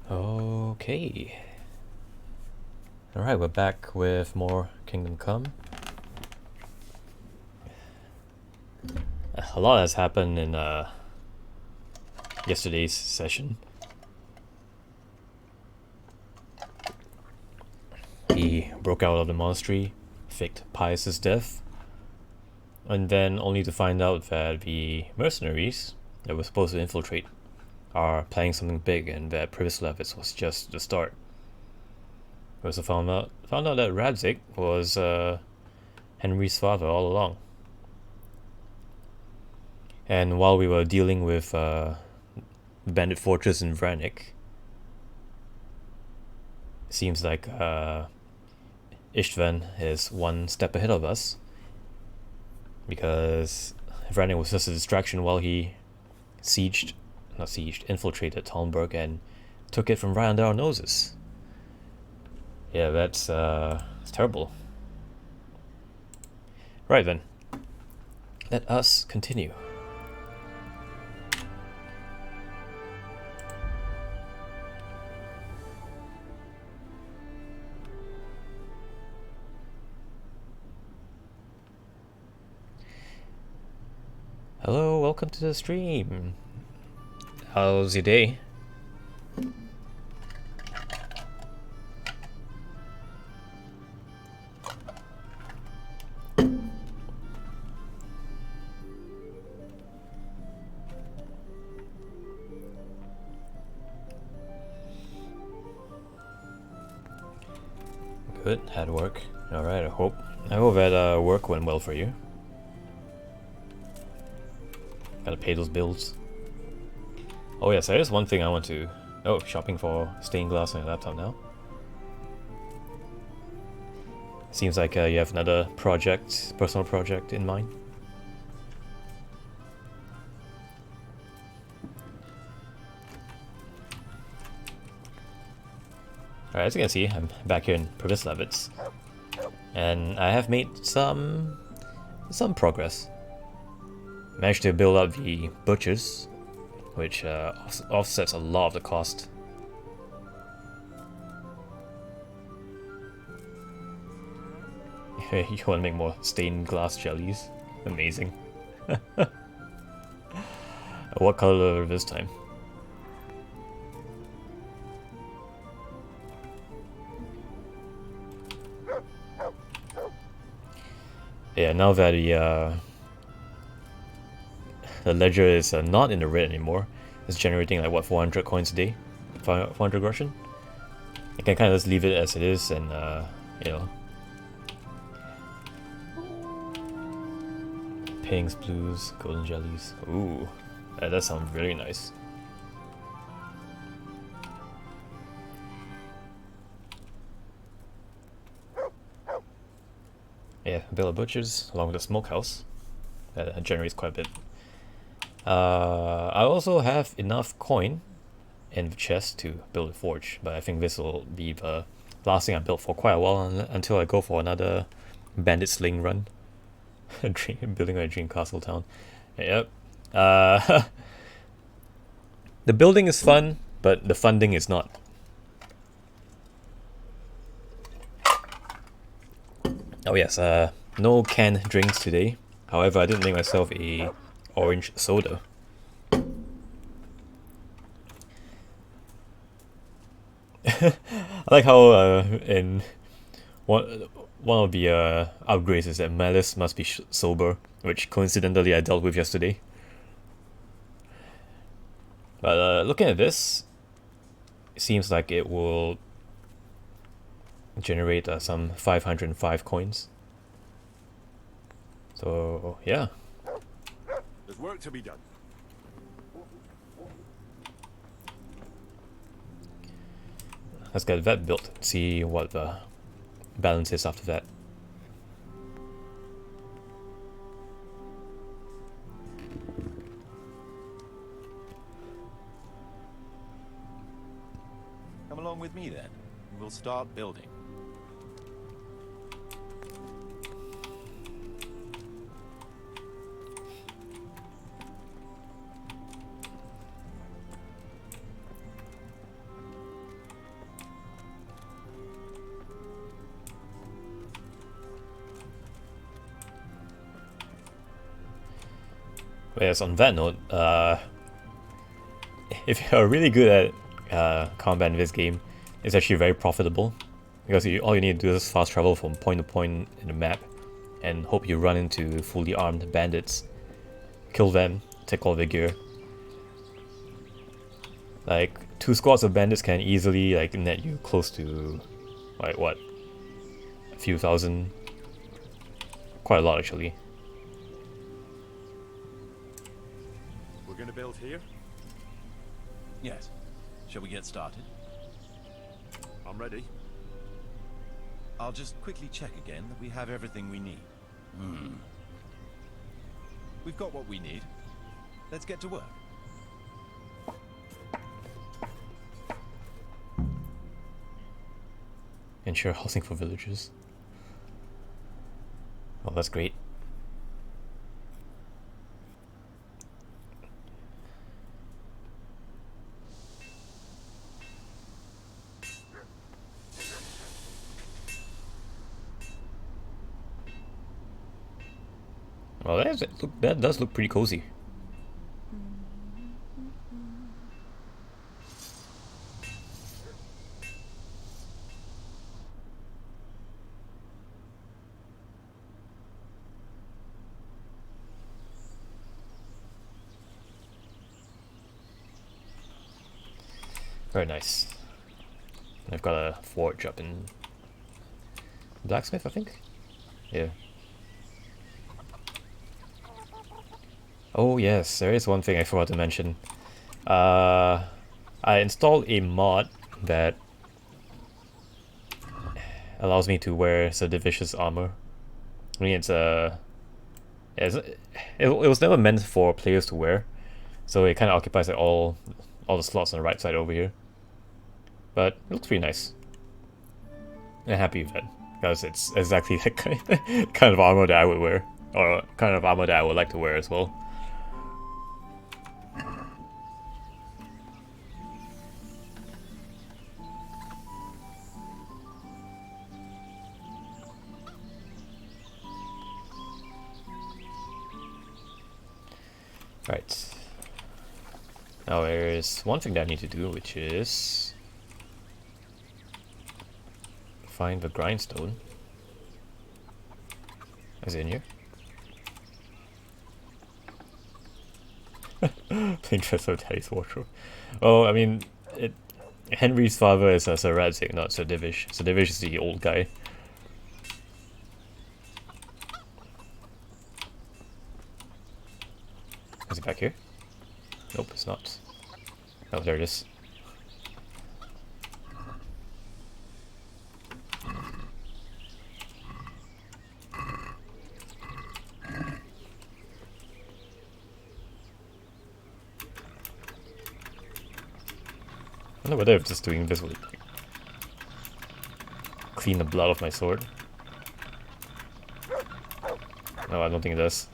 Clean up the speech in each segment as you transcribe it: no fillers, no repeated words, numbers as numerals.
Okay. Alright, we're back with more Kingdom Come. A lot has happened in yesterday's session. He broke out of the monastery, faked Pius's death, and then only to find out that the mercenaries that were supposed to infiltrate are planning something big, and that Privislevitz was just the start. We also found out that Radzik was Henry's father all along. And while we were dealing with the bandit fortress in Vranik, it seems like Istvan is one step ahead of us, because Vranik was just a distraction while he infiltrated Talmberg and took it from right under our noses. Yeah, that's terrible. Right then, let us continue. Hello, welcome to the stream. How's your day? Good, had work. Alright, I hope that work went well for you. Gotta pay those bills. Oh yes, there is one thing I want to... Oh, shopping for stained glass on your laptop now. Seems like you have another personal project in mind. Alright, as you can see, I'm back here in Privislevitz, and I have made some progress. Managed to build up the butchers, which offsets a lot of the cost. You want to make more stained glass jellies? Amazing. What color this time? Yeah, now that the ledger is not in the red anymore, it's generating like what, 400 coins a day? 400 groschen? I can kind of just leave it as it is and you know, pinks, blues, golden jellies. Ooh, that sounds really nice. Yeah, build a butchers along with a smokehouse. That generates quite a bit. I also have enough coin in the chest to build a forge, but I think this will be the last thing I build for quite a while until I go for another bandit sling run. Building a dream castle town. Yep. The building is fun, but the funding is not. Oh yes, no canned drinks today. However, I did make myself a orange soda. I like how in one of the upgrades is that Malice must be sober, which coincidentally I dealt with yesterday. But looking at this, it seems like it will generate some 505 coins. So yeah. There's work to be done. Let's get that built, see what the balance is after that. Come along with me then. We'll start building. Whereas on that note, if you're really good at combat in this game, it's actually very profitable because all you need to do is fast travel from point to point in the map and hope you run into fully armed bandits, kill them, take all their gear. Like 2 squads of bandits can easily like net you close to like what, a few thousand, quite a lot actually. We're gonna build here? Yes. Shall we get started? I'm ready. I'll just quickly check again that we have everything we need. We've got what we need. Let's get to work. Ensure housing for villagers. Oh, that's great. Well, that does look pretty cozy. Very nice. I've got a forge up in blacksmith, I think. Yeah. Oh yes, there is one thing I forgot to mention. I installed a mod that allows me to wear Sedivicious armor. I mean, it was never meant for players to wear, so it kind of occupies like all the slots on the right side over here. But it looks pretty nice. I'm happy with it because it's exactly the kind of armor that I would wear, or kind of armor that I would like to wear as well. Right. Now there's one thing that I need to do, which is find the grindstone. Is it in here? Interest of Daddy's wardrobe. Oh, I mean, Henry's father is a Sir Radzig, not Sir Divish. Sir Divish is the old guy. Is it back here? Nope, it's not. Oh, there it is. I don't know whether I'm just doing this would clean the blood off my sword. No, I don't think it does.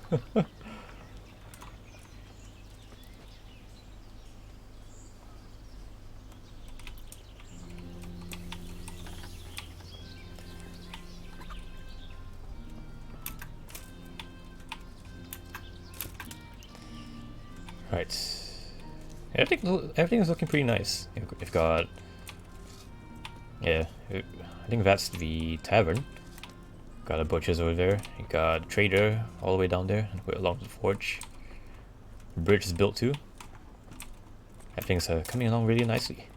Right. Everything is looking pretty nice. We've got... Yeah, I think that's the tavern. Got a butcher's over there. You got a trader all the way down there along the forge. The bridge is built too. Everything's coming along really nicely.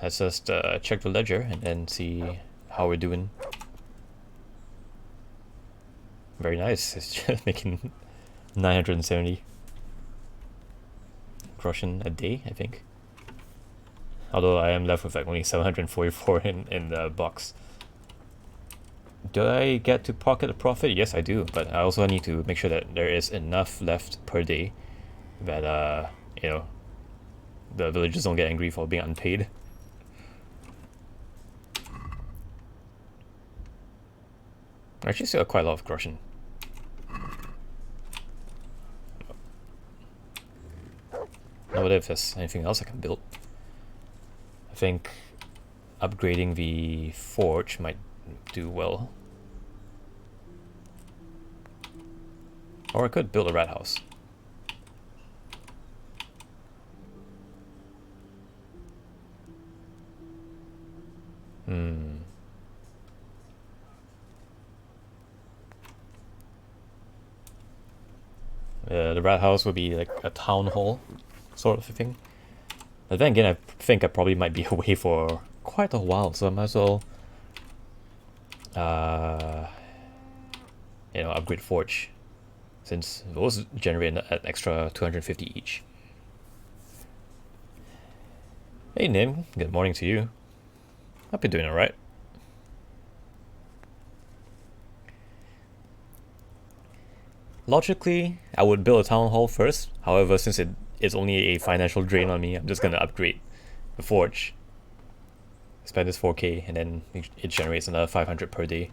Let's just check the ledger and then see how we're doing. Very nice. It's just making 970 groschen a day, I think. Although I am left with like only 744 in the box. Do I get to pocket a profit? Yes, I do. But I also need to make sure that there is enough left per day that you know, the villagers don't get angry for being unpaid. I actually still have quite a lot of groschen. I wonder if there's anything else I can build. I think upgrading the forge might do well. Or I could build a rat house. The rat house would be like a town hall sort of thing. But then again, I think I probably might be away for quite a while, so I might as well upgrade forge, since those generate an extra 250 each. Hey Nim, good morning to you. Hope you're doing alright. Logically, I would build a town hall first. However, since it is only a financial drain on me, I'm just gonna upgrade the forge. Spend this 4k and then it generates another 500 per day.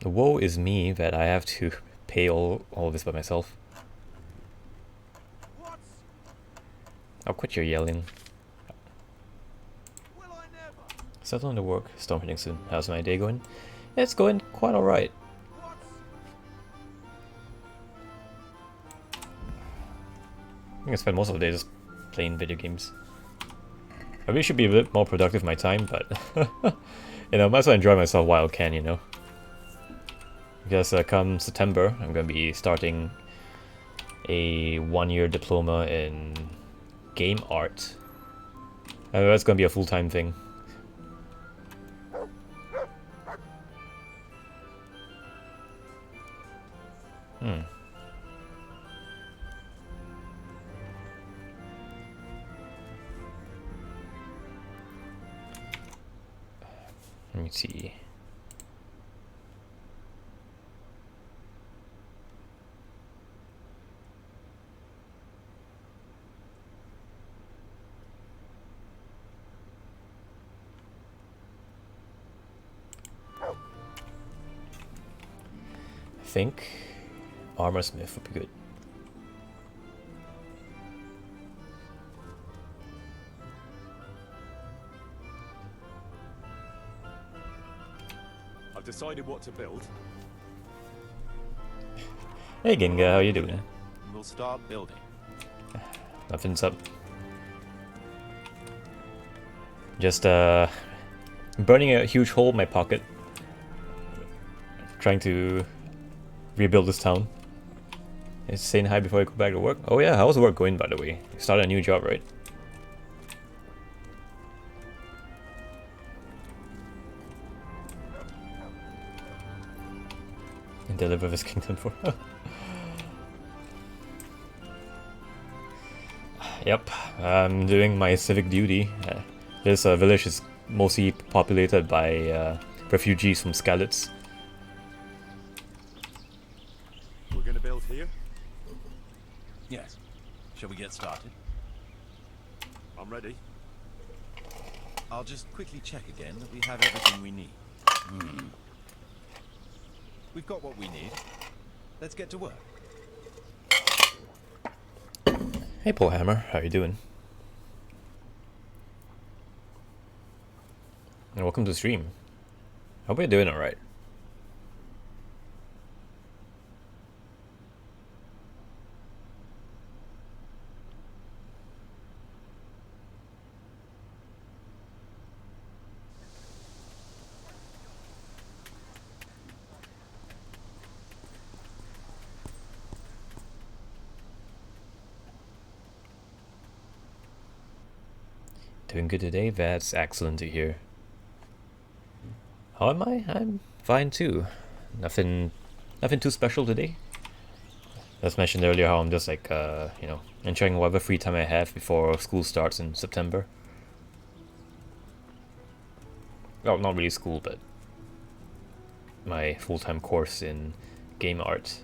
The woe is me that I have to pay all of this by myself. I'll quit your yelling. Settle on the work, storm hitting soon. How's my day going? It's going quite alright. I think I spend most of the day just playing video games. I really should be a bit more productive with my time, but might as well enjoy myself while I can, you know. Because come September, I'm gonna be starting a 1-year diploma in game art. That's gonna be a full-time thing. Let me see. I think armor smith would be good. I've decided what to build. Hey Ginga, how you doing? We'll start building. Nothing's up. Just burning a huge hole in my pocket. Trying to rebuild this town. Just saying hi before I go back to work. Oh yeah, how's work going by the way? You started a new job, right? And deliver this kingdom for Yep, I'm doing my civic duty. This village is mostly populated by refugees from Skalitz. We're gonna build here? Yes. Shall we get started? I'm ready. I'll just quickly check again that we have everything we need. We've got what we need. Let's get to work. Hey Paul Hammer, how you doing? And welcome to the stream. Hope you're doing alright. Doing good today? That's excellent to hear. How am I? I'm fine too. Nothing too special today. As mentioned earlier, how I'm just like, enjoying whatever free time I have before school starts in September. Well, not really school, but my full-time course in game art.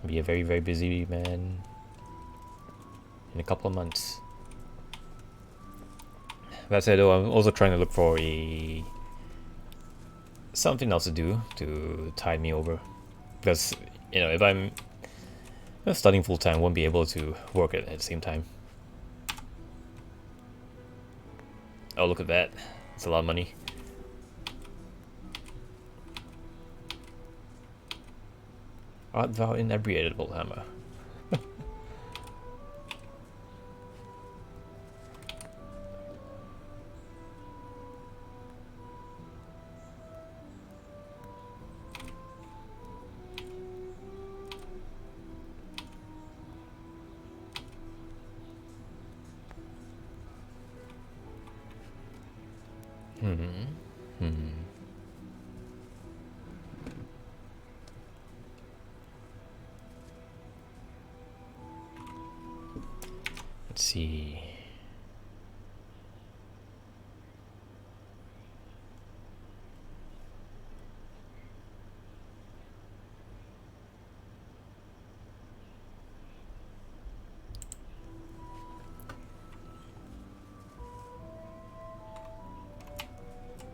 Be a very, very busy man in a couple of months. That said, though, I'm also trying to look for something else to do to tide me over. Because, you know, if I'm studying full time, I won't be able to work at the same time. Oh, look at that. It's a lot of money. Art vow inebriated hammer. Let's see.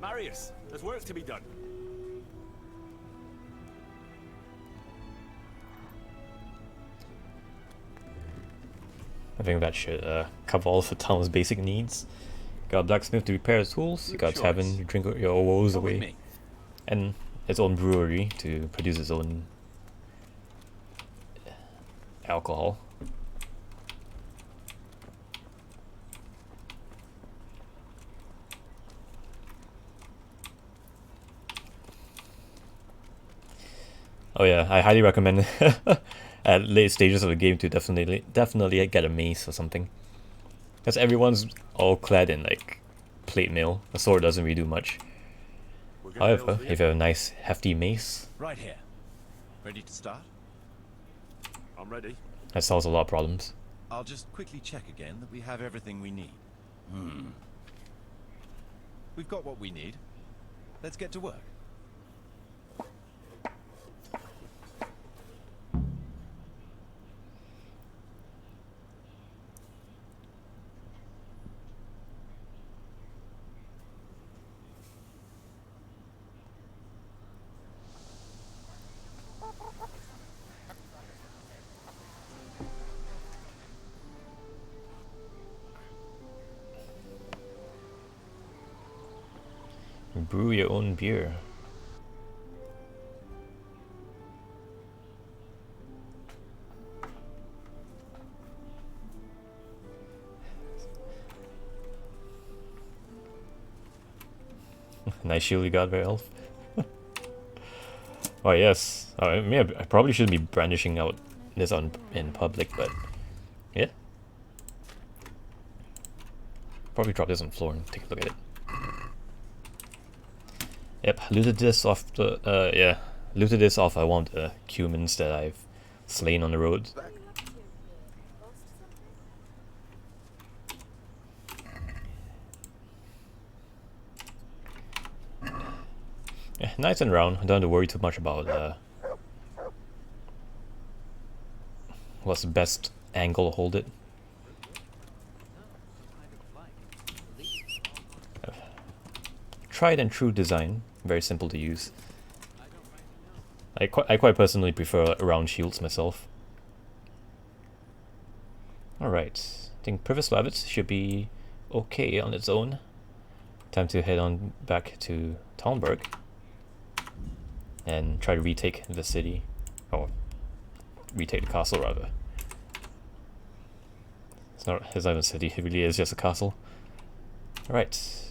Marius, there's work to be done. I think that should cover all of the town's basic needs. Got a blacksmith to repair his tools, you got a tavern to drink your woes Come with away, me. and its own brewery to produce its own alcohol. Oh yeah, I highly recommend at late stages of the game to definitely get a mace or something. Because everyone's all clad in like plate mail. The sword doesn't really do much. We're gonna However, build if you here. have a nice hefty mace, Right here. Ready to start? I'm ready. that solves a lot of problems. I'll just quickly check again that we have everything we need. We've got what we need. Let's get to work. Brew your own beer. Nice shield you got there, Elf. Oh yes. Oh, I probably shouldn't be brandishing out this in public, but yeah. Probably drop this on the floor and take a look at it. Yep, looted this off looted this off one of the humans that I've slain on the road. Yeah, nice and round. I don't have to worry too much about what's the best angle to hold it. Tried and true design, very simple to use. I quite personally prefer round shields myself. Alright, I think Privis Lavitz should be okay on its own. Time to head on back to Talmberg and try to retake the city, or retake the castle rather. It's not even a city, it really is just a castle. Alright.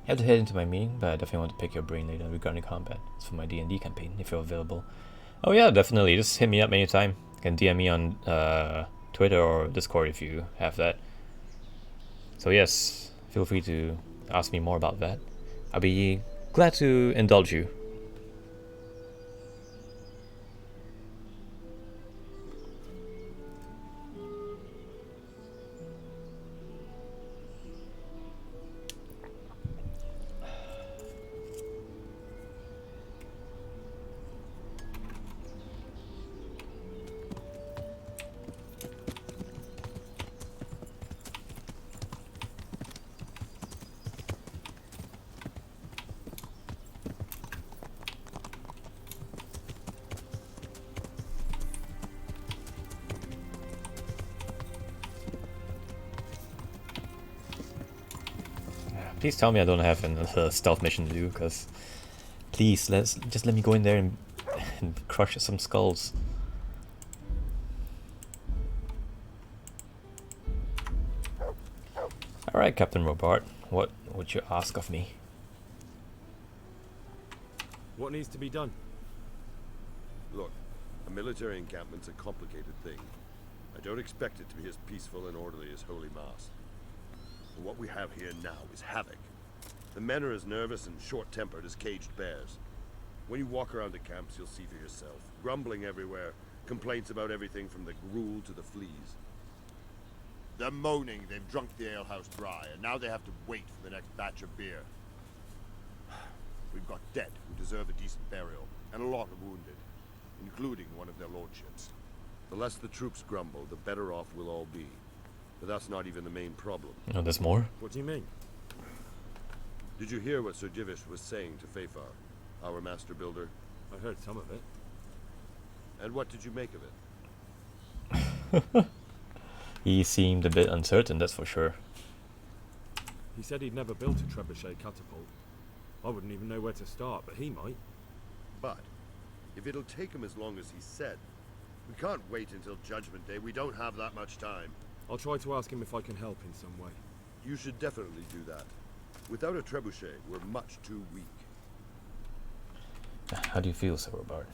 I have to head into my meeting, but I definitely want to pick your brain later regarding combat. It's for my D&D campaign, if you're available. Oh yeah, definitely. Just hit me up anytime. You can DM me on Twitter or Discord if you have that. So yes, feel free to ask me more about that. I'll be glad to indulge you. Please tell me I don't have another stealth mission to do, because please, just let me go in there and crush some skulls. Alright, Captain Robart, what would you ask of me? What needs to be done? Look, a military encampment's a complicated thing. I don't expect it to be as peaceful and orderly as Holy Mass. But what we have here now is havoc. The men are as nervous and short-tempered as caged bears. When you walk around the camps, you'll see for yourself. Grumbling everywhere, complaints about everything from the gruel to the fleas. They're moaning they've drunk the alehouse dry, and now they have to wait for the next batch of beer. We've got dead who deserve a decent burial, and a lot of wounded, including one of their lordships. The less the troops grumble, the better off we'll all be. But that's not even the main problem. Oh, there's more? What do you mean? Did you hear what Sir Divish was saying to Fafar, our master builder? I heard some of it. And what did you make of it? He seemed a bit uncertain, that's for sure. He said he'd never built a trebuchet catapult. I wouldn't even know where to start, but he might. But, if it'll take him as long as he said, we can't wait until Judgment Day. We don't have that much time. I'll try to ask him if I can help in some way. You should definitely do that. Without a trebuchet, we're much too weak. How do you feel, Sir Robart?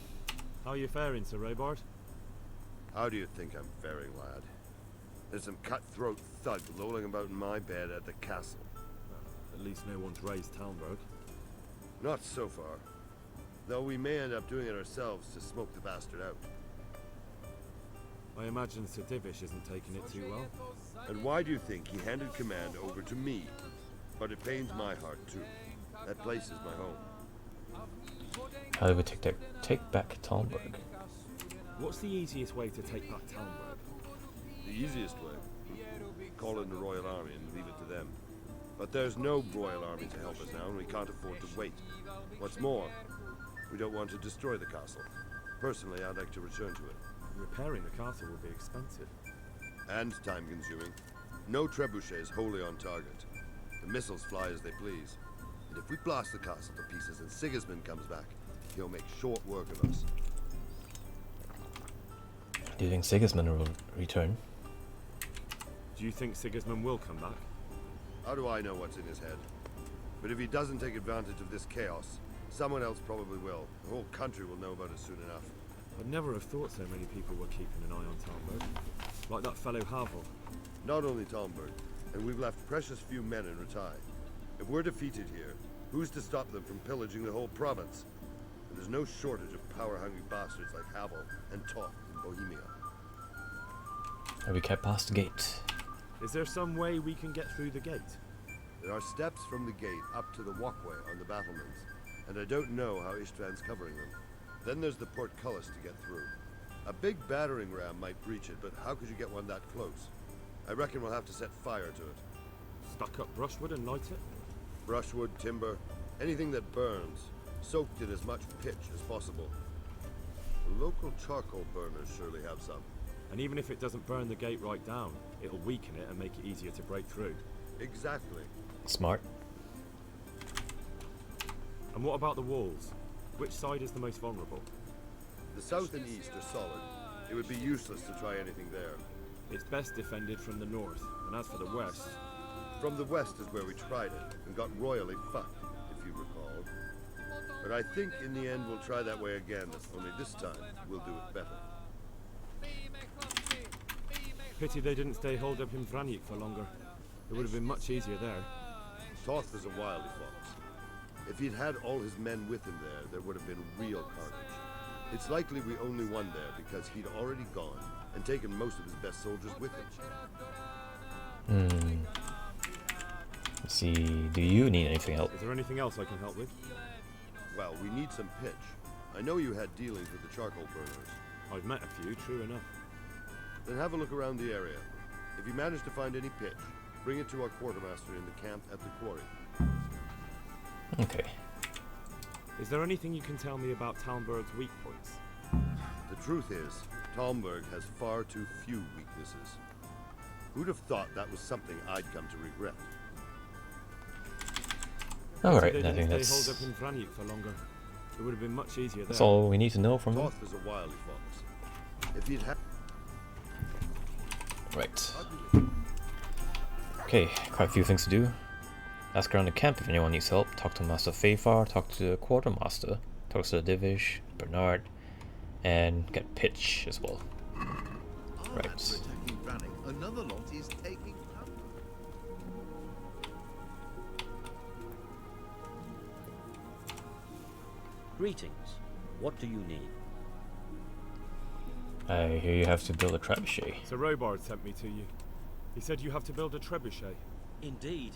How are you faring, Sir Robart? How do you think I'm faring, lad? There's some cutthroat thug lolling about in my bed at the castle. Well, at least no one's raised Talmberg. Not so far. Though we may end up doing it ourselves to smoke the bastard out. I imagine Sir Divish isn't taking it too well. And why do you think he handed command over to me? But it pains my heart too. That place is my home. How do we take back Talmberg? What's the easiest way to take back Talmberg? The easiest way? Call in the Royal Army and leave it to them. But there's no Royal Army to help us now, and we can't afford to wait. What's more, we don't want to destroy the castle. Personally, I'd like to return to it. Repairing the castle will be expensive. And time-consuming. No trebuchets wholly on target. The missiles fly as they please. And if we blast the castle to pieces and Sigismund comes back, he'll make short work of us. Do you think Sigismund will return? Do you think Sigismund will come back? How do I know what's in his head? But if he doesn't take advantage of this chaos, someone else probably will. The whole country will know about it soon enough. I'd never have thought so many people were keeping an eye on Talmberg. Like that fellow Havel. Not only Talmberg, and we've left precious few men in Retaking. If we're defeated here, who's to stop them from pillaging the whole province? And there's no shortage of power-hungry bastards like Havel and Toth in Bohemia. Have we kept past the gate? Is there some way we can get through the gate? There are steps from the gate up to the walkway on the battlements, and I don't know how Ishtvan's covering them. Then there's the portcullis to get through. A big battering ram might breach it, but how could you get one that close? I reckon we'll have to set fire to it. Stuck up brushwood and light it? Brushwood, timber, anything that burns, soaked in as much pitch as possible. The local charcoal burners surely have some. And even if it doesn't burn the gate right down, it'll weaken it and make it easier to break through. Exactly. Smart. And what about the walls? Which side is the most vulnerable? The south and east are solid. It would be useless to try anything there. It's best defended from the north, and as for the west... From the west is where we tried it, and got royally fucked, if you recall. But I think in the end we'll try that way again, only this time we'll do it better. Pity they didn't stay holed up in Vranyk for longer. It would have been much easier there. Toth is a wily fox. If he'd had all his men with him there would have been real carnage. It's likely we only won there because he'd already gone and taken most of his best soldiers with him. Let's see, do you need anything else? Is there anything else I can help with? Well, we need some pitch. I know you had dealings with the charcoal burners. I've met a few, true enough. Then have a look around the area. If you manage to find any pitch, bring it to our quartermaster in the camp at the quarry. Okay. Is there anything you can tell me about Talmberg's weak points? The truth is, Talmberg has far too few weaknesses. Who'd have thought that was something I'd come to regret? Alright, They I think didn't stay holed that's up in Vranjuk for longer. It would have been much easier that's there. all we need to know from him. Toth is a wily fox. If he'd had... Right. Okay, quite a few things to do. Ask around the camp if anyone needs help. Talk to Master Fafar, talk to the Quartermaster, talk to the Divish, Bernard, and get Pitch as well. Right. Attacking Branning. Another lot is taking Talmberg. Greetings. What do you need? I hear you have to build a trebuchet. So Robard sent me to you. He said you have to build a trebuchet. Indeed.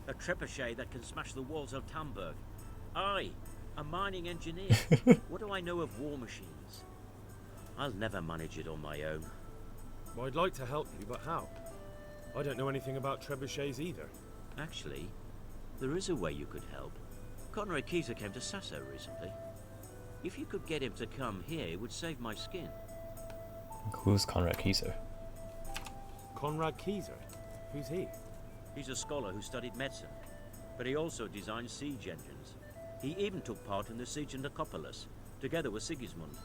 A trebuchet that can smash the walls of Talmberg. I, a mining engineer. What do I know of war machines? I'll never manage it on my own. Well, I'd like to help you, but how? I don't know anything about trebuchets either. Actually, there is a way you could help. Conrad Kieser came to Sasso recently. If you could get him to come here, it would save my skin. Who's Conrad Kieser? Conrad Kieser? Who's he? He's a scholar who studied medicine, but he also designed siege engines. He even took part in the siege of Nicopolis, together with Sigismund.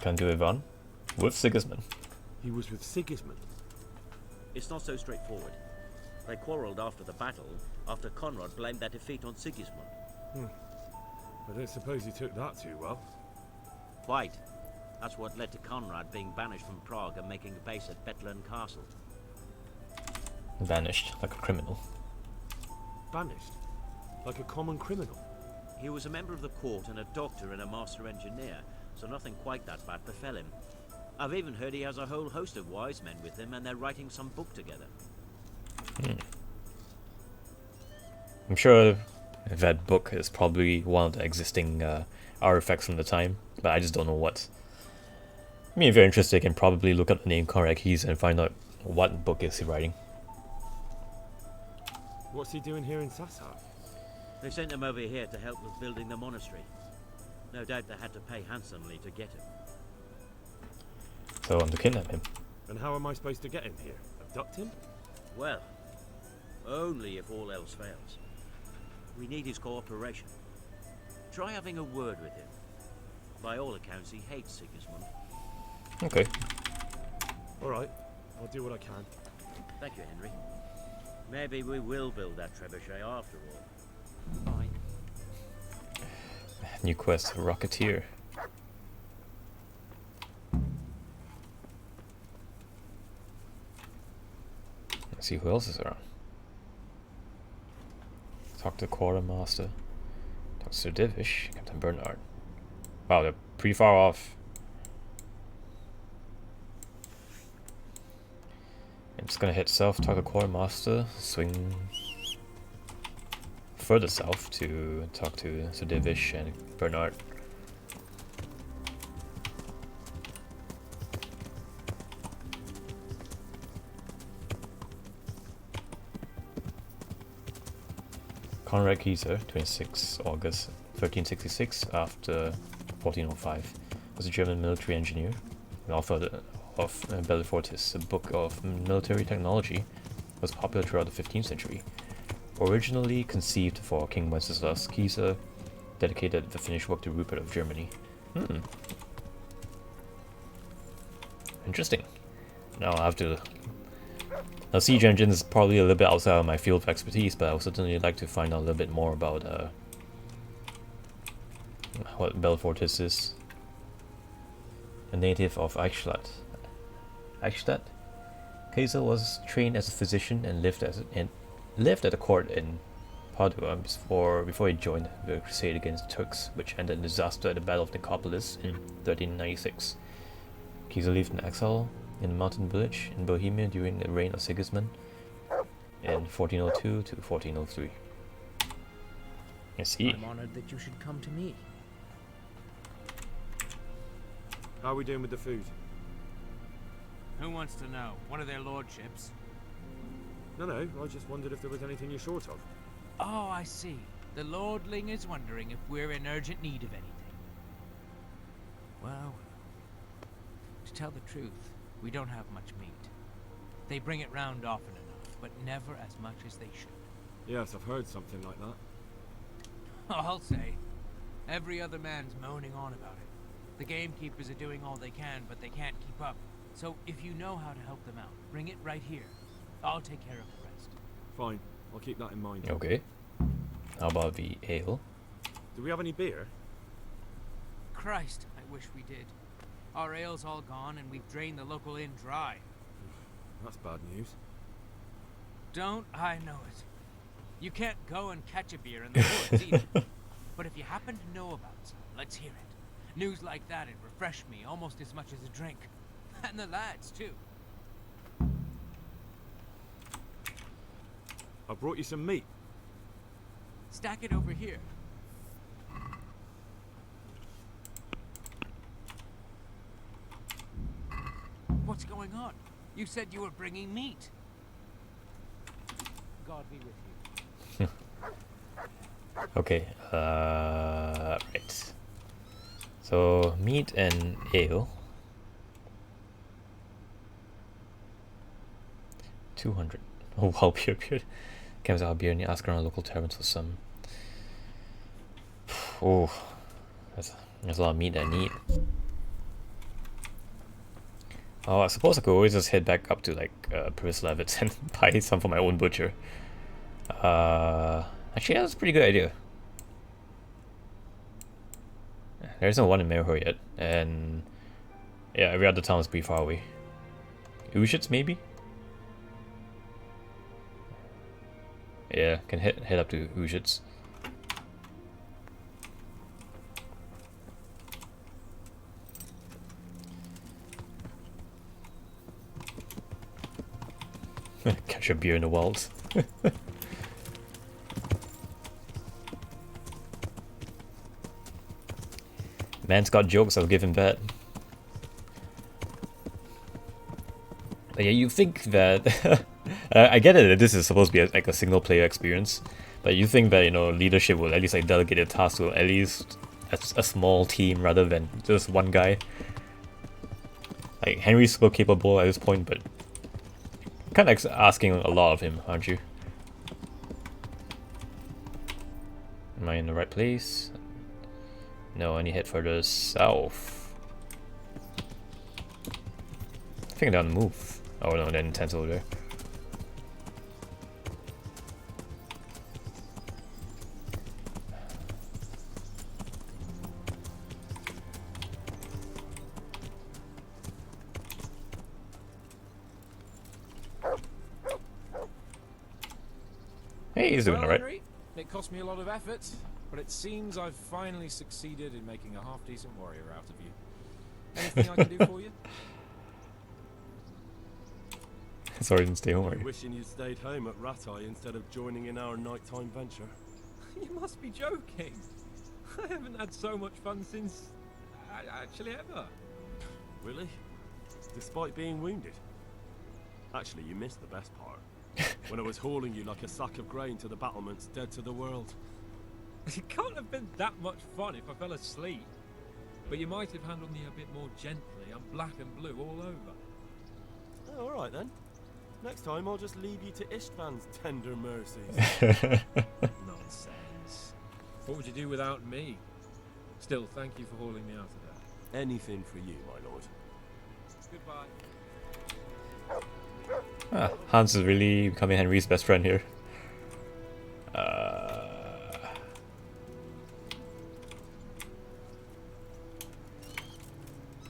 Can do Ivan with Sigismund. He was with Sigismund. It's not so straightforward. They quarrelled after the battle, after Conrad blamed their defeat on Sigismund. I don't suppose he took that too well. Quite. That's what led to Conrad being banished from Prague and making a base at Betlen Castle. Vanished like a criminal. Banished? Like a common criminal? He was a member of the court and a doctor and a master engineer, so nothing quite that bad befell him. I've even heard he has a whole host of wise men with him and they're writing some book together. I'm sure that book is probably one of the existing artifacts from the time, but I just don't know what. I mean, if you're interested, you can probably look up the name Conrad Kieser and find out what book is he writing. What's he doing here in Sassar? They sent him over here to help with building the monastery. No doubt they had to pay handsomely to get him. So I'm to kidnap him. And how am I supposed to get him here? Abduct him? Well, only if all else fails. We need his cooperation. Try having a word with him. By all accounts, he hates Sigismund. Okay. Alright, I'll do what I can. Thank you, Henry. Maybe we will build that trebuchet after all. Bye. New quest, Rocketeer. Let's see who else is around. Talk to the Quartermaster. Talk to the Divish, Captain Bernard. Wow, they're pretty far off. I'm just gonna head south, talk to the Quartermaster, swing further south to talk to Divish and Bernard. Conrad Kieser, 26 August 1366, after 1405, was a German military engineer and author of Bellefortis, a book of military technology, was popular throughout the 15th century. Originally conceived for King Wenceslas, Kieser dedicated the finished work to Rupert of Germany. Interesting. Now I'll have to... Now, siege engine is probably a little bit outside of my field of expertise, but I would certainly like to find out a little bit more about what Bellefortis is. A native of Eichstätt. Eichstätt? Kaiser was trained as a physician and lived at a court in Padua before he joined the crusade against the Turks, which ended in disaster at the Battle of Nicopolis in 1396. Kaiser lived in exile in a mountain village in Bohemia during the reign of Sigismund in 1402 to 1403. I see. I'm honored that you should come to me. How are we doing with the food? Who wants to know? One of their lordships? No, I just wondered if there was anything you're short of. Oh, I see. The lordling is wondering if we're in urgent need of anything. Well, to tell the truth, we don't have much meat. They bring it round often enough, but never as much as they should. Yes, I've heard something like that. I'll say. Every other man's moaning on about it. The gamekeepers are doing all they can, but they can't keep up. So if you know how to help them out, bring it right here. I'll take care of the rest. Fine, I'll keep that in mind. Okay. How about the ale? Do we have any beer? Christ, I wish we did. Our ale's all gone and we've drained the local inn dry. That's bad news. Don't I know it? You can't go and catch a beer in the woods either. But if you happen to know about some, let's hear it. News like that'd refresh me almost as much as a drink. And the lads, too. I brought you some meat. Stack it over here. What's going on? You said you were bringing meat. God be with you. Okay, right. So, meat and ale. 200. Oh wow, beer. Comes out beer and you ask around local taverns for some. Oh, there's a lot of meat I need. Oh, I suppose I could always just head back up to like Purvis Levitt's and buy some for my own butcher. Actually, that's a pretty good idea. There isn't one in Merho yet, and yeah, every other town is pretty far away. Ushitz maybe? Yeah, can head up to Ushitz. Catch a beer in the wilds. Man's got jokes, I'll give him that. But yeah, you think that... I get it that this is supposed to be like a single player experience, but you think that, you know, leadership will at least like delegate a task to at least a small team rather than just one guy. Like, Henry's super capable at this point, but kind of asking a lot of him, aren't you? Am I in the right place? No, I need to head further south. I think they're on the move. Oh no, they're in tents over there. Hey, he's doing alright. Henry, it cost me a lot of effort, but it seems I've finally succeeded in making a half-decent warrior out of you. Anything I can do for you? Sorry, I didn't stay home. Are you? Wishing you'd stayed home at Ratai instead of joining in our nighttime venture. You must be joking. I haven't had so much fun since... actually ever. Really? Despite being wounded? Actually, you missed the best part. When I was hauling you like a sack of grain to the battlements dead to the world. It can't have been that much fun if I fell asleep. But you might have handled me a bit more gently. I'm black and blue all over. Oh, alright then. Next time I'll just leave you to Istvan's tender mercies. Nonsense. What would you do without me? Still, thank you for hauling me out of there. Anything for you, my lord. Goodbye. Ah, Hans is really becoming Henry's best friend here.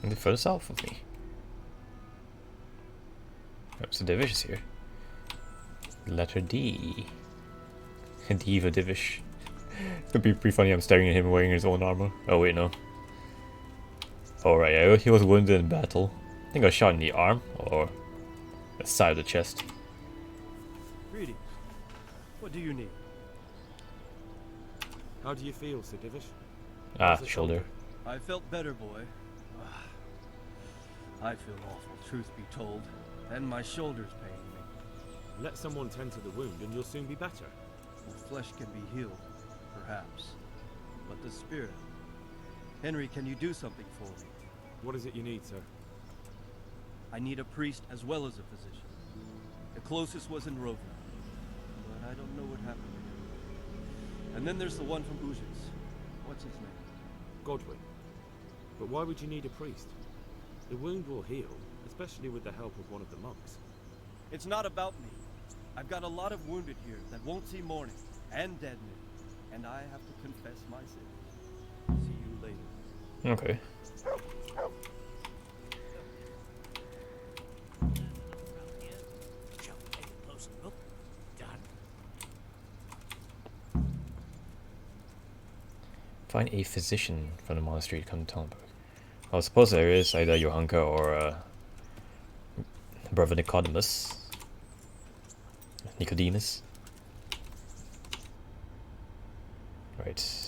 And further south of me. Oops, the Divish is here. Letter D. Diva Divish. It'd be pretty funny, I'm staring at him wearing his own armor. Oh wait, no. Oh right, yeah, he was wounded in battle. I think I was shot in the arm, or the side of the chest. Greetings. What do you need? How do you feel, Sir Divish? Ah, How's the shoulder. I felt better, boy. I feel awful, truth be told. And my shoulder's paining me. Let someone tend to the wound and you'll soon be better. The flesh can be healed, perhaps. But the spirit... Henry, can you do something for me? What is it you need, sir? I need a priest as well as a physician. The closest was in Rovna. But I don't know what happened to him. And then there's the one from Uzis. What's his name? Godwin. But why would you need a priest? The wound will heal, especially with the help of one of the monks. It's not about me. I've got a lot of wounded here that won't see morning, and dead men. And I have to confess my sins. See you later. Okay. Shall we take a closer look? Done. Find a physician from the monastery to come to Talmberg. I suppose there is either Johanka or Brother Nicodemus. Nicodemus. Right.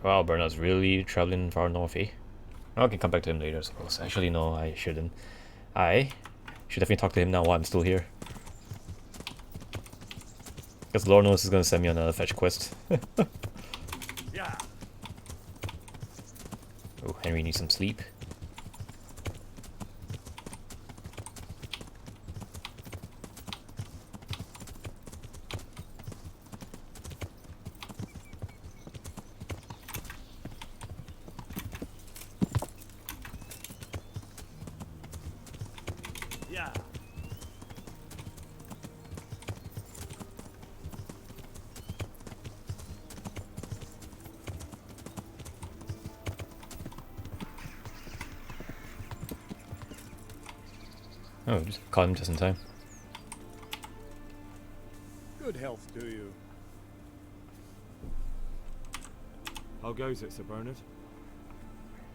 Wow, Bernard's really traveling far north, eh? I can come back to him later, I suppose. Actually, no, I shouldn't. I should definitely talk to him now while I'm still here. Because Lord knows he's gonna send me on another fetch quest. Yeah. Oh, Henry needs some sleep. Yeah. Oh, just caught him just in time. Good health to you. How goes it, Sir Bernard?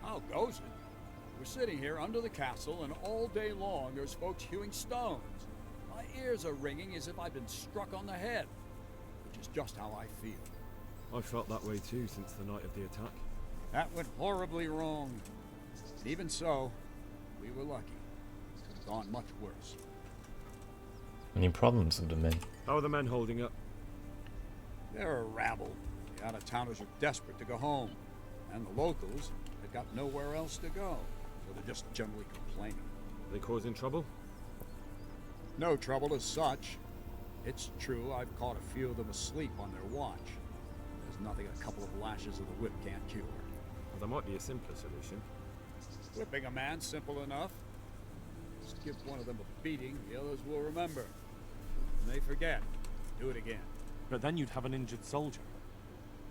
How goes it? We're sitting here under the castle, and all day long there's folks hewing stones. My ears are ringing as if I've been struck on the head, which is just how I feel. I felt that way too since the night of the attack. That went horribly wrong. And even so, we were lucky. It could have gone much worse. Any problems with the men? How are the men holding up? They're a rabble. The out-of-towners are desperate to go home. And the locals, they've got nowhere else to go. So they're just generally complaining. Are they causing trouble? No trouble as such. It's true I've caught a few of them asleep on their watch. There's nothing a couple of lashes of the whip can't cure. Well, there might be a simpler solution. Whipping a man, simple enough. Just give one of them a beating, the others will remember. When they forget, do it again. But then you'd have an injured soldier.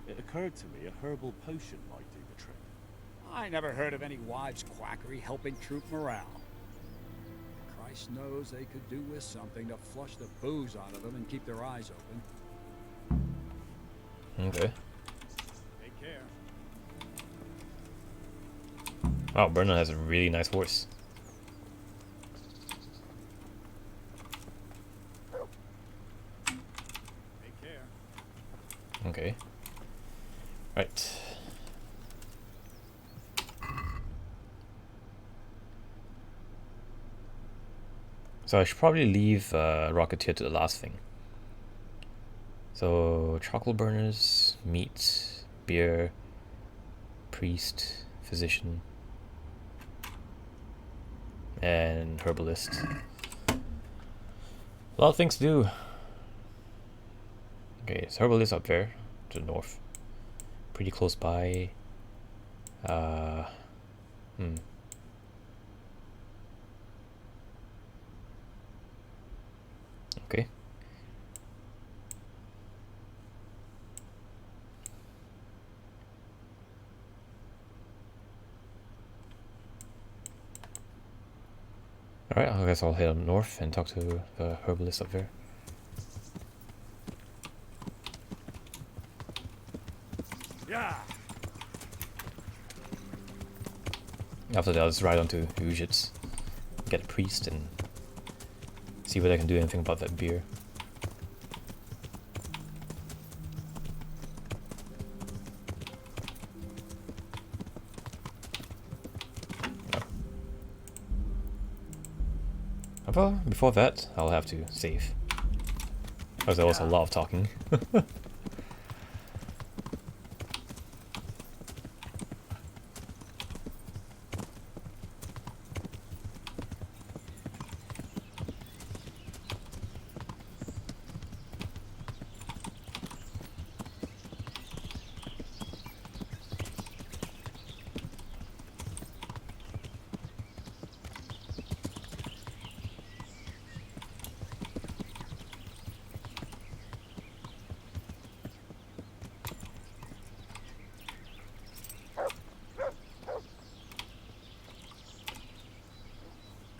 It occurred to me a herbal potion might do the trick. I never heard of any wives' quackery helping troop morale. Christ knows they could do with something to flush the booze out of them and keep their eyes open. Okay. Take care. Wow, Bernard has a really nice horse. Take care. Okay. Right. So I should probably leave Rocketeer to the last thing. So charcoal burners, meat, beer, priest, physician, and herbalist. A lot of things to do. Okay, so herbalist up there to the north. Pretty close by. Okay. Alright, I guess I'll head up north and talk to the herbalist up there. Yeah. After that, I'll just ride on to Ujits, get a priest, and see whether I can do anything about that beer. But before that, I'll have to save. Because there was a lot of talking.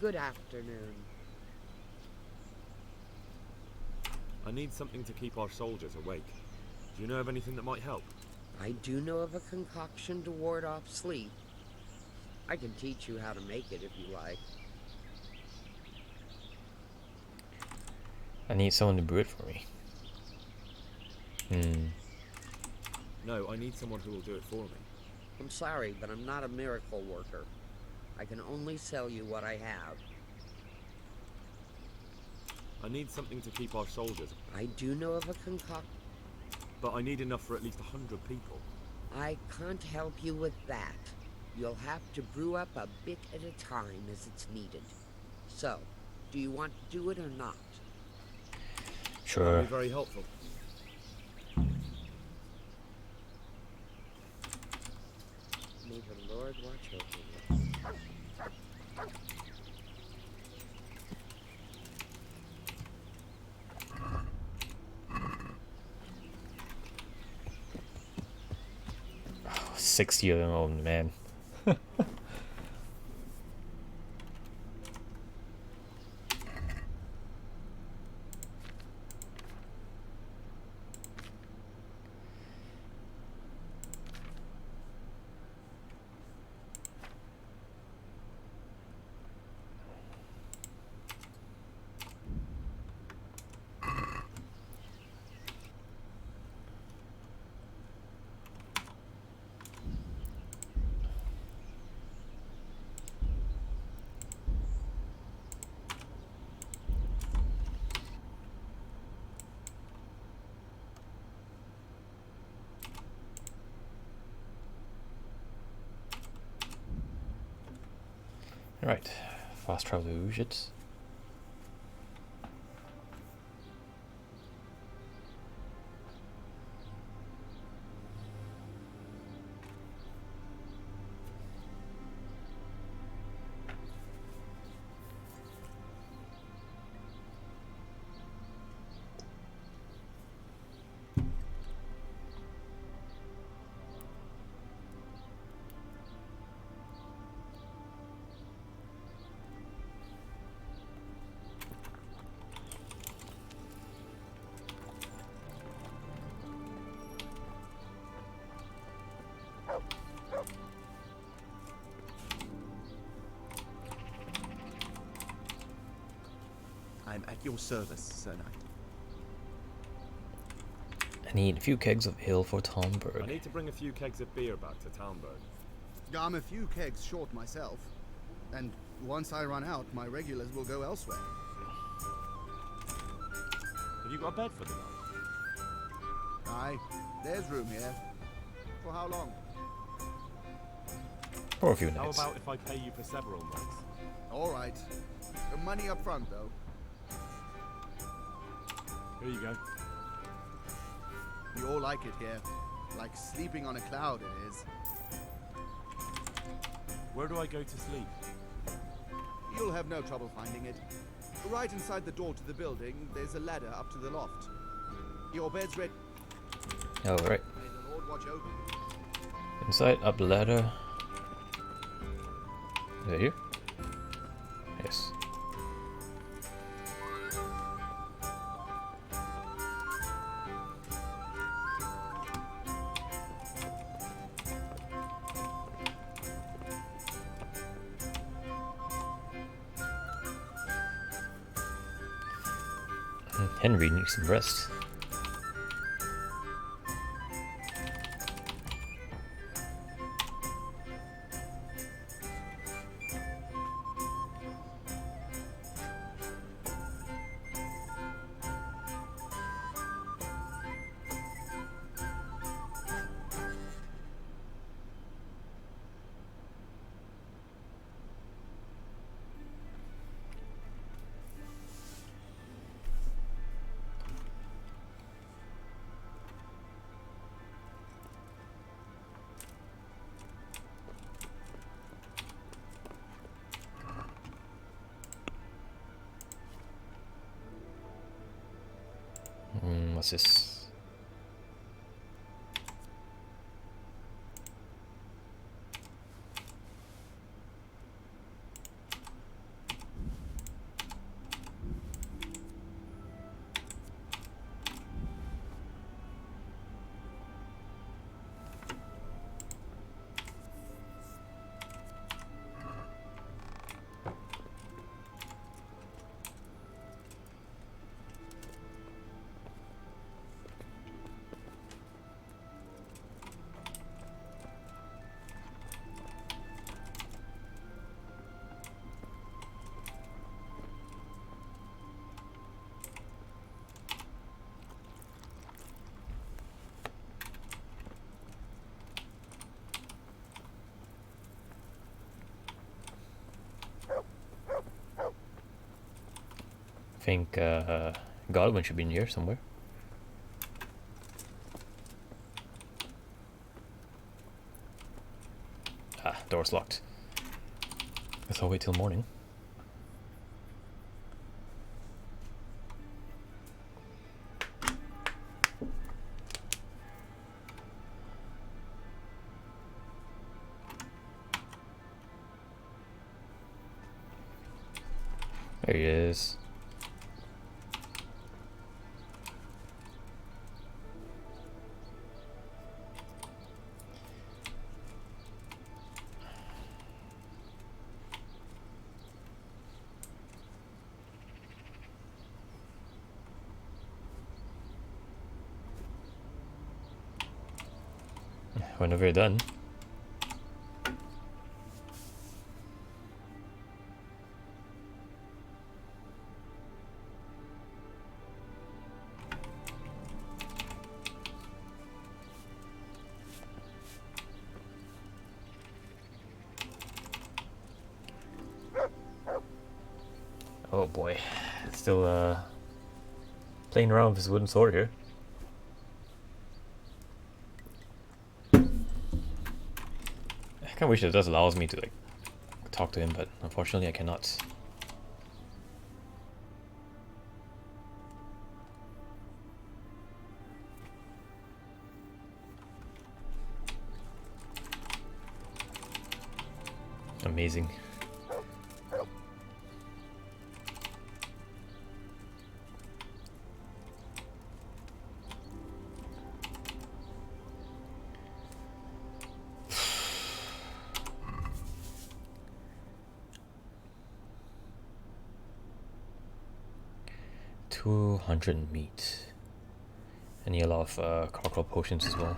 Good afternoon. I need something to keep our soldiers awake. Do you know of anything that might help? I do know of a concoction to ward off sleep. I can teach you how to make it if you like. I need someone to brew it for me. No, I need someone who will do it for me. I'm sorry, but I'm not a miracle worker. I can only sell you what I have. I need something to keep our soldiers. I do know of a concoction. But I need enough for at least 100 people. I can't help you with that. You'll have to brew up a bit at a time as it's needed. So, do you want to do it or not? Sure. That'd be very helpful. May the Lord watch over you. Oh, 60 of them, oh man. Right, fast travel to Ujit. I'm at your service, Sir Knight. I need a few kegs of ale for I Talmberg. need to bring a few kegs of beer back to Talmberg. I'm a few kegs short myself, and once I run out, my regulars will go elsewhere. Have you got a bed for the night? Aye, there's room here. For how long? For a few How nights. about if I pay you for several nights? All right. The money up front, though. Here you go. You all like it here. Like sleeping on a cloud, it is. Where do I go to sleep? You'll have no trouble finding it. Right inside the door to the building, there's a ladder up to the loft. Your bed's ready. Alright. May the Lord watch over you. Inside, up the ladder. Is it here? Yes. Henry needs some rest. What's this? think Godwin should be in here somewhere. Ah, door's locked. Guess I'll wait till morning. There he is. Whenever you're done. Oh boy, still playing around with his wooden sword here. I kinda wish it does allows me to like talk to him, but unfortunately I cannot. Amazing. $200 meat. I need a lot of cockroach potions as well.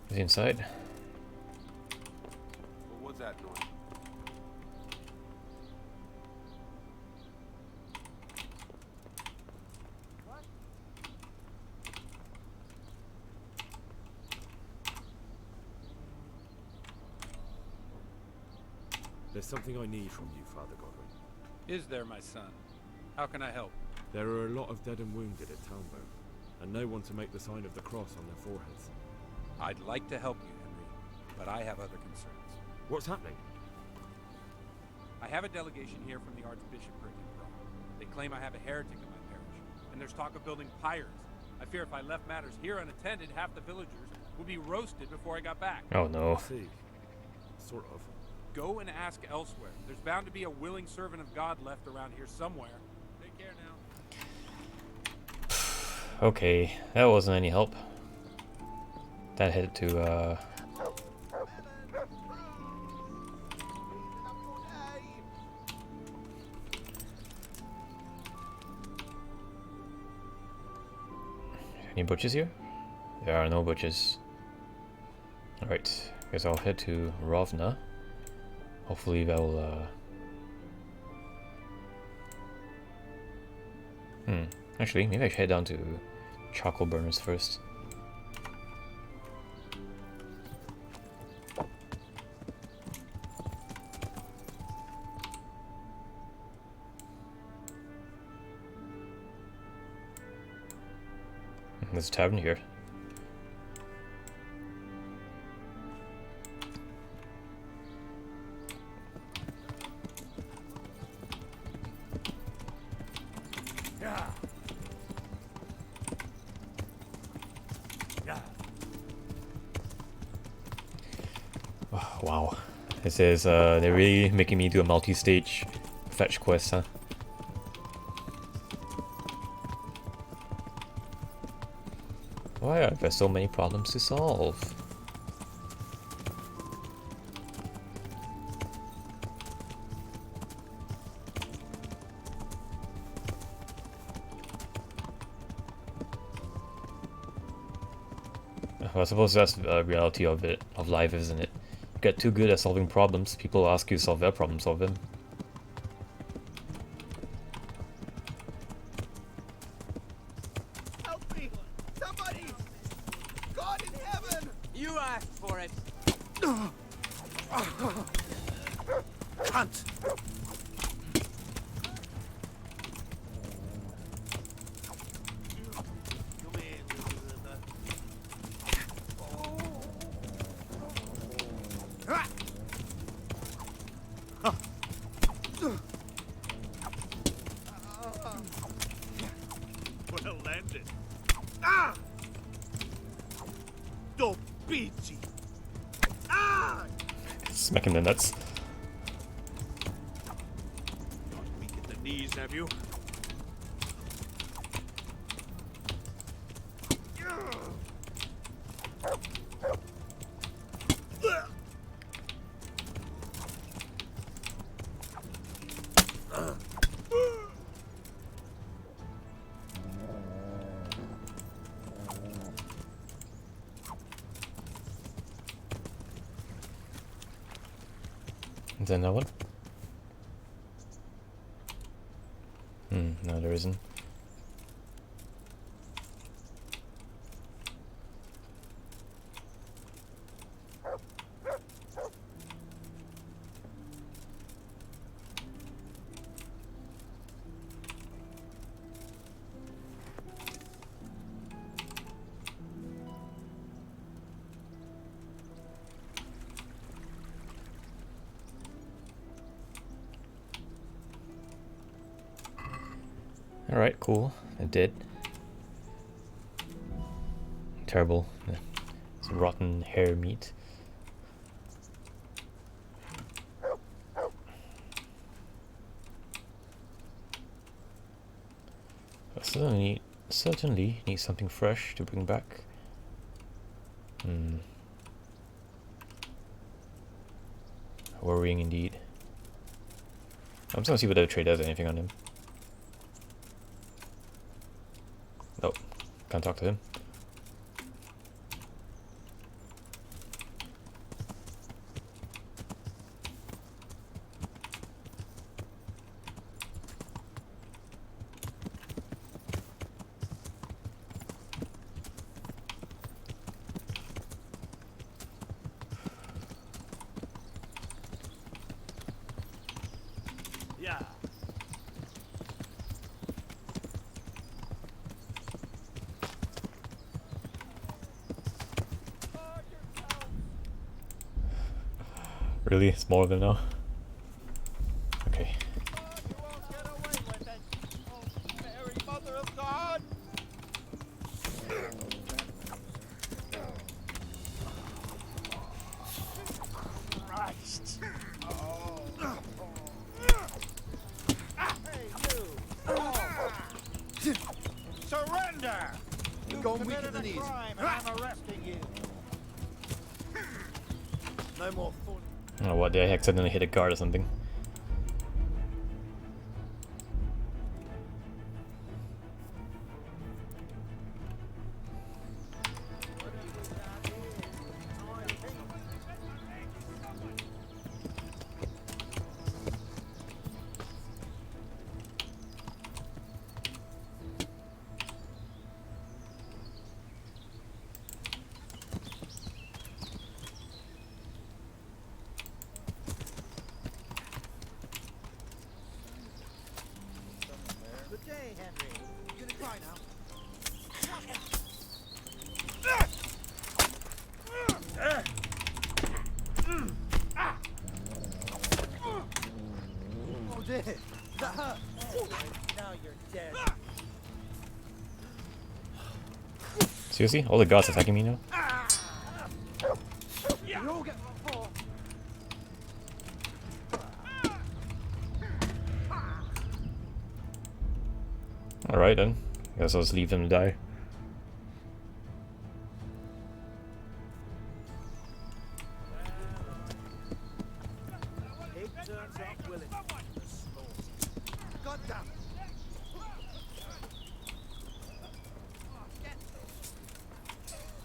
Is he inside? What's that noise? There's something I need from you, Father Godwin. Is there, my son? How can I help? There are a lot of dead and wounded at Talmberg, and no one to make the sign of the cross on their foreheads. I'd like to help you, Henry, but I have other concerns. What's happening? I have a delegation here from the Archbishopric in Prague. They claim I have a heretic in my parish, and there's talk of building pyres. I fear if I left matters here unattended, half the villagers would be roasted before I got back. Oh no. I see. Sort of. Go and ask elsewhere. There's bound to be a willing servant of God left around here somewhere. Take care now. Okay, that wasn't any help. That headed to any butchers here? There are no butchers. Alright, guess I'll head to Rovna. Hopefully that will actually, maybe I should head down to charcoal burners first. There's a tavern here. Yeah. Yeah. Oh, wow. This is they're really making me do a multi-stage fetch quest, huh? Why are there so many problems to solve? Well, I suppose that's the reality of life, isn't it? You get too good at solving problems, people ask you to solve their problem, solve them. Help me! Somebody! God in heaven! You asked for it. Hunt! Well landed. Ah! Don't beachy. Ah! Smacking the nuts. Got weak at the knees, have you? Is there another one? No, there isn't. Alright, cool. I did. Terrible. It's rotten hare meat. I certainly need something fresh to bring back. Worrying indeed. I'm just gonna see whether the trader has anything on him. Nope, can't talk to him. Yeah. Really? It's more of them now? Okay. Mary, Mother of God! Christ! Hey, you! Surrender! You've Gone weak at committed the a knees. crime and I'm arresting you. No more fooling. I don't know what, did I accidentally hit a guard or something? Good day, Henry. You gonna cry now? Oh dear, that hurt. Now you're dead. Seriously? All the guards attacking me now? You all get what for. Alright then. Guess I'll just leave them to die. Pig turns up willing. God damn it.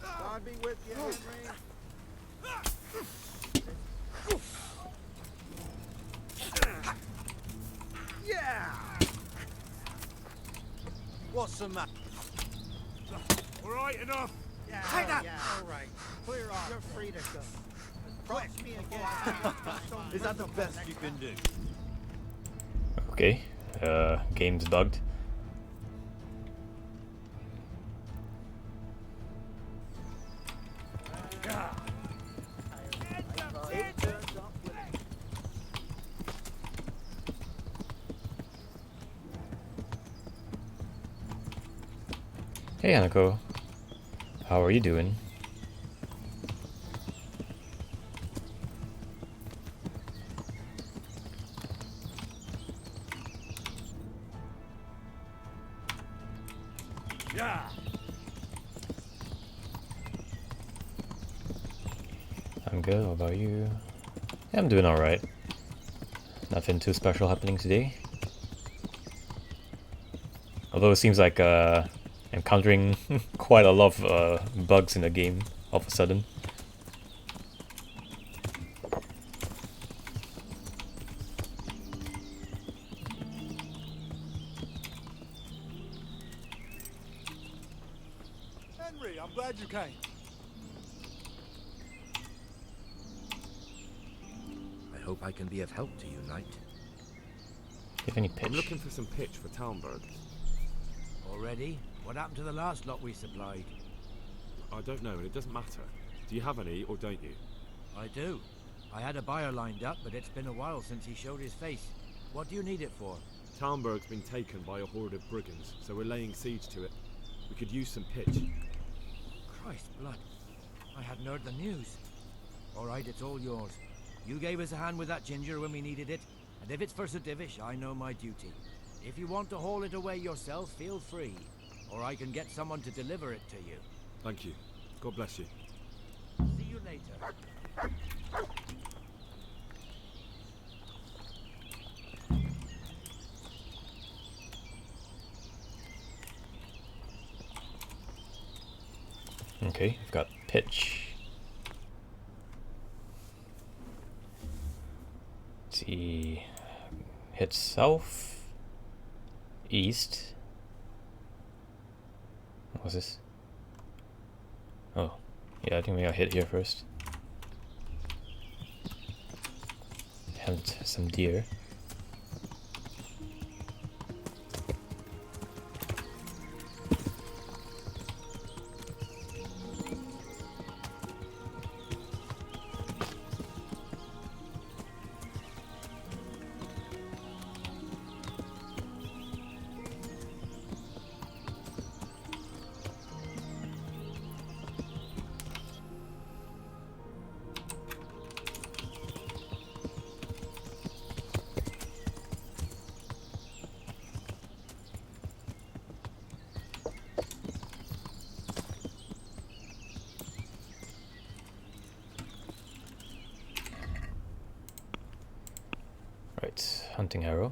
God be with you, Henry. map. All right, enough. Yeah, Take that. yeah, all right. Clear off. You're free to go. Approach me again. Is that the best you can do? Okay. Game's bugged. Hey Hanako, how are you doing? Yeah. I'm good, what about you? Yeah, I'm doing alright. Nothing too special happening today. Although it seems like encountering quite a lot of bugs in the game all of a sudden. Henry, I'm glad you came. I hope I can be of help to you, Knight. Do you have any pitch? I'm looking for some pitch for Talmberg. Already? What happened to the last lot we supplied? I don't know, and it doesn't matter. Do you have any, or don't you? I do. I had a buyer lined up, but it's been a while since he showed his face. What do you need it for? Talmberg's been taken by a horde of brigands, so we're laying siege to it. We could use some pitch. Christ blood. I hadn't heard the news. All right, it's all yours. You gave us a hand with that ginger when we needed it, and if it's for Sir Divish, I know my duty. If you want to haul it away yourself, feel free. Or I can get someone to deliver it to you. Thank you. God bless you. See you later. Okay, I've got pitch. Let's see. Hit south. East. What's this? Oh. Yeah, I think we got hit here first. Hunt some deer. Right, hunting arrow.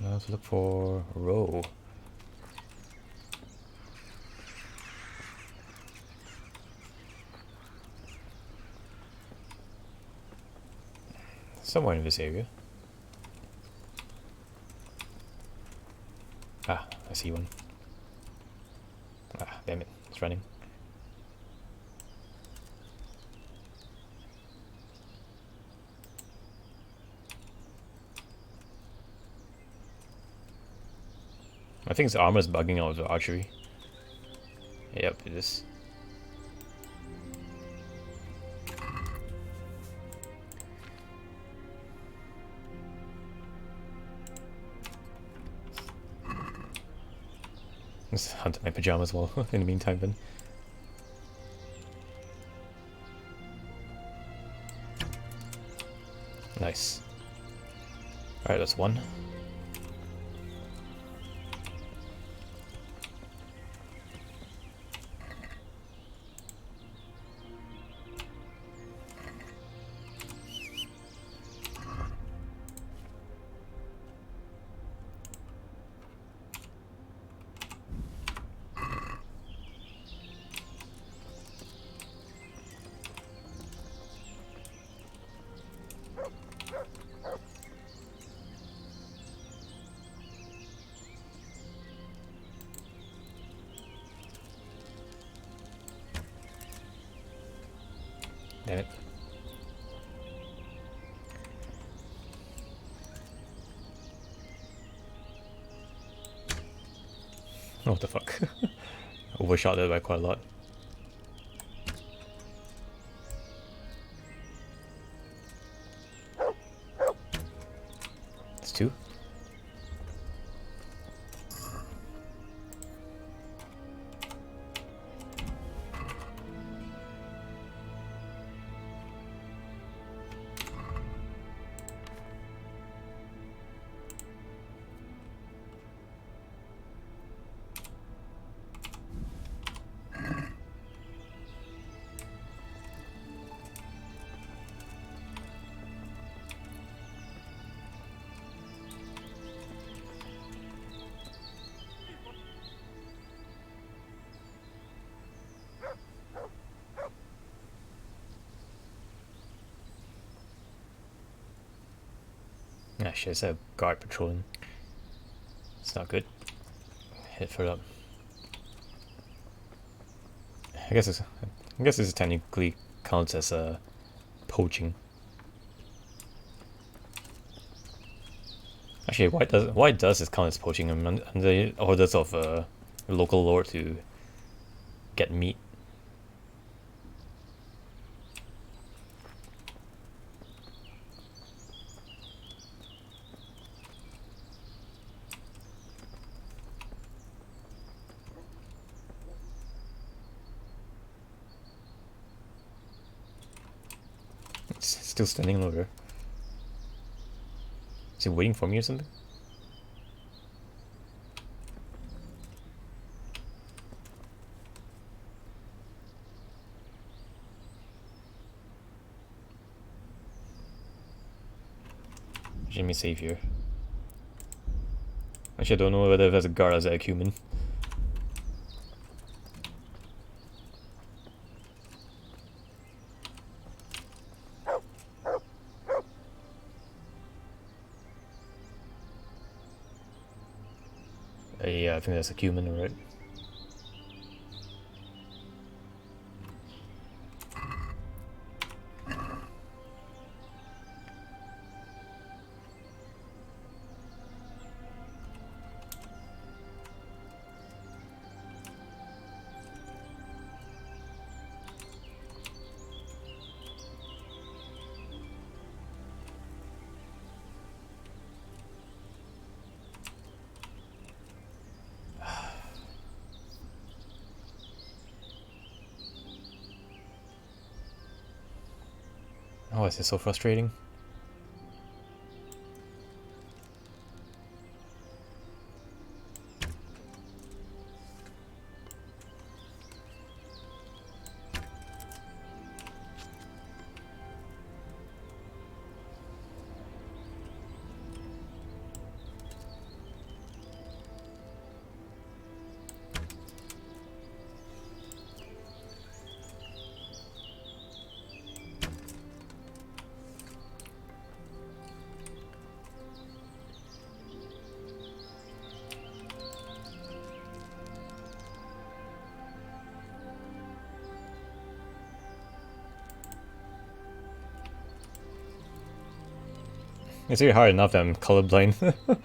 Now let's look for row. Somewhere in this area. Ah, I see one. Ah, damn it, it's running. I think his armor's bugging out of the archery. Yep, it is. Let's hunt in my pajamas while in the meantime then. Nice. Alright, that's one. Damn it. What the fuck? Overshot that by quite a lot. It's 2. Ah shit, it's a guard patrolling. It's not good. Head further up. I guess this technically counts as poaching. Actually, why does this count as poaching? I'm under the orders of a local lord to get meat. It's still standing over. Is he waiting for me or something? Let me save here. Actually, I don't know whether there's a guard as a human. Yeah, I think that's a human, alright. Oh, this is so frustrating. It's really hard enough that I'm colorblind. I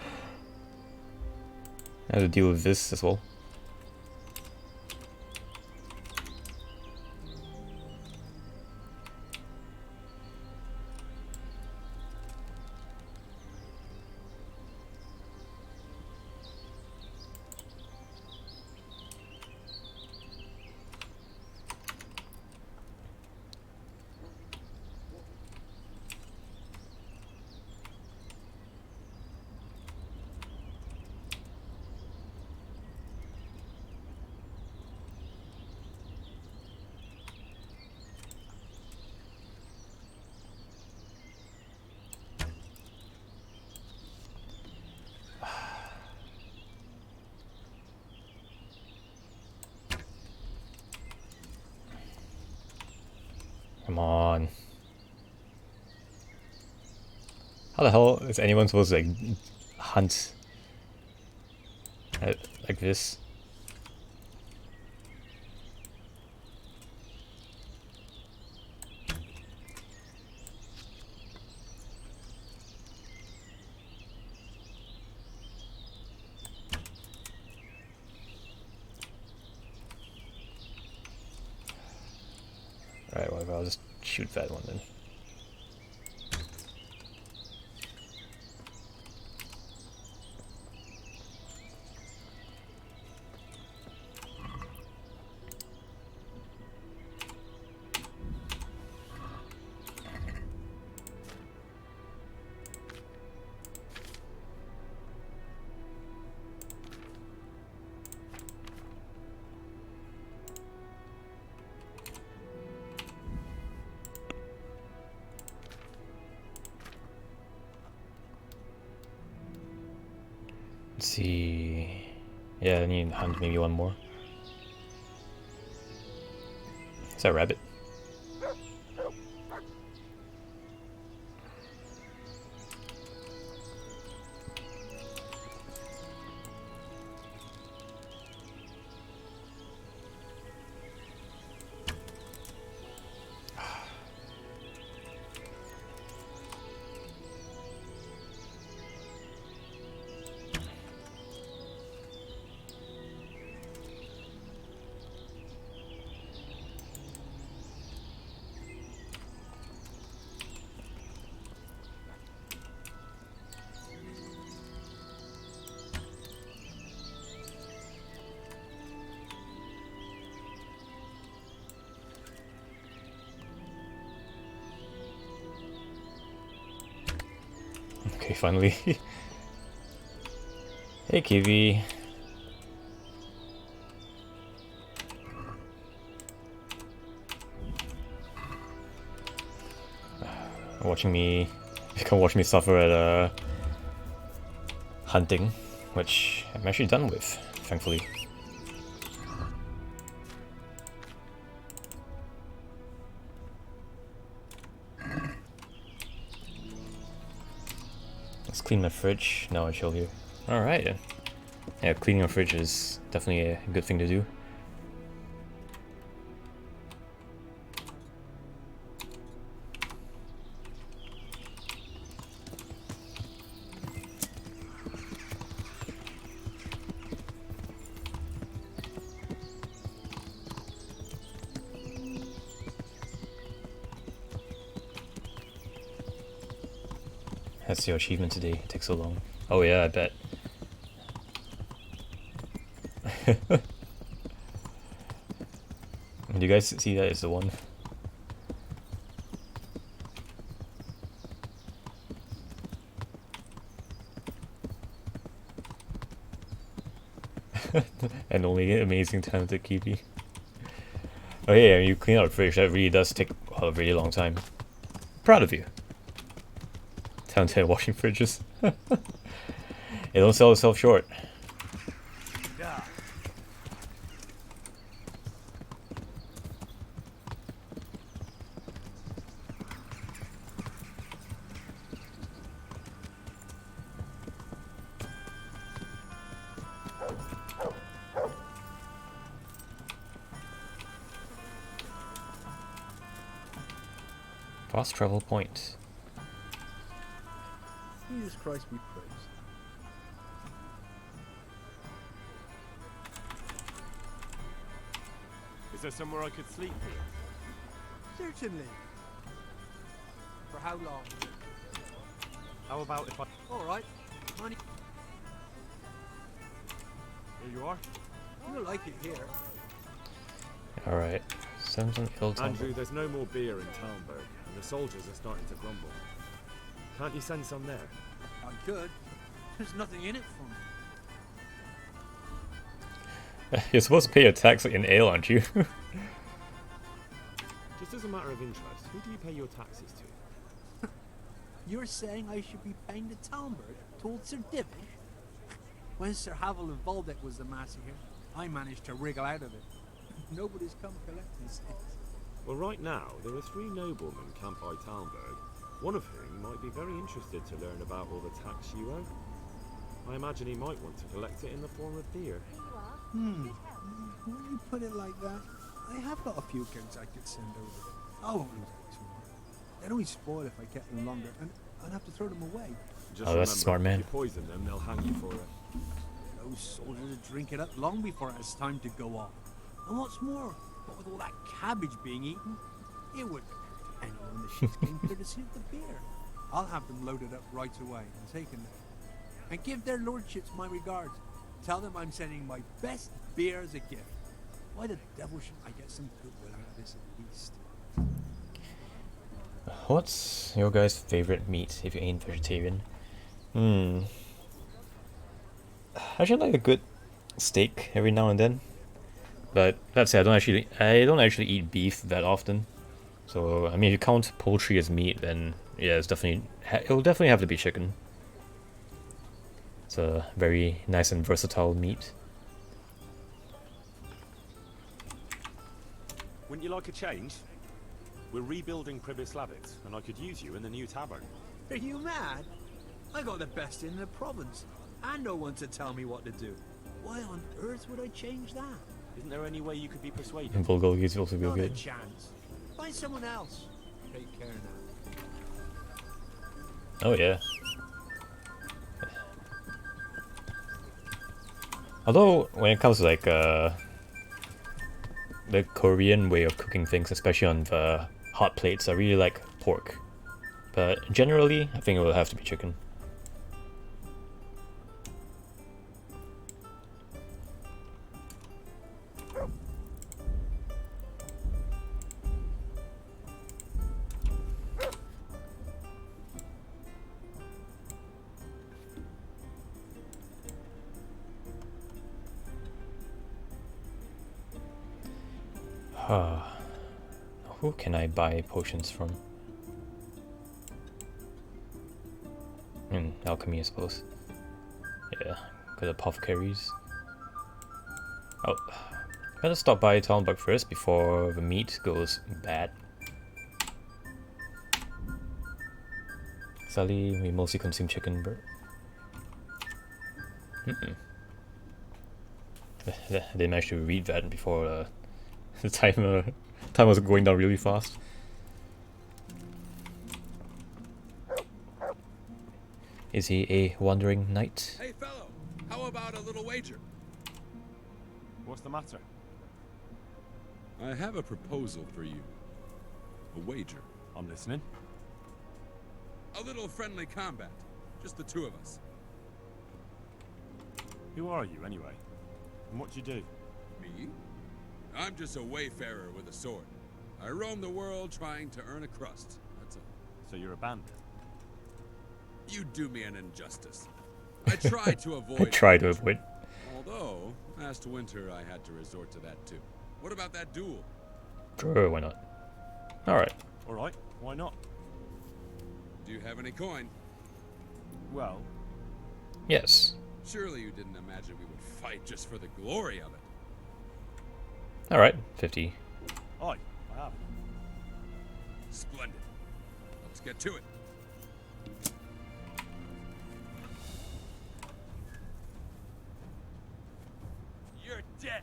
have to deal with this as well. Come on. How the hell is anyone supposed to like hunt like this? Alright, whatever, I'll just shoot that one then. Let's see. Yeah, I need to hunt maybe one more. Is that a rabbit? Okay, finally. Hey, Kiwi. Watching me, you can watch me suffer at hunting, which I'm actually done with, thankfully. Let's clean my fridge. Now I chill here. Alright then. Yeah, cleaning a fridge is definitely a good thing to do. That's your achievement today. It takes so long. Oh yeah, I bet. Do you guys see that as the one? And only amazing talented Kiwi. Oh yeah, you clean out a fridge. That really does take a really long time. Proud of you. Talented washing fridges. It don't sell itself short. Fast travel point. Jesus Christ be praised. Is there somewhere I could sleep here? Certainly. For how long? How about if I... All right. Money. Here you are. You'll like it here. Alright. Sounds an ill Andrew, there's no more beer in Talmberg, and the soldiers are starting to grumble. Can't you send some there? I could. There's nothing in it for me. You're supposed to pay your tax like in ale, aren't you? Just as a matter of interest, who do you pay your taxes to? You're saying I should be paying the Talmberg told Sir Divish? When Sir Havel of Waldeck was the master here, I managed to wriggle out of it. Nobody's come collecting since. Well, right now, there are 3 noblemen camped by Talmberg, one of whom might be very interested to learn about all the tax you owe. I imagine he might want to collect it in the form of beer. When you put it like that, I have got a few kegs I could send over. I won't lose out too much. They'd only spoil if I kept them longer, and I'd have to throw them away. Just oh, that's remember, a smart man. If you poison them, they'll hang you for it. Those soldiers would drink it up long before it has time to go off. And what's more, what with all that cabbage being eaten, It wouldn't occur to anyone that she's came courtesy of the beer. I'll have them loaded up right away and taken there. And give their lordships my regards. Tell them I'm sending my best beer as a gift. Why the devil should I get some goodwill out of this at least? What's your guys' favorite meat if you ain't vegetarian? I should like a good steak every now and then. But that's it, I don't actually eat beef that often. So I mean, if you count poultry as meat, then yeah, it'll definitely have to be chicken. It's a very nice and versatile meat. Wouldn't you like a change? We're rebuilding Pribyslavitz, and I could use you in the new tavern. Are you mad? I got the best in the province, and no one to tell me what to do. Why on earth would I change that? Isn't there any way you could be persuaded? And Bulgogi is also real Not a good. chance. Find someone else. Take care now. Oh yeah. Although when it comes to like the Korean way of cooking things, especially on the hot plates, I really like pork. But generally, I think it will have to be chicken. Who can I buy potions from? Alchemy, I suppose. Yeah, got apothecaries. Oh, better stop by Talmberg first before the meat goes bad. Sadly, we mostly consume chicken, bro. They managed to read that before the time was going down really fast. Is he a wandering knight? Hey, fellow, how about a little wager? What's the matter? I have a proposal for you. A wager. I'm listening. A little friendly combat. Just the two of us. Who are you, anyway? And what do you do? Me? I'm just a wayfarer with a sword. I roam the world trying to earn a crust. That's all. So you're a bandit? You do me an injustice. I try to avoid. I try to avoid. Although, last winter I had to resort to that too. What about that duel? Sure, why not? Alright. Alright, why not? Do you have any coin? Well... Yes. Surely you didn't imagine we would fight just for the glory of it. Alright, 50. Aye, I have. Splendid. Let's get to it. You're dead.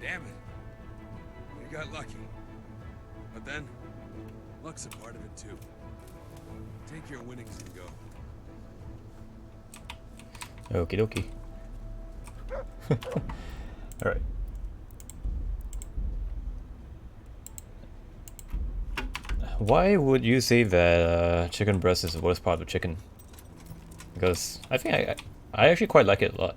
Damn it. We got lucky. But then, luck's a part of it too. Take your winnings and go. Okie dokie. Alright. Why would you say that chicken breast is the worst part of chicken? Because I think I actually quite like it a lot.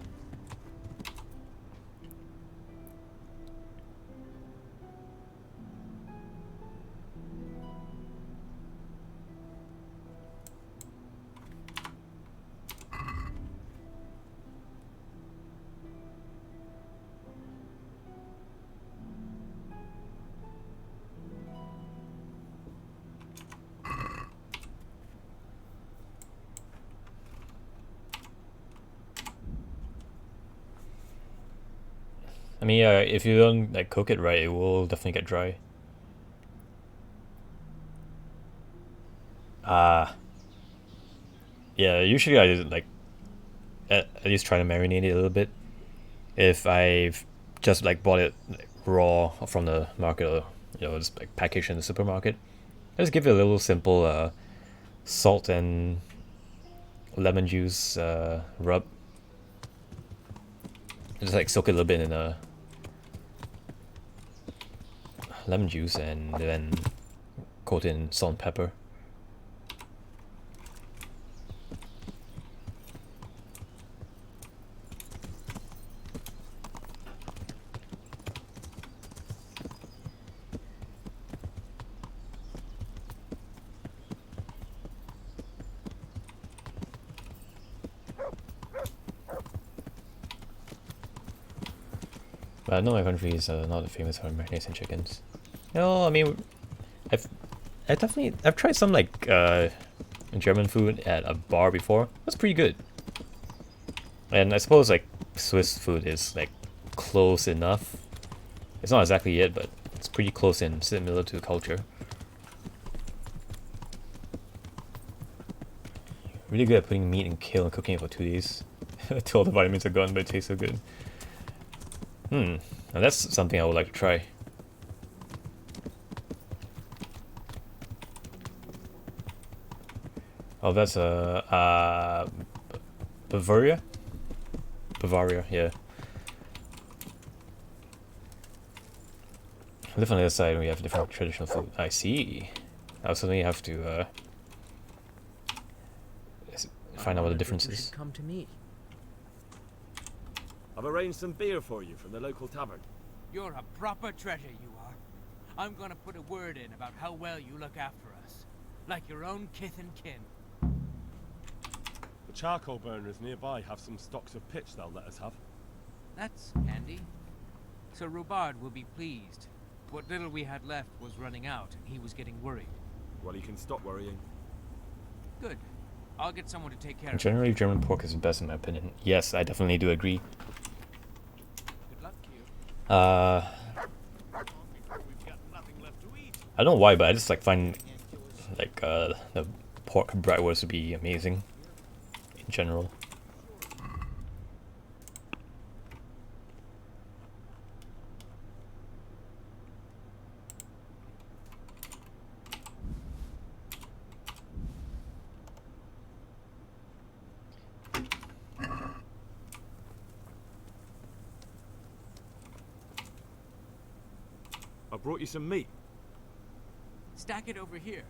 I mean, yeah, if you don't like cook it right, it will definitely get dry. Yeah, usually I like at least try to marinate it a little bit. If I've just like bought it like, raw from the market, or just like packaged in the supermarket. Just give it a little simple salt and lemon juice rub. Just like soak it a little bit in lemon juice and then coat it in salt and pepper. But I know my country is not famous for marinating chickens. No, I mean, I've tried some like German food at a bar before. That's pretty good. And I suppose like Swiss food is like close enough. It's not exactly it, but it's pretty close and similar to culture. Really good at putting meat in kale and cooking it for 2 days. Till all the vitamins are gone, but it tastes so good. Now that's something I would like to try. Oh, that's Bavaria? Bavaria, yeah. I live on the other side and we have different traditional food. I see. I'll suddenly have to find out what the difference is. Come to me. I've arranged some beer for you from the local tavern. You're a proper treasure, you are. I'm gonna put a word in about how well you look after us. Like your own kith and kin. The charcoal burners nearby have some stocks of pitch they'll let us have. That's handy. Sir Rubard will be pleased. What little we had left was running out, and he was getting worried. Well, you can stop worrying. Good. I'll get someone to take care of it. Generally, German pork is the best in my opinion. Yes, I definitely do agree. Good luck to you. I don't know why, but I just like find like the pork bratwurst to be amazing in general. I brought you some meat. Stack it over here.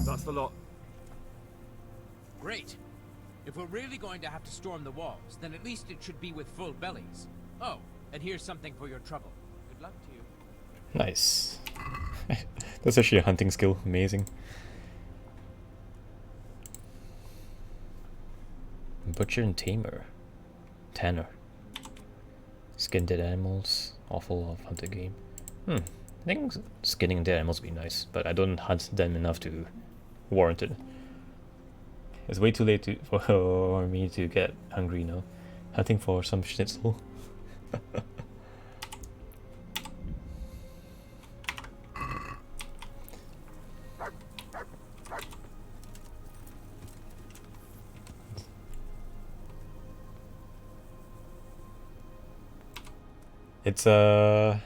That's the lot. Great. If we're really going to have to storm the walls, then at least it should be with full bellies. Oh, and here's something for your trouble. Good luck to you. Nice. That's actually a hunting skill. Amazing. Butcher and tamer. Tanner. Skin dead animals. Awful of hunter game. I think skinning dead animals would be nice, but I don't hunt them enough to warrant it. It's way too late for me to get hungry now. Hunting for some schnitzel. It's yeah,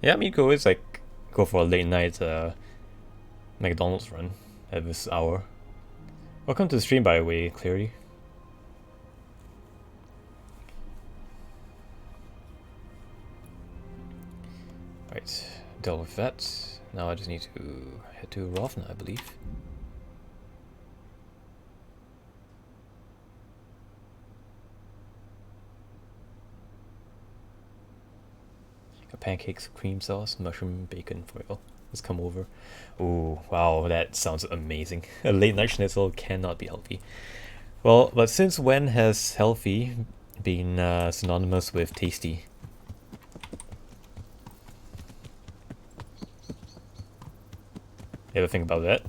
I mean you could always like go for a late night McDonald's run at this hour. Welcome to the stream, by the way, Cleary. Right, dealt with that. Now I just need to head to Rovna, I believe. Pancakes, cream sauce, mushroom, bacon foil. Let's come over. Ooh, wow, that sounds amazing. A late night schnitzel cannot be healthy. Well, but since when has healthy been synonymous with tasty? You ever think about that?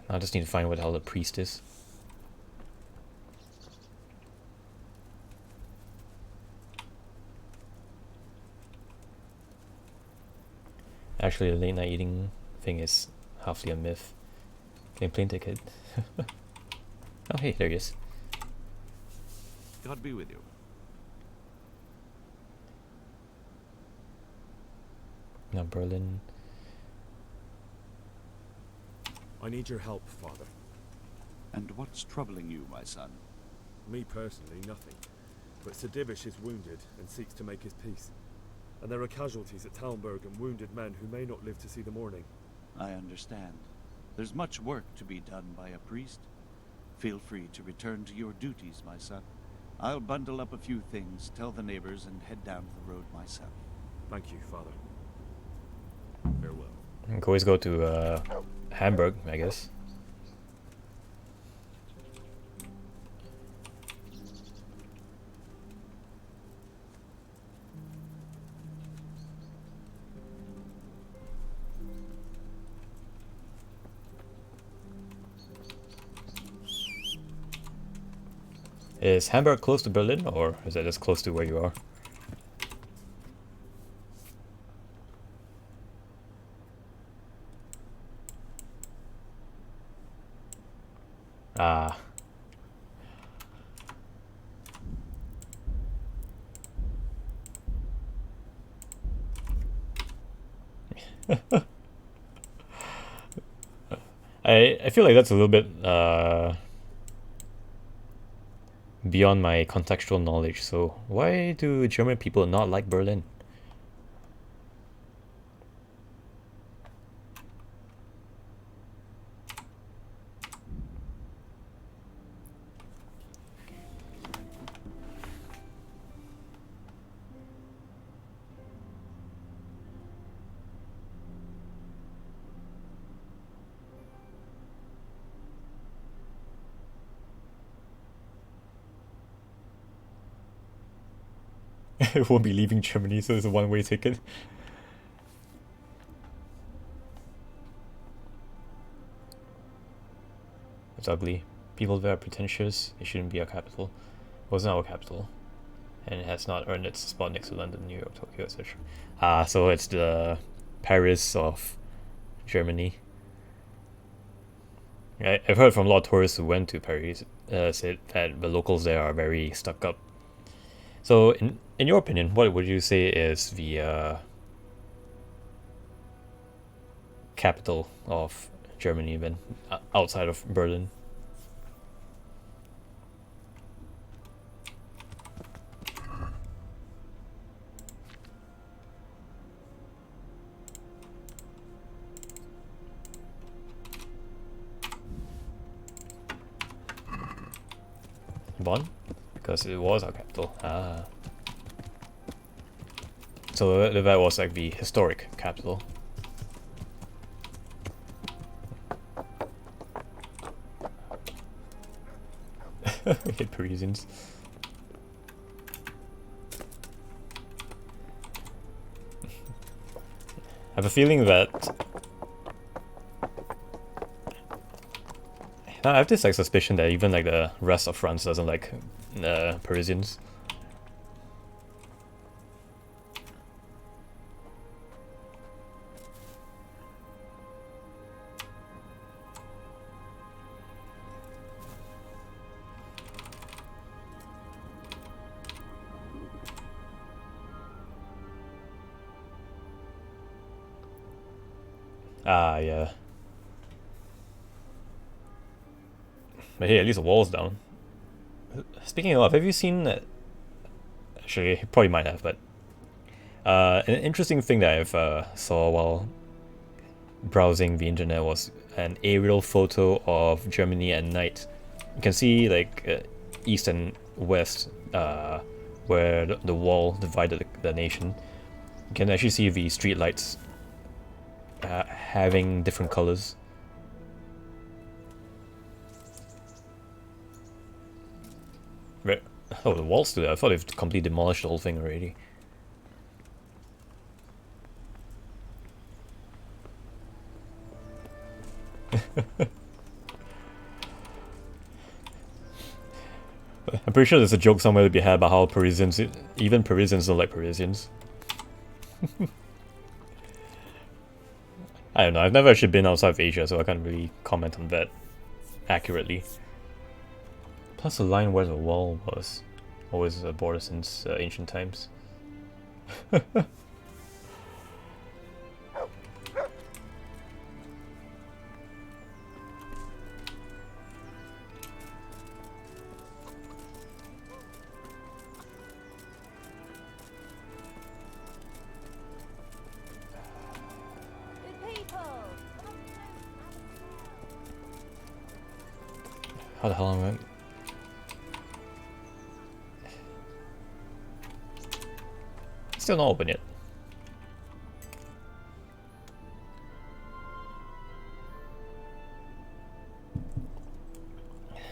I just need to find what the hell the priest is. Actually, the late night eating thing is halfly a myth. Getting plane ticket. Oh hey, there he is. God be with you. Now Berlin. I need your help, Father. And what's troubling you, my son? Me personally, nothing. But Sir Divish is wounded and seeks to make his peace. And there are casualties at Talmberg and wounded men who may not live to see the morning. I understand. There's much work to be done by a priest. Feel free to return to your duties, my son. I'll bundle up a few things, tell the neighbors, and head down the road myself. Thank you, Father. Farewell. I can always go to Hamburg, I guess. Is Hamburg close to Berlin, or is it just close to where you are? Ah. I feel like that's a little bit beyond my contextual knowledge. So why do German people not like Berlin? It won't be leaving Germany, so it's a one-way ticket. It's ugly. People there are pretentious. It shouldn't be our capital. Well, it's not our capital. And it has not earned its spot next to London, New York, Tokyo, etc. So it's the Paris of Germany. I've heard from a lot of tourists who went to Paris said that the locals there are very stuck up. So, in your opinion, what would you say is the capital of Germany, then, outside of Berlin? Bonn? Because it was our capital. Ah. So that was like the historic capital. We hate Parisians. I have a feeling that I have this like suspicion that even like the rest of France doesn't like Parisians. Ah, yeah. But hey, at least the wall's down. Speaking of, have you seen that? Actually, you probably might have, but an interesting thing that I've saw while browsing the internet was an aerial photo of Germany at night. You can see like east and west where the wall divided the nation. You can actually see the street lights having different colors. Oh, the wall's still there. I thought they've completely demolished the whole thing already. I'm pretty sure there's a joke somewhere to be had about how Parisians, even Parisians don't like Parisians. I don't know, I've never actually been outside of Asia, so I can't really comment on that accurately. Plus the line where the wall was always a border since ancient times. How the hell am I? Still not open yet.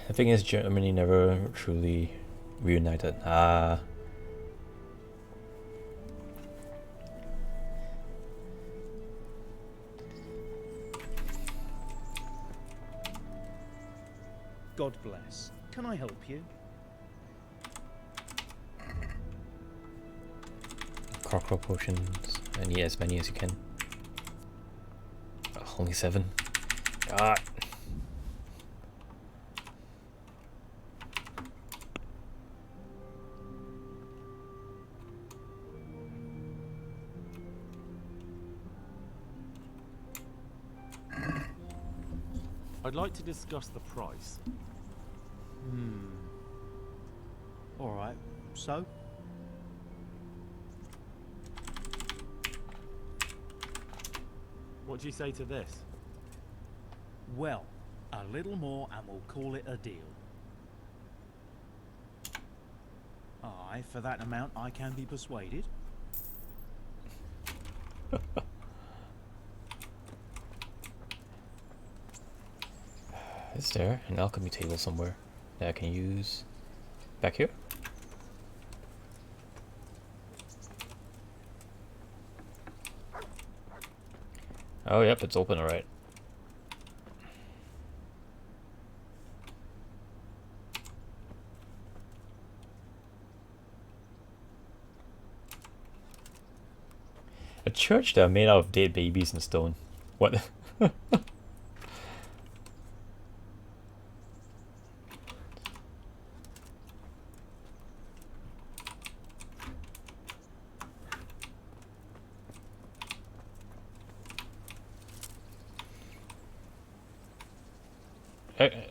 The thing is, Germany never truly reunited. Ah. God bless. Can I help you? Cockroach potions. I need as many as you can. Oh, only 7. God. I'd like to discuss the price. Alright, so? What do you say to this? Well, a little more and we'll call it a deal. Aye, for that amount I can be persuaded. Is there an alchemy table somewhere that I can use? Back here? Oh, yep, it's open, alright. A church that are made out of dead babies and stone. What?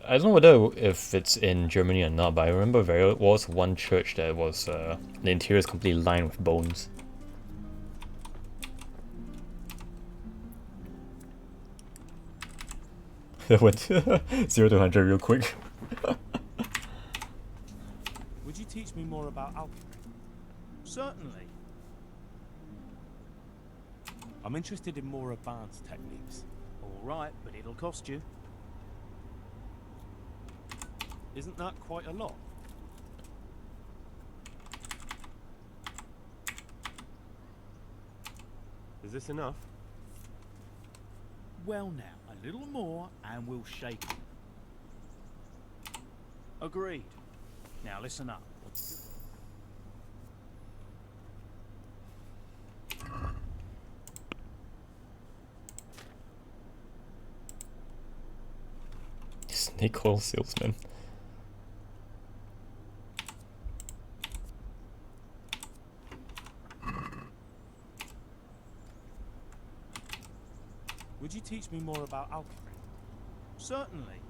I don't know whether if it's in Germany or not, but I remember there was one church that was the interior is completely lined with bones. That went 0 to 100 real quick. Would you teach me more about alchemy? Certainly. I'm interested in more advanced techniques. Alright, but it'll cost you. Isn't that quite a lot? Is this enough? Well now, a little more and we'll shake it. Agreed. Now listen up. Snake oil salesman. Would you teach me more about alchemy? Certainly.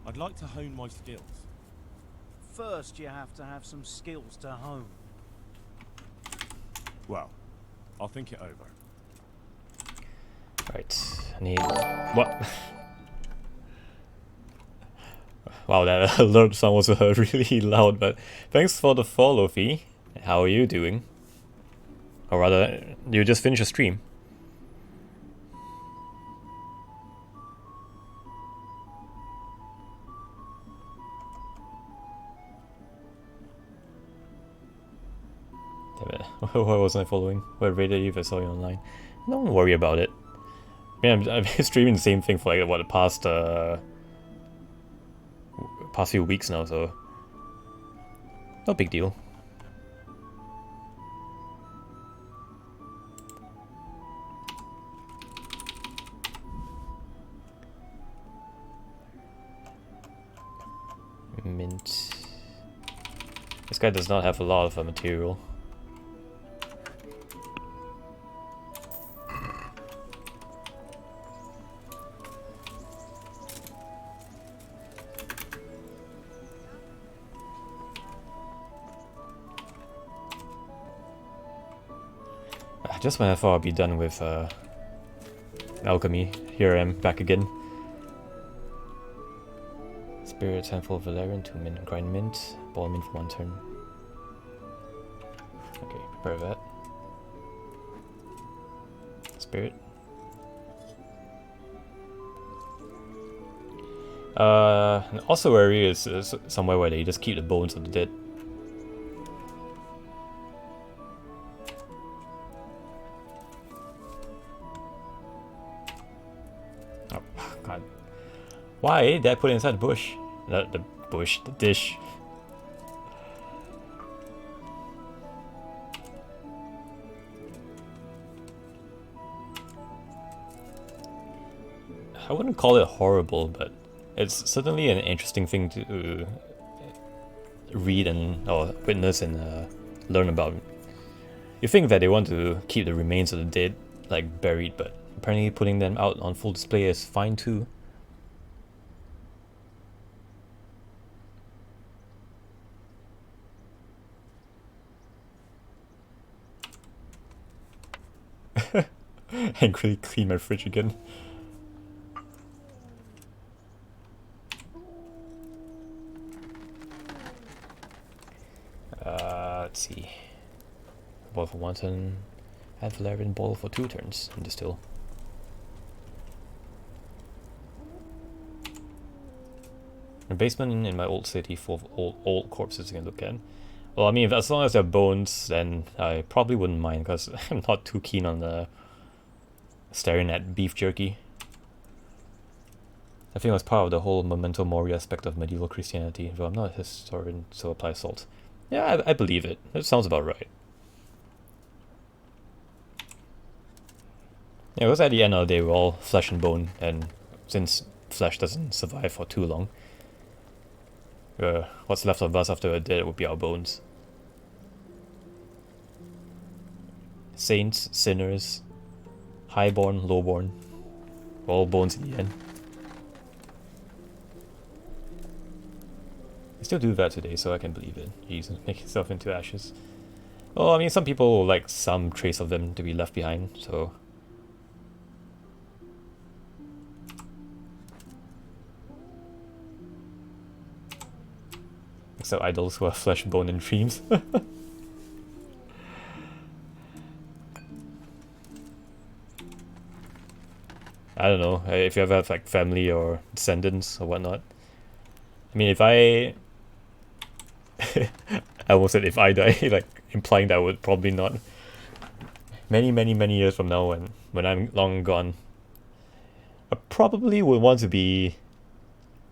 I'd like to hone my skills. First you have to have some skills to hone. Well, I'll think it over. Right, I need... What? Wow, that alert sound was really loud, but thanks for the follow, Fee. How are you doing? Or rather, you just finished a stream. Damn it, why wasn't I following? What rated you if I saw you online? Don't worry about it. I mean, I've been streaming the same thing for like, what, the past past few weeks now, so no big deal. Mint. This guy does not have a lot of material. Just when I thought I'd be done with alchemy, here I am back again. Spirit, handful of Valerian, 2 mint, grind mint, ball mint for 1 turn. Okay, prepare that. Spirit. An ossuary is somewhere where they just keep the bones of the dead. Oh, God. Why did I put it inside the bush? The bush, the dish. I wouldn't call it horrible, but it's certainly an interesting thing to read and or witness and learn about. You think that they want to keep the remains of the dead like buried, but apparently putting them out on full display is fine too. Angrily clean my fridge again. Let's see. Ball for 1 turn. Have Valerian ball for 2 turns and distill. A basement in my old city full of old corpses you can look at. Well, I mean, as long as they're bones, then I probably wouldn't mind, because I'm not too keen on staring at beef jerky. I think it was part of the whole memento mori aspect of medieval Christianity, though I'm not a historian, so apply salt. Yeah, I believe it. That sounds about right. Yeah, because at the end of the day, we're all flesh and bone, and since flesh doesn't survive for too long, what's left of us after we're dead would be our bones. Saints, sinners, highborn, lowborn, all bones in the end. I still do that today, so I can believe it. Jesus, make yourself into ashes. Well, I mean, some people would like some trace of them to be left behind, so... Except idols who are flesh, bone, and dreams. I don't know, if you ever have like family or descendants or whatnot. I mean, if I... I almost said if I die, like implying that I would probably not. Many years from now, when I'm long gone, I probably would want to be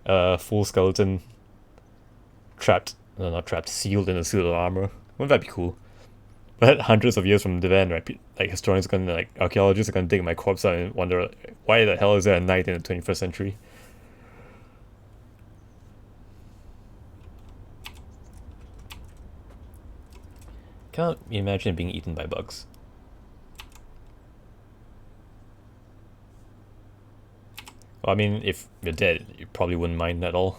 a full skeleton trapped, no, not trapped, sealed in a suit of armor. Wouldn't that be cool? But hundreds of years from then, right, like historians are gonna, like archaeologists are gonna dig my corpse out and wonder, why the hell is there a knight in the 21st century? Can't imagine being eaten by bugs. Well, I mean, if you're dead, you probably wouldn't mind at all.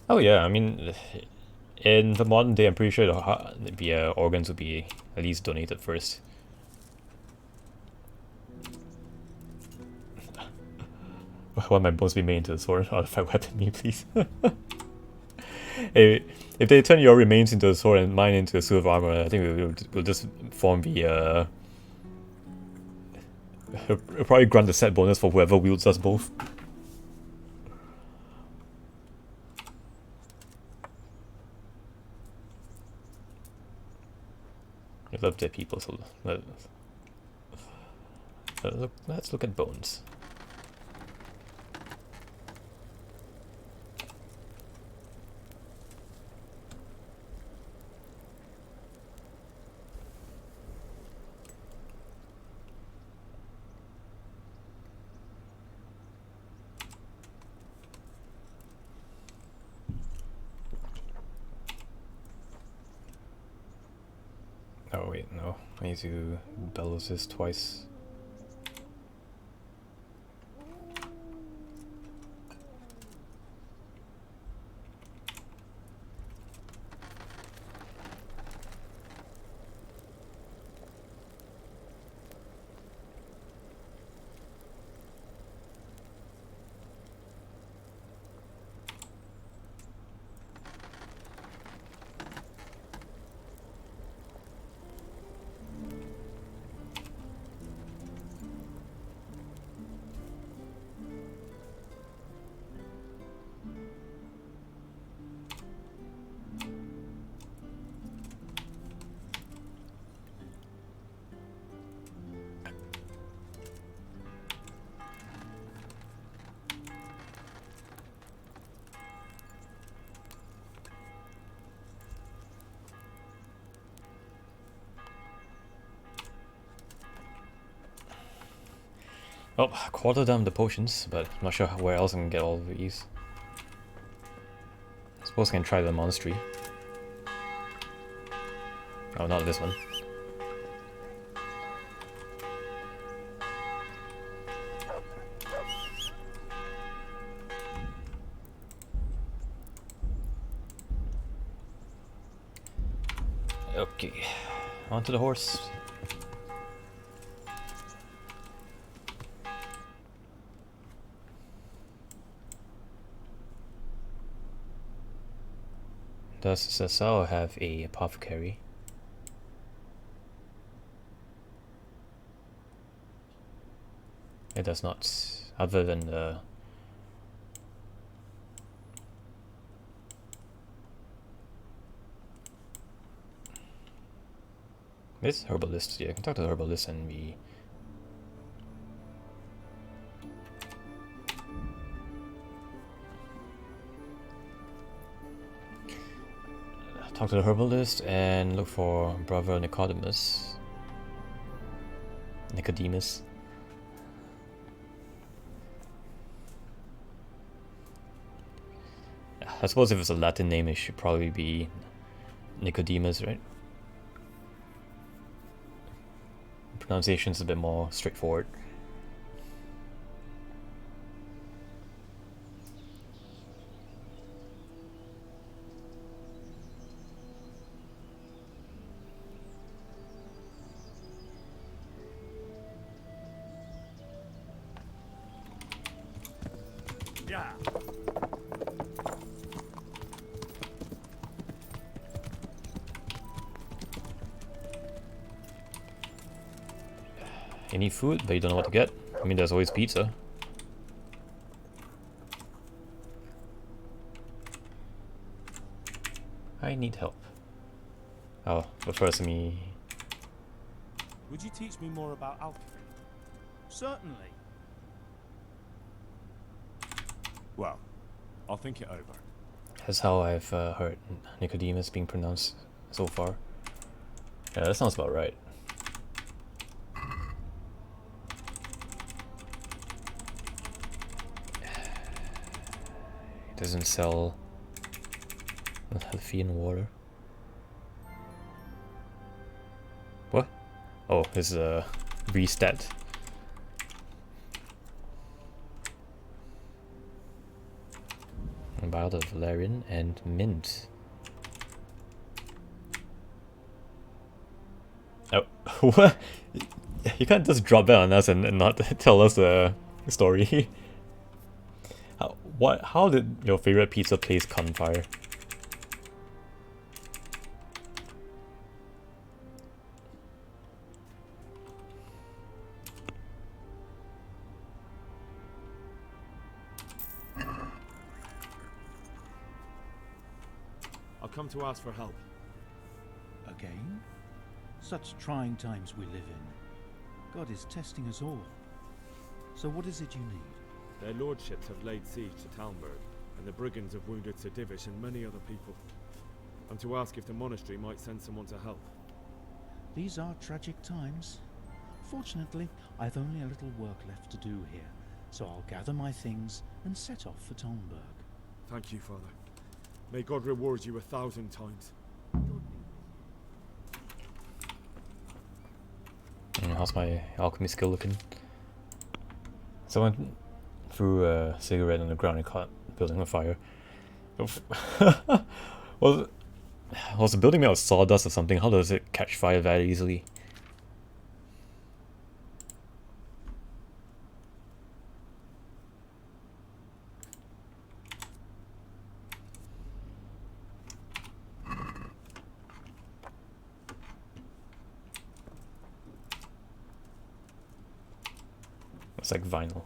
Oh yeah, I mean, in the modern day, I'm pretty sure the organs would be at least donated first. Why my bones be made into a sword? Artifact weapon me, please. Hey, if they turn your remains into a sword and mine into a suit of armor, I think we'll just form the we'll probably grant the set bonus for whoever wields us both. I love dead people, so Let's look at bones. Oh wait, no. I need to bellows this twice. Well, quarter down the potions, but I'm not sure where else I can get all of these. I suppose I can try the monastery. Oh, not this one. Okay, onto the horse. Does Cecil have a apothecary? It does not, other than the this herbalist. Yeah, I can talk to the herbalist and be talk to the herbalist and look for brother Nicodemus. Nicodemus. I suppose if it's a Latin name, it should probably be Nicodemus, right? Pronunciation's a bit more straightforward. Yeah. You need food, but you don't know what to get. I mean, there's always pizza. I need help. Oh, but first let me... Would you teach me more about alchemy? Certainly. Well, I'll think it over. That's how I've heard Nicodemus being pronounced so far. Yeah, that sounds about right. It doesn't sell Latvian water. What? Oh, this is a restat. About of valerian and mint. Oh, what? You can't just drop it on us and not tell us the story. How did your favorite pizza place come fire? I'll come to ask for help. Again? Such trying times we live in. God is testing us all. So what is it you need? Their lordships have laid siege to Talmberg, and the brigands have wounded Sir Divish and many other people. I'm to ask if the monastery might send someone to help. These are tragic times. Fortunately, I've only a little work left to do here, so I'll gather my things and set off for Talmberg. Thank you, Father. May God reward you 1,000 times. How's my alchemy skill looking? Someone threw a cigarette on the ground and caught the building on fire. Was the building made of sawdust or something? How does it catch fire that easily? It's like vinyl.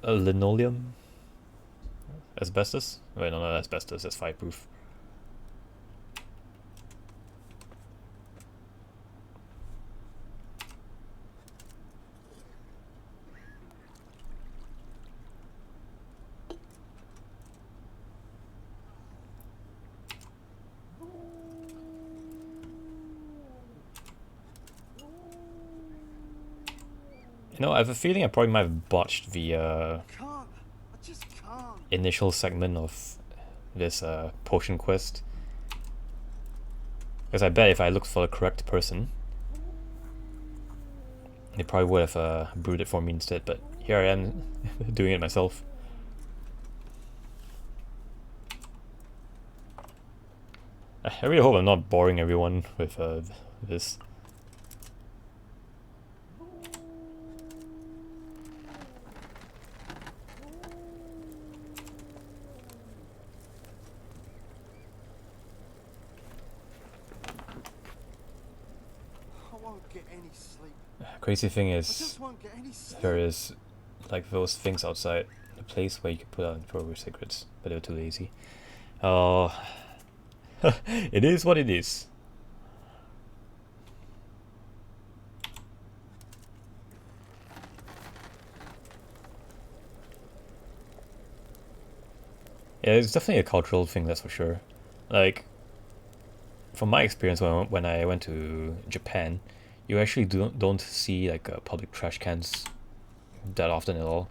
Linoleum? Asbestos? Wait, no, asbestos. That's fireproof. You know, I have a feeling I probably might have botched the initial segment of this potion quest. Because I bet if I looked for the correct person, they probably would have brewed it for me instead, but here I am doing it myself. I really hope I'm not boring everyone with this. Crazy thing is, there is like those things outside the place where you can put out and throw away cigarettes, but they were too lazy. Oh, it is what it is. Yeah, it's definitely a cultural thing, that's for sure. Like, from my experience when I went to Japan, you actually don't see like public trash cans that often at all.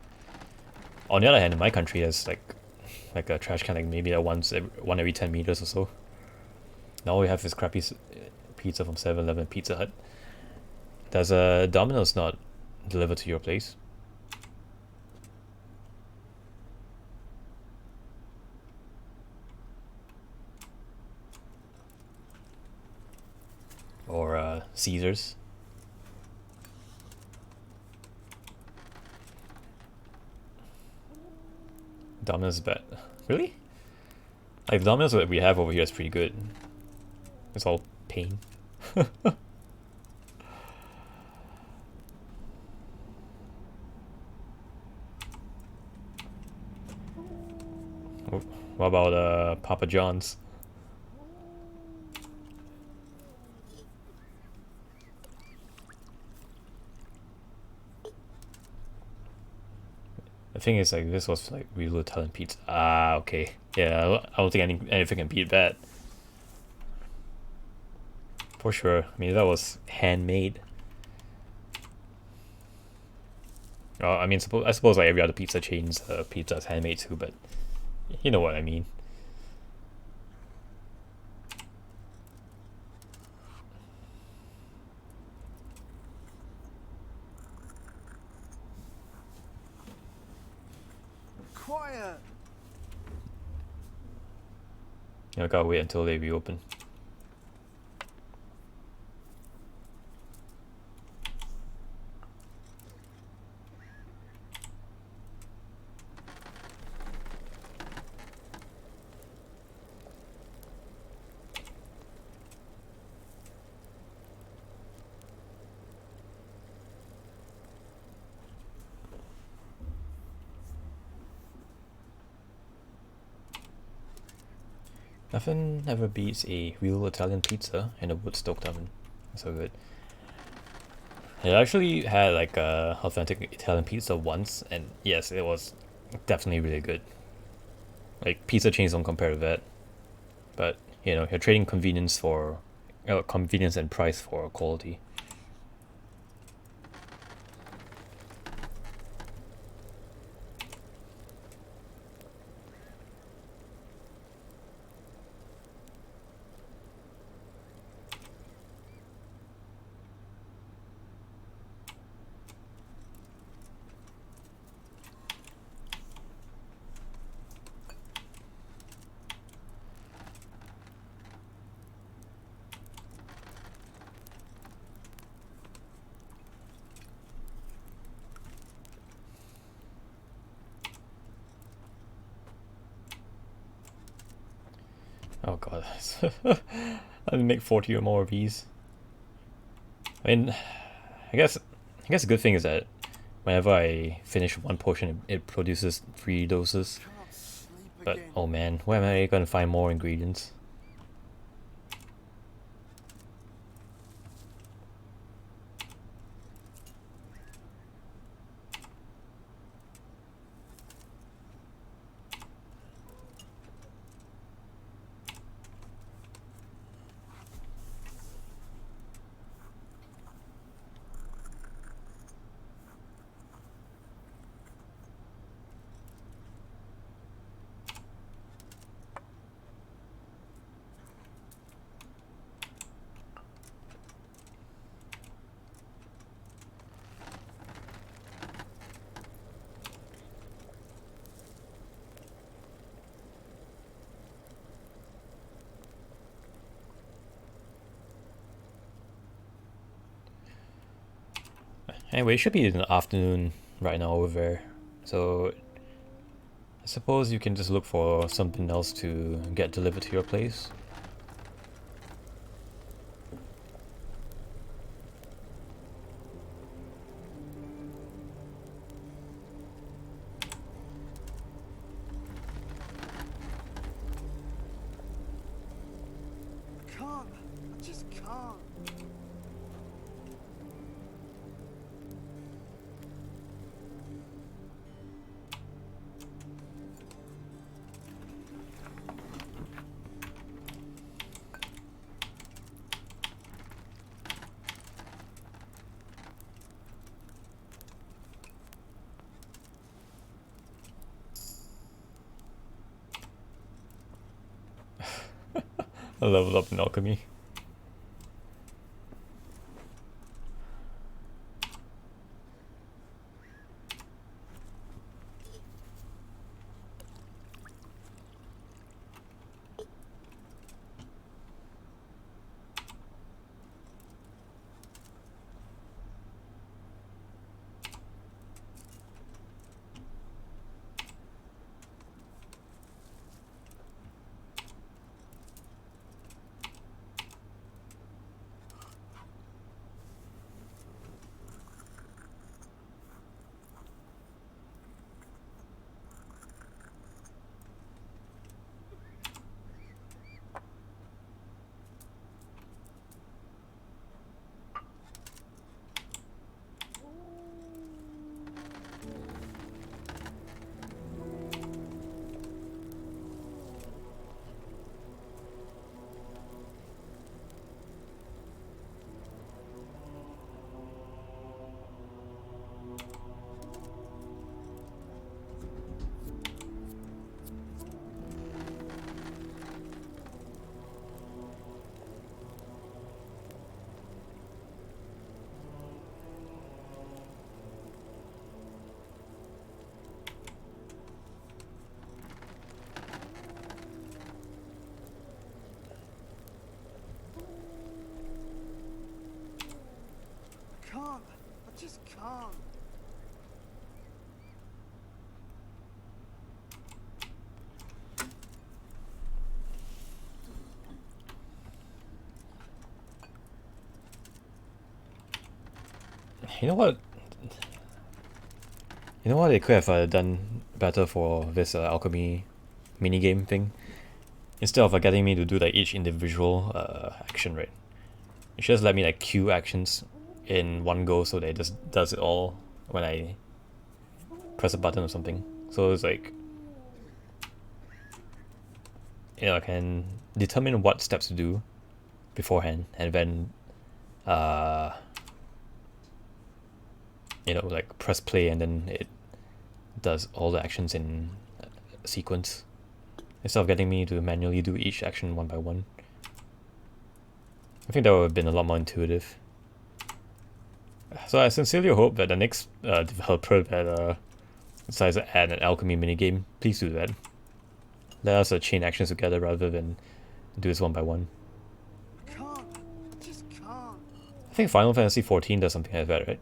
On the other hand, in my country, there's like a trash can like maybe one every 10 meters or so. Now all we have is crappy pizza from 7-Eleven, Pizza Hut. Does Domino's not deliver to your place? Or Caesars? Domino's is bad. Really? Like the Domino's that we have over here is pretty good. It's all pain. What about Papa John's? The thing is, like, this was like real Italian pizza. Ah, okay. Yeah, I don't think anything can beat that. For sure. I mean, that was handmade. I mean, I suppose like every other pizza chain's pizza is handmade too, but you know what I mean. Quiet. I gotta wait until they reopen. Nothing ever beats a real Italian pizza in a wood-stoked oven. So good. I actually had like a authentic Italian pizza once, and yes, it was definitely really good. Like pizza chains don't compare to that, but you know, you're trading convenience for convenience and price for quality. Oh god, I'll make 40 or more of these. I mean, I guess the good thing is that whenever I finish one potion, it produces 3 doses. But oh man, where am I gonna find more ingredients? Anyway, it should be in the afternoon right now over there, so I suppose you can just look for something else to get delivered to your place. Can't. I just can't. I leveled up in alchemy. Can't. I just can't. You know what? You know what they could have done better for this alchemy minigame thing? instead of getting me to do like each individual action, right? It should just let me like queue actions in one go so that it just does it all when I press a button or something. So it's like, you know, I can determine what steps to do beforehand, and then you know, like press play and then it does all the actions in sequence instead of getting me to manually do each action one by one. I think that would have been a lot more intuitive. So I sincerely hope that the next developer that decides to add an alchemy minigame, please do that. Let us chain actions together rather than do this one by one. Just can't. I think Final Fantasy XIV does something like that, right?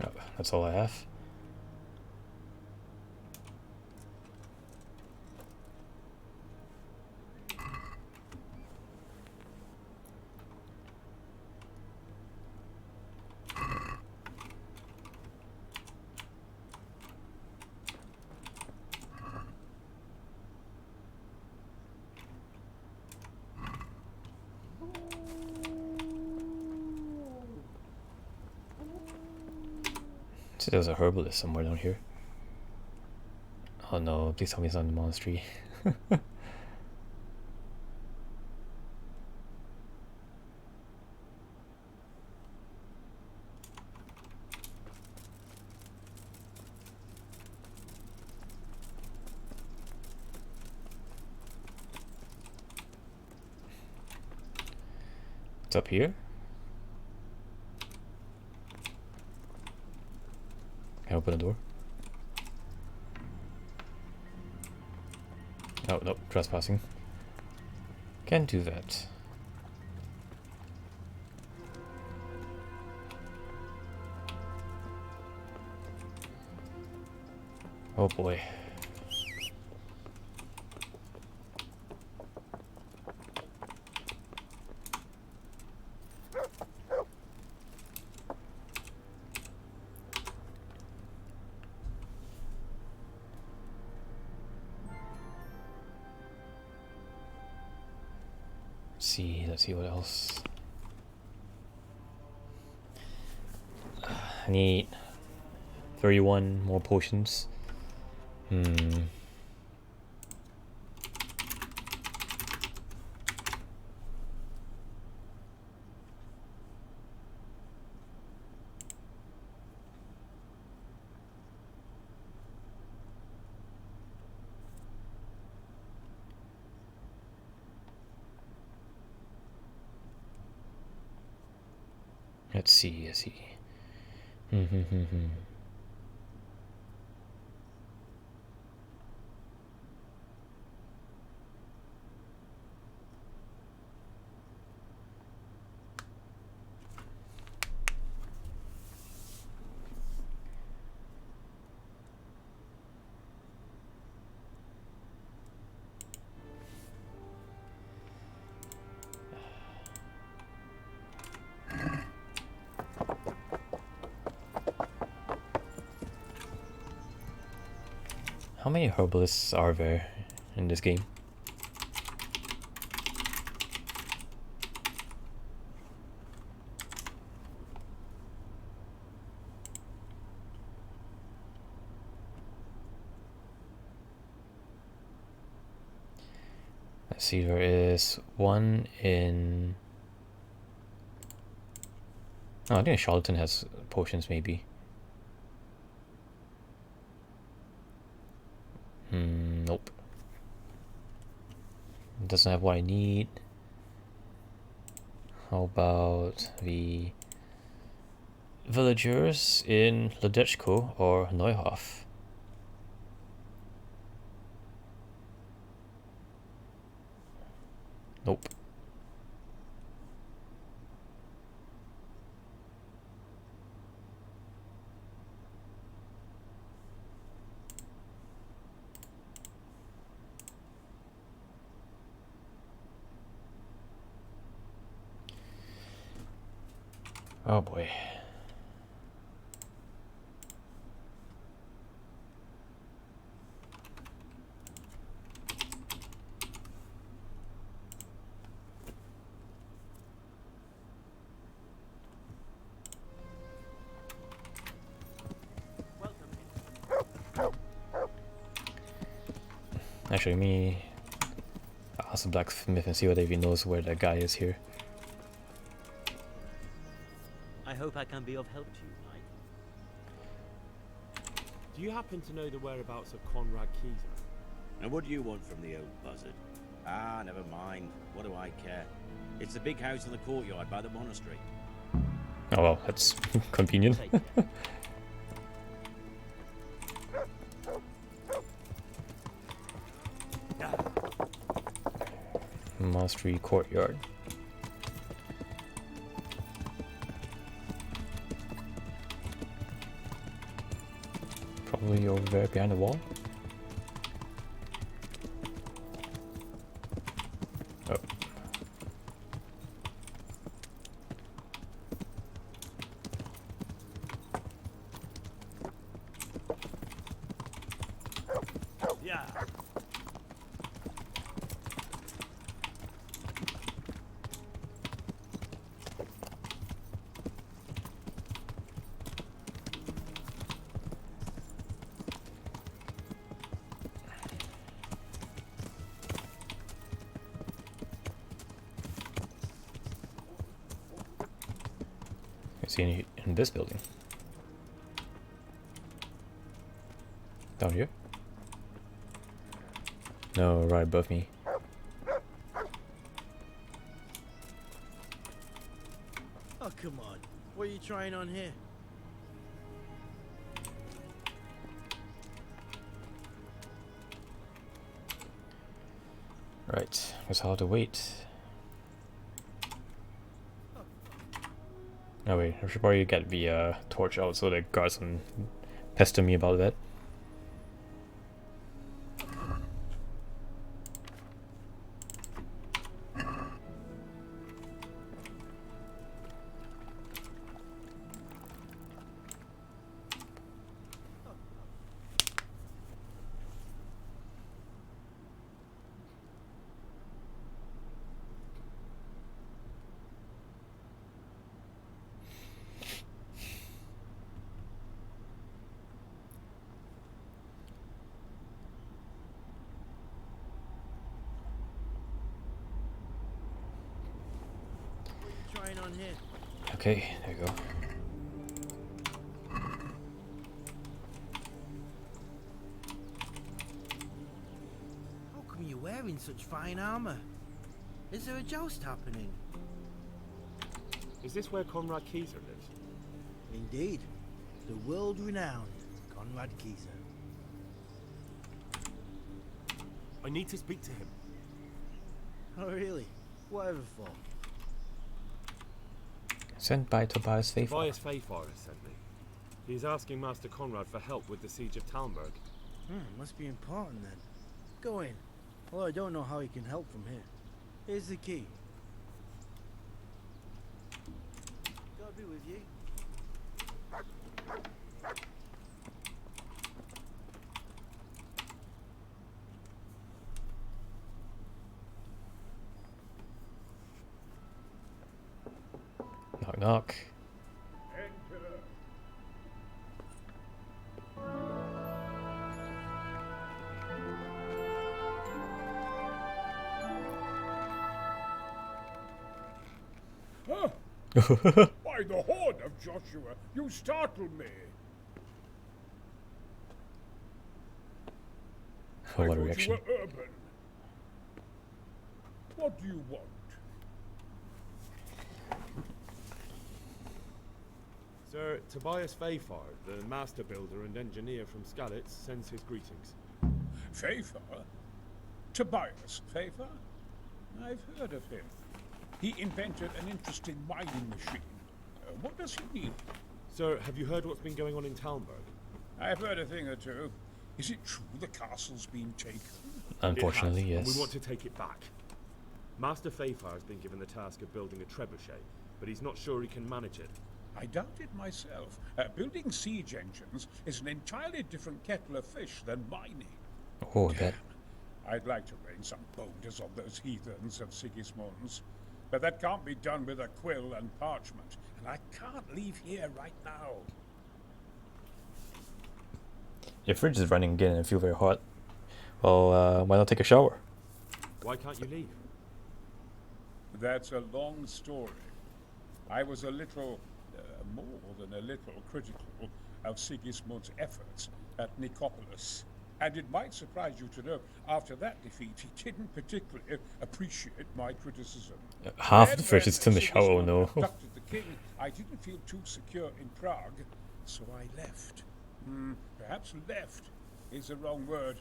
Oh, that's all I have. So there's a herbalist somewhere down here. Oh no, please tell me it's not in the monastery. It's up here? Can I open the door? Oh, nope, trespassing. Can't do that. Oh boy. Let's see what else. I need 31 more potions. Let's see. How many herbalists are there in this game? Let's see, there is one in... Oh, I think Charlatan has potions, maybe. Nope. It doesn't have what I need. How about the villagers in Ledechko or Neuhof? Nope. Oh boy. Actually, let me ask the blacksmith and see whether he knows where that guy is here. I hope I can be of help to you, Knight. Do you happen to know the whereabouts of Conrad Keyser? And what do you want from the old buzzard? Ah, never mind. What do I care? It's the big house in the courtyard by the monastery. Oh well, that's convenient. Monastery courtyard. Probably over there behind the wall. Oh. Yeah. See any in this building? Down here? No, right above me. Oh, come on. What are you trying on here? Right, guess I'll have to wait. Oh wait, I should probably get the torch out so the guards don't pester me about that. Trying on here. Okay, there you go. How come you're wearing such fine armor? Is there a joust happening? Is this where Conrad Keyser lives? Indeed. The world-renowned Conrad Keyser. I need to speak to him. Oh, really? Whatever for? Sent by Tobias Fayfar. Tobias Fayfar has sent me. He's asking Master Conrad for help with the siege of Talmberg. Must be important then. Go in. Although I don't know how he can help from here. Here's the key. God be with you. knock. Huh? By the horn of Joshua, you startled me. I What a thought reaction. you were urban. What do you want? Sir, Tobias Fayfar, the master builder and engineer from Skalitz, sends his greetings. Fayfar? Tobias Fayfar? I've heard of him. He invented an interesting mining machine. What does he need? Sir, have you heard what's been going on in Talmberg? I've heard a thing or two. Is it true the castle's been taken? Unfortunately, It has, yes. and we want to take it back. Master Fayfar has been given the task of building a trebuchet, but he's not sure he can manage it. I doubt it myself. Building siege engines is an entirely different kettle of fish than mining. Oh, that. I'd like to rain some boulders on those heathens of Sigismund's, but that can't be done with a quill and parchment, and I can't leave here right now. Your fridge is running again and I feel very hot. Well, why not take a shower? Why can't you leave? That's a long story. I was a little, more than a little, critical of Sigismund's efforts at Nicopolis. And it might surprise you to know, after that defeat, he didn't particularly appreciate my criticism. Half the Then fridge when uh, is in the shower, Sigismund no. abducted the king, I didn't feel too secure in Prague, so I left. Perhaps left is the wrong word.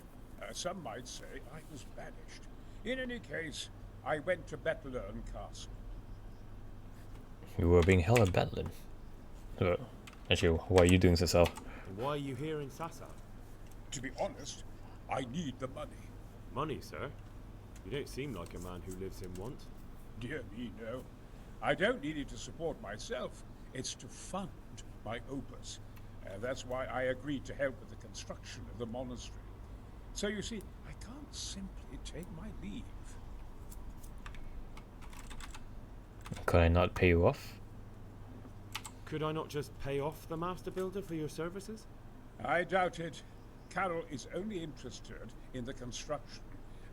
Some might say I was banished. In any case, I went to Bettelern Castle. You were being held at Bedlin. Actually, why are you doing this, Cecil? And why are you here in Sassa? To be honest, I need the money. Money, sir? You don't seem like a man who lives in want. Dear me, no. I don't need it to support myself. It's to fund my opus. That's why I agreed to help with the construction of the monastery. So you see, I can't simply take my leave. Could I not pay you off? Could I not just pay off the master builder for your services? I doubt it. Carol is only interested in the construction.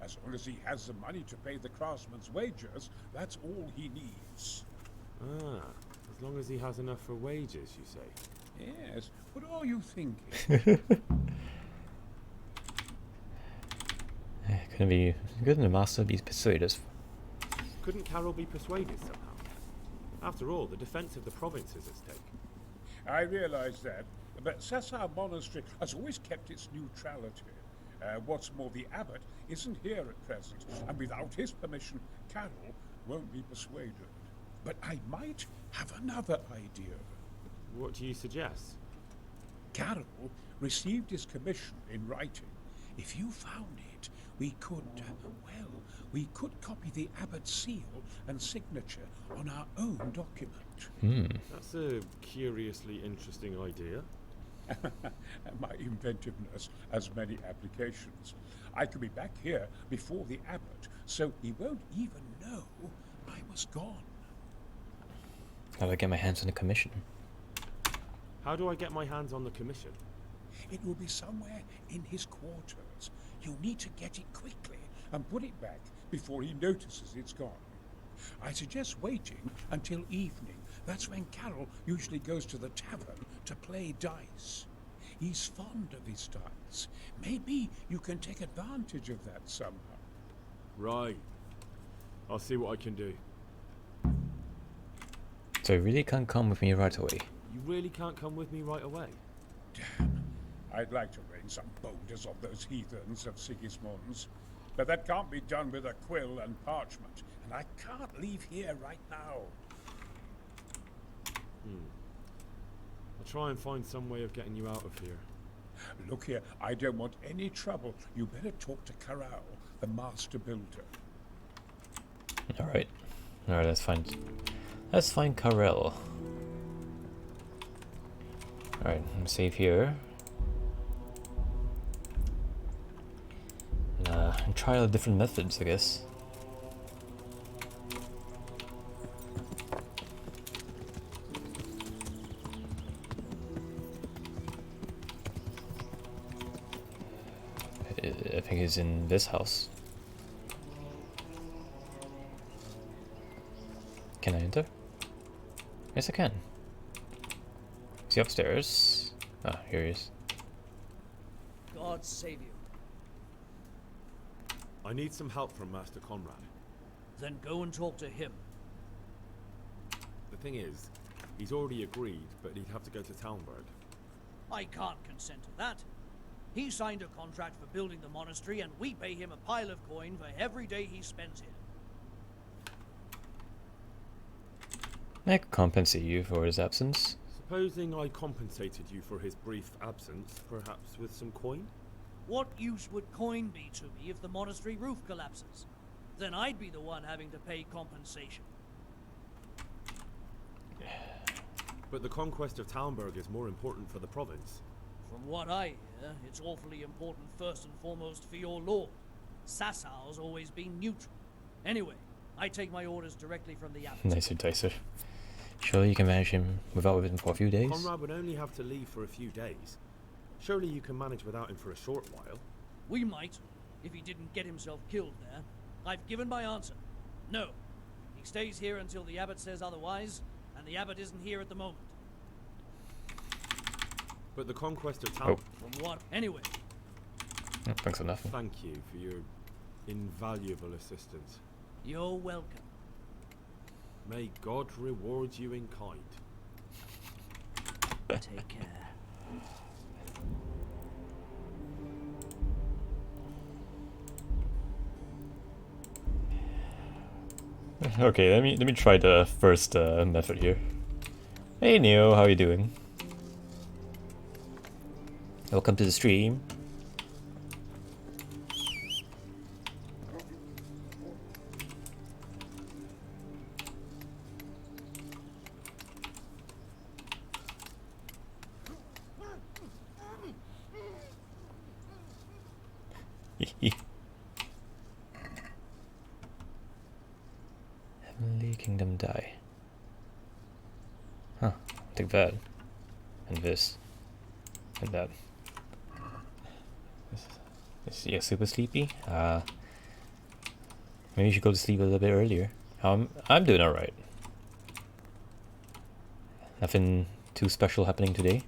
As long as he has the money to pay the craftsman's wages, that's all he needs. Ah, as long as he has enough for wages, you say? Yes, what are you thinking? Couldn't be good in the master be persuaded. Couldn't Carol be persuaded somehow? After all, the defense of the province is at stake. I realize that, but Sassa Monastery has always kept its neutrality. What's more, the abbot isn't here at present, and without his permission, Carol won't be persuaded. But I might have another idea. What do you suggest? Carol received his commission in writing. If you found it, we could, we could copy the abbot's seal and signature on our own document. That's a curiously interesting idea. My inventiveness has many applications. I could be back here before the abbot, so he won't even know I was gone. How do I get my hands on the commission? How do I get my hands on the commission? It will be somewhere in his quarters. You'll need to get it quickly and put it back before he notices it's gone. I suggest waiting until evening. That's when Carol usually goes to the tavern to play dice. He's fond of his dice. Maybe you can take advantage of that somehow. Right. I'll see what I can do. So you really can't come with me right away. You really can't come with me right away? Damn. I'd like to rain some boulders on those heathens of Sigismund's, but that can't be done with a quill and parchment, and I can't leave here right now. I'll try and find some way of getting you out of here. Look here, I don't want any trouble. You better talk to Corral, the master builder. Alright. Alright, that's fine. Let's find Karel. Alright, I'm save here. And try out different methods, I guess. I think he's in this house. Can I enter? Yes, I can. Is he upstairs? Ah, here he is. God save you. I need some help from Master Conrad. Then go and talk to him. The thing is, he's already agreed, but he'd have to go to Talmberg. I can't consent to that. He signed a contract for building the monastery, and we pay him a pile of coin for every day he spends here. I could compensate you for his absence. Supposing I compensated you for his brief absence, perhaps with some coin? What use would coin be to me if the monastery roof collapses? Then I'd be the one having to pay compensation. But the conquest of Talmberg is more important for the province. From what I hear, it's awfully important first and foremost for your lord. Sassau's always been neutral. Anyway, I take my orders directly from the abbot. Nicer dicer. Surely you can manage him without him for a few days? Conrad would only have to leave for a few days. Surely you can manage without him for a short while. We might, if he didn't get himself killed there. I've given my answer. No. He stays here until the abbot says otherwise, and the abbot isn't here at the moment. But the conquest of Talmberg... From what? Anyway. Oh, thanks for nothing. Thank you for your invaluable assistance. You're welcome. May God reward you in kind. Take care. Okay, let me try the first method here. Hey Neo, how are you doing? Welcome to the stream. Heavenly Kingdom die. Huh, take that. And this. And that. Is he super sleepy? Maybe you should go to sleep a little bit earlier. I'm doing alright. Nothing too special happening today.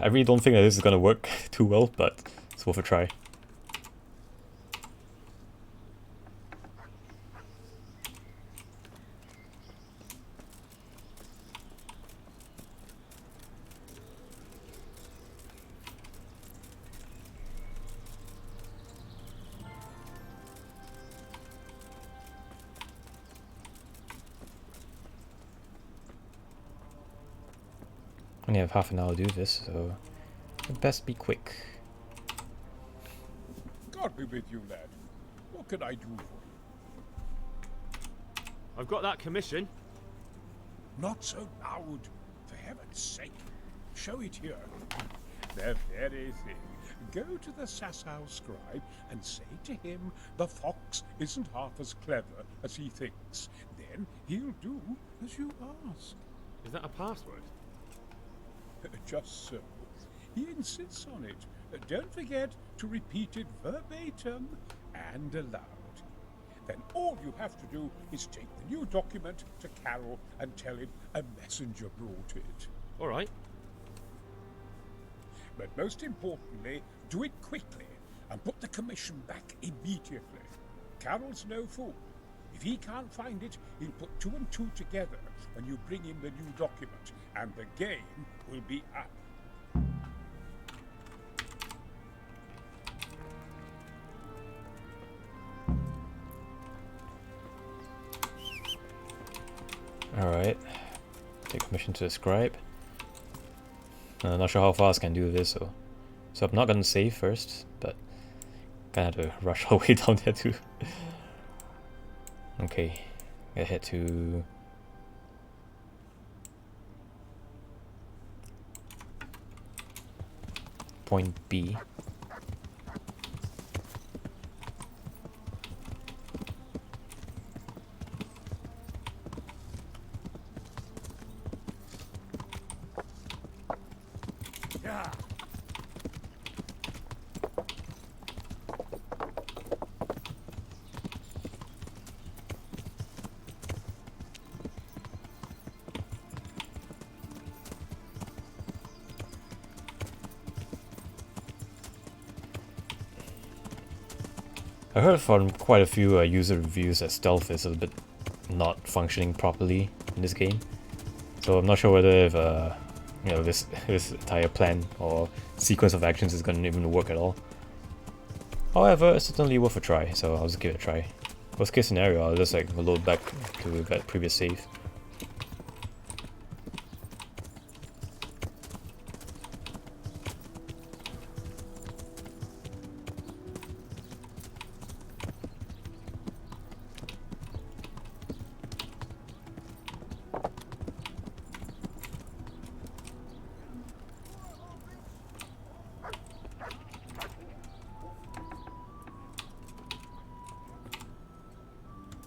I really don't think that this is gonna work too well, but it's worth a try. Only have half an hour to do this, so I'd best be quick. God be with you, lad. What can I do for you? I've got that commission. Not so loud, for heaven's sake. Show it here. The very thing. Go to the Sassau scribe and say to him the fox isn't half as clever as he thinks. Then he'll do as you ask. Is that a password? Just so. He insists on it. Don't forget to repeat it verbatim and aloud. Then all you have to do is take the new document to Carol and tell him a messenger brought it. All right. But most importantly, do it quickly and put the commission back immediately. Carol's no fool. If he can't find it, he'll put 2 and 2 together when you bring him the new document, and the game will be up. Alright. Take commission to the scribe. Not sure how fast I can do this, so I'm not gonna save first, but kinda have to rush our way down there too. Okay, gotta head to point B. Yeah. I heard from quite a few user reviews that stealth is a bit not functioning properly in this game. So I'm not sure whether if you know, this entire plan or sequence of actions is gonna even work at all. However, it's certainly worth a try, so I'll just give it a try. Worst case scenario, I'll just like load back to that previous save.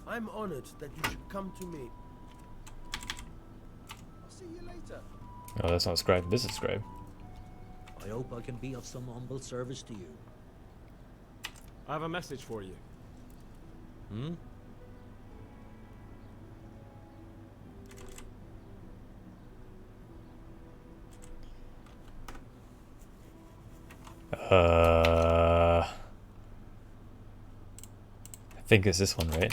I'm honored that you should come to me. I'll see you later. Oh, that's not scribe. This is scribe. I hope I can be of some humble service to you. I have a message for you. Hmm? I think it's this one, right?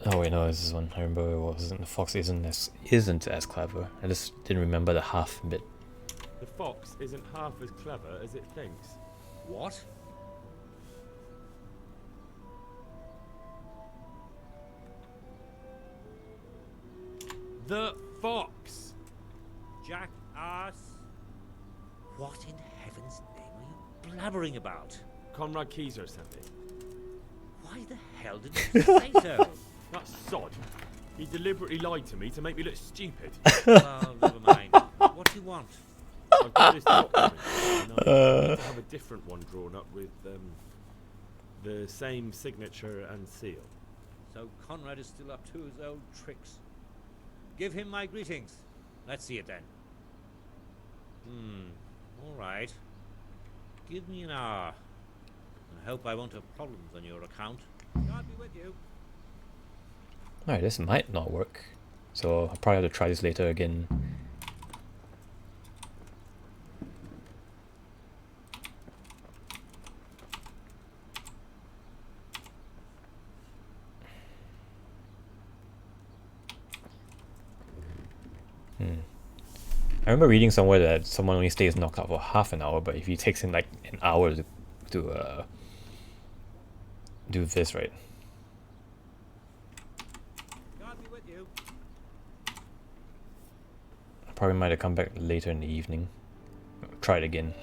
Oh wait, no, this is one. I remember it wasn't. The fox isn't as clever. I just didn't remember the half bit. The fox isn't half as clever as it thinks. What? The fox! Jackass! What in heaven's name are you blabbering about? Conrad Keyser sent me. Why the hell did you say so? That sod. He deliberately lied to me to make me look stupid. Well, never mind. What do you want? I've got this document, and I need to have a different one drawn up with the same signature and seal. So Conrad is still up to his old tricks. Give him my greetings. Let's see it then. All right. Give me an hour. I hope I won't have problems on your account. God be with you. Alright, this might not work. So I'll probably have to try this later again. I remember reading somewhere that someone only stays knocked out for half an hour, but if he takes in like an hour to do this, right? God be with you. I probably might have come back later in the evening. Try it again.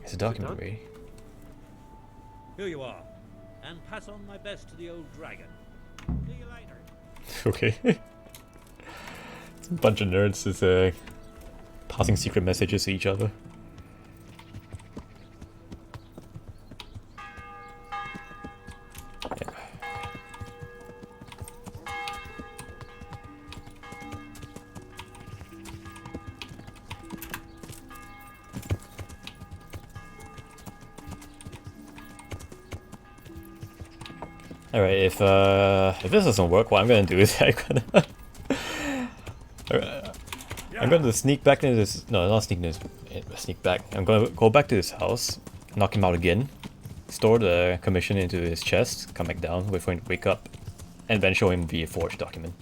It's a document ready. Here you are. And pass on my best to the old dragon. See you later. Okay. It's a bunch of nerds is passing secret messages to each other. Alright, if this doesn't work, what I'm gonna do is I'm gonna sneak back into this. No, not sneak this. Sneak back. I'm gonna go back to his house, knock him out again, store the commission into his chest, come back down, wait for him to wake up, and then show him the forged document.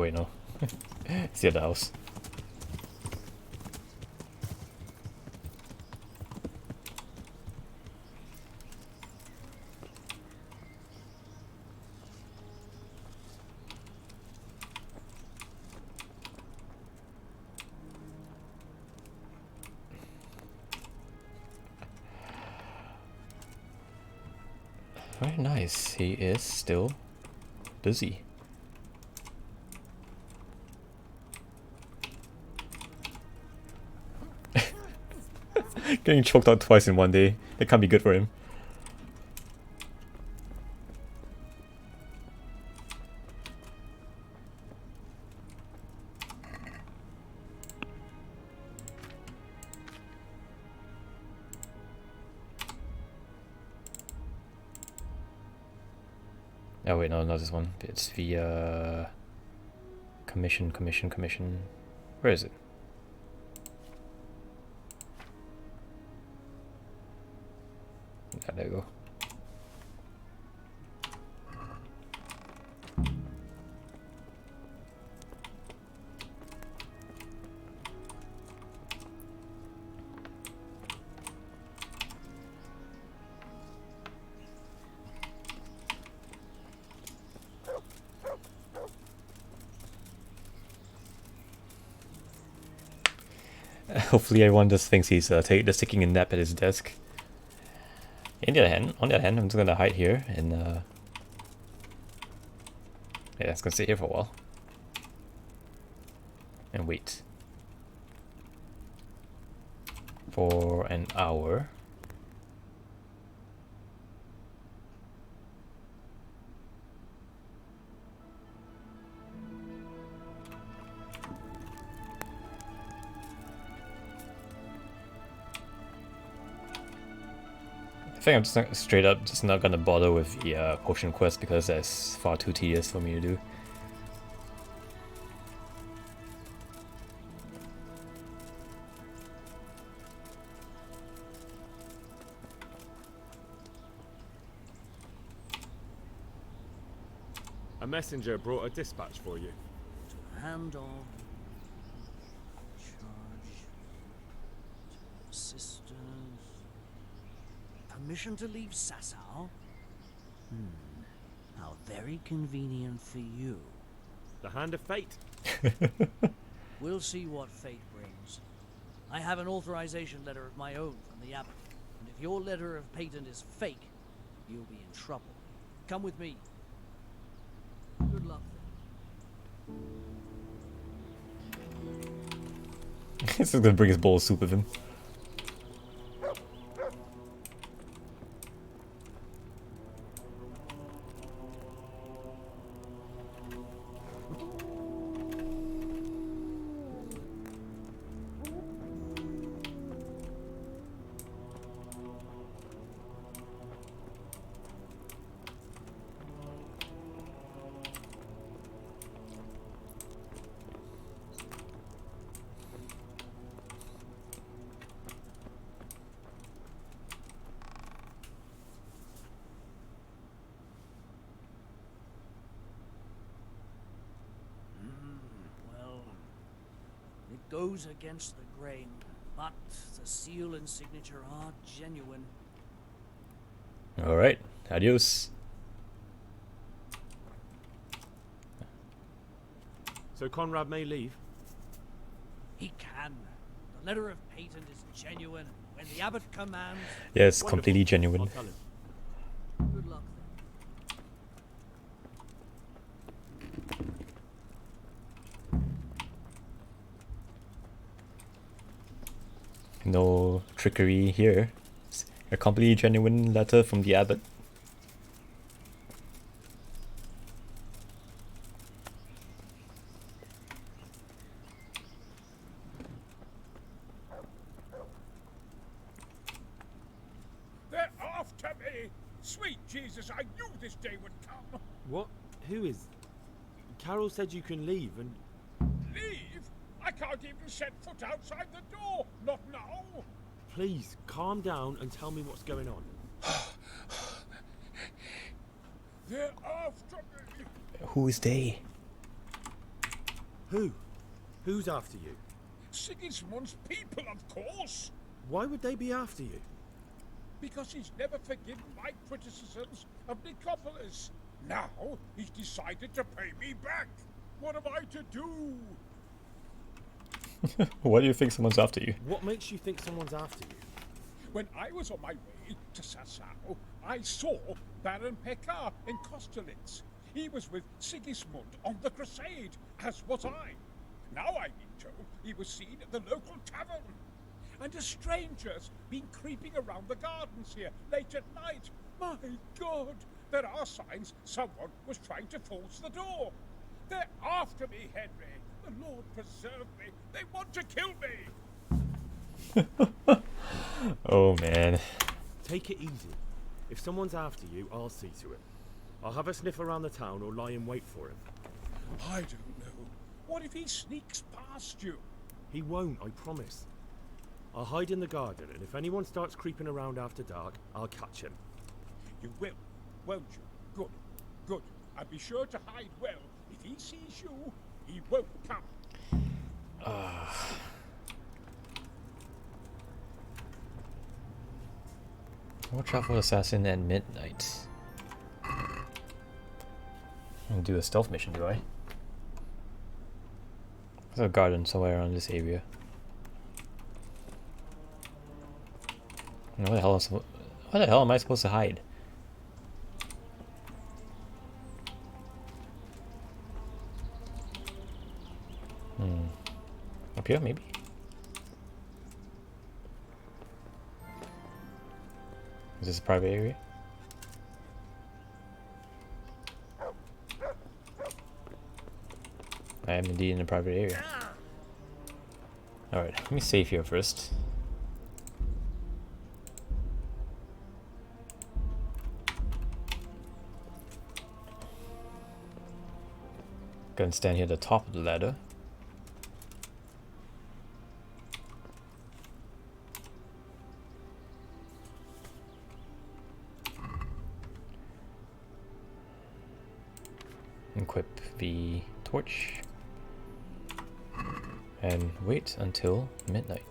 wait, no. It's the other house. Very nice. He is still busy. Getting choked out twice in one day. It can't be good for him. Oh wait, no, not this one. It's the commission. Where is it? Yeah, there you go. Hopefully everyone just thinks he's just taking a nap at his desk. On the other hand, I'm just gonna hide here and yeah, it's gonna sit here for a while and wait for an hour. I think I'm just straight up just not gonna bother with the potion quest because that's far too tedious for me to do. A messenger brought a dispatch for you. Hand of charge sisters. Permission to leave Sasau? How very convenient for you. The hand of fate. We'll see what fate brings. I have an authorization letter of my own from the abbot, and if your letter of patent is fake, you'll be in trouble. Come with me. Good luck. This is gonna bring his bowl of soup with him. Goes against the grain, but the seal and signature are genuine. Alright, adios. So Conrad may leave? He can. The letter of patent is genuine. When the abbot commands... Yeah, it's completely genuine. I'll tell him. Good luck then. No trickery here. It's a completely genuine letter from the abbot. They're after me! Sweet Jesus, I knew this day would come! What? Who is... Carol said you can leave and... Leave? I can't even set foot outside the door! Not now! Please, calm down and tell me what's going on. They're after me! Who is they? Who? Who's after you? Sigismund's people, of course. Why would they be after you? Because he's never forgiven my criticisms of Nicopolis. Now he's decided to pay me back. What am I to do? Why do you think someone's after you? What makes you think someone's after you? When I was on my way to Sassau, I saw Baron Pekar in Kostelitz. He was with Sigismund on the crusade, as was I. Now I'm being told he was seen at the local tavern. And a stranger's been creeping around the gardens here late at night. My God, there are signs someone was trying to force the door. They're after me, Henry. The Lord preserve me. They want to kill me. Oh man. Take it easy. If someone's after you, I'll see to it. I'll have a sniff around the town or lie in wait for him. I don't know. What if he sneaks past you? He won't, I promise. I'll hide in the garden, and if anyone starts creeping around after dark, I'll catch him. You will, won't you? Good, good. And be sure to hide well. If he sees you, he won't come. Watch out for assassin at midnight. I'm gonna do a stealth mission, do I? There's a garden somewhere around this area. Where the hell am I supposed to hide? Up here, maybe? Is this a private area? I am indeed in a private area. Alright, let me save here first. Gonna stand here at the top of the ladder. Equip the torch and wait until midnight.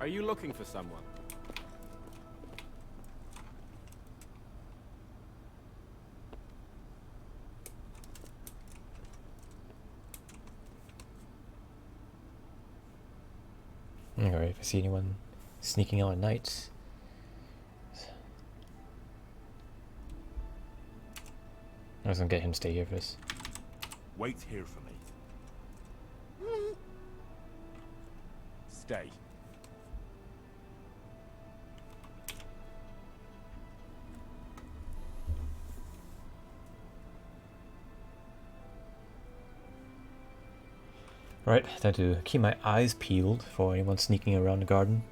Are you looking for someone? Alright, if I see anyone sneaking out at night. I was gonna get him to stay here first. Wait here for me. Stay. Right, time to keep my eyes peeled for anyone sneaking around the garden.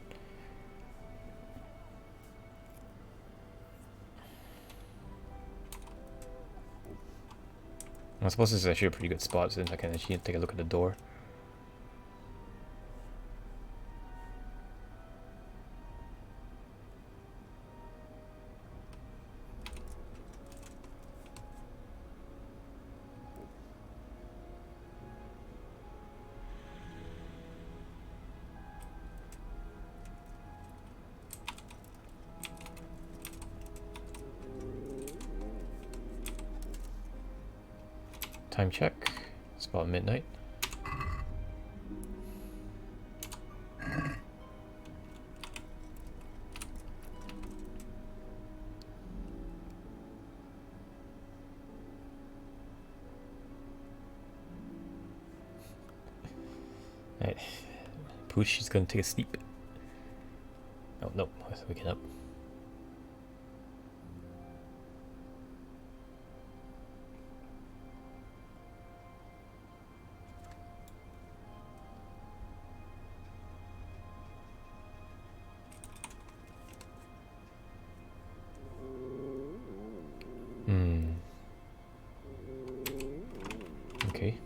I suppose this is actually a pretty good spot since I can actually take a look at the door. Time check. It's about midnight. Alright. Pooch is gonna take a sleep. Oh no, I was waking up.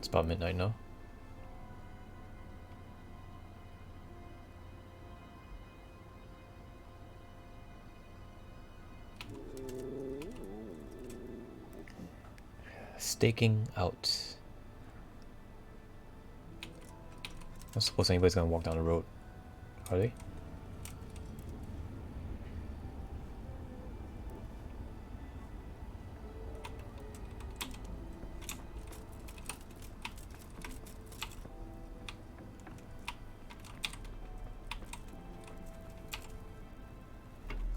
It's about midnight now. Staking out. I don't suppose anybody's gonna walk down the road, are they?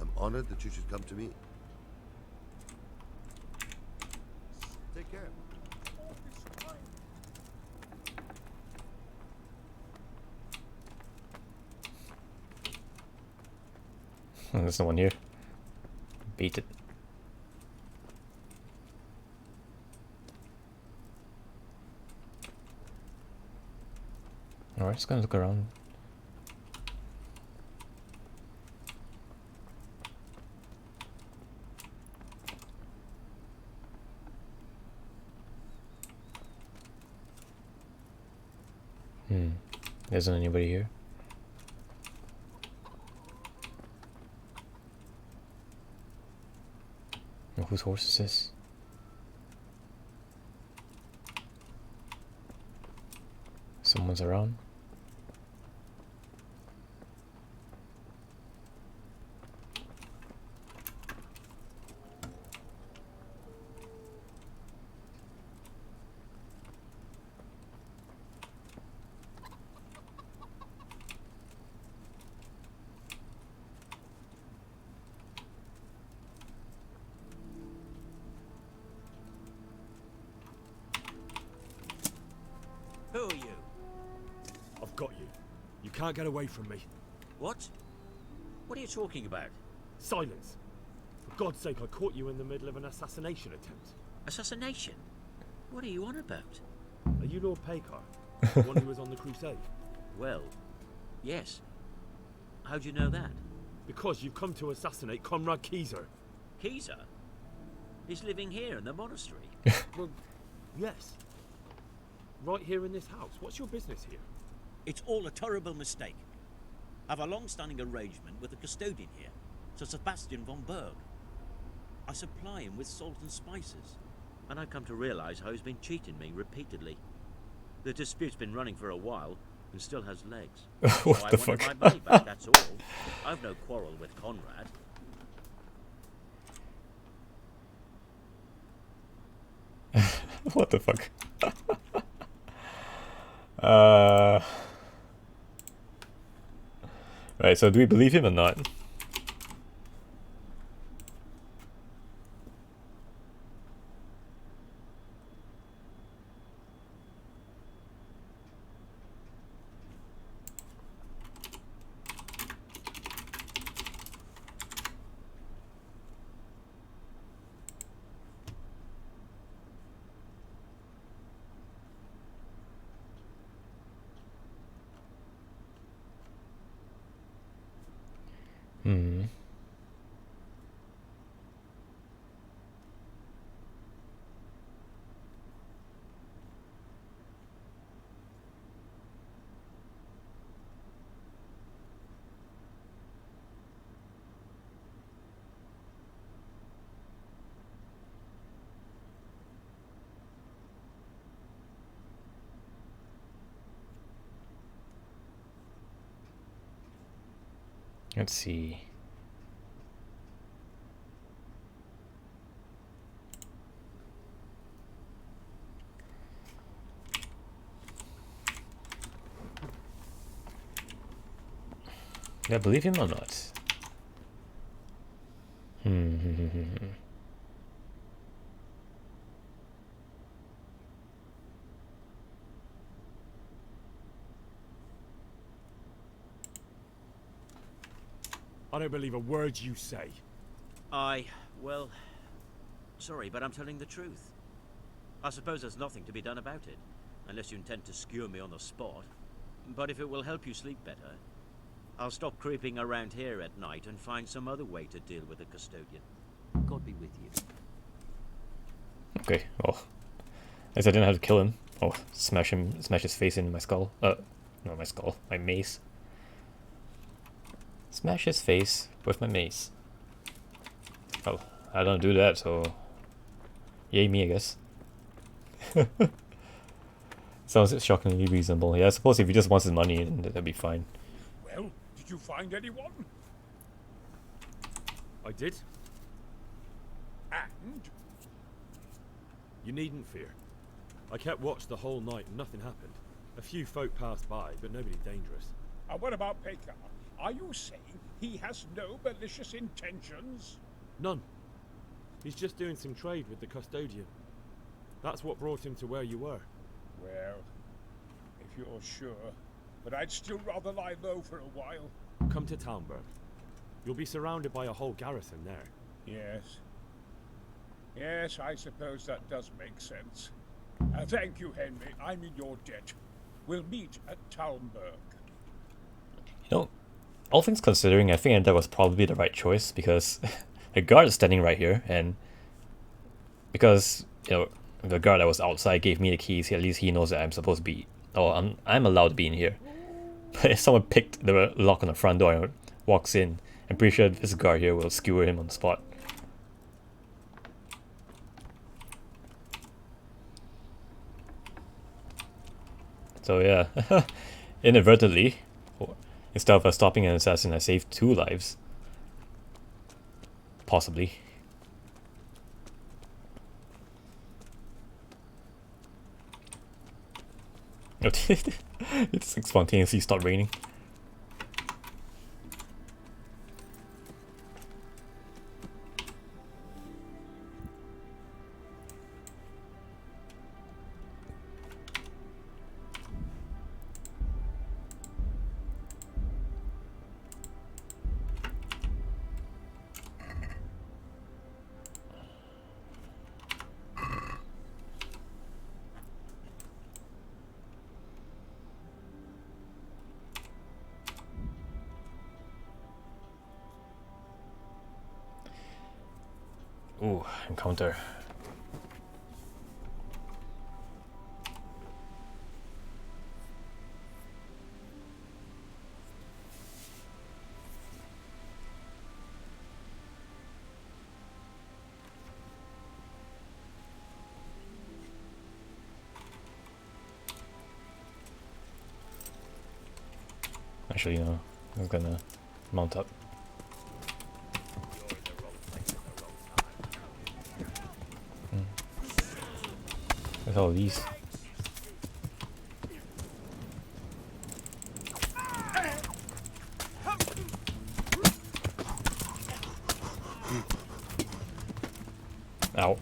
I'm honored that you should come to me. Take care. There's no one here. Beat it. Alright, just gonna look around. There isn't anybody here. Oh, whose horse is this? Someone's around. Who are you? I've got you. You can't get away from me. What? What are you talking about? Silence. For God's sake, I caught you in the middle of an assassination attempt. Assassination? What are you on about? Are you Lord Pekar? The one who was on the crusade? Well, yes. How'd you know that? Because you've come to assassinate Comrade Keyser. Keyser? He's living here in the monastery. Well, yes. Right here in this house. What's your business here? It's all a terrible mistake. I've a long-standing arrangement with the custodian here, Sir Sebastian von Berg. I supply him with salt and spices, and I've come to realize how he's been cheating me repeatedly. The dispute's been running for a while and still has legs. What so the I wanted fuck? my money back, that's all. I've no quarrel with Conrad. What the fuck? Right, so do we believe him or not? Hmm. Let's see. Do I believe him or not? I don't believe a word you say. Well, sorry, but I'm telling the truth. I suppose there's nothing to be done about it, unless you intend to skewer me on the spot. But if it will help you sleep better, I'll stop creeping around here at night and find some other way to deal with the custodian. God be with you. Okay, well, I guess I didn't have to kill him. Oh, smash his face in my skull. Not my skull, my mace. Smash his face with my mace. Oh, I don't do that, so yay me, I guess. Sounds shockingly reasonable. Yeah, I suppose if he just wants his money, then that'd be fine. Well, did you find anyone? I did. And? You needn't fear. I kept watch the whole night and nothing happened. A few folk passed by, but nobody dangerous. And what about Pekka? Are you saying he has no malicious intentions? None. He's just doing some trade with the custodian. That's what brought him to where you were. Well, if you're sure, but I'd still rather lie low for a while. Come to Talmberg. You'll be surrounded by a whole garrison there. Yes. Yes, I suppose that does make sense. Thank you, Henry. I'm in your debt. We'll meet at Talmberg. You know, all things considering, I think that was probably the right choice, because the guard is standing right here, and because, you know, the guard that was outside gave me the keys, at least he knows that I'm supposed to be, oh, I'm allowed to be in here. But if someone picked the lock on the front door and walks in, I'm pretty sure this guard here will skewer him on the spot. So yeah, inadvertently, instead of stopping an assassin, I saved 2 lives. Possibly. It's like spontaneously stopped raining. Ooh, encounter. Actually, no, I'm gonna mount up. Look at all these. Ow.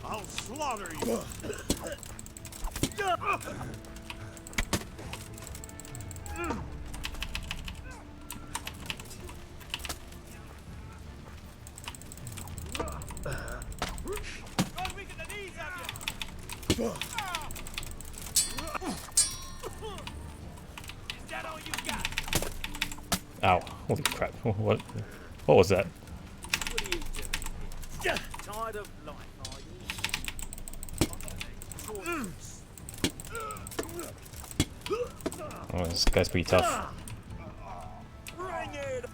I'll slaughter you. Ow. Holy crap. What was that? What are you doing? Tired of life, are you? Oh, this guy's pretty tough. Bring it!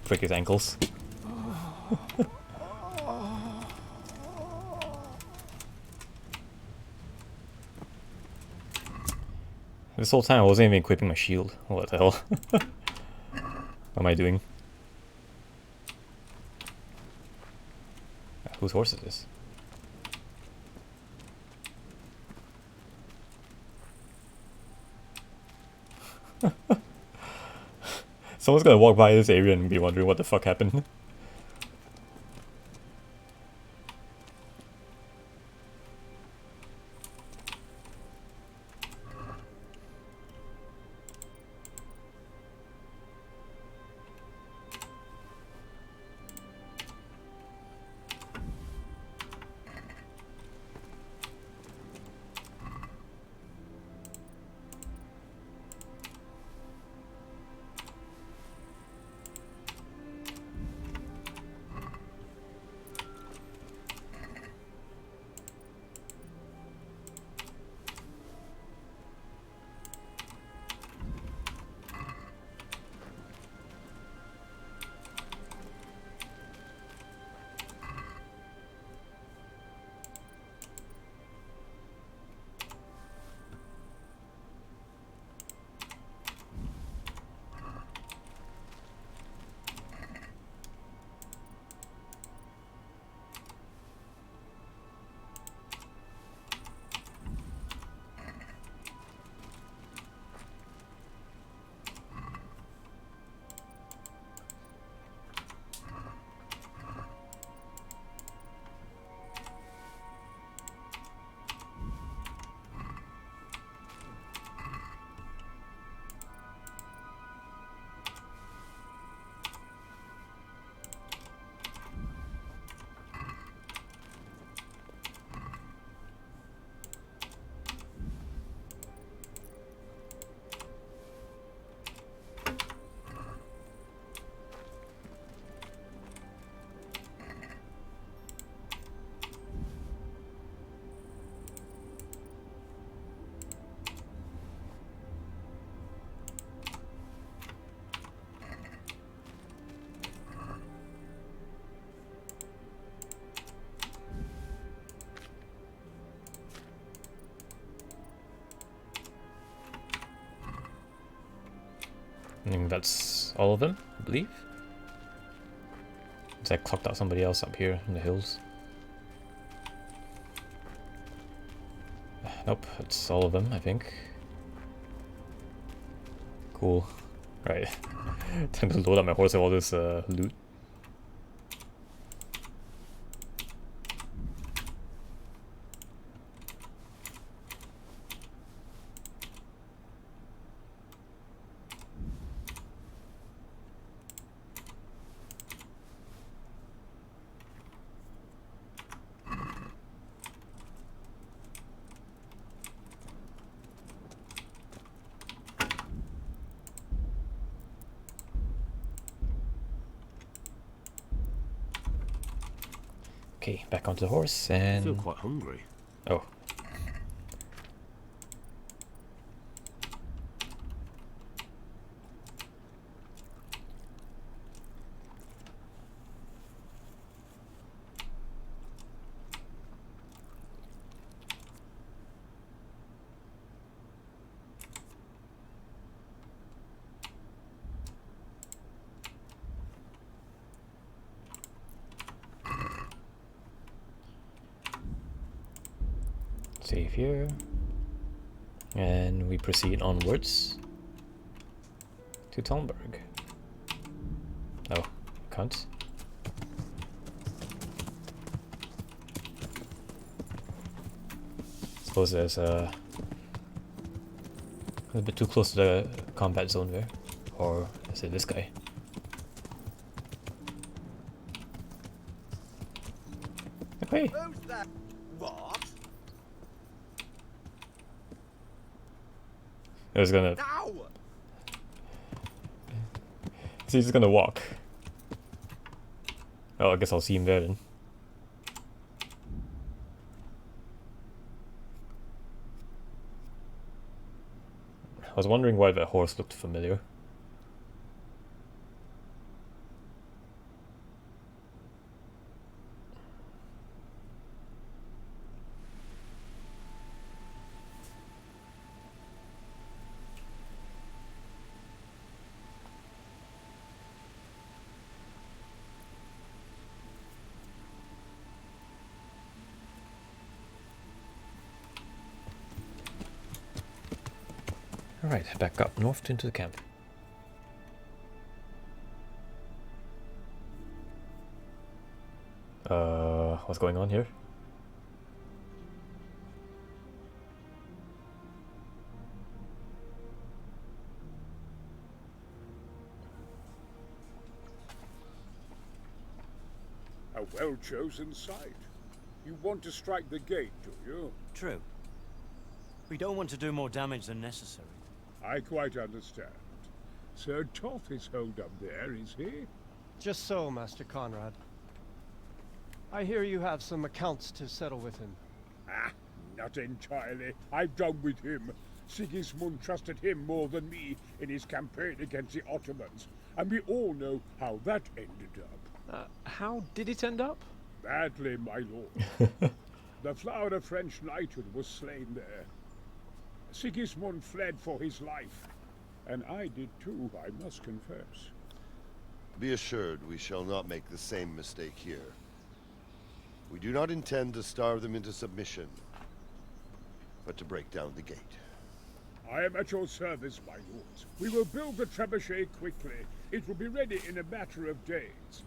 Break his ankles. This whole time I wasn't even equipping my shield. What the hell? What am I doing? Whose horse is this? Someone's gonna walk by this area and be wondering what the fuck happened. I think that's all of them, I believe. I clocked out somebody else up here in the hills. Nope, it's all of them, I think. Cool. Right. Time to load up my horse with all this loot. Okay, back onto the horse and... I feel quite hungry. Oh. Save here, and we proceed onwards to Talmberg. Oh, can't. Suppose there's a bit too close to the combat zone there, or is it this guy? Okay. Who's that? What? I was gonna... Now! So he's just gonna walk. Oh, I guess I'll see him there then. I was wondering why that horse looked familiar. Alright, back up north into the camp. What's going on here? A well-chosen site. You want to strike the gate, do you? True. We don't want to do more damage than necessary. I quite understand. Sir Toth is holed up there, is he? Just so, Master Conrad. I hear you have some accounts to settle with him. Ah, not entirely. I've done with him. Sigismund trusted him more than me in his campaign against the Ottomans, and we all know how that ended up. How did it end up? Badly, my lord. The flower of French knighthood was slain there. Sigismund fled for his life, and I did too, I must confess. Be assured we shall not make the same mistake here. We do not intend to starve them into submission, but to break down the gate. I am at your service, my lords. We will build the trebuchet quickly. It will be ready in a matter of days.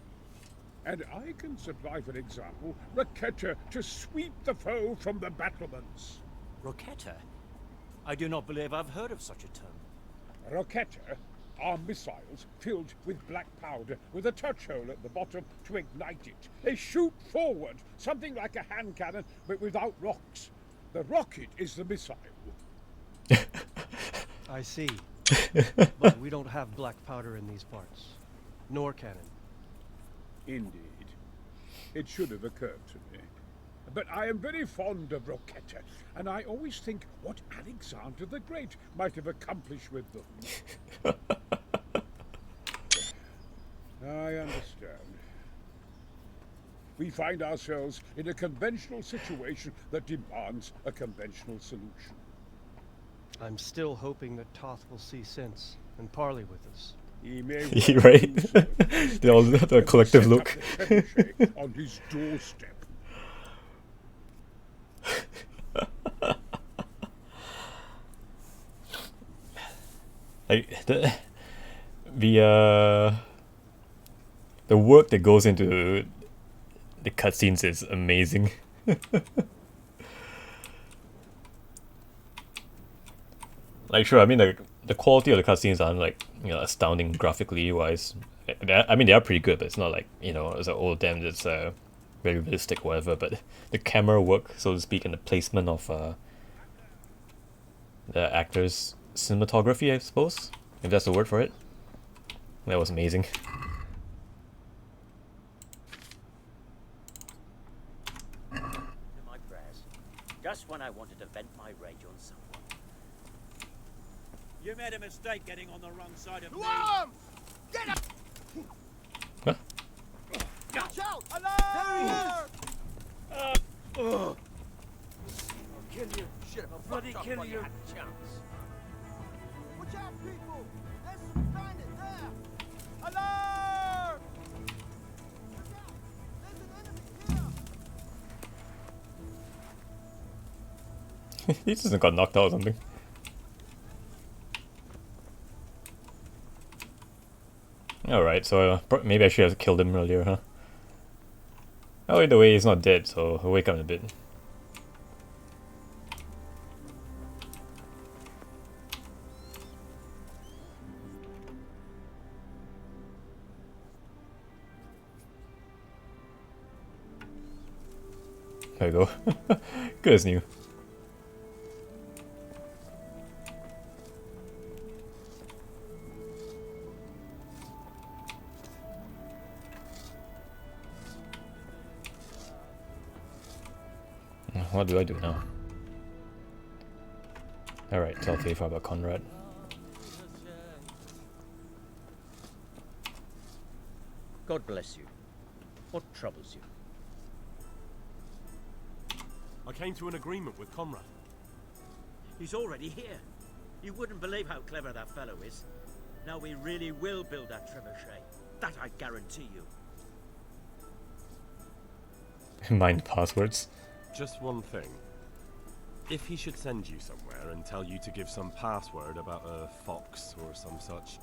And I can supply, for example, Roquetta to sweep the foe from the battlements. Roquetta? I do not believe I've heard of such a term. Roquetta are missiles filled with black powder with a touch hole at the bottom to ignite it. They shoot forward, something like a hand cannon, but without rocks. The rocket is the missile. I see. But we don't have black powder in these parts. Nor cannon. Indeed. It should have occurred to me. But I am very fond of Roquetta, and I always think what Alexander the Great might have accomplished with them. I understand. We find ourselves in a conventional situation that demands a conventional solution. I'm still hoping that Toth will see sense. and parley with us. He may Right? They all have a collective set look. up the trebuchet on his doorstep. Like the work that goes into the cutscenes is amazing. Like sure, I mean the quality of the cutscenes aren't like, you know, astounding graphically wise. I mean they are pretty good, but it's not like, you know, it's like, oh damn, it's very realistic or whatever. But the camera work, so to speak, and the placement of the actors' cinematography, I suppose, if that's the word for it, that was amazing. To my prayers. Just when I wanted to vent my rage on someone. You made a mistake getting on the wrong side of me. Arms! Get up! Huh? Watch out! Alarm! I'll kill you. Shit, I'll bloody kill you. Had a chance. Watch out, people! There's some bandit there! Alarm! Watch out! There's an enemy here! He just got knocked out or something. Alright, so maybe I should have killed him earlier, huh? Oh, either way, he's not dead, so he'll wake up in a bit. There we go. Good as new. What do I do now? Alright, tell Faith about Conrad. God bless you. What troubles you? I came to an agreement with Conrad. He's already here. You wouldn't believe how clever that fellow is. Now we really will build that trebuchet. That I guarantee you. Mind passwords. Just one thing. If he should send you somewhere and tell you to give some password about a fox or some such,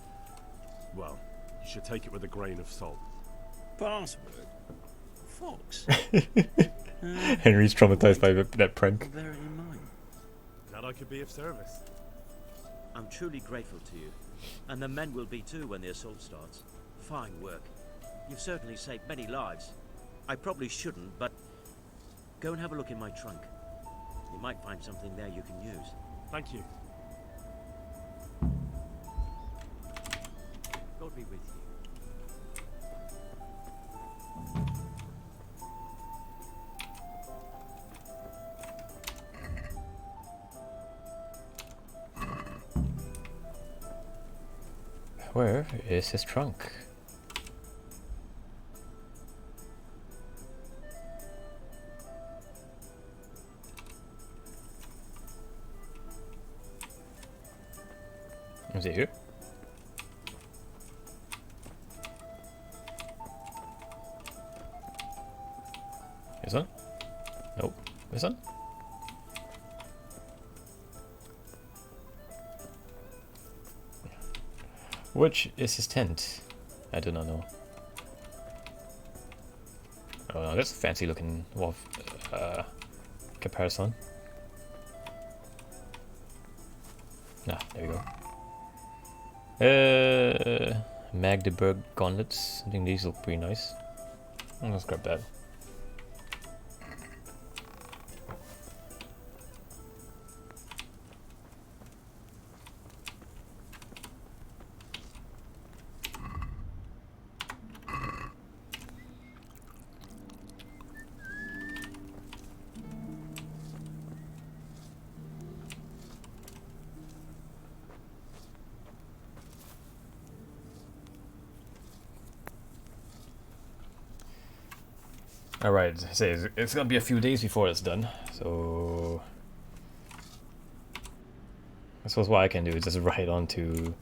well, you should take it with a grain of salt. Password? Fox? Henry's traumatized by that prank. Bear it in mind. Glad I could be of service. I'm truly grateful to you. And the men will be too when the assault starts. Fine work. You've certainly saved many lives. I probably shouldn't, but go and have a look in my trunk. You might find something there you can use. Thank you. God be with you. Where is his trunk? Is it here? This one? Nope. This one? Which is his tent? I do not know. Oh no, that's a fancy looking wolf comparison. Ah, there we go. Magdeburg gauntlets. I think these look pretty nice. Let's grab that. Alright, it's gonna be a few days before it's done, so I suppose what I can do is just ride on to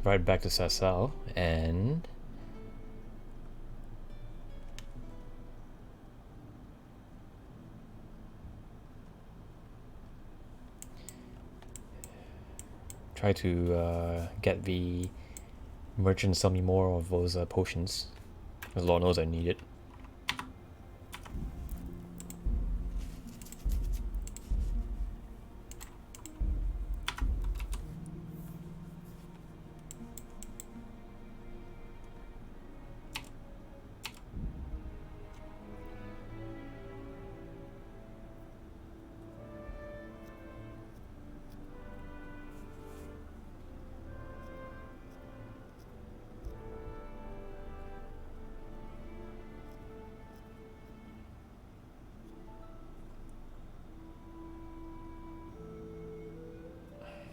Right back to Sasau and try to get the merchant to sell me more of those potions, because Lord knows I need it.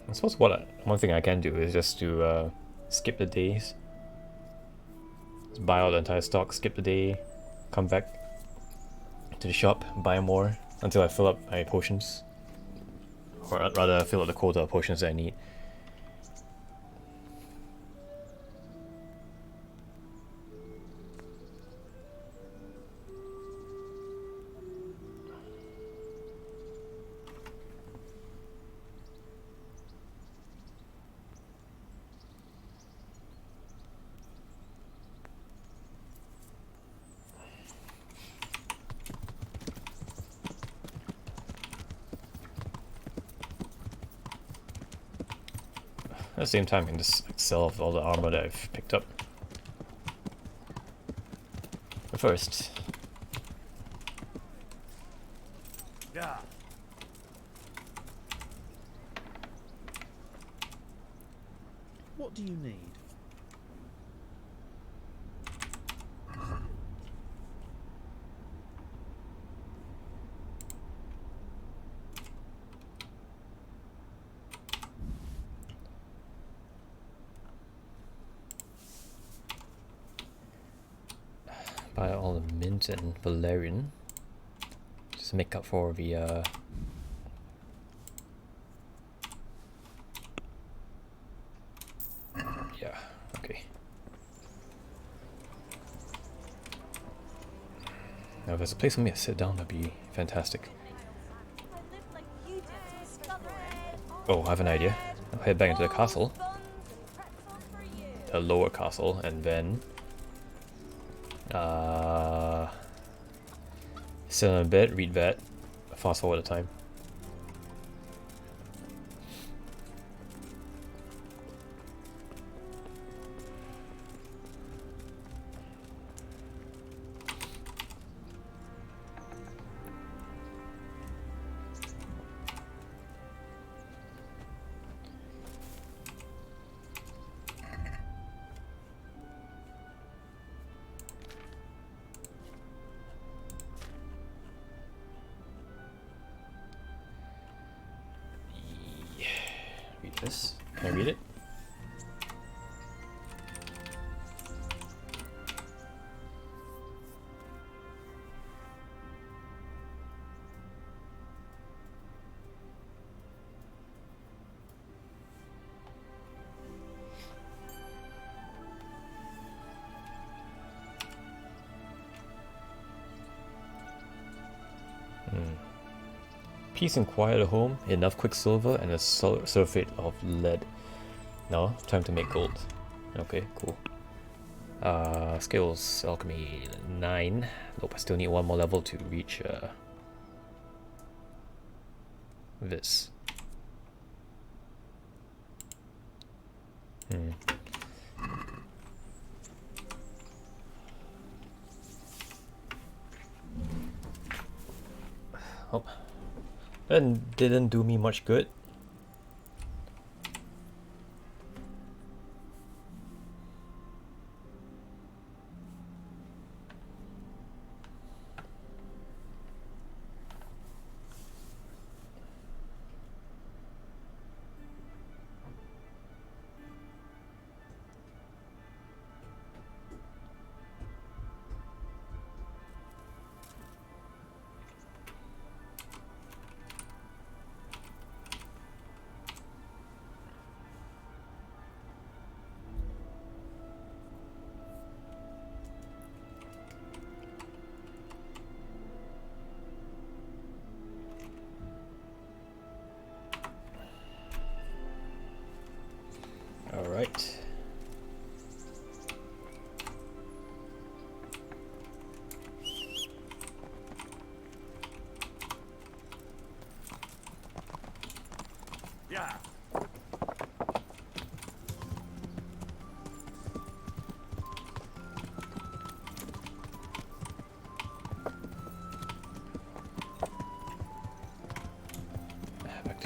I suppose one thing I can do is just to skip the days. Just buy out the entire stock, skip the day, come back to the shop, buy more until I fill up my potions. Or rather, fill up the quota of potions that I need. At the same time, I can just sell off all the armor that I've picked up. But first... Yeah. What do you need? Buy all the mint and valerian. Just make up for the yeah, okay. Now if there's a place for me to sit down, that'd be fantastic. Oh, I have an idea. I'll head back into the castle. The lower castle, and then sit on a bed, read that, fast forward the time. Read this. Can I read it? Peace and quiet at home, enough quicksilver and a sulfate of lead. Now, time to make gold. Okay, cool. Skills, alchemy 9. Nope, I still need one more level to reach this. Oh. That didn't do me much good.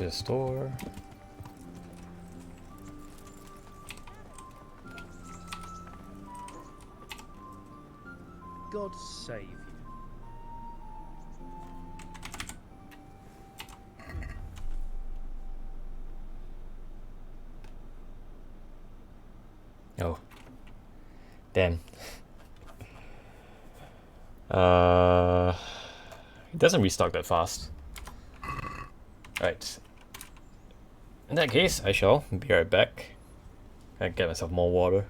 to the store. God save you. Oh. Damn. It doesn't restock that fast. Right. In that case, I shall be right back. I get myself more water.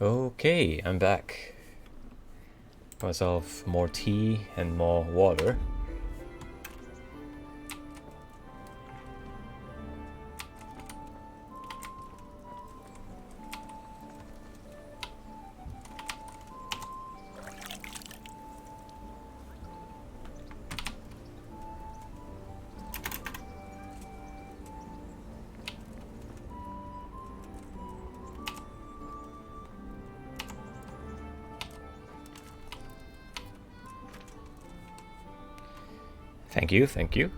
Okay, I'm back. Got myself more tea and more water. Thank you, thank you.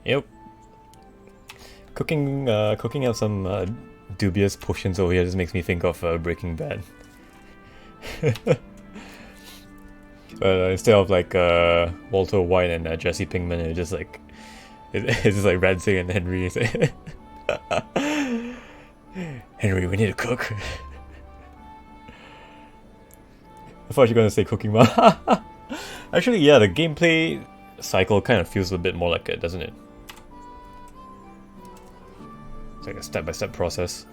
Yep. Cooking up some dubious potions over here just makes me think of Breaking Bad. Instead of like Walter White and Jesse Pinkman, it's just like it's just like Ransing and Henry. Henry, we need to cook. I thought you were gonna say cooking, ma. Actually, yeah, the gameplay cycle kind of feels a bit more like it, doesn't it? It's like a step-by-step process.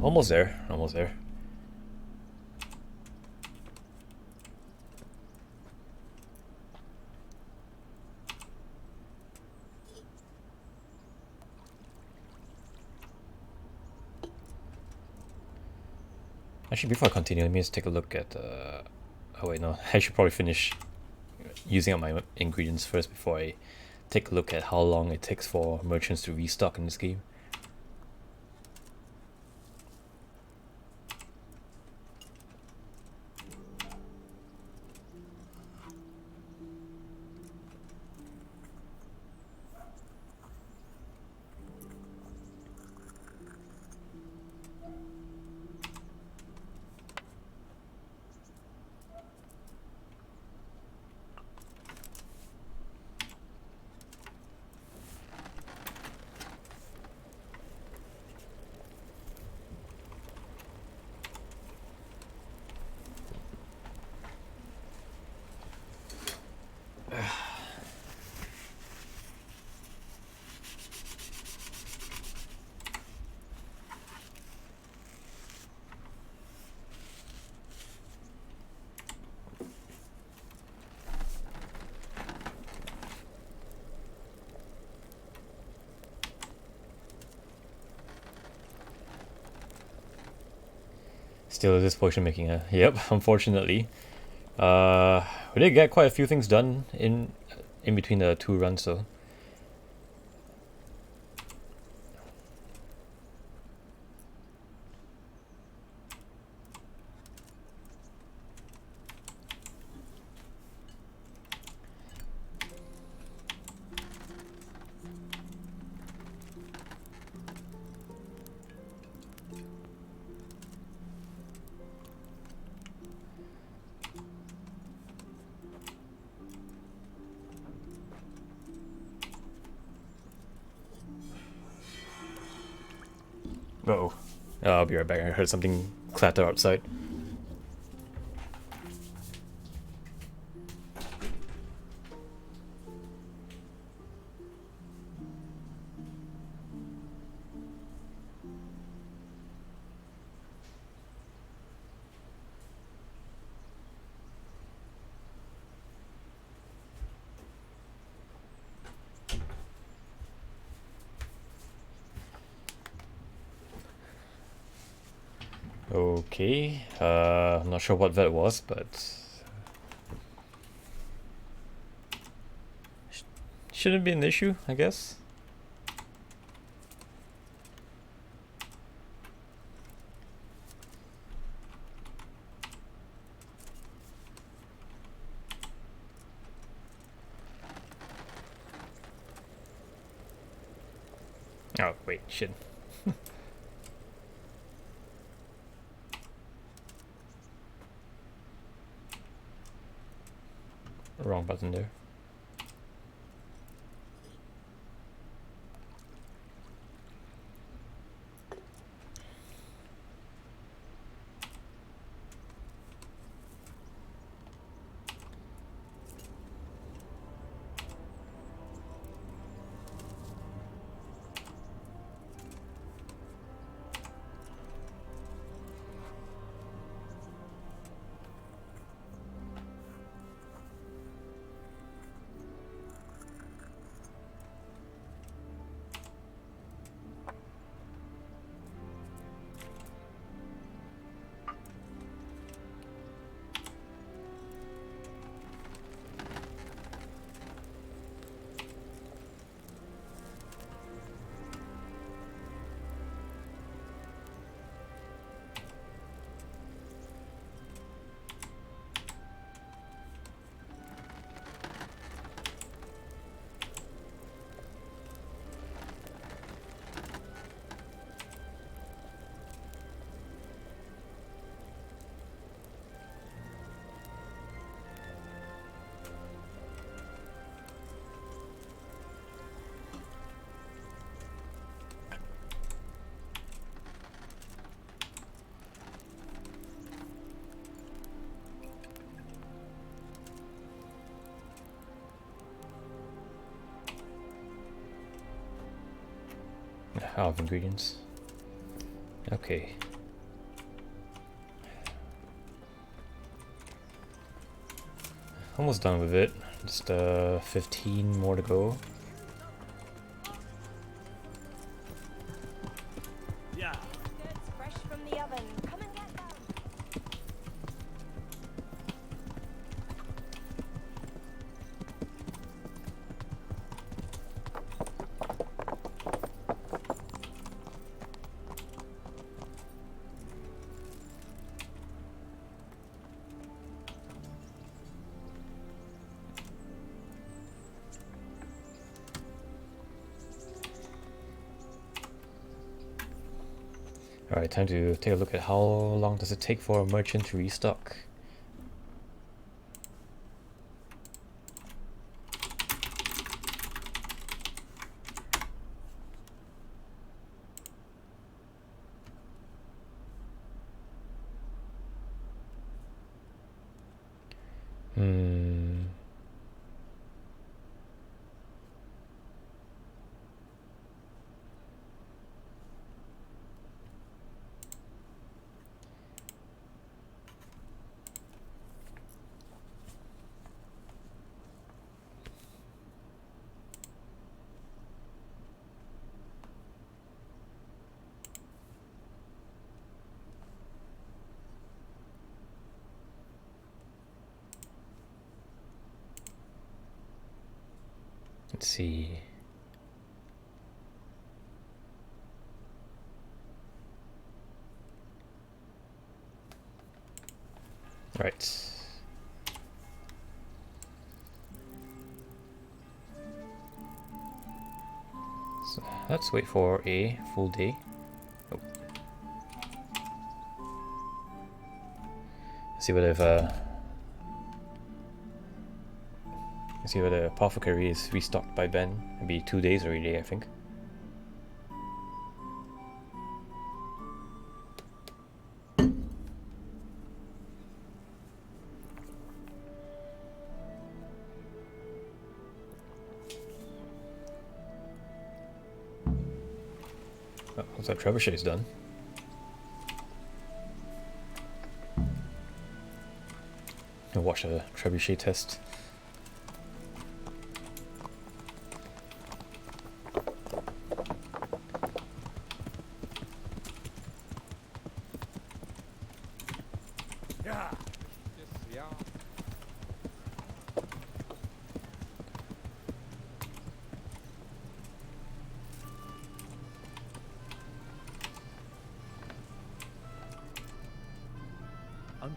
Almost there, almost there. Actually, before I continue, let me just take a look at oh wait, no, I should probably finish using up my ingredients first before I take a look at how long it takes for merchants to restock in this game. Still this potion making, yep, unfortunately. We did get quite a few things done in between the two runs though. Uh-oh. I'll be right back. I heard something clatter outside. Okay, I'm not sure what that was, but shouldn't be an issue, I guess. Oh, wait, shit. Wrong button there. Out of ingredients. Okay. Almost done with it. Just 15 more to go. Yeah. Fresh from the oven. Come and get them. Alright, time to take a look at how long does it take for a merchant to restock. Let's see. Right. So let's wait for a full day. Oh. See what if see whether the apothecary is restocked by Ben. It'll be 2 days already, I think. Oh, looks like trebuchet's done. I'll watch a trebuchet test.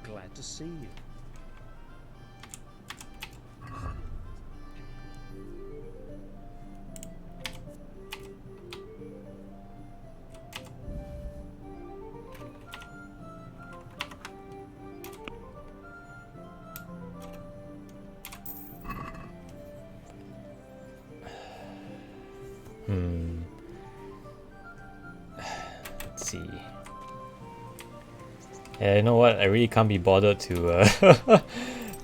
Glad to see you. Let's see. Yeah, you know what? I really can't be bothered to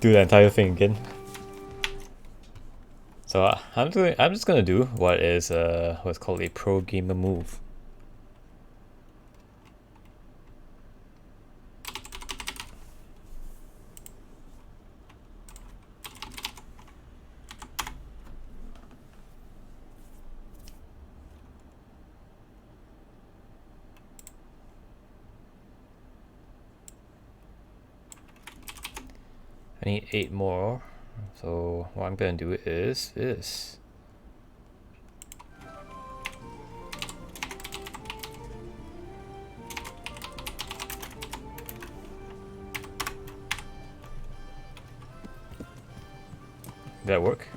do the entire thing again. So I'm just gonna do what is what's called a pro gamer move. I need 8 more, so what I'm gonna do is this. Did that work?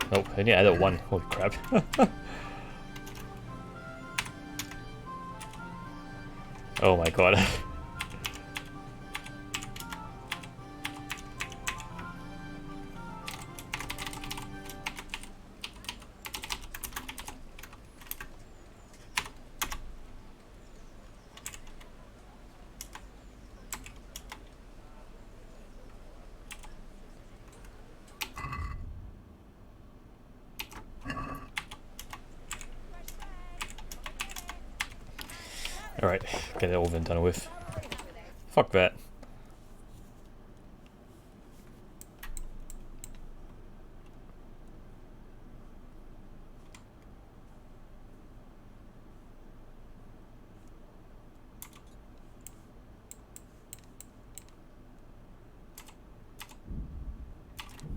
Nope, I only added 1. Holy crap. Oh my god. Alright, get it over and done with. Fuck that.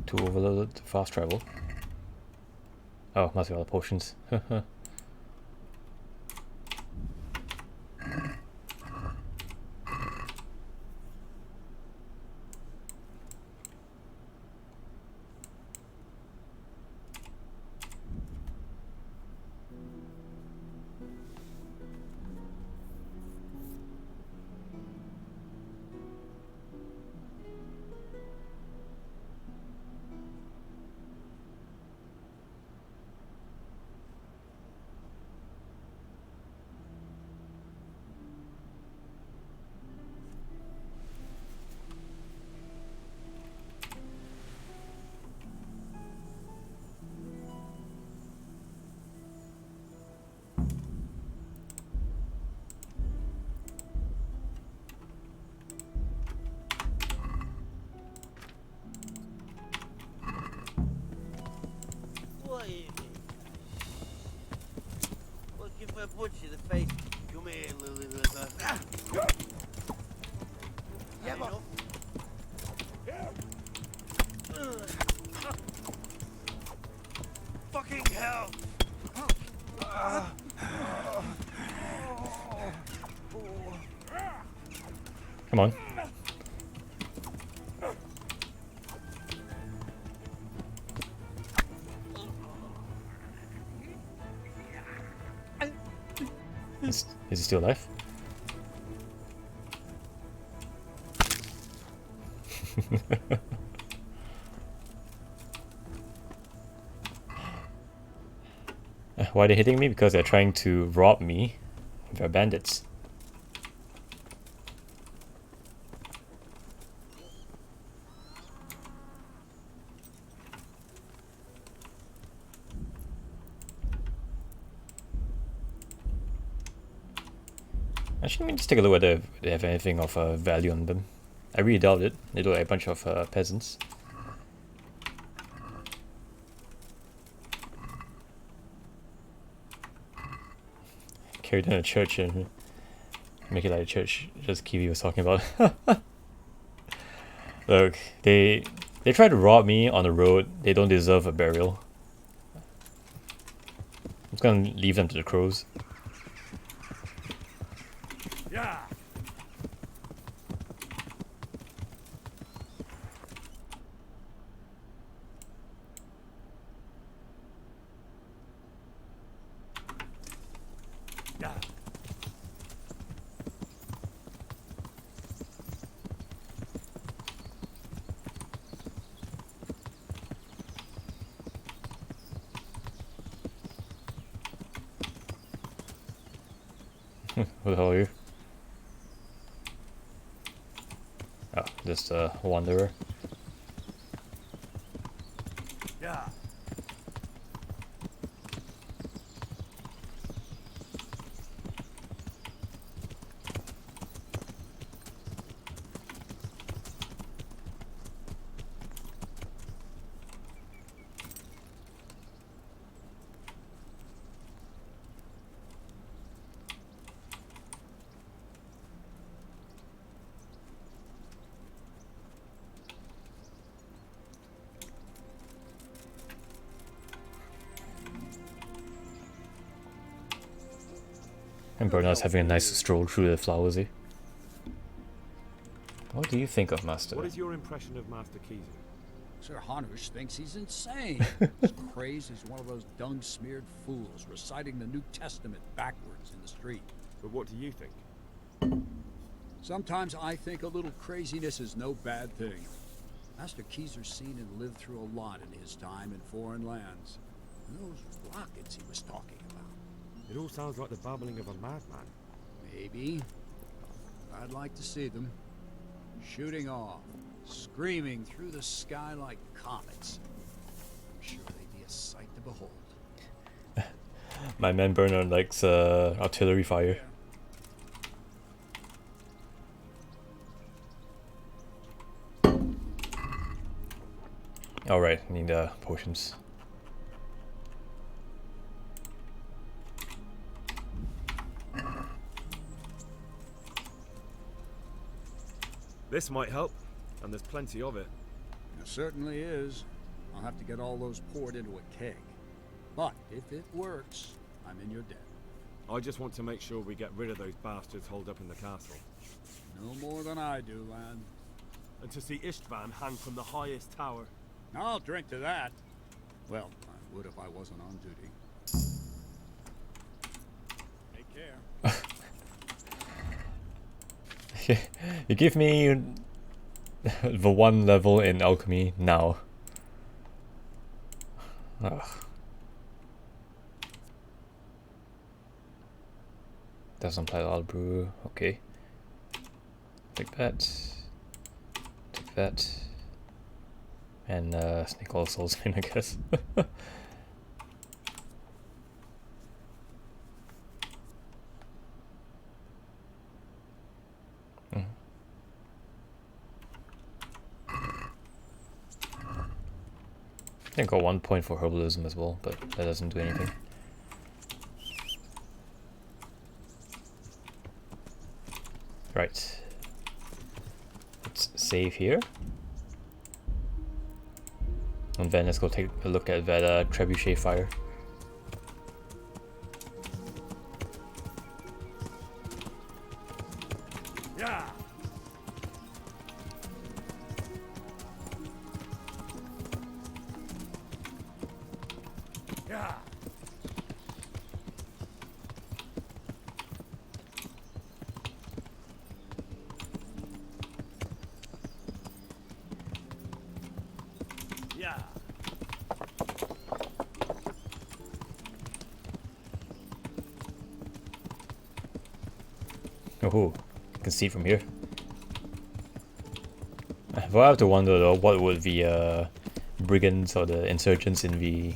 Too overloaded to fast travel. Oh, must be all the potions. What is it? Well, give him a punch in the face. Come here, Lily. Yeah, boss. Fucking hell! Come on. Is he still alive? Why are they hitting me? Because they're trying to rob me. They're bandits. Actually, let me just take a look whether they have anything of value on them. I really doubt it. They look like a bunch of peasants. Carry down a church and make it like a church, just Kiwi was talking about. Look, they try to rob me on the road. They don't deserve a burial. gonna leave them to the crows. Yeah. Yeah. Who the hell are you? Oh, just a wanderer. Yeah. And Bernard's having a nice stroll through the flowers, eh? What do you think of Master? What is your impression of Master Keezer? Sir Hanush thinks he's insane. He's crazy as one of those dung-smeared fools reciting the New Testament backwards in the street. But what do you think? Sometimes I think a little craziness is no bad thing. Master Keezer's seen and lived through a lot in his time in foreign lands. And those rockets he was talking about. It all sounds like the babbling of a madman. Maybe. I'd like to see them. Shooting off. Screaming through the sky like comets. I'm sure they'd be a sight to behold. My man Bernard likes artillery fire. Alright, need potions. This might help, and there's plenty of it. It certainly is. I'll have to get all those poured into a keg. But if it works, I'm in your debt. I just want to make sure we get rid of those bastards holed up in the castle. No more than I do, lad. And to see Istvan hang from the highest tower. I'll drink to that. Well, I would if I wasn't on duty. Take care. You give me the one level in alchemy now. Ugh. Doesn't apply to brew. Okay. Take that. Take that. And sneak all souls in, I guess. I think I got 1 point for herbalism as well, but that doesn't do anything. Right. Let's save here. And then let's go take a look at that trebuchet fire. Yeah. Yeah. Yeah. Oh, you can see it from here. Well, I have to wonder though, what would the brigands or the insurgents in the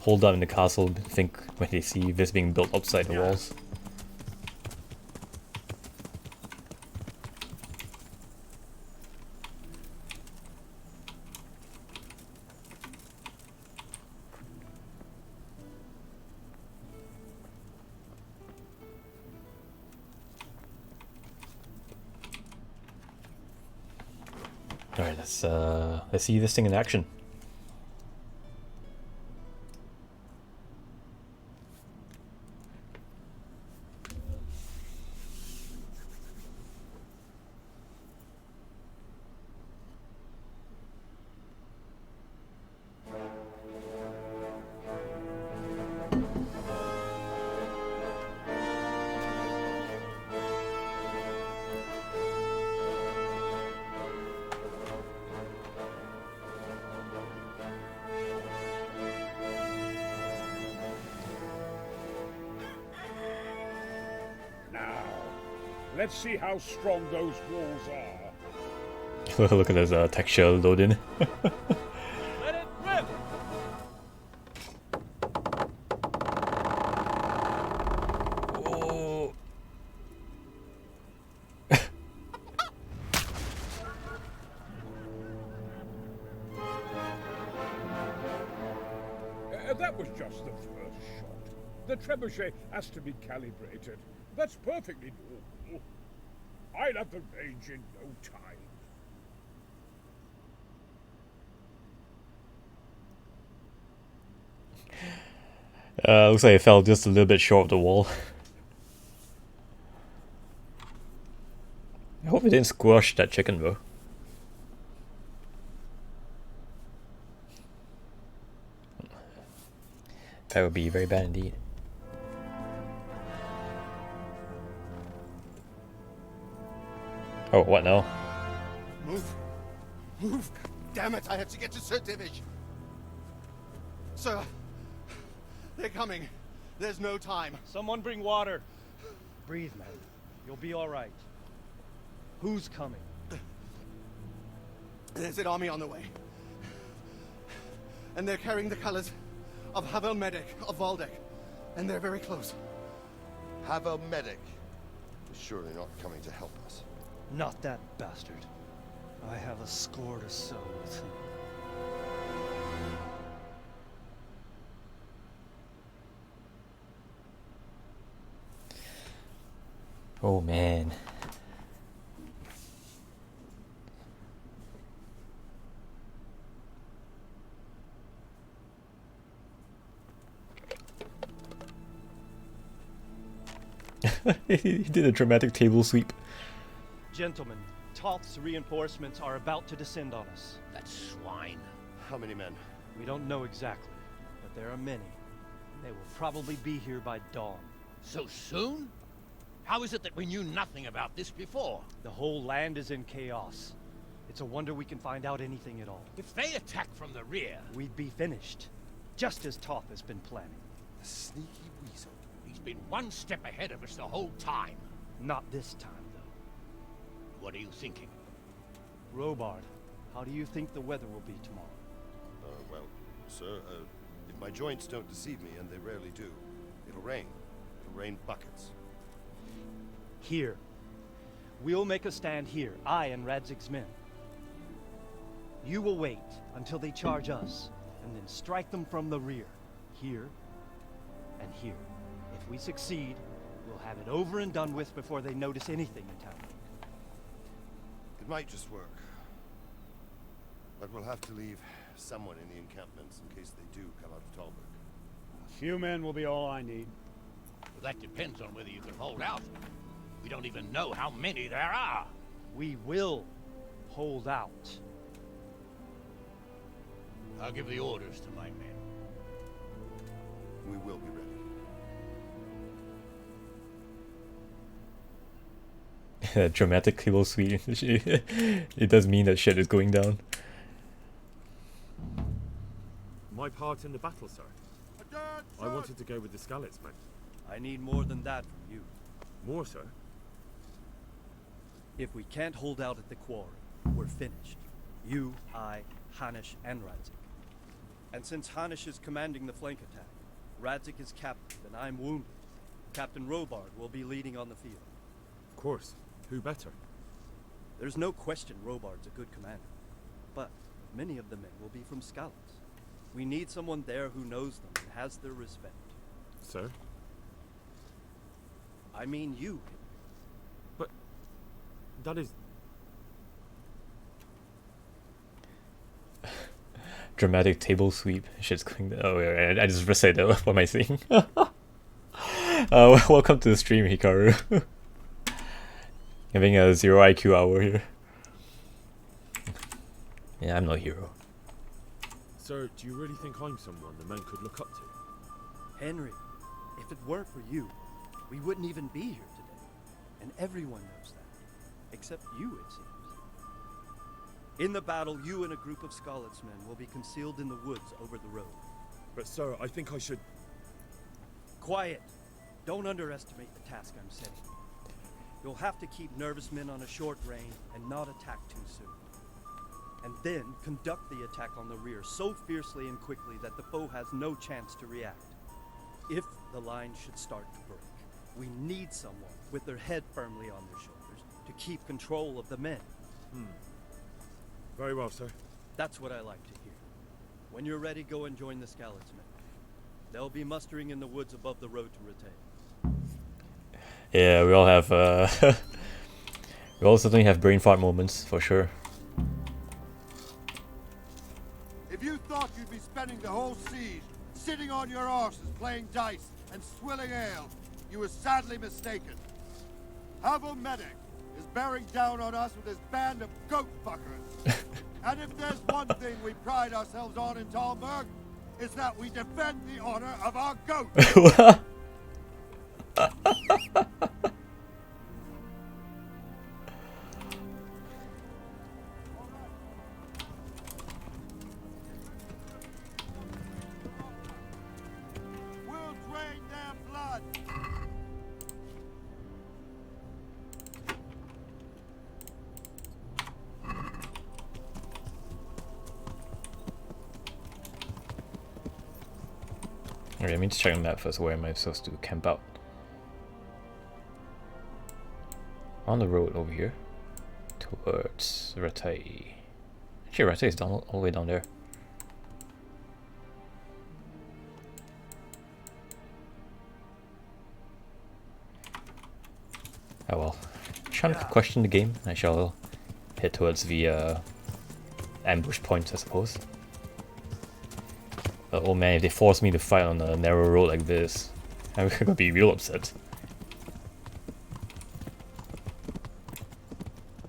hold up in the castle think when they see this being built outside the walls? Alright, let's see this thing in action. Let's see how strong those walls are. Look at this texture loading. Let it rip! Oh. That was just the first shot. The trebuchet has to be calibrated. That's perfectly normal. I'll have the range in no time. Looks like it fell just a little bit short of the wall. I hope it didn't squash that chicken though. That would be very bad indeed. Oh, what now? Move! Move! Damn it, I have to get to Sir Divish! Sir! They're coming. There's no time. Someone bring water. Breathe, man. You'll be all right. Who's coming? There's an army on the way. And they're carrying the colors of Havel Medic of Valdek. And they're very close. Havel Medic is surely not coming to help us. Not that bastard. I have a score to settle with him. Oh man. He did a dramatic table sweep. Gentlemen, Toth's reinforcements are about to descend on us. That swine. How many men? We don't know exactly, but there are many. They will probably be here by dawn. So soon? How is it that we knew nothing about this before? The whole land is in chaos. It's a wonder we can find out anything at all. If they attack from the rear... We'd be finished. Just as Toth has been planning. The sneaky weasel. He's been one step ahead of us the whole time. Not this time, though. What are you thinking? Robard, how do you think the weather will be tomorrow? Well, sir, if my joints don't deceive me, and they rarely do, it'll rain. It'll rain buckets. Here. We'll make a stand here, I and Radzig's men. You will wait until they charge us, and then strike them from the rear. Here, and here. If we succeed, we'll have it over and done with before they notice anything in town. It might just work. But we'll have to leave someone in the encampments in case they do come out of Talmberg. A few men will be all I need. Well, that depends on whether you can hold out. We don't even know how many there are. We will hold out. I'll give the orders to my men. We will be ready. Dramatic table sweep. It does mean that shit is going down. My part in the battle, sir. I wanted to go with the Skalitz men. I need more than that from you. More, sir? If we can't hold out at the quarry, we're finished. You, I, Hanish, and Radzik. And since Hanish is commanding the flank attack, Radzik is captain and I'm wounded. Captain Robard will be leading on the field. Of course. Who better? There's no question Robard's a good commander. But many of the men will be from Skalitz. We need someone there who knows them and has their respect. Sir? I mean you. But that is... Dramatic table sweep. Shit's going down. Oh, yeah, I just said that. What am I saying? Welcome to the stream, Hikaru. Having a 0 IQ hour here. Yeah, I'm no hero. Sir, do you really think I'm someone the men could look up to? Henry, if it weren't for you, we wouldn't even be here today. And everyone knows that. Except you, it seems. In the battle, you and a group of Skalitz men will be concealed in the woods over the road. But sir, I think I should... Quiet! Don't underestimate the task I'm setting. You'll have to keep nervous men on a short range and not attack too soon. And then conduct the attack on the rear so fiercely and quickly that the foe has no chance to react. If the line should start to break, we need someone with their head firmly on their shoulders to keep control of the men. Very well, sir. That's what I like to hear. When you're ready, go and join the Skeleton. They'll be mustering in the woods above the road to Retaking. Yeah, we all have we all certainly have brain fart moments for sure. If you thought you'd be spending the whole siege sitting on your arses playing dice and swilling ale, you were sadly mistaken. Medic is bearing down on us with his band of goat fuckers. And if there's one thing we pride ourselves on in Talmberg, it's that we defend the honor of our goat. We'll drain their blood. Okay, let me just check on that first. Where am I supposed to camp out? On the road over here. Towards Retaking. Actually, Retaking is down, all the way down there. Oh well. Trying to question the game. I shall head towards the ambush point, I suppose. But oh man, if they force me to fight on a narrow road like this, I'm gonna be real upset.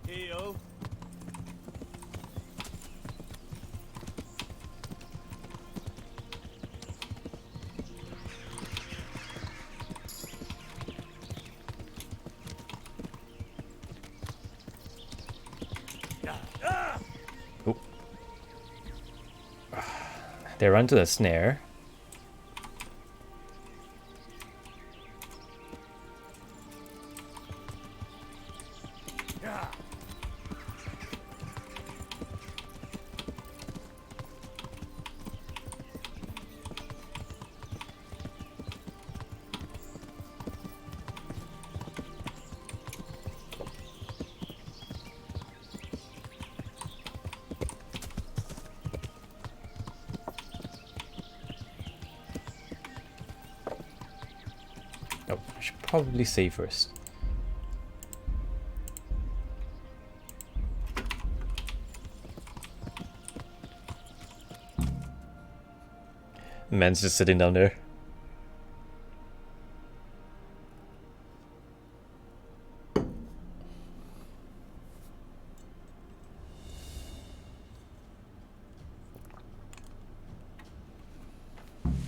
Heyo. Oh. They run to the snare. Oh, I should probably save first. The man's just sitting down there.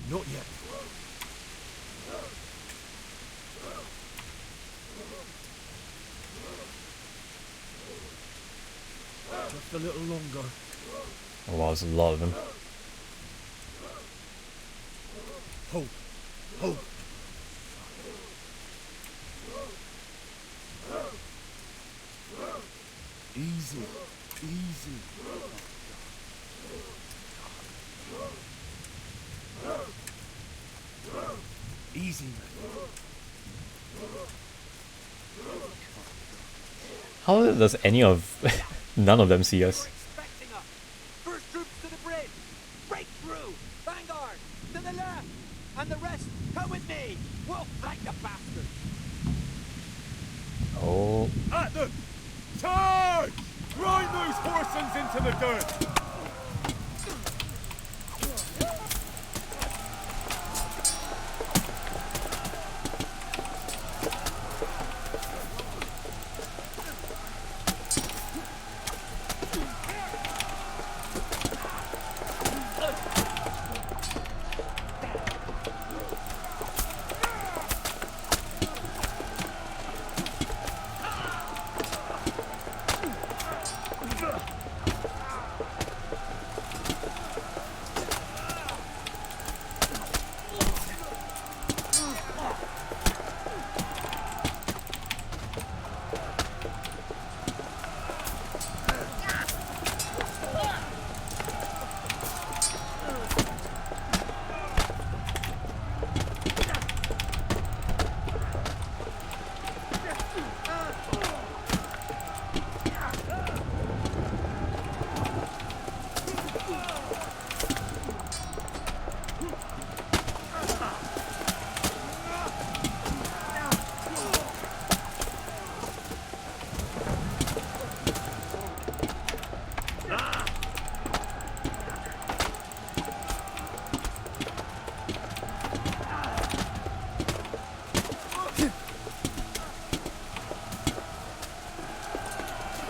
Not yet. Just a little longer. Oh wow, there's a lot of them. Hold. Hold. Easy. Easy. Easy, man. How does any of none of them see us? Expecting us. First troops to the bridge. Break through. Vanguard. To the left. And the rest, come with me. We'll flank the bastard. Oh. At them! Charge! Grind those horsens into the dirt!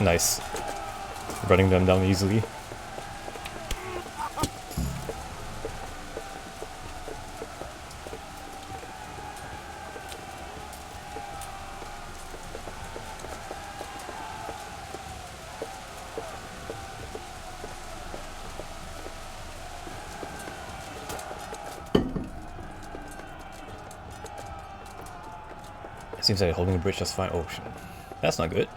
Nice. Running them down easily. Seems like holding the bridge just fine. Oh shit. That's not good.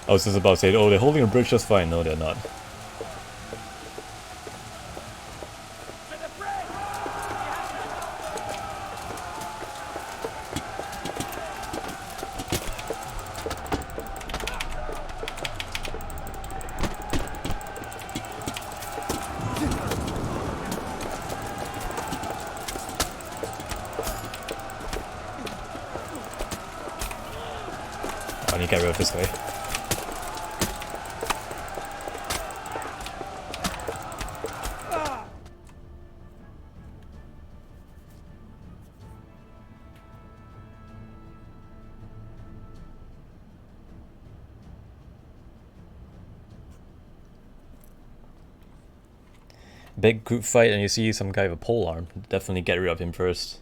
I was just about to say, oh, they're holding a bridge just fine. No, they're not. I need to get rid of this guy. Big group fight and you see some guy with a pole arm. Definitely get rid of him first.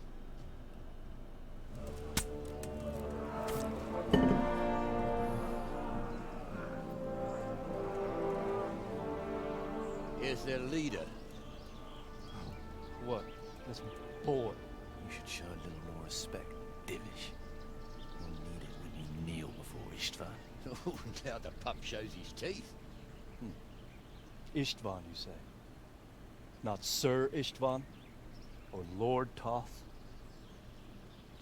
Here's their leader. What? This boy? You should show a little more respect, Divish. You'll need it when you kneel before Istvan. Oh, now the pup shows his teeth. Istvan, you say? Not Sir Istvan? Or Lord Toth?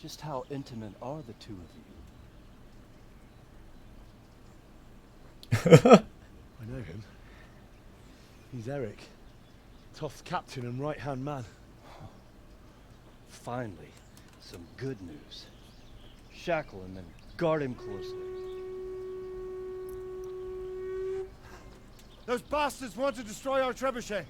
Just how intimate are the two of you? I know him. He's Eric. Toth's captain and right-hand man. Finally, some good news. Shackle him and guard him closely. Those bastards want to destroy our trebuchet.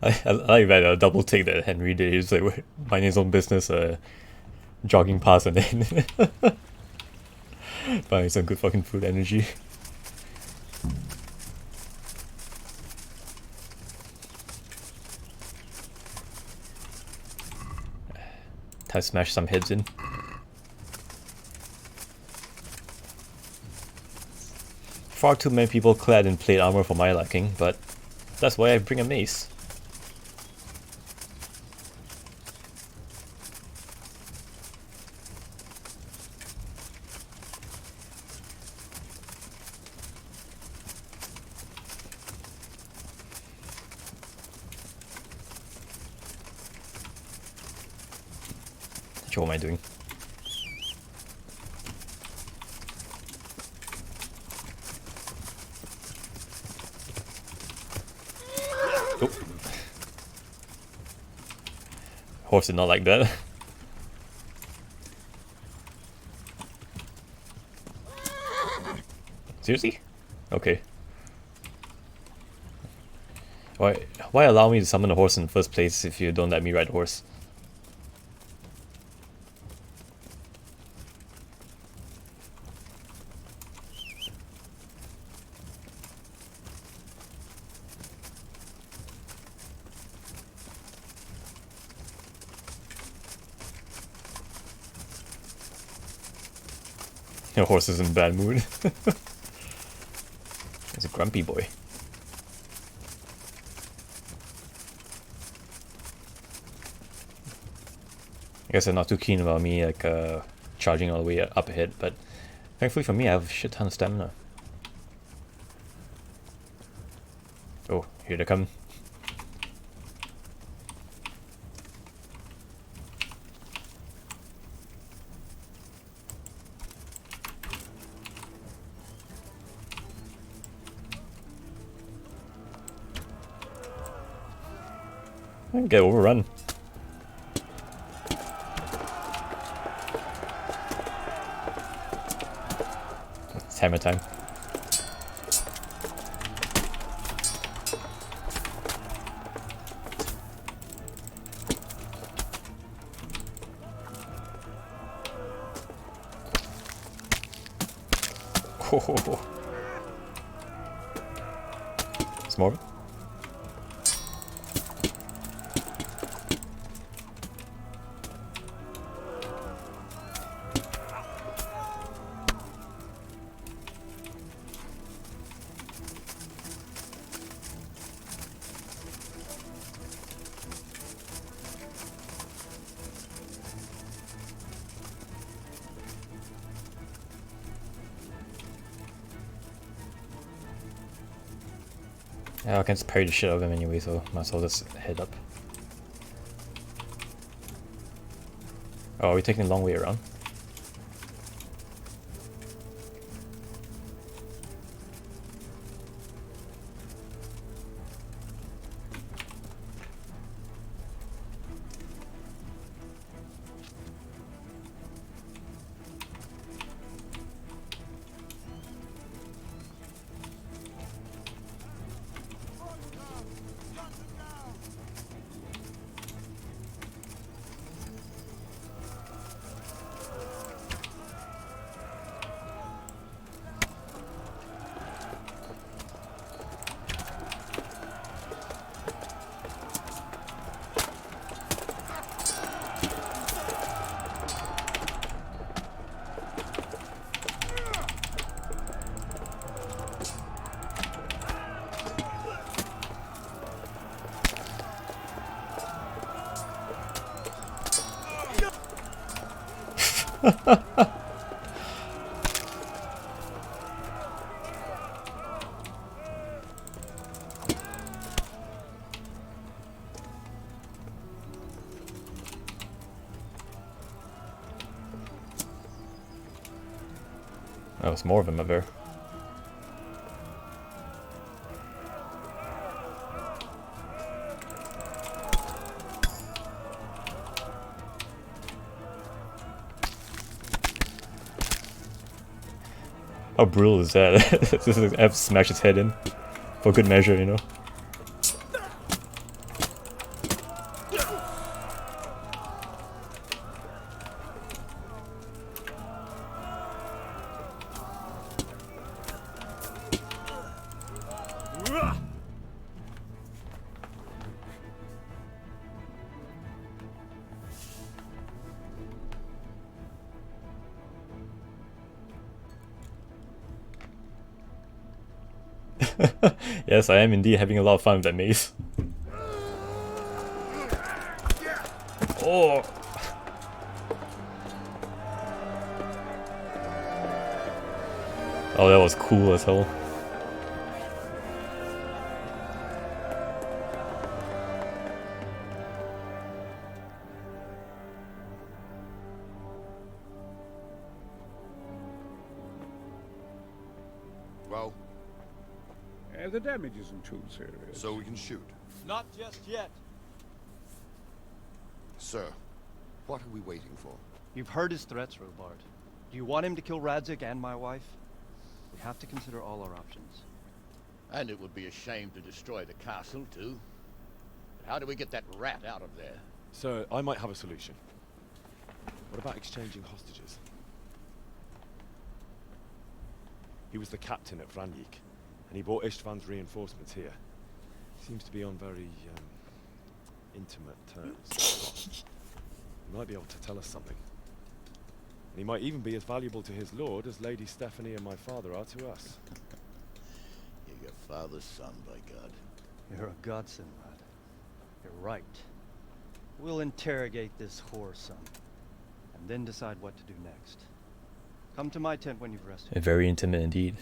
I like that double take that Henry did. He's like minding his own business, jogging past and then finding some good fucking food energy. Time to smash some heads in. Far too many people clad in plate armor for my liking, but that's why I bring a mace. What am I doing? Oh. Horse did not like that. Seriously? Okay. Why allow me to summon a horse in the first place if you don't let me ride a horse? Your horse is in bad mood. He's a grumpy boy. I guess they're not too keen about me like charging all the way up ahead, but thankfully for me I have a shit ton of stamina. Oh, here they come. Get overrun. It's hammer time. Oh. It's more of it. Yeah, I can just parry the shit out of him anyway, so might as well just head up. Oh, are we taking a long way around? Oh, it's more of them up there. How brutal is that? This is F smash his head in. For good measure, you know? Yes, I am indeed having a lot of fun with that maze. Oh! Oh, that was cool as hell. Well, The damage isn't too serious. so we can shoot. Not just yet. Sir, what are we waiting for? You've heard his threats, Robard. Do you want him to kill Radzig and my wife? We have to consider all our options. And it would be a shame to destroy the castle, too. But how do we get that rat out of there? Sir, I might have a solution. What about exchanging hostages? He was the captain at Vranjik, and he brought Istvan's reinforcements here. Seems to be on very, intimate terms. He might be able to tell us something. And he might even be as valuable to his lord as Lady Stephanie and my father are to us. You're your father's son, by God. You're a godson, lad. You're right. We'll interrogate this whore son, and then decide what to do next. Come to my tent when you've rested. Very intimate indeed.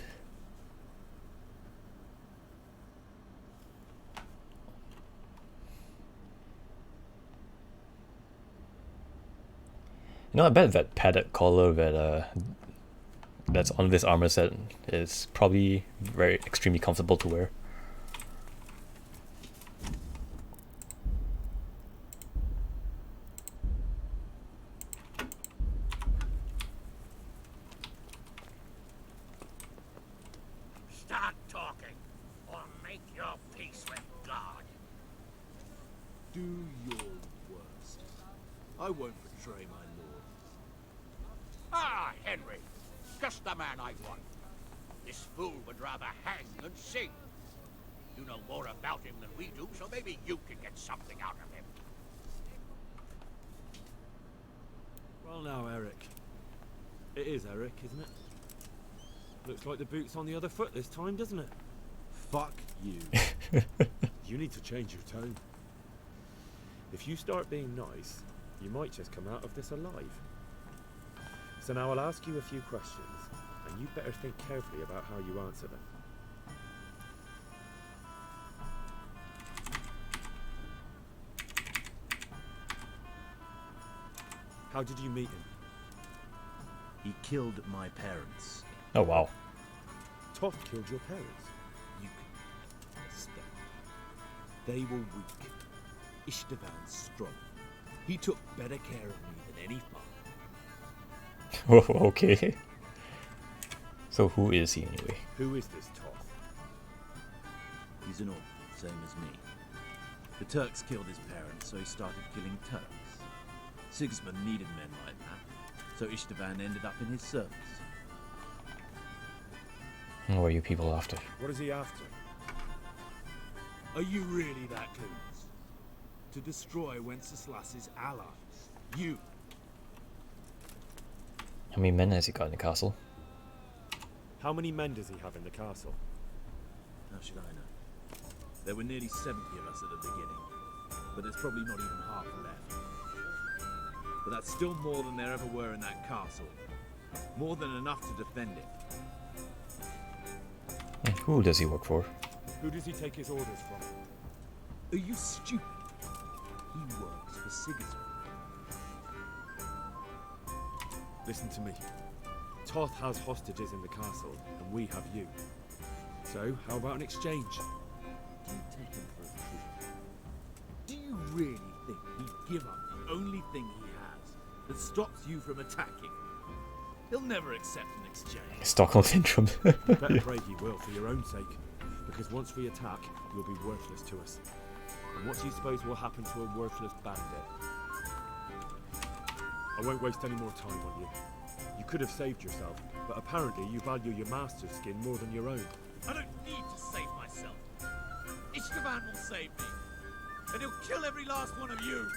You know, I bet that padded collar that that's on this armor set is probably very extremely comfortable to wear. Start talking, or make your peace with God. Do your worst. I won't betray my lord. Ah, Henry, just the man I want. This fool would rather hang than sing. You know more about him than we do, so maybe you can get something out of him. Well now, Eric. It is Eric, isn't it? Looks like the boot's on the other foot this time, doesn't it? Fuck you. You need to change your tone. If you start being nice, you might just come out of this alive. So now I'll ask you a few questions, and you better think carefully about how you answer them. How did you meet him? He killed my parents. Oh wow. Toth killed your parents? You can understand. They were weak. Istvan strong. He took better care of me than any father. Oh, okay. So who is he anyway? Who is this Toth? He's an orphan, same as me. The Turks killed his parents, so he started killing Turks. Sigismund needed men like that, so Istvan ended up in his service. What are you people after? What is he after? Are you really that clueless? To destroy Wenceslas's allies. You. How many men has he got in the castle? How many men does he have in the castle? How should I know? There were nearly 70 of us at the beginning, but there's probably not even half left. But that's still more than there ever were in that castle. More than enough to defend it. And who does he work for? Who does he take his orders from? Are you stupid? He works for Sigismund. Listen to me. Toth has hostages in the castle, and we have you. So, how about an exchange? Do you take him for a treat? Do you really think he'd give up the only thing he has that stops you from attacking? He'll never accept an exchange. Stockholm syndrome. You better pray he will, for your own sake. Because once we attack, you'll be worthless to us. And what do you suppose will happen to a worthless bandit? I won't waste any more time on you. You could have saved yourself, but apparently you value your master's skin more than your own. I don't need to save myself. Istvan will save me. And he'll kill every last one of you.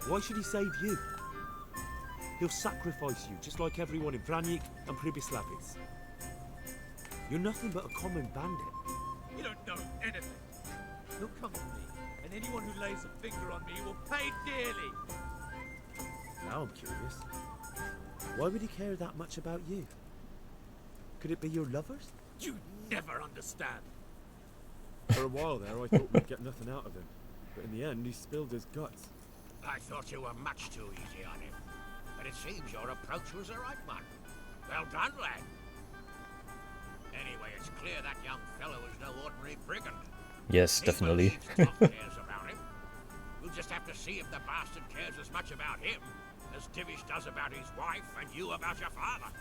Why should he save you? He'll sacrifice you, just like everyone in Vranjik and Pribyslavitz. You're nothing but a common bandit. You don't know anything. He'll come to me, and anyone who lays a finger on me will pay dearly. Now I'm curious. Why would he care that much about you? Could it be your lovers? You never understand. For a while there, I thought we'd get nothing out of him. But in the end, he spilled his guts. I thought you were much too easy on him. But it seems your approach was the right one. Well done, lad. Anyway, it's clear that young fellow is no ordinary brigand. Yes, definitely. He cares about him. We'll just have to see if the bastard cares as much about him as Divish does about his wife and you about your father.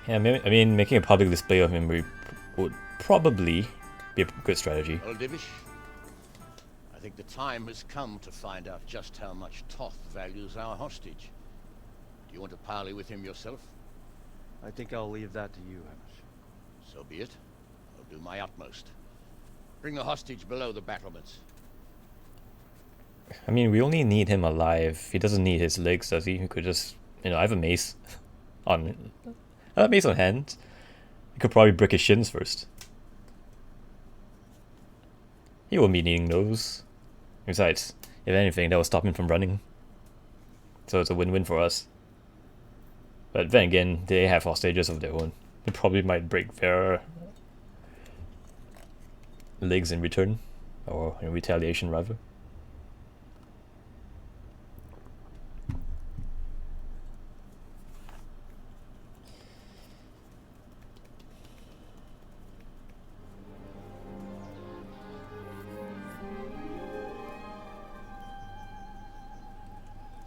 Yeah, I mean, making a public display of him would probably be a good strategy. Well, Divish, I think the time has come to find out just how much Toth values our hostage. Do you want to parley with him yourself? I think I'll leave that to you, Hamish. So be it. I'll do my utmost. Bring the hostage below the battlements. I mean, we only need him alive. He doesn't need his legs, does he? He could just, I have a mace on, mace on hand. I could probably break his shins first. He won't be needing those. Besides, if anything, that will stop him from running. So it's a win-win for us. But then again, they have hostages of their own. They probably might break their legs in return, or in retaliation rather.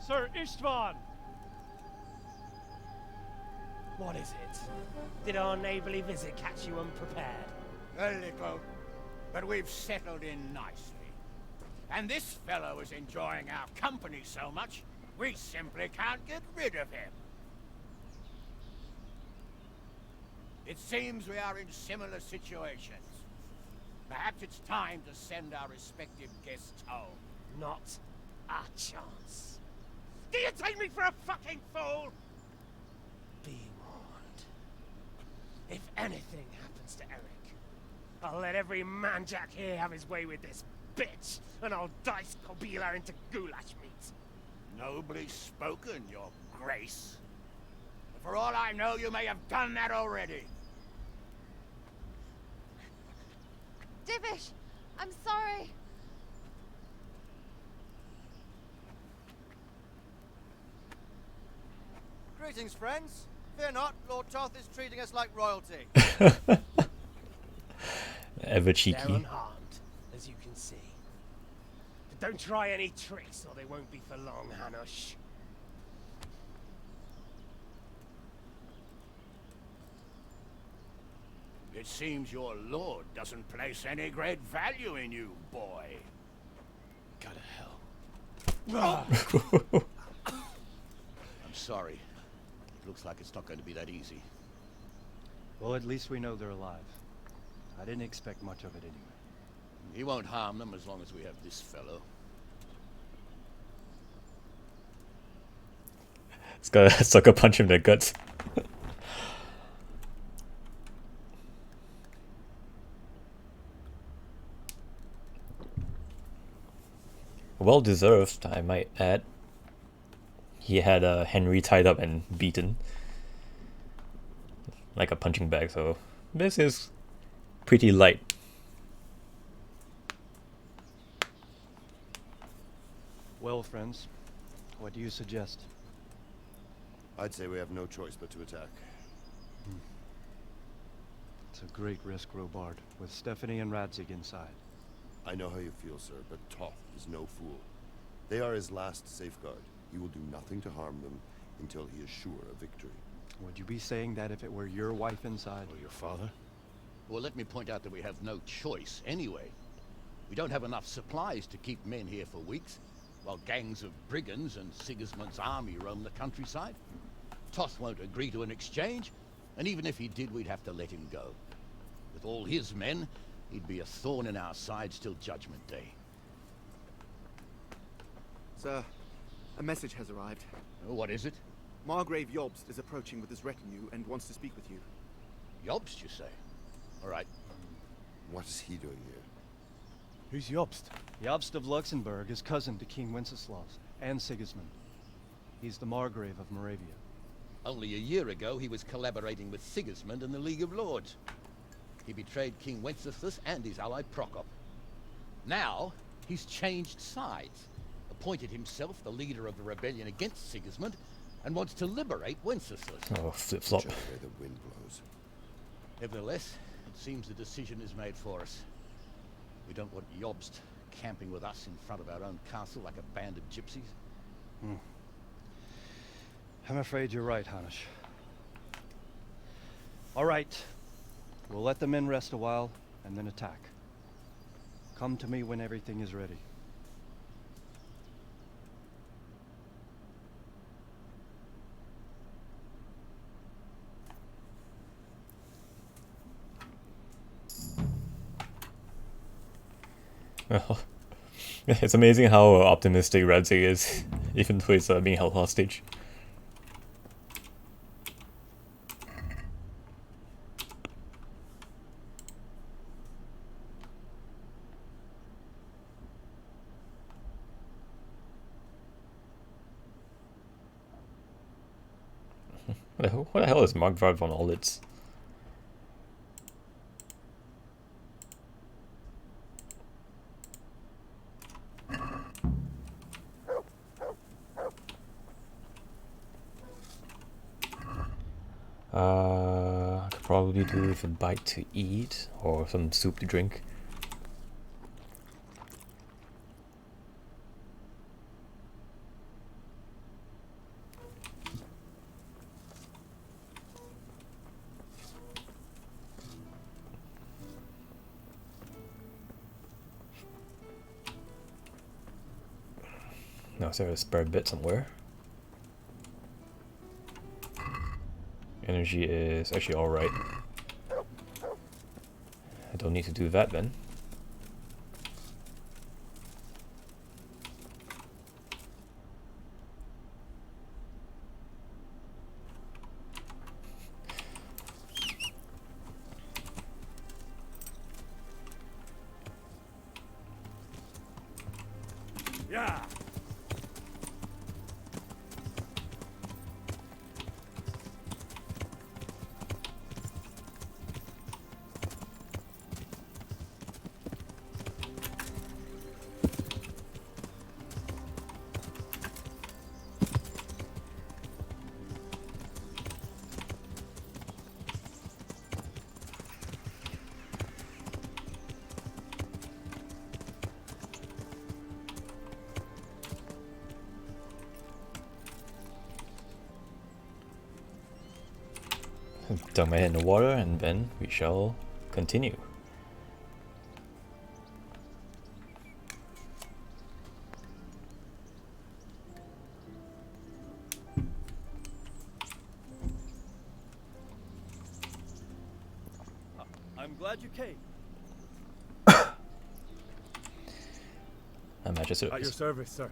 Sir Istvan! What is it? Did our neighborly visit catch you unprepared? A little, but we've settled in nicely. And this fellow is enjoying our company so much, we simply can't get rid of him. It seems we are in similar situations. Perhaps it's time to send our respective guests home. Not a chance. Do you take me for a fucking fool? Be warned. If anything happens to Eric, I'll let every manjack here have his way with this bitch, and I'll dice Kobila into goulash meat. Nobly spoken, your grace. But for all I know, you may have done that already. Divish, I'm sorry. Greetings, friends. Fear not, Lord Toth is treating us like royalty. Ever cheeky. They're unharmed, as you can see. But don't try any tricks, or they won't be for long, Hanush. It seems your lord doesn't place any great value in you, boy. Go to hell. I'm sorry. It looks like it's not going to be that easy. Well, at least we know they're alive. I didn't expect much of it anyway. He won't harm them as long as we have this fellow. It's got a sucker punch him in the guts. Well deserved, I might add. He had Henry tied up and beaten like a punching bag, so this is pretty light. Well, friends, what do you suggest? I'd say we have no choice but to attack. It's a great risk, Robard, with Stephanie and Radzig inside. I know how you feel, sir, but Toth is no fool. They are his last safeguard. He will do nothing to harm them until he is sure of victory. Would you be saying that if it were your wife inside? Or your father? Well, let me point out that we have no choice anyway. We don't have enough supplies to keep men here for weeks, while gangs of brigands and Sigismund's army roam the countryside. Toth won't agree to an exchange, and even if he did, we'd have to let him go. With all his men, he'd be a thorn in our sides till Judgment Day. Sir, a message has arrived. Oh, what is it? Margrave Jobst is approaching with his retinue and wants to speak with you. Jobst, you say? All right. What is he doing here? Who's Jobst? Jobst of Luxembourg is cousin to King Wenceslaus and Sigismund. He's the Margrave of Moravia. Only a year ago, he was collaborating with Sigismund and the League of Lords. He betrayed King Wenceslas and his ally Prokop. Now, he's changed sides, appointed himself the leader of the rebellion against Sigismund, and wants to liberate Wenceslas. Oh, flip-flop. Where the wind blows. Nevertheless, it seems the decision is made for us. We don't want Jobst camping with us in front of our own castle like a band of gypsies. I'm afraid you're right, Hanush. All right. We'll let the men rest a while, and then attack. Come to me when everything is ready. Well, it's amazing how optimistic Radzig is, even though he's being held hostage. What the hell is Markgraf von Olitz? I could probably do with a bite to eat or some soup to drink. Now, is there a spare bit somewhere? Energy is actually alright. I don't need to do that then. Yeah. Dunk my head in the water and then we shall continue. I'm glad you came. I'm at your service. At your service, sir.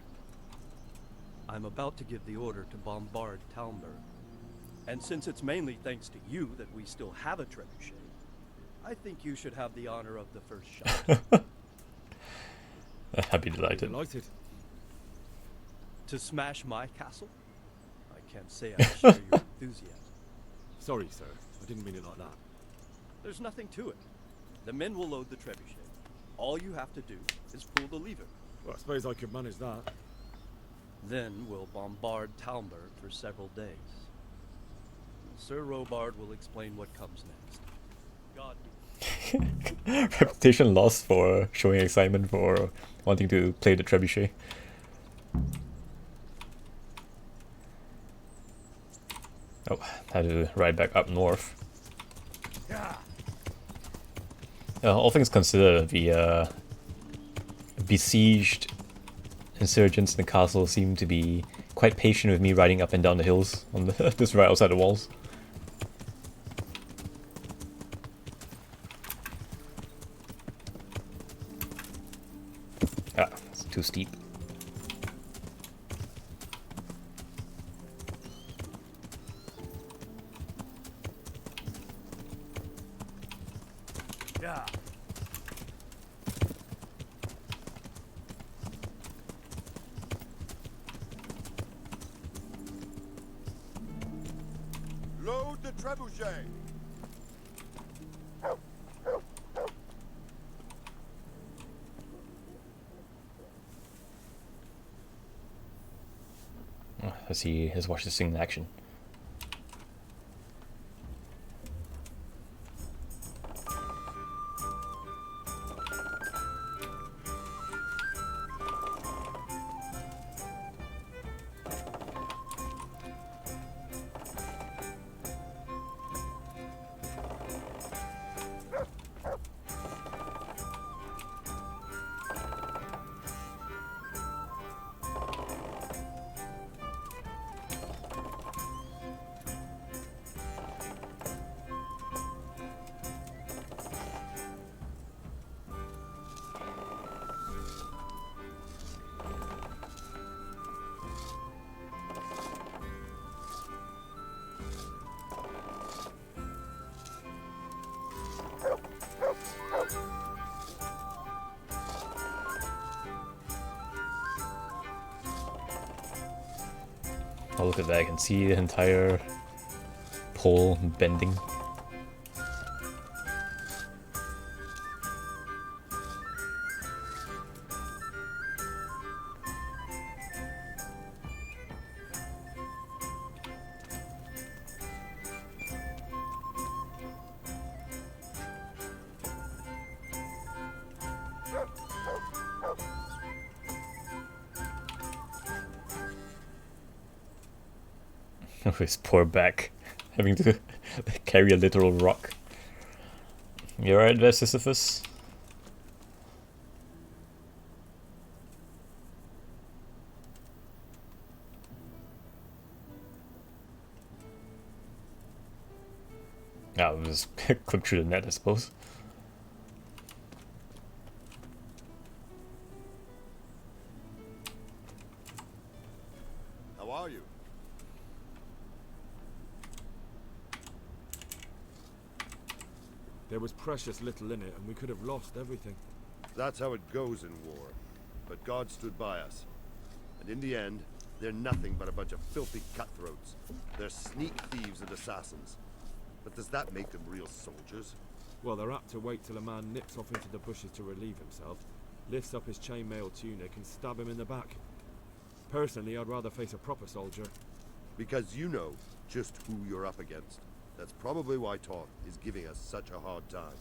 I'm about to give the order to bombard Talmberg. And since it's mainly thanks to you that we still have a trebuchet, I think you should have the honor of the first shot. I'd be delighted. Delighted. To smash my castle? I can't say I share your enthusiasm. Sorry, sir. I didn't mean it like that. There's nothing to it. The men will load the trebuchet. All you have to do is pull the lever. Well, I suppose I could manage that. Then we'll bombard Talmberg for several days. Sir Robard will explain what comes next. God. Reputation lost for showing excitement for wanting to play the trebuchet. Oh, had to ride back up north. All things considered, the besieged insurgents in the castle seem to be quite patient with me riding up and down the hills on the just right outside the walls. Ah, it's too steep. Yeah. Load the trebuchet. Let's watch this thing in action. Oh, look at that, I can see the entire pole bending. His poor back, having to carry a literal rock. You alright there, Sisyphus? I'll just click through the net, I suppose. How are you? There was precious little in it, and we could have lost everything. That's how it goes in war. But God stood by us. And in the end, they're nothing but a bunch of filthy cutthroats. They're sneak thieves and assassins. But does that make them real soldiers? Well, they're apt to wait till a man nips off into the bushes to relieve himself, lifts up his chainmail tunic and stab him in the back. Personally, I'd rather face a proper soldier. Because you know just who you're up against. That's probably why Toth is giving us such a hard time.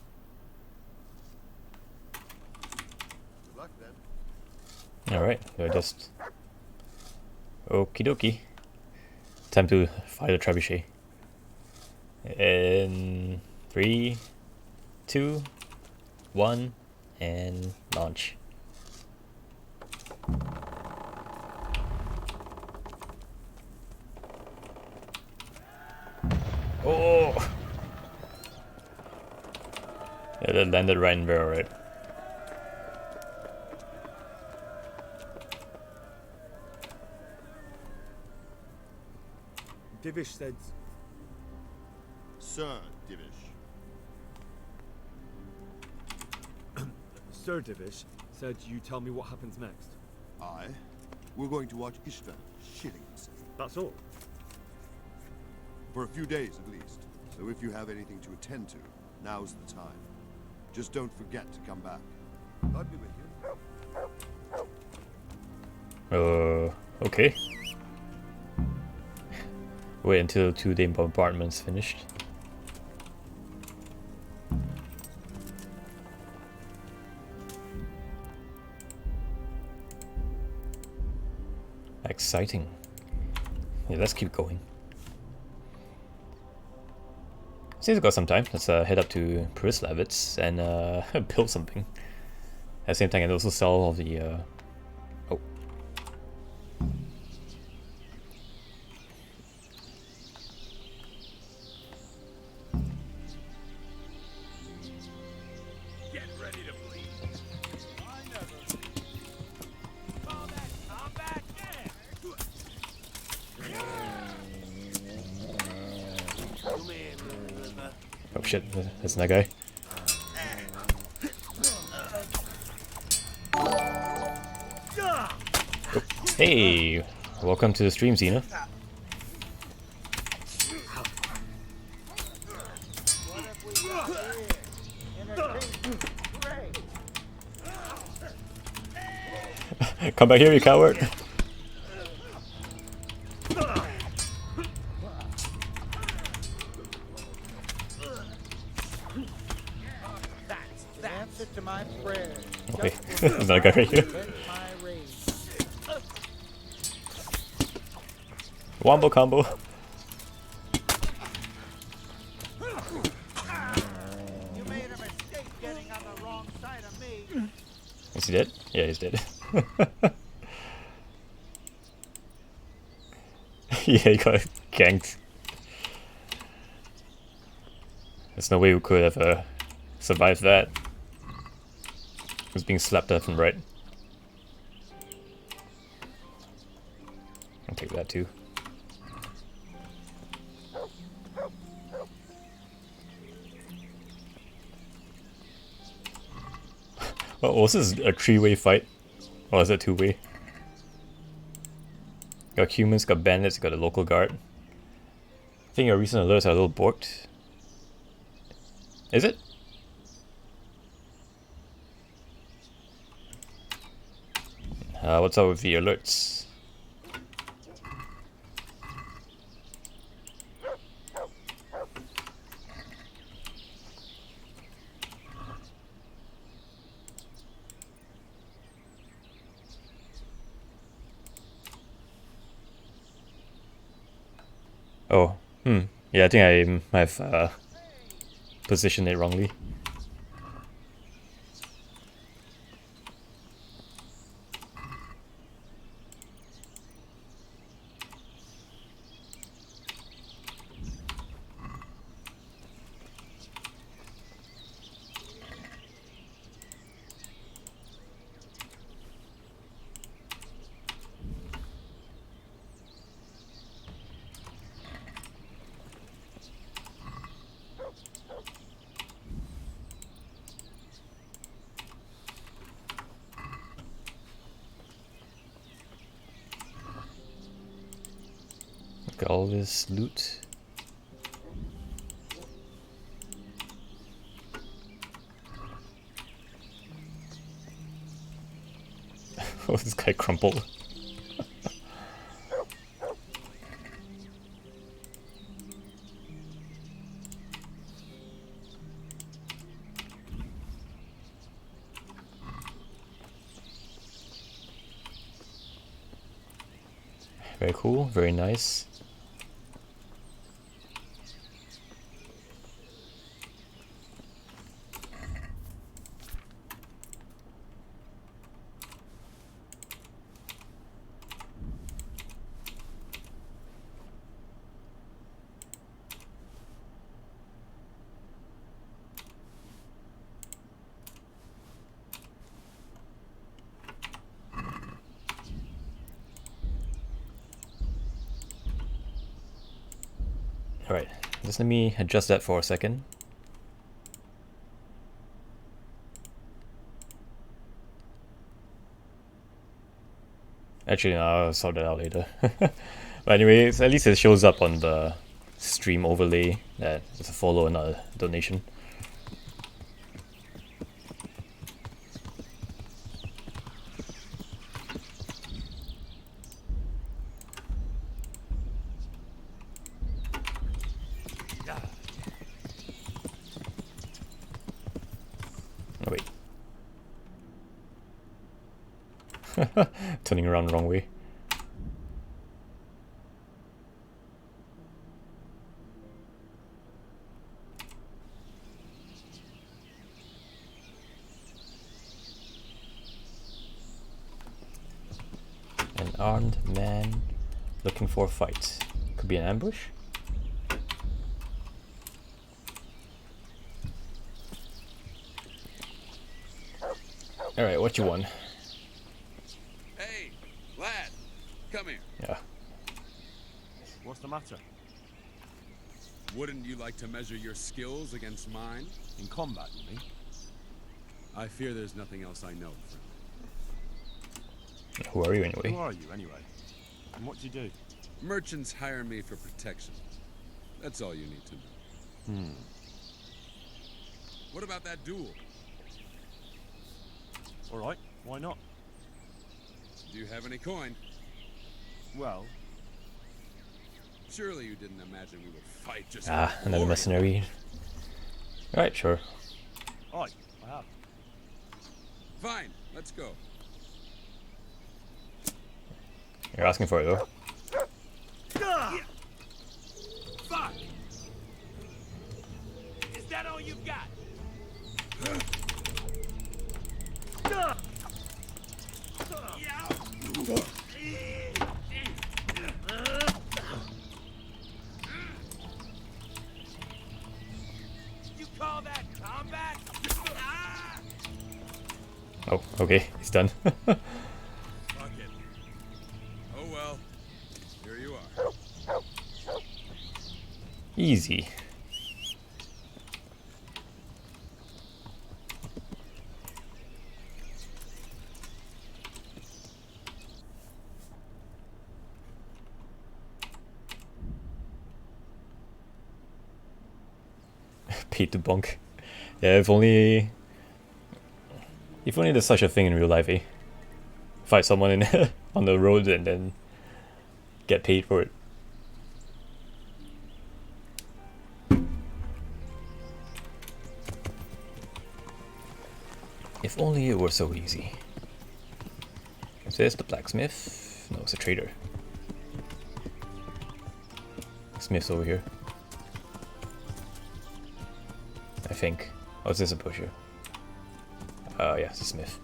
Good luck then. Alright, so just... Okie dokie. Time to fire the trebuchet. In 3, 2, 1, and launch. Oh! Yeah, that landed right in barrel, right? Divish said... Sir Divish. Sir Divish said you tell me what happens next. Aye. We're going to watch Istvan shitting himself. That's all? For a few days at least. So if you have anything to attend to, now's the time. Just don't forget to come back. I'll be with you. Okay. Wait until 2-day bombardment's finished. Exciting. Yeah, let's keep going. Since we've got some time, let's head up to Prislavitz and build something. At the same time, I can also sell all the... Oh. Get ready to bleed. I never. Call that combat? Come in, River. Oh shit, that's that guy. Oh, hey, welcome to the stream, Xena. Come back here, you coward. Answer to my prayer. Okay, there's another guy right here. Wombo combo. You made a mistake getting on the wrong side of me. Is he dead? Yeah, he's dead. Yeah, he got ganked. There's no way we could have survived that. He was being slapped left and right. I'll take that too. Oh, was this a 3-way fight? Or is it 2-way? Got humans, got bandits, got a local guard. I think your recent alerts are a little borked. Is it? What's up with the alerts? Oh, yeah, I think I might have positioned it wrongly. Got all this loot. Oh, this guy crumpled. Very cool, very nice. Alright, just let me adjust that for a second. Actually, no, I'll sort that out later. But anyways, at least it shows up on the stream overlay that it's a follow and not a donation. Oh wait. Turning around the wrong way. An armed man looking for a fight. Could be an ambush. Alright, what you want? Hey, lad, come here. Yeah. What's the matter? Wouldn't you like to measure your skills against mine? In combat, you mean? I fear there's nothing else I know, friend. Who are you anyway? Who are you anyway? And what do you do? Merchants hire me for protection. That's all you need to know. What about that duel? Alright, why not? Do you have any coin? Well... Surely you didn't imagine we would fight just for another glory. mercenary. Alright, sure. Aye, I have. Fine, let's go. You're asking for it though. Fuck! Is that all you've got? You call that combat? Oh, okay, he's done. Fuck it. Oh well. Here you are. Easy. Paid to bunk. Yeah, if only there's such a thing in real life, eh? Fight someone in on the road and then get paid for it. If only it were so easy. Is this the blacksmith? No, it's a trader. Smith's over here. I think. Oh, is this a pusher? Yeah, it's a smith.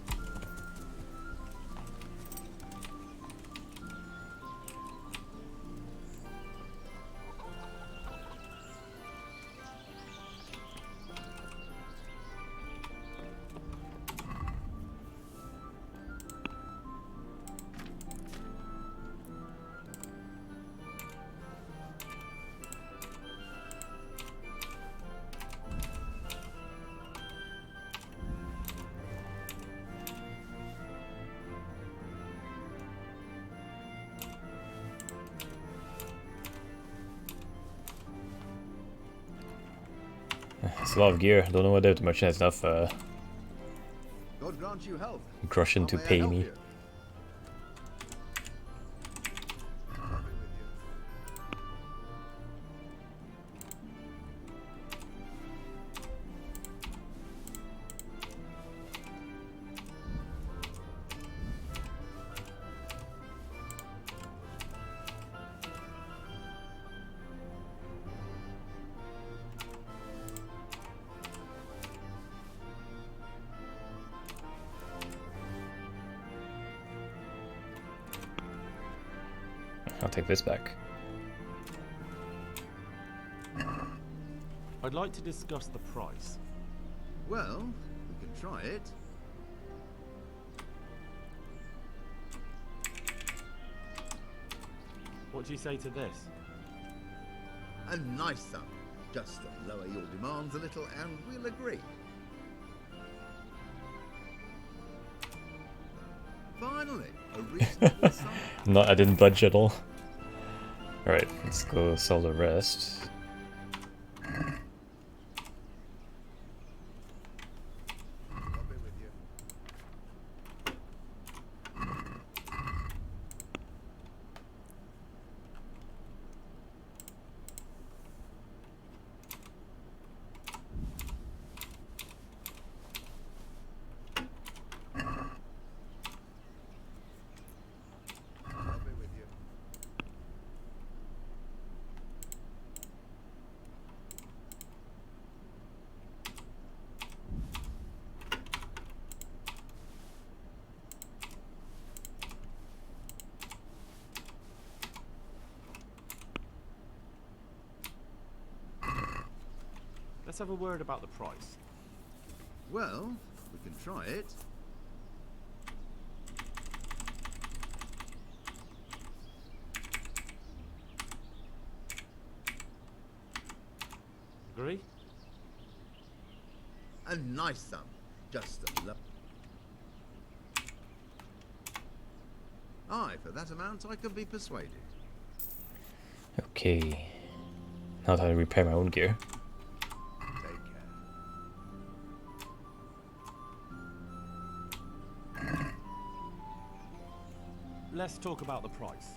a lot of gear. I don't know whether the merchant has enough God grant you health. Grushin to How may I pay help me. you? I'll take this back. I'd like to discuss the price. Well, we can try it. What do you say to this? A nice sum. Just to lower your demands a little and we'll agree. Finally, a reasonable sum. No, I didn't budge at all. Alright, let's go sell the rest. Let's have a word about the price. Well, we can try it. Agree? A nice sum. Just a low. Aye, for that amount I can be persuaded. Okay. Now that I repair my own gear. Let's talk about the price.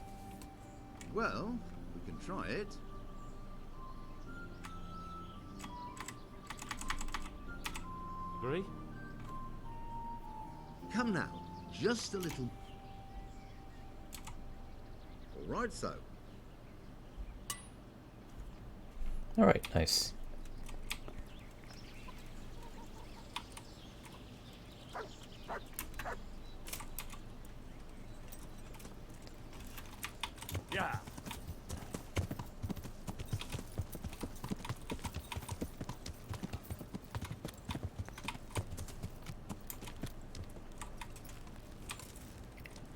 Well, we can try it. Agree? Come now, just a little. All right, so. Alright, nice. Yeah.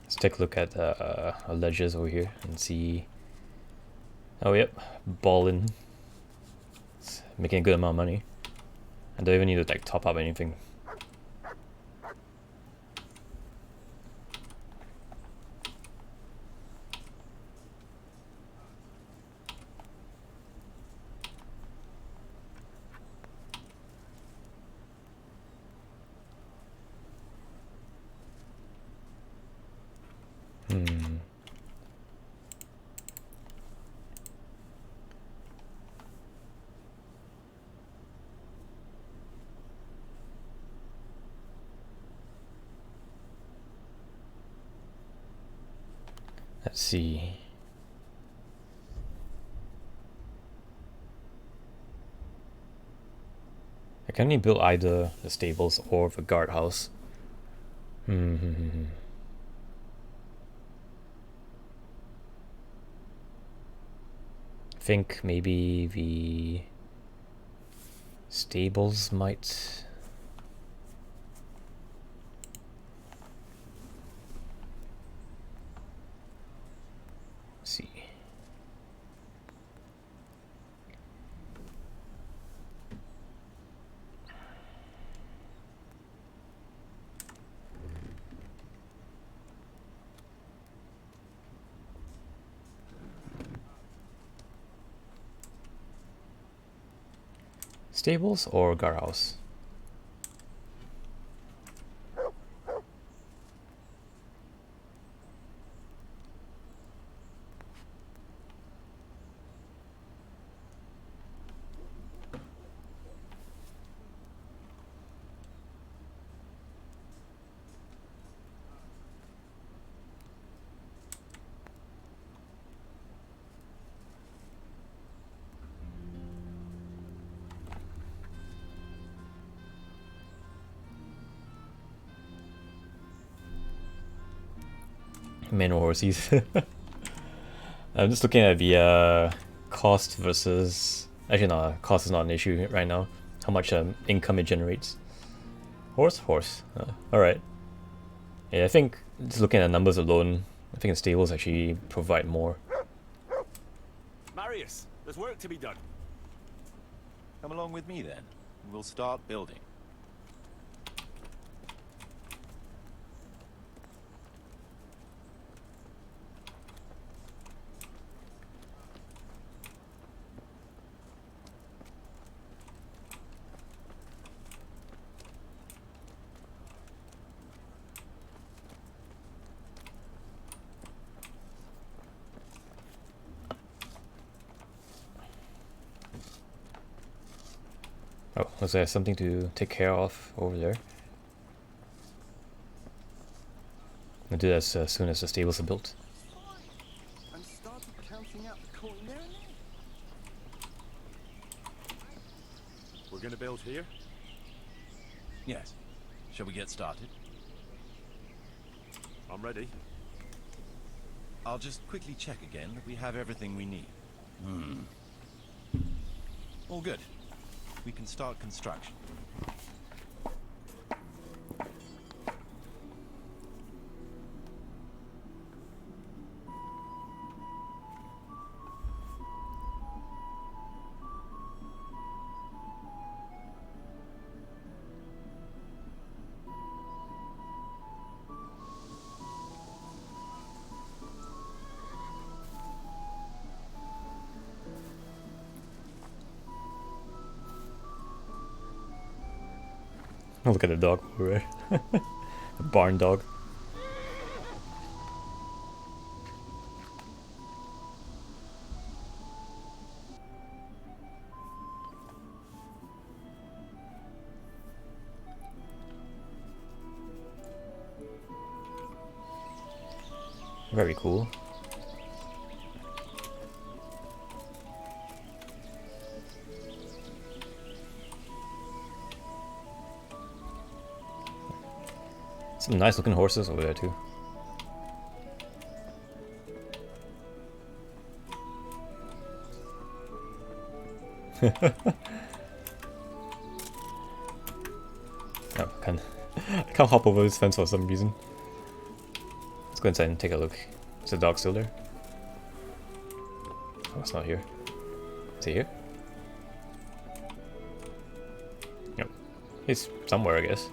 Let's take a look at our ledgers over here and see. Oh, yep, ballin'. It's making a good amount of money. I don't even need to like top up anything. Let's see. I can only build either the stables or the guardhouse. I think maybe the stables might. See. Stables or guardhouse? Manual horses. I'm just looking at the cost versus... Actually no, cost is not an issue right now. How much income it generates. Horse? Alright. Yeah, I think just looking at numbers alone, I think the stables actually provide more. Marius, there's work to be done. Come along with me then. We'll start building. Oh, was there something to take care of over there? I'll do that as soon as the stables are built. And started counting out the coin there and then. We're gonna build here? Yes. Shall we get started? I'm ready. I'll just quickly check again that we have everything we need. All good. We can start construction. Oh, look at the dog over there. The barn dog. Very cool. Some nice looking horses over there too. Oh, I can't hop over this fence for some reason. Let's go inside and take a look. Is the dog still there? Oh, it's not here. Is he here? Yep. He's somewhere, I guess.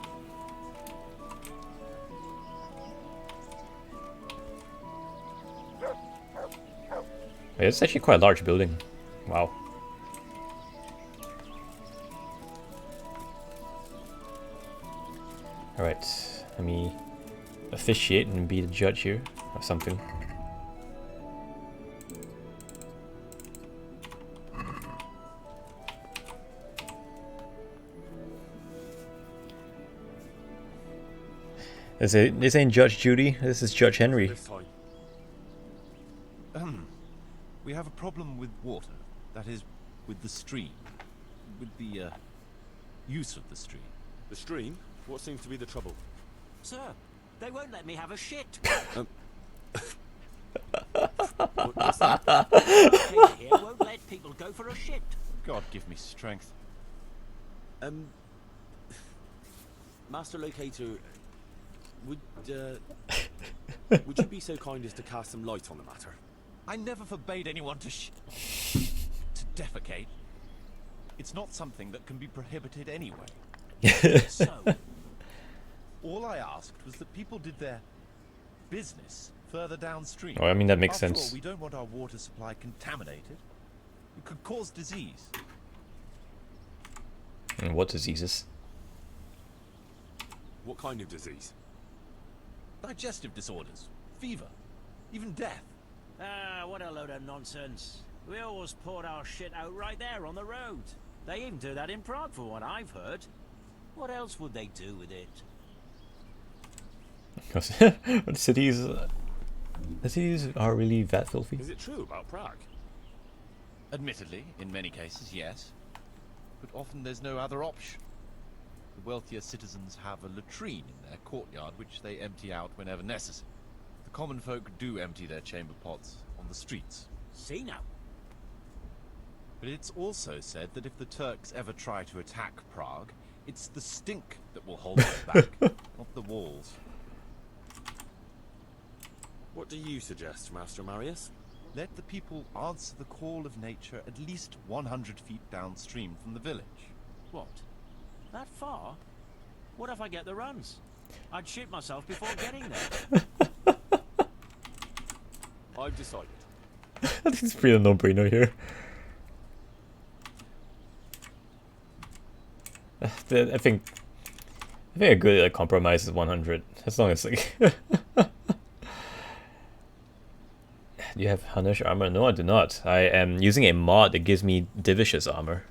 It's actually quite a large building. Wow. Alright, let me officiate and be the judge here or something. This ain't Judge Judy, this is Judge Henry. We have a problem with water. That is, with the stream. With the, use of the stream. The stream? What seems to be the trouble? Sir, they won't let me have a shit. What's that? People here won't let people go for a shit. God give me strength. Master Locator, would you be so kind as to cast some light on the matter? I never forbade anyone to defecate. It's not something that can be prohibited anyway. So, all I asked was that people did their business further downstream. Oh, I mean, that makes After sense. all, we don't want our water supply contaminated. It could cause disease. And what diseases? What kind of disease? Digestive disorders, fever, even death. Ah, what a load of nonsense. We always poured our shit out right there on the road. They even do that in Prague, for what I've heard. What else would they do with it? Because the cities are really that filthy. Is it true about Prague? Admittedly, in many cases, yes. But often there's no other option. The wealthier citizens have a latrine in their courtyard which they empty out whenever necessary. The common folk do empty their chamber pots on the streets. See now. But it's also said that if the Turks ever try to attack Prague, it's the stink that will hold them back, not the walls. What do you suggest, Master Marius? Let the people answer the call of nature at least 100 feet downstream from the village. What? That far? What if I get the runs? I'd shoot myself before getting there. I've decided. I think it's pretty no-brainer here. I think a good compromise is 100, as long as like. Do you have Hunnish armor? No, I do not. I am using a mod that gives me Divish's armor.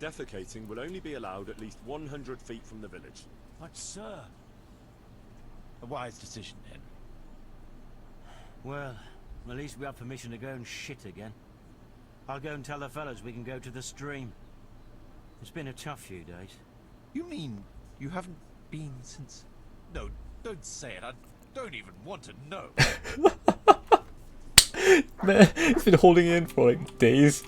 Defecating will only be allowed at least 100 feet from the village. But sir... A wise decision, Henry. Well, at least we have permission to go and shit again. I'll go and tell the fellas we can go to the stream. It's been a tough few days. You mean you haven't been since... No, don't say it. I don't even want to know. Man, he's been holding in for like days.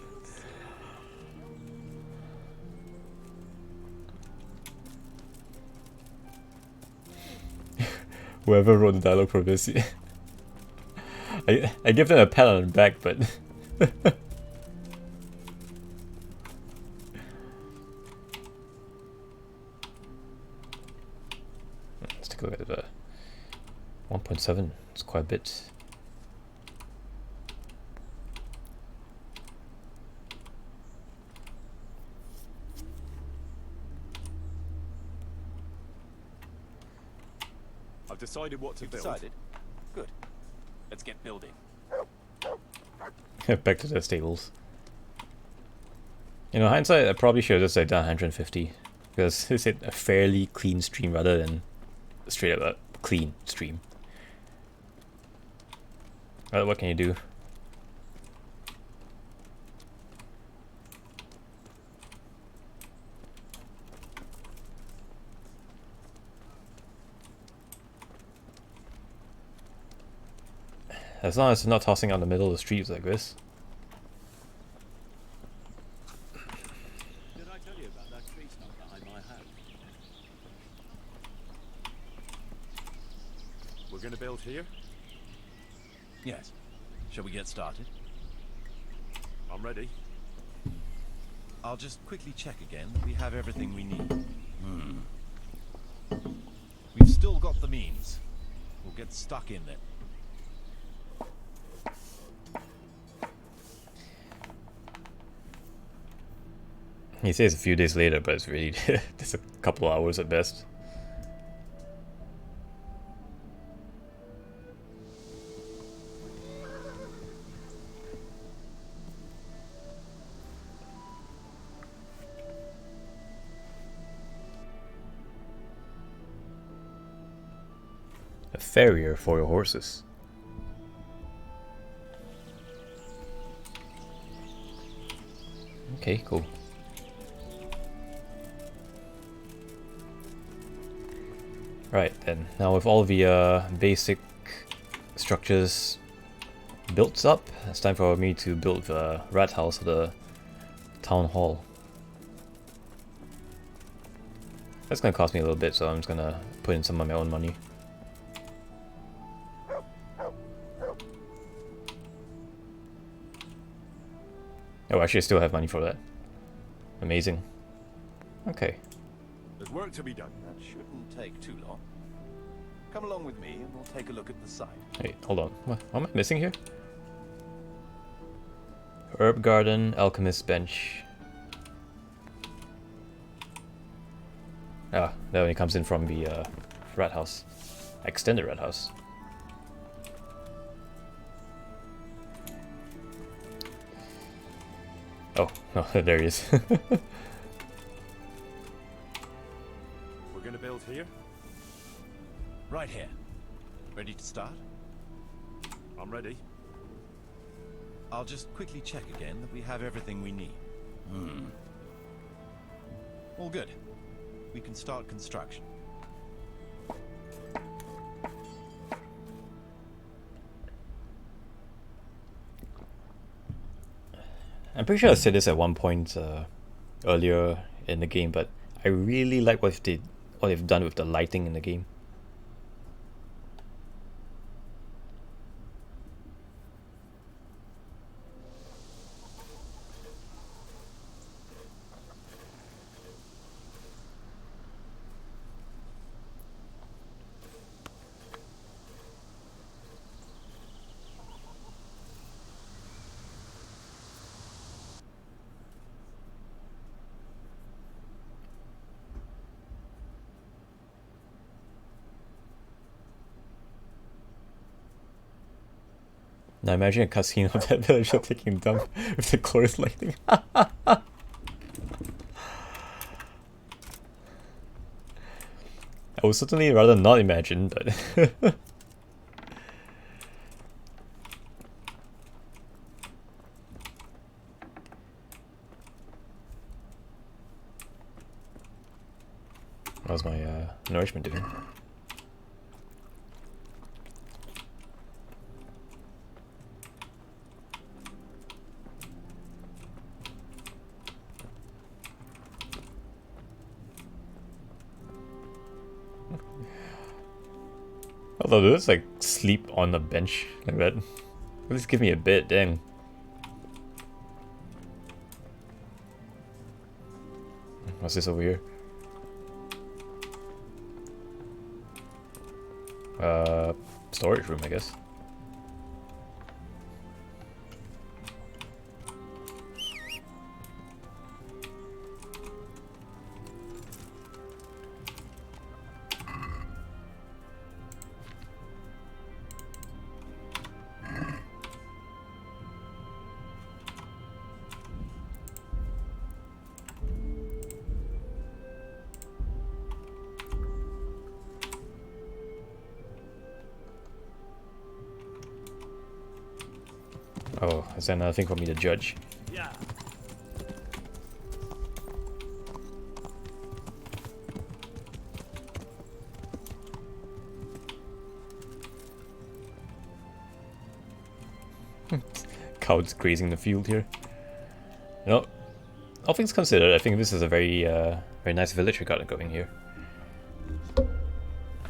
Whoever wrote the dialogue for this, I give them a pat on the back, but let's take a look at the 1.7. It's quite a bit. I've decided what to build. Decided? Good. Let's get building. Back to the stables. You know, hindsight, I probably should have just done 150, because it's a fairly clean stream rather than straight up a clean stream. What can you do? As long as it's not tossing out the middle of the streets like this. Did I tell you about that tree stump behind my house? We're gonna build here? Yes. Shall we get started? I'm ready. I'll just quickly check again that we have everything we need. We've still got the means. We'll get stuck in there. He says a few days later, but it's really just a couple of hours at best. A farrier for your horses. Okay, cool. Right then, now with all the basic structures built up, it's time for me to build the rat house or the town hall. That's gonna cost me a little bit, so I'm just gonna put in some of my own money. Oh, actually I still have money for that. Amazing. Okay. There's work to be done. That shouldn't take too long. Come along with me and we'll take a look at the site. Wait, hold on. What am I missing here? Herb garden, alchemist bench. Ah, that only comes in from the rat house. Extended rat house. Oh, no, there he is. We're gonna build here? Right here. Ready to start? I'm ready. I'll just quickly check again that we have everything we need. All good. We can start construction. I'm pretty sure I said this at one point earlier in the game, but I really like what they've done with the lighting in the game. Now imagine a cutscene of that villager taking a dump with the glorious lighting. I would certainly rather not imagine, but how's my nourishment doing? Although do this like sleep on the bench like that? At least give me a bit, dang. What's this over here? Storage room, I guess. Oh, is that another thing for me to judge? Yeah. Cows grazing the field here. You know, all things considered, I think this is a very nice village we got going here.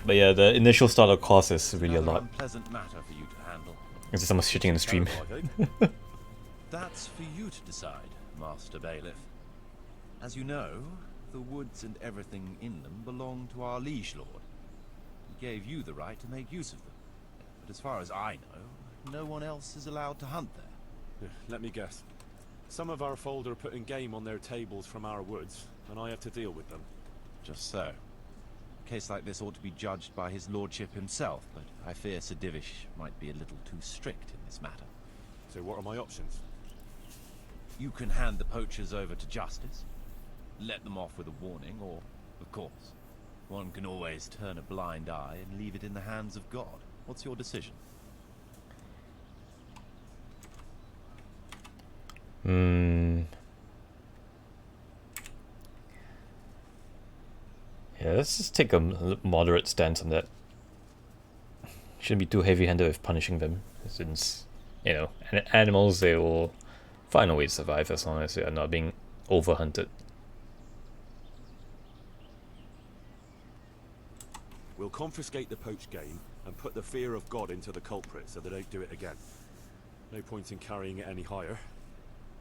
But yeah, the initial startup cost is really a lot. Unpleasant matter for you to handle. Is there someone shitting in the stream? That's for you to decide, Master Bailiff. As you know, the woods and everything in them belong to our liege lord. He gave you the right to make use of them. But as far as I know, no one else is allowed to hunt there. Let me guess. Some of our fold are putting game on their tables from our woods, and I have to deal with them. Just so. A case like this ought to be judged by his lordship himself, but I fear Sir Divish might be a little too strict in this matter. So what are my options? You can hand the poachers over to justice, let them off with a warning, or, of course, one can always turn a blind eye and leave it in the hands of God. What's your decision? Yeah, let's just take a moderate stance on that. Shouldn't be too heavy-handed with punishing them, since, you know, animals, they will find a way to survive as long as they are not being overhunted. We'll confiscate the poached game and put the fear of God into the culprit so they don't do it again. No point in carrying it any higher.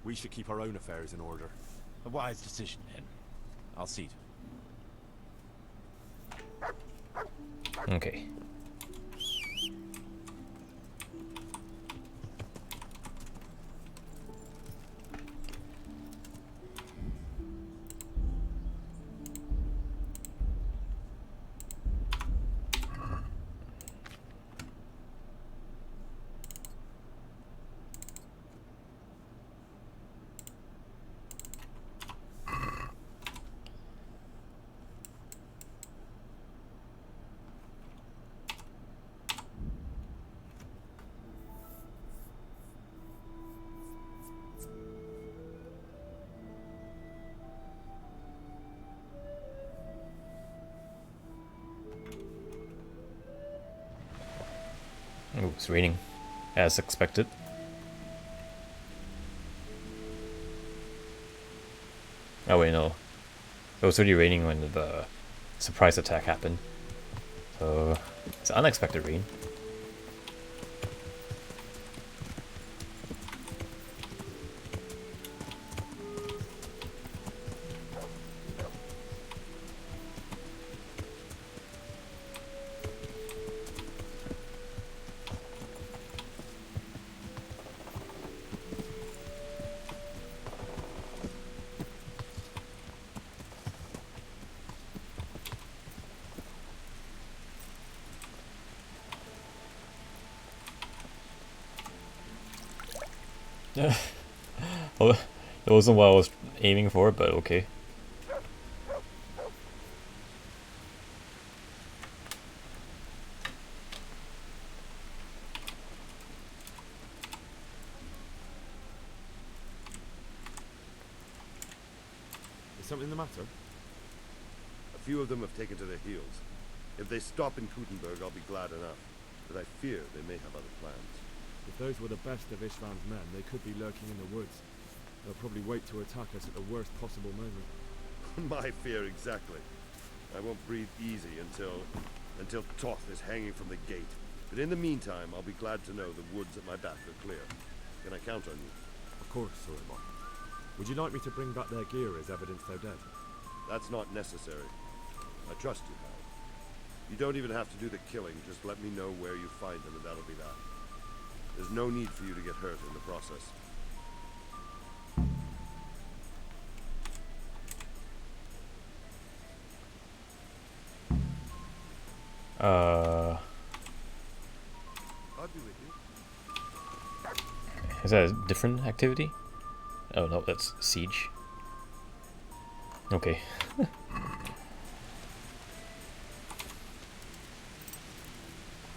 We should keep our own affairs in order. A wise decision, Henry. I'll see to it. Okay. Ooh, it's raining, as expected. Oh wait, no. It was already raining when the surprise attack happened. So, it's unexpected rain. Well, that wasn't what I was aiming for, but okay. Is something the matter? A few of them have taken to their heels. If they stop in Kutenberg, I'll be glad enough. But I fear they may have other plans. If those were the best of Istvand's men, they could be lurking in the woods. They'll probably wait to attack us at the worst possible moment. My fear exactly. I won't breathe easy until Toth is hanging from the gate. But in the meantime, I'll be glad to know the woods at my back are clear. Can I count on you? Of course, Suleiman. Would you like me to bring back their gear as evidence they're dead? That's not necessary. I trust you, Hal. You don't even have to do the killing, just let me know where you find them and that'll be that. There's no need for you to get hurt in the process. Uh... I'll be with you. Is that a different activity? Oh no, that's siege. Okay.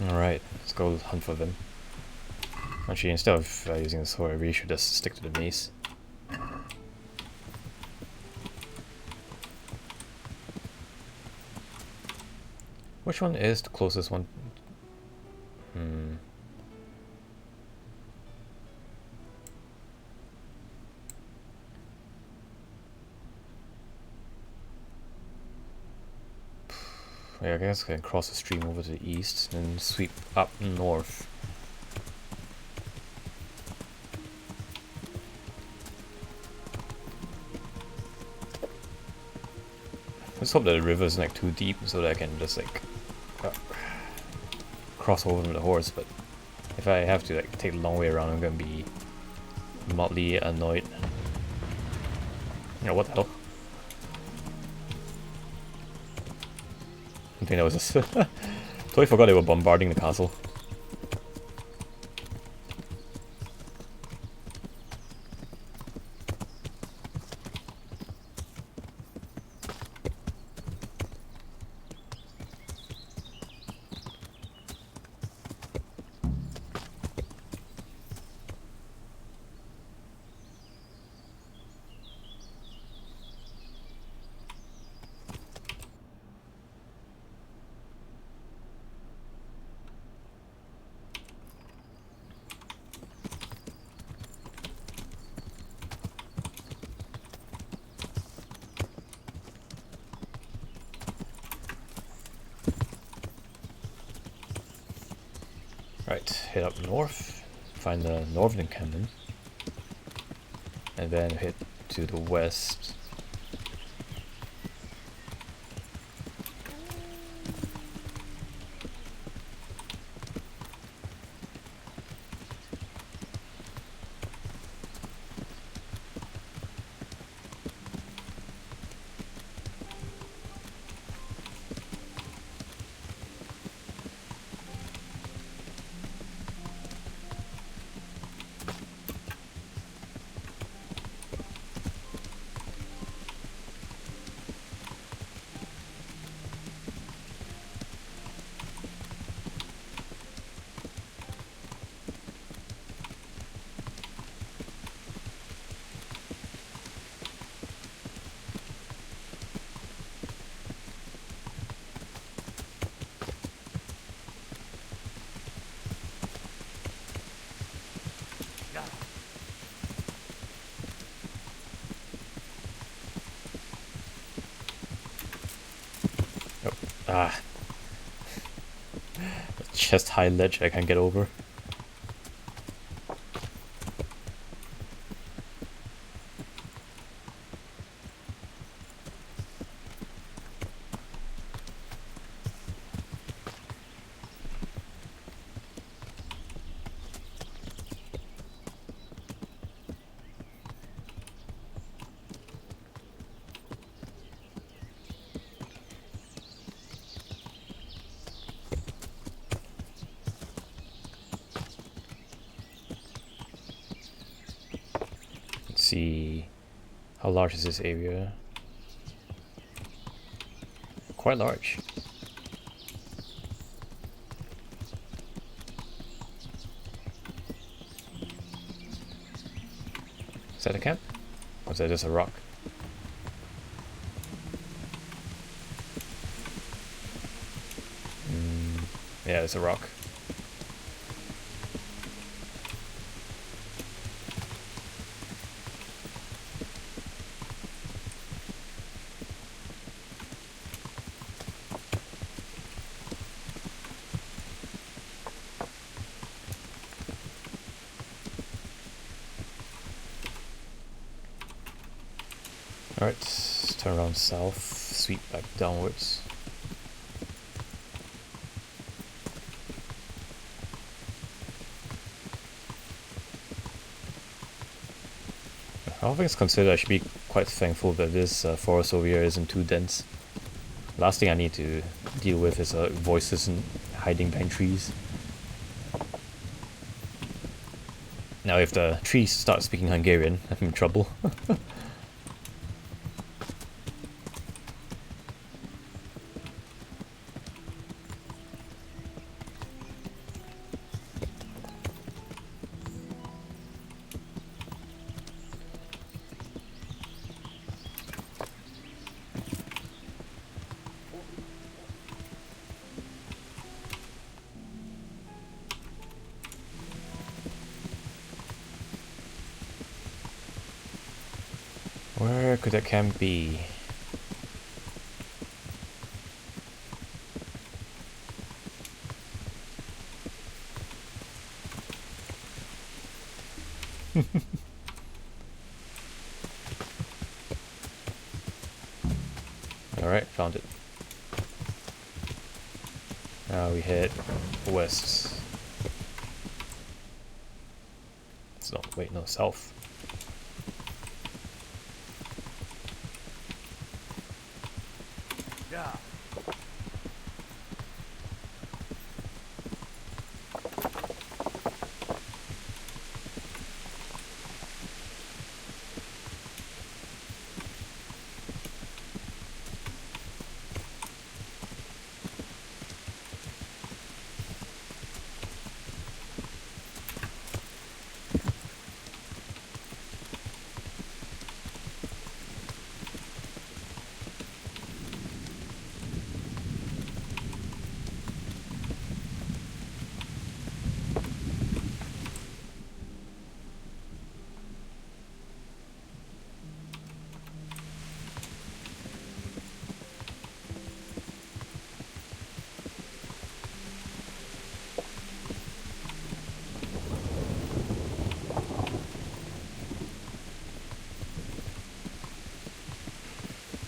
Alright, let's go hunt for them. Actually, instead of using the sword, I really should just stick to the mace. Which one is the closest one? Yeah, I guess I can cross the stream over to the east and sweep up north. Let's hope that the river isn't like too deep so that I can just like cross over with the horse, but if I have to like take the long way around, I'm gonna be mildly annoyed. You know, what the hell? I think that was just totally forgot they were bombarding the castle. Right, head up north, find the northern encampment, and then head to the west. Ah. Chest high ledge I can't get over. See, how large is this area? Quite large. Is that a camp? Or is that just a rock? Yeah, it's a rock. Alright, turn around south, sweep back downwards. All things considered, I should be quite thankful that this forest over here isn't too dense. Last thing I need to deal with is voices and hiding behind trees. Now if the trees start speaking Hungarian, I'm in trouble. Where could that camp be? Alright, found it. Now we head west. So, wait, no, south. Yeah.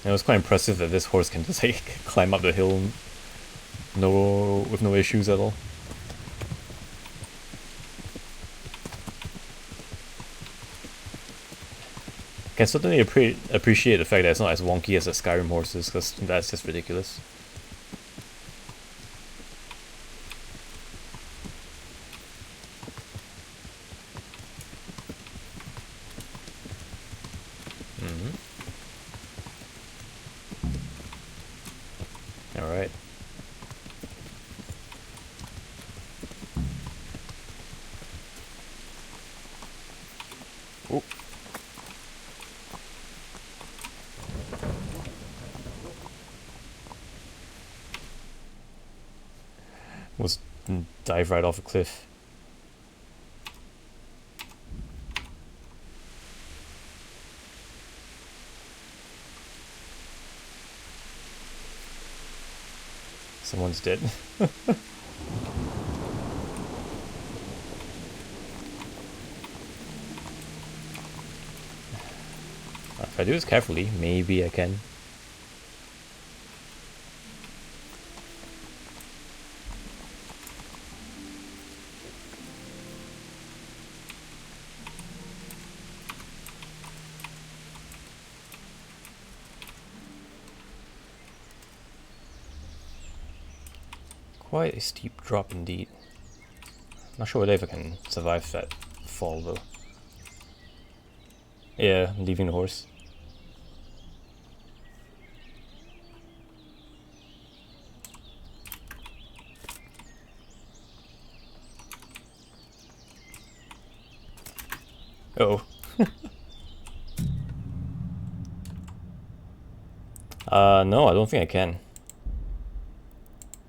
It was quite impressive that this horse can just like climb up the hill with no issues at all. Can certainly appreciate the fact that it's not as wonky as the Skyrim horses, because that's just ridiculous. Alright. Oh. Almost dive right off a cliff. Someone's dead. If I do this carefully, maybe I can. Quite a steep drop indeed. Not sure if I can survive that fall though. Yeah, leaving the horse. Oh. No, I don't think I can.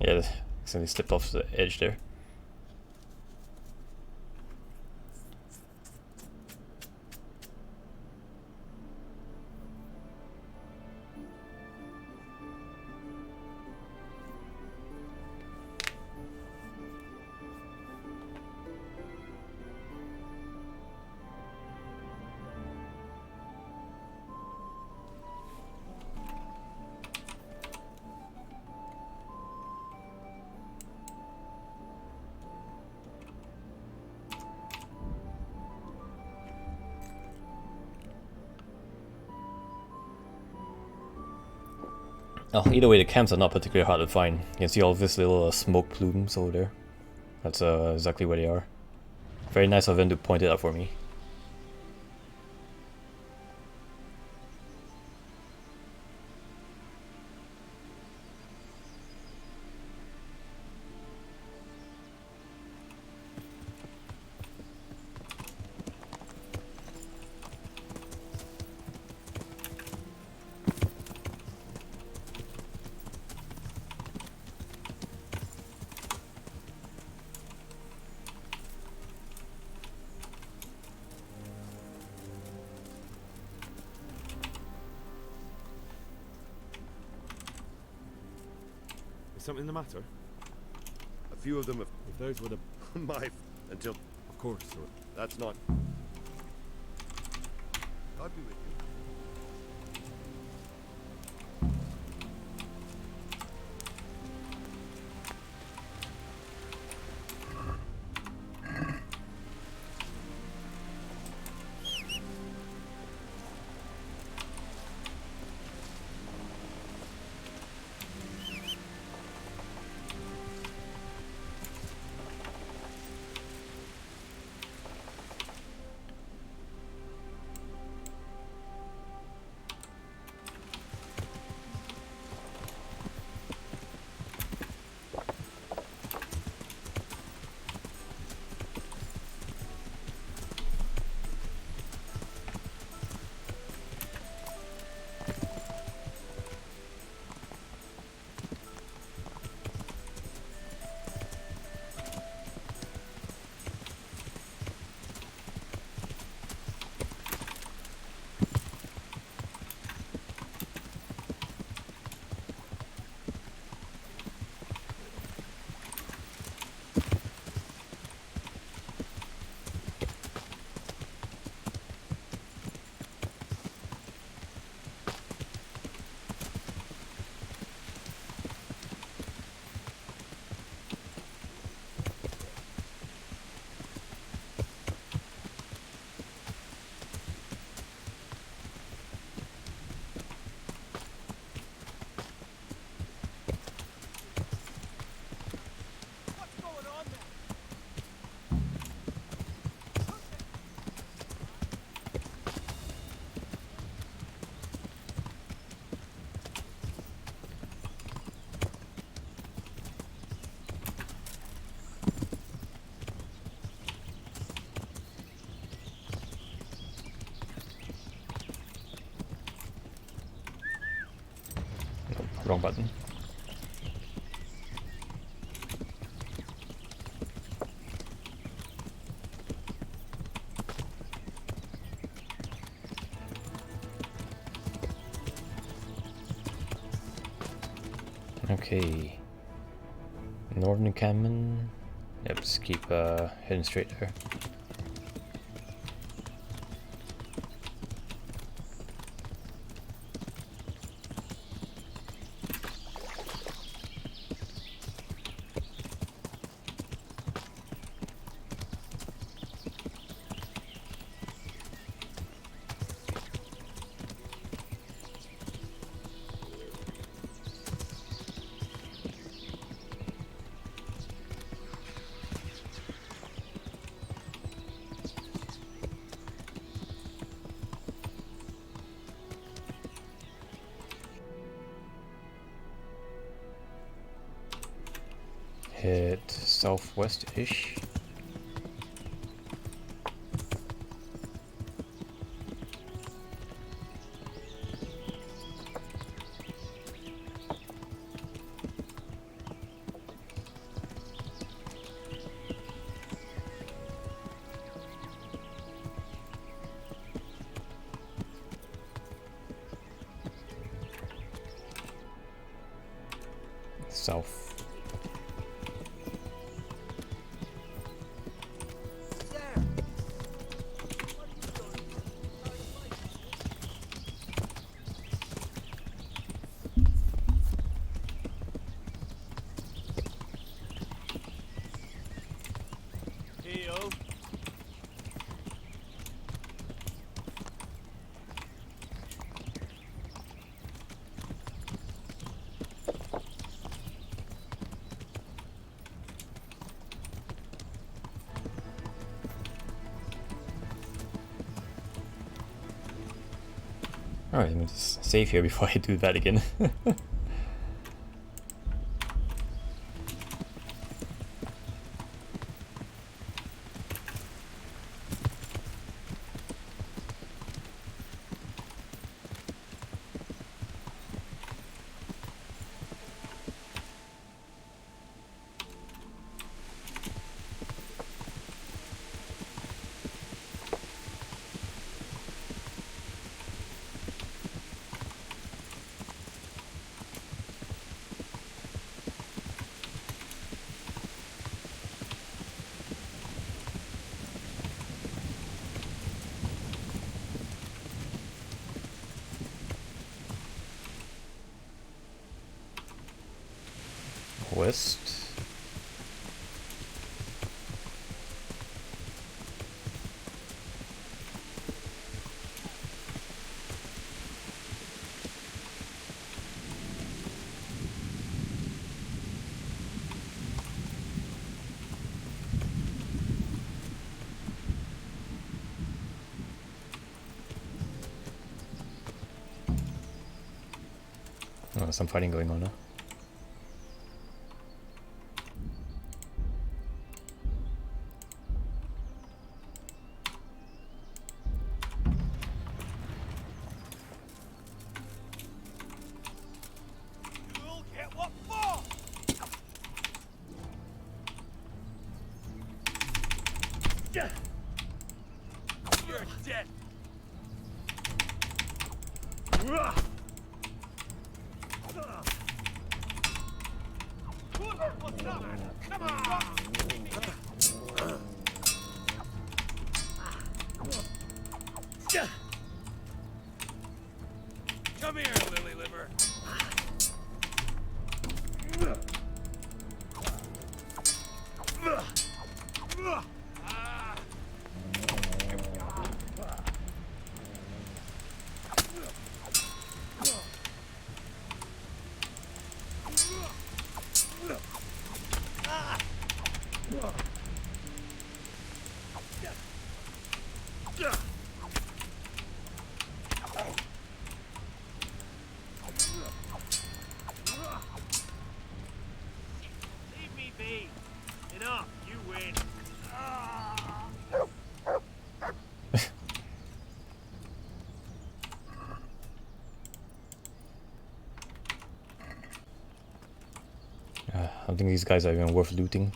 Yeah, accidentally slipped off the edge there. Oh, either way, the camps are not particularly hard to find. You can see all these little smoke plumes over there. That's exactly where they are. Very nice of them to point it out for me. Is something the matter? A few of them have... If those were the... my... until... Of course, sir. That's not... God be with you. Wrong button. Okay. Northern encampment. Yep, just keep heading straight there. Head southwest-ish. South. Alright, let me just save here before I do that again. West. Oh, some fighting going on now. You're dead. What's up? Come on! Come here, lily liver. Leave me be. Enough. You win. I don't think these guys are even worth looting.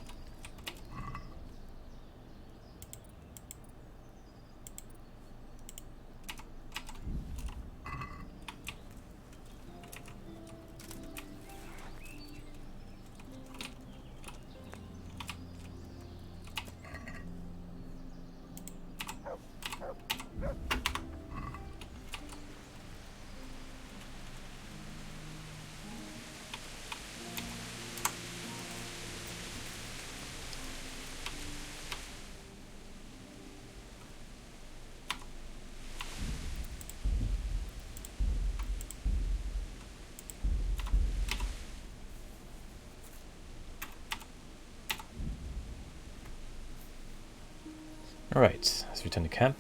Alright, let's return to camp.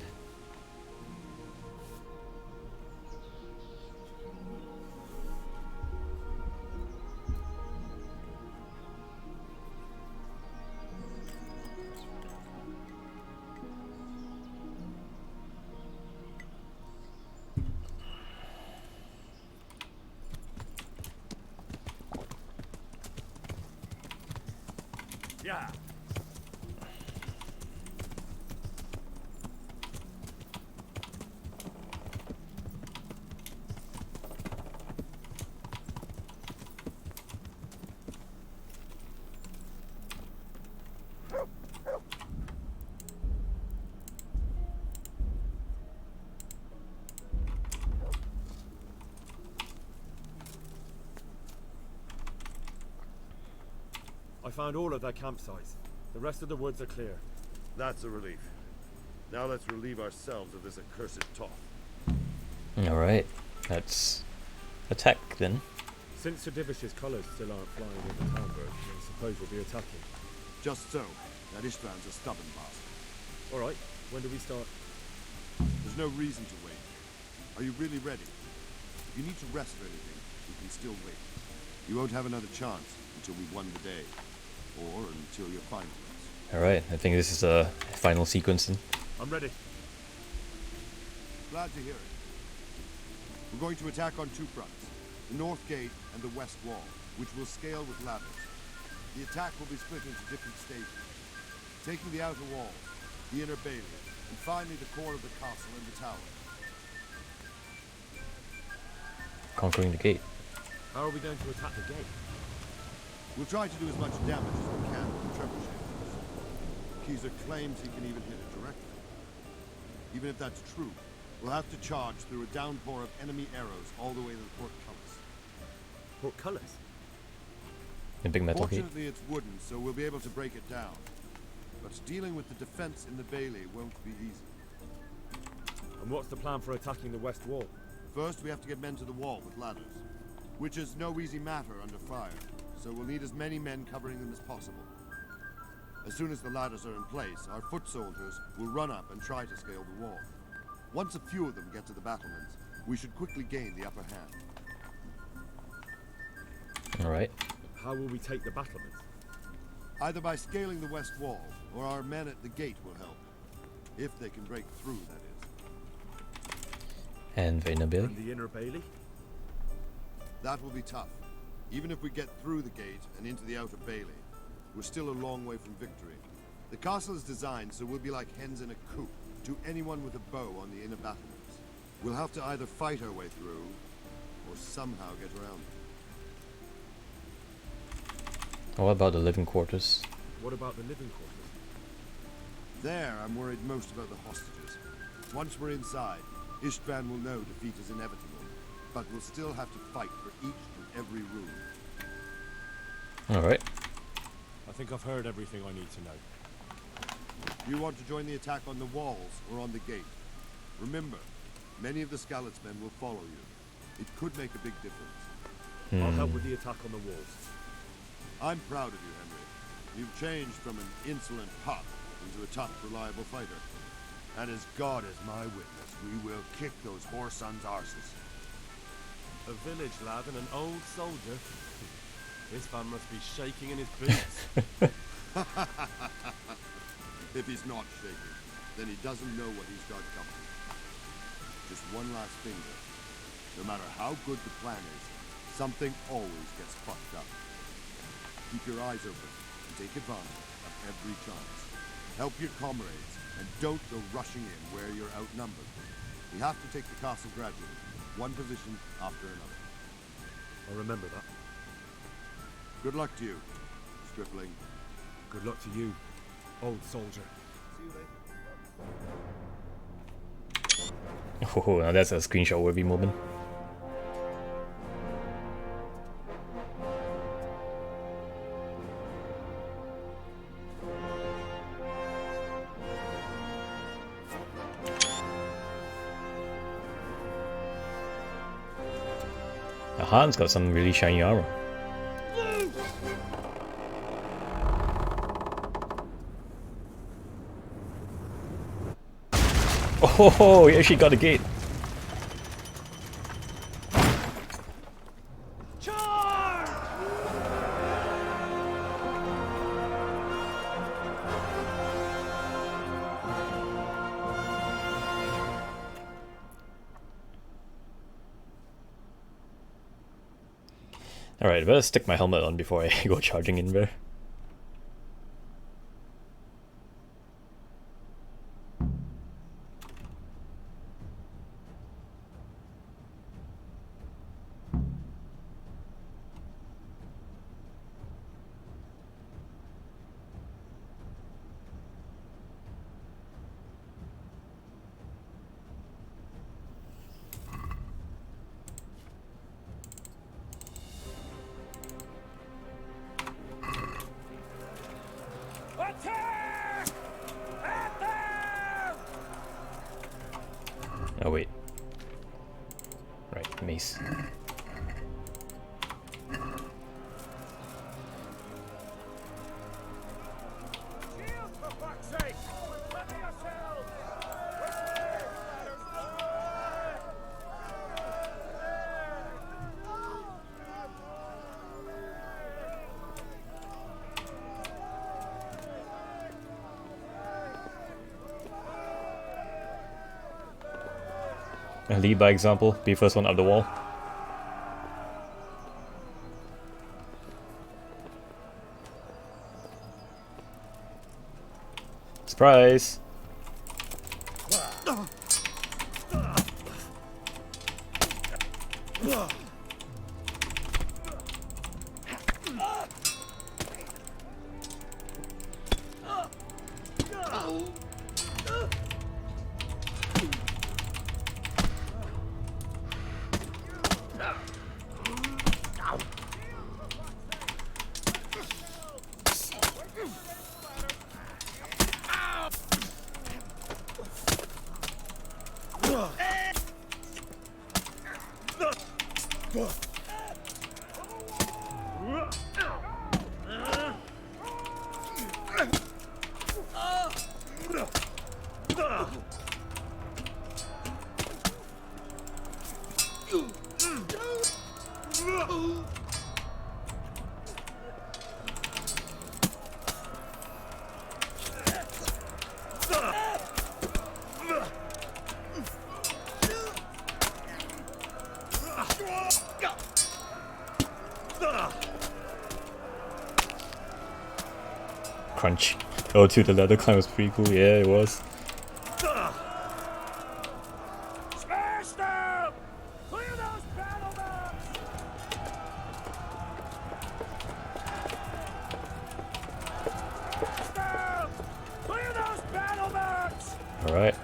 Yeah. I found all of their campsites. The rest of the woods are clear. That's a relief. Now let's relieve ourselves of this accursed toff. Alright, let's attack then. Since Sir Divish's colours still aren't flying over Talmberg, I suppose we'll be attacking. Just so. That Istvand's a stubborn bastard. Alright, when do we start? There's no reason to wait. Are you really ready? If you need to rest or anything, you can still wait. You won't have another chance until we've won the day. Or until your final rest. Alright, I think this is a final sequence then. I'm ready. Glad to hear it. We're going to attack on two fronts. The north gate and the west wall, which will scale with ladders. The attack will be split into different stages. Taking the outer wall, the inner bailey, and finally the core of the castle and the tower. Conquering the gate. How are we going to attack the gate? We'll try to do as much damage as we can with the trebuchet. Keezer claims he can even hit it directly. Even if that's true, we'll have to charge through a downpour of enemy arrows all the way to the portcullis. Portcullis? A big metal gate. Fortunately, it's wooden, so we'll be able to break it down. But dealing with the defense in the bailey won't be easy. And what's the plan for attacking the west wall? First, we have to get men to the wall with ladders, which is no easy matter under fire. So we'll need as many men covering them as possible. As soon as the ladders are in place, our foot soldiers will run up and try to scale the wall. Once a few of them get to the battlements, we should quickly gain the upper hand. Alright. How will we take the battlements? Either by scaling the west wall, or our men at the gate will help. If they can break through, that is. And the inner bailey? And the inner bailey? That will be tough. Even if we get through the gate and into the outer bailey, we're still a long way from victory. The castle is designed so we'll be like hens in a coop to anyone with a bow on the inner battlements. We'll have to either fight our way through, or somehow get around them. What about the living quarters? What about the living quarters? There, I'm worried most about the hostages. Once we're inside, Istvand will know defeat is inevitable, but we'll still have to fight for each every room. Alright. I think I've heard everything I need to know. Do you want to join the attack on the walls or on the gate? Remember, many of the Skalitz men will follow you. It could make a big difference. I'll help with the attack on the walls. I'm proud of you, Henry. You've changed from an insolent pup into a tough, reliable fighter. And as God is my witness, we will kick those whore sons' arses. A village lad and an old soldier. This man must be shaking in his boots. If he's not shaking, then he doesn't know what he's got coming. Just one last finger. No matter how good the plan is, something always gets fucked up. Keep your eyes open and take advantage of every chance. Help your comrades and don't go rushing in where you're outnumbered. We have to take the castle gradually, one position after another. I'll remember that. Good luck to you, stripling. Good luck to you, old soldier. See you later. Oh, now that's a screenshot-worthy moment. Han's got some really shiny armor. Oh, he actually got the gate. Alright, I better stick my helmet on before I go charging in there. Oh wait. Right, mace. Lead by example, be first one up the wall. Surprise! Crunch. Oh, dude, the ladder climb was pretty cool. Yeah, it was. Smash them! Clear those battle maps! Smash them! Clear those battle maps! Alright.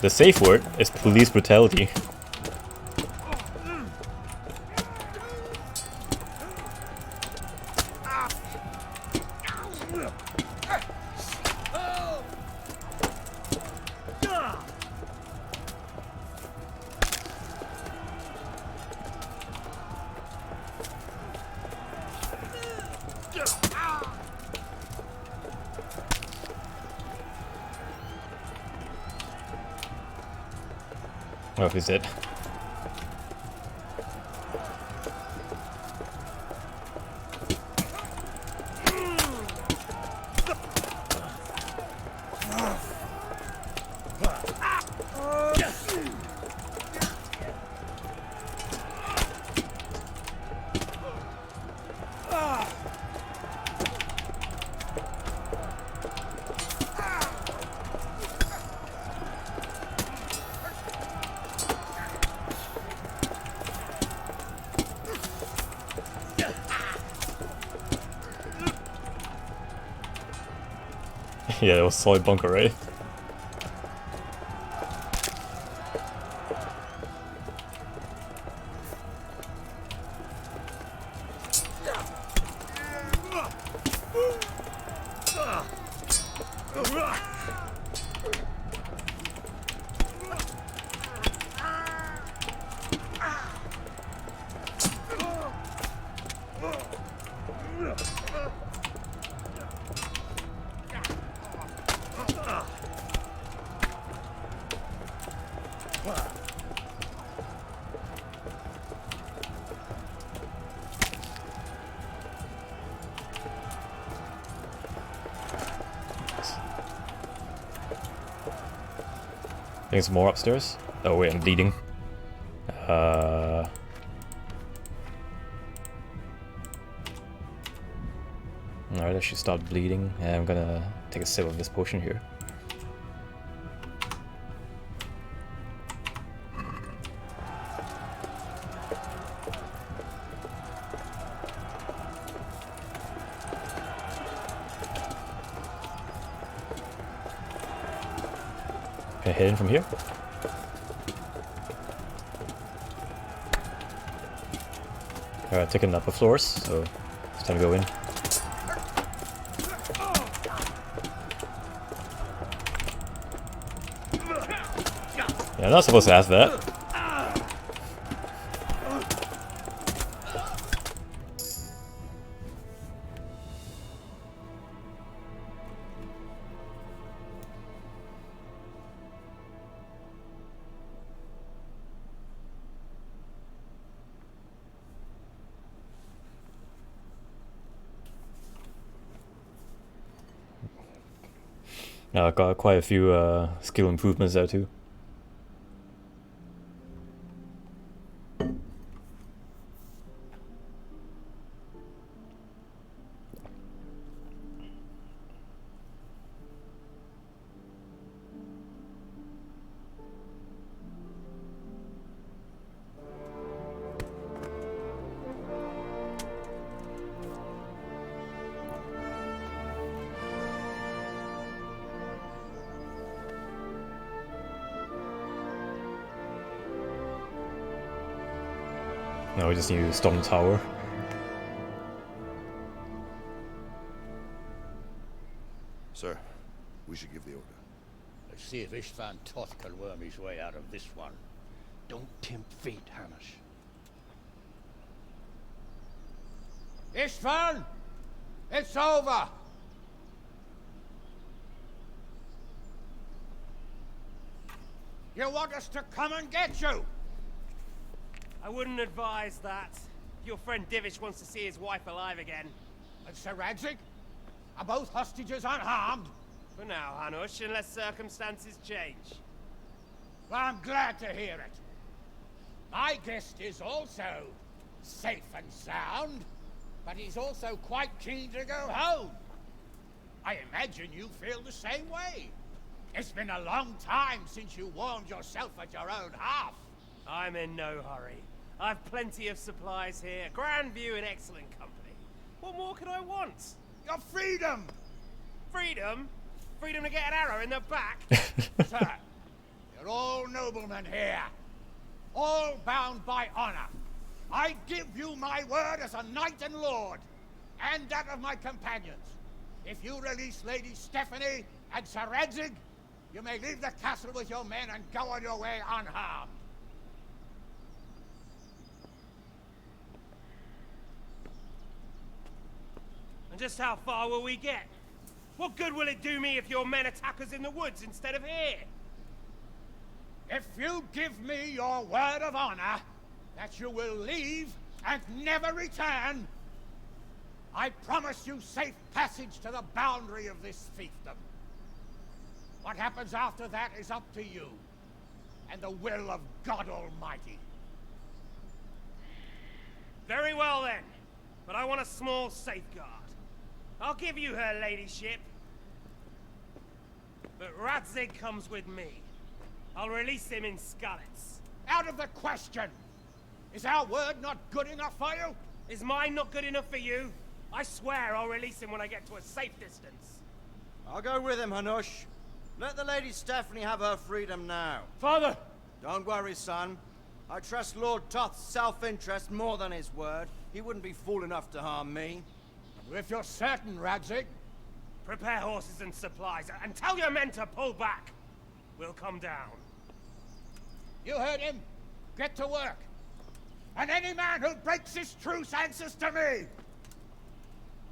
The safe word is police brutality. Oh, he's dead. Yeah, it was solid bunker, right? there's more upstairs. Oh wait, I'm bleeding. Alright, I should stop bleeding, and I'm gonna take a sip of this potion here. Can I hit in from here? Alright, taking upper floors, so it's time to go in. Yeah, I'm not supposed to ask that. Now I got quite a few skill improvements there too. Now we just need to storm the tower. Sir, we should give the order. Let's see if Istvan Toth can worm his way out of this one. Don't tempt fate, Hamish. Istvan! It's over! You want us to come and get you? I wouldn't advise that. Your friend Divish wants to see his wife alive again. And Sir Radzig? Are both hostages unharmed? For now, Hanush, unless circumstances change. Well, I'm glad to hear it. My guest is also safe and sound, but he's also quite keen to go home. I imagine you feel the same way. It's been a long time since you warmed yourself at your own hearth. I'm in no hurry. I've plenty of supplies here, grand view and excellent company. What more could I want? Your freedom! Freedom? Freedom to get an arrow in the back? Sir, you're all noblemen here. All bound by honor. I give you my word as a knight and lord, and that of my companions. If you release Lady Stephanie and Sir Radzig, you may leave the castle with your men and go on your way unharmed. And just how far will we get? What good will it do me if your men attack us in the woods instead of here? If you give me your word of honor that you will leave and never return, I promise you safe passage to the boundary of this fiefdom. What happens after that is up to you and the will of God Almighty. Very well then, but I want a small safeguard. I'll give you her ladyship. But Radzig comes with me. I'll release him in Skalitz. Out of the question! Is our word not good enough for you? Is mine not good enough for you? I swear I'll release him when I get to a safe distance. I'll go with him, Hanush. Let the Lady Stephanie have her freedom now. Father! Don't worry, son. I trust Lord Toth's self-interest more than his word. He wouldn't be fool enough to harm me. If you're certain, Radzig. Prepare horses and supplies, and tell your men to pull back. We'll come down. You heard him. Get to work. And any man who breaks this truce answers to me.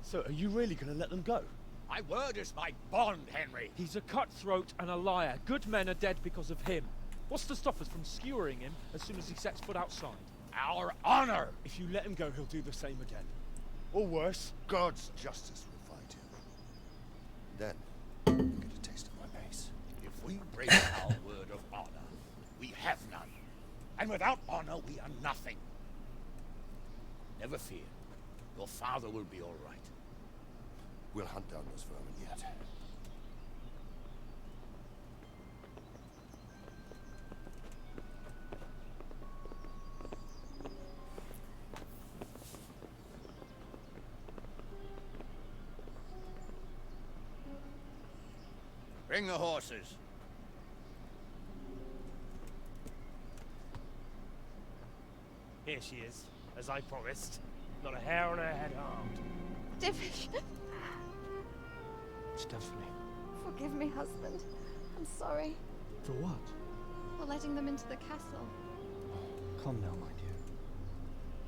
So, are you really going to let them go? My word is my bond, Henry. He's a cutthroat and a liar. Good men are dead because of him. What's to stop us from skewering him as soon as he sets foot outside? Our honor! If you let him go, he'll do the same again. Or worse. God's justice will find him. Then, you'll get a taste of my pace. If we break our word of honor, And without honor, we are nothing. Never fear. Your father will be all right. We'll hunt down those vermin yet. Bring the horses. Here she is, as I promised. Not a hair on her head harmed. Divish. Stephanie. Forgive me, husband. I'm sorry. For what? For letting them into the castle. Come now, my dear.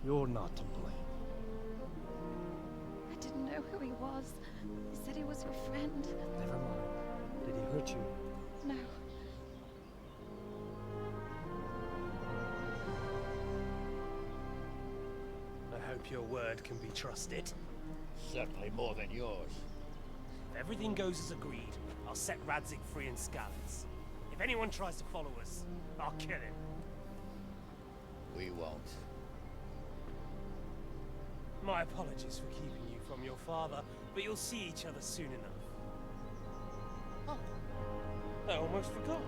You're not to blame. I didn't know who he was. He said he was your friend. Never mind. Did he hurt you? No. I hope your word can be trusted. Certainly more than yours. If everything goes as agreed, I'll set Radzig free in Skalitz. If anyone tries to follow us, I'll kill him. We won't. My apologies for keeping you from your father, but you'll see each other soon enough. Oh, I almost forgot.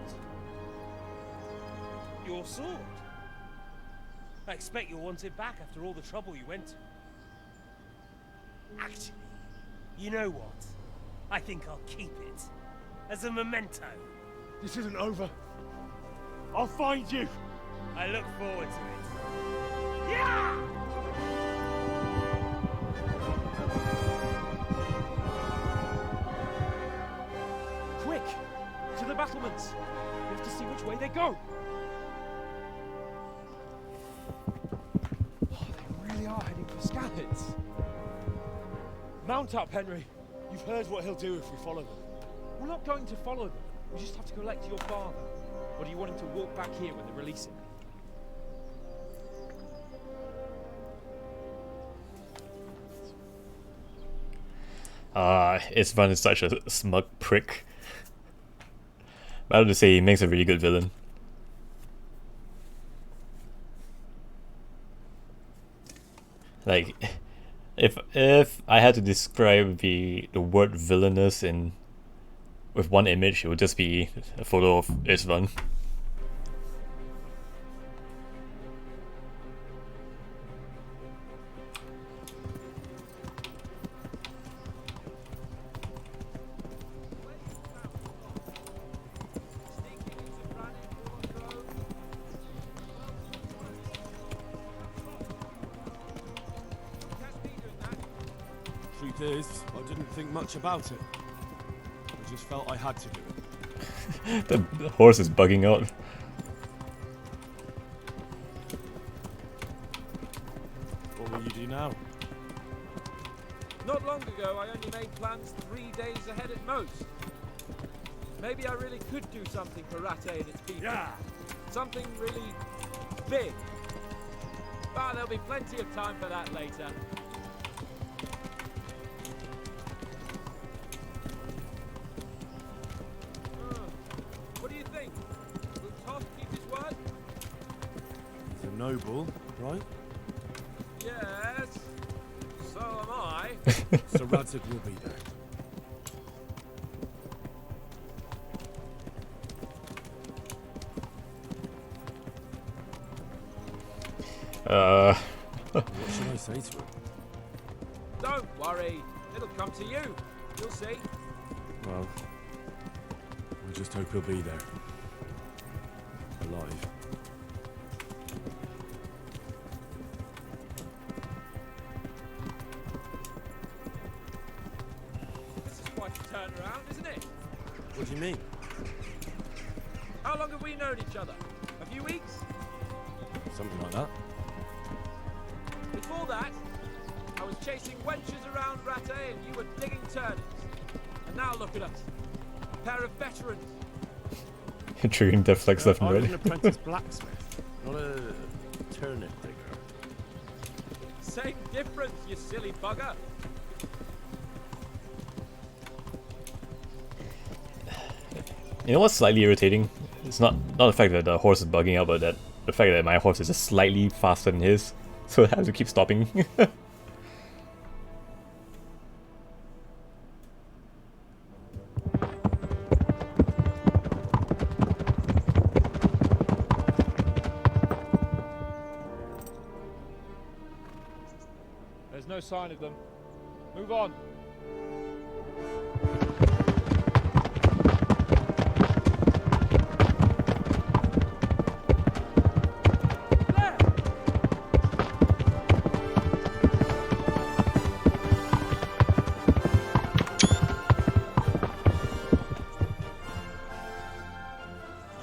Your sword. I expect you'll want it back after all the trouble you went to. Actually, you know what? I think I'll keep it. As a memento. This isn't over. I'll find you. I look forward to it. Yeah! Quick! To the battlements! We have to see which way they go! Oh, they really are heading for Skalitz. Mount up, Henry. You've heard what he'll do if we follow them. We're not going to follow them. We just have to collect your father. Or do you want him to walk back here when they release him? Istvan is such a smug prick. I have to say, he makes a really good villain. Like, if I had to describe the word villainous in with one image, it would just be a photo of Istvan. Truth is, I didn't think much about it. I just felt I had to do it. The horse is bugging out. What will you do now? Not long ago, I only made plans 3 days ahead at most. Maybe I really could do something for Rattay and its people. Yeah. Something really big. But there'll be plenty of time for that later. What do you think? Will Toth keep his word? He's a noble, right? Yes. So am I. So Radzig will be there. What should I say to him? Don't worry. It'll come to you. You'll see. Well, I just hope he'll be there. Alive. This is quite a turnaround, isn't it? What do you mean? How long have we known each other? A few weeks? Something like that. Before that, I was chasing wenches around Rattay and you were digging turnips. And now look at us. A pair of veterans. Triggering deflects left and I was right. an apprentice blacksmith, not a turnip digger. Same difference, you silly bugger. You know what's slightly irritating? It's not the fact that the horse is bugging out, but that the fact that my horse is just slightly faster than his, so I have to keep stopping. There's no sign of them. Move on.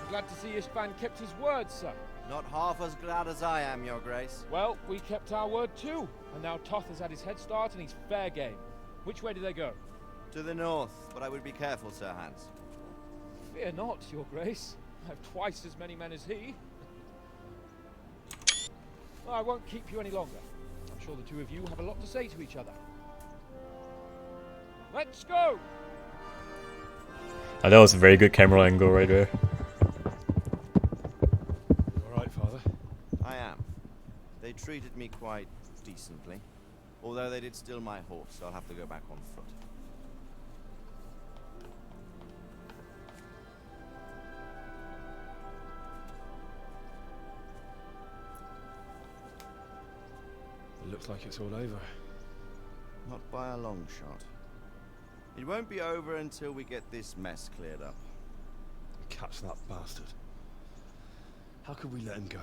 Glad to see Ishvan kept his word, sir. Not half as glad as I am, Your Grace. Well, we kept our word too. And now Toth has had his head start and he's fair game. Which way do they go? To the north, but I would be careful, Sir Hans. Fear not, Your Grace. I have twice as many men as he. Well, I won't keep you any longer. I'm sure the two of you have a lot to say to each other. Let's go! That was a very good camera angle right there. Alright, Father? I am. They treated me quite decently. Although they did steal my horse, so I'll have to go back on foot. It looks like it's all over. Not by a long shot. It won't be over until we get this mess cleared up. Catch that bastard. How could we let him go?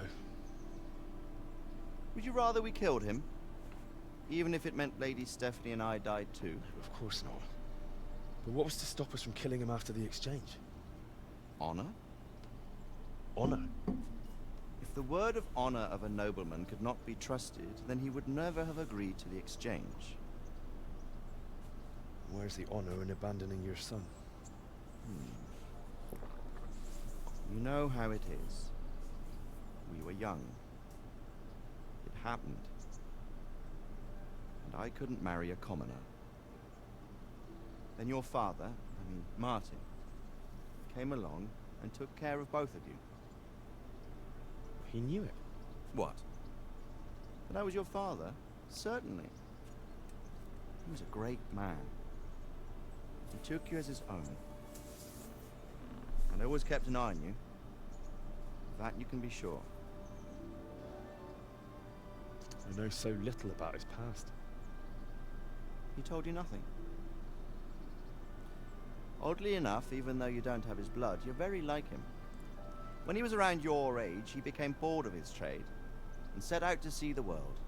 Would you rather we killed him? Even if it meant Lady Stephanie and I died too? Of course not. But what was to stop us from killing him after the exchange? Honor? Honor? If the word of honor of a nobleman could not be trusted, then he would never have agreed to the exchange. Where's the honor in abandoning your son? You know how it is. We were young. It happened. And I couldn't marry a commoner. Then your father, Martin, came along and took care of both of you. He knew it. What? That I was your father? Certainly. He was a great man. He took you as his own. And always kept an eye on you. That you can be sure. I know so little about his past. He told you nothing. Oddly enough, even though you don't have his blood, you're very like him. When he was around your age, he became bored of his trade and set out to see the world.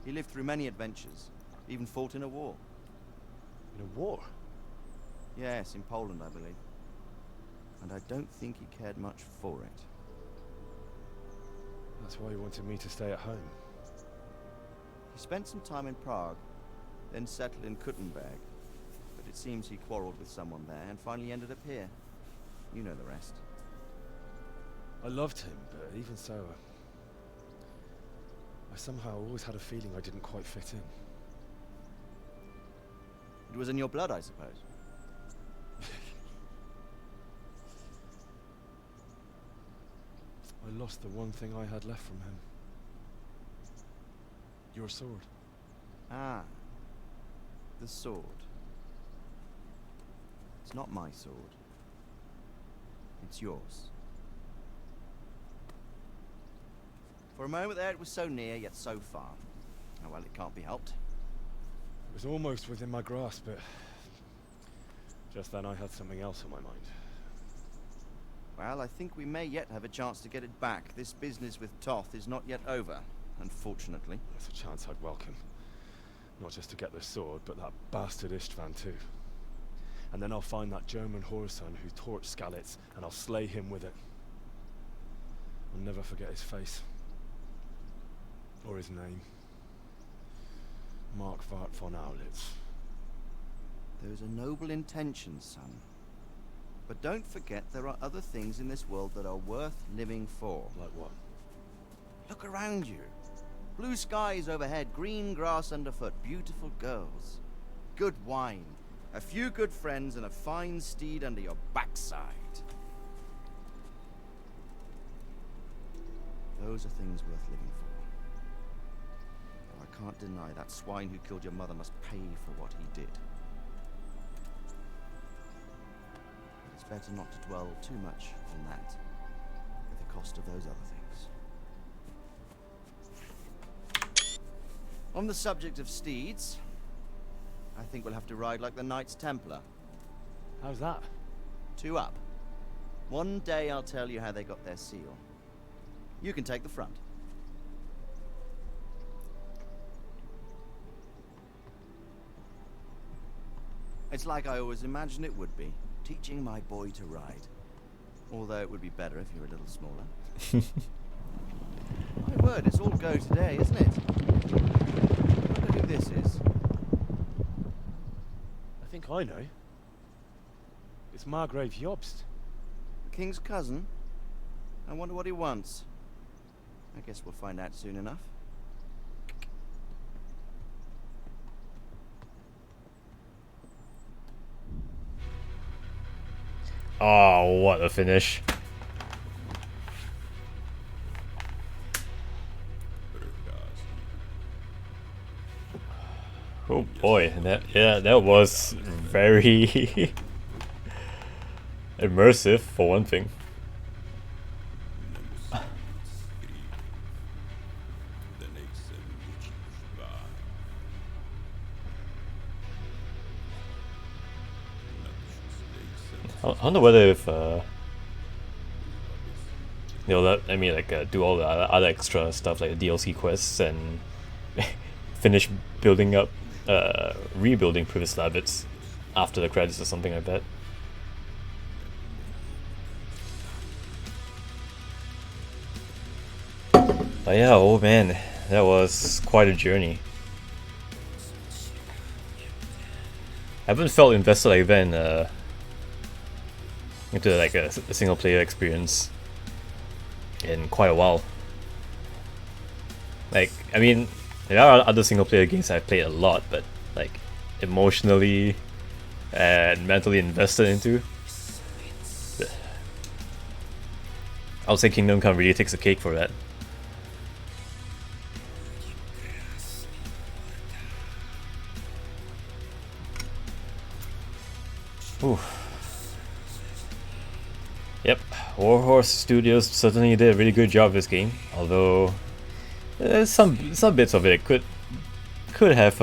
He lived through many adventures, even fought in a war. In a war? Yes, in Poland, I believe. And I don't think he cared much for it. That's why he wanted me to stay at home. He spent some time in Prague, then settled in Kuttenberg. But it seems he quarreled with someone there and finally ended up here. You know the rest. I loved him, but even so, I somehow always had a feeling I didn't quite fit in. It was in your blood, I suppose. I lost the one thing I had left from him. Your sword. Ah. The sword. It's not my sword. It's yours. For a moment there it was so near, yet so far. Oh well, it can't be helped. It was almost within my grasp, but just then I had something else on my mind. Well, I think we may yet have a chance to get it back. This business with Toth is not yet over, unfortunately. That's a chance I'd welcome. Not just to get the sword, but that bastard Istvan too. And then I'll find that German whoreson who torched Skalitz, and I'll slay him with it. I'll never forget his face. Or his name. Mark Vart von Aulitz. Those are noble intentions, son. But don't forget there are other things in this world that are worth living for. Like what? Look around you. Blue skies overhead, green grass underfoot, beautiful girls. Good wine, a few good friends, and a fine steed under your backside. Those are things worth living for. Now, I can't deny that swine who killed your mother must pay for what he did. But it's better not to dwell too much on that, at the cost of those other things. On the subject of steeds, I think we'll have to ride like the Knights Templar. How's that? 2 up. One day I'll tell you how they got their seal. You can take the front. It's like I always imagined it would be, teaching my boy to ride. Although it would be better if you were a little smaller. My word, it's all go today, isn't it? I wonder who this is. I think I know. It's Margrave Jobst. The king's cousin? I wonder what he wants. I guess we'll find out soon enough. Oh, what a finish. Oh boy, that was very immersive for one thing. I wonder whether if they'll let me like do all the other extra stuff like the DLC quests and finish building up rebuilding previous habits after the credits or something like that. But yeah, oh man, that was quite a journey. I haven't felt invested like that into like a single player experience in quite a while. Like, I mean, there are other single player games I've played a lot, but like emotionally and mentally invested into, I would say Kingdom Come really takes the cake for that. Ooh. Yep, Warhorse Studios certainly did a really good job of this game, although some bits of it could have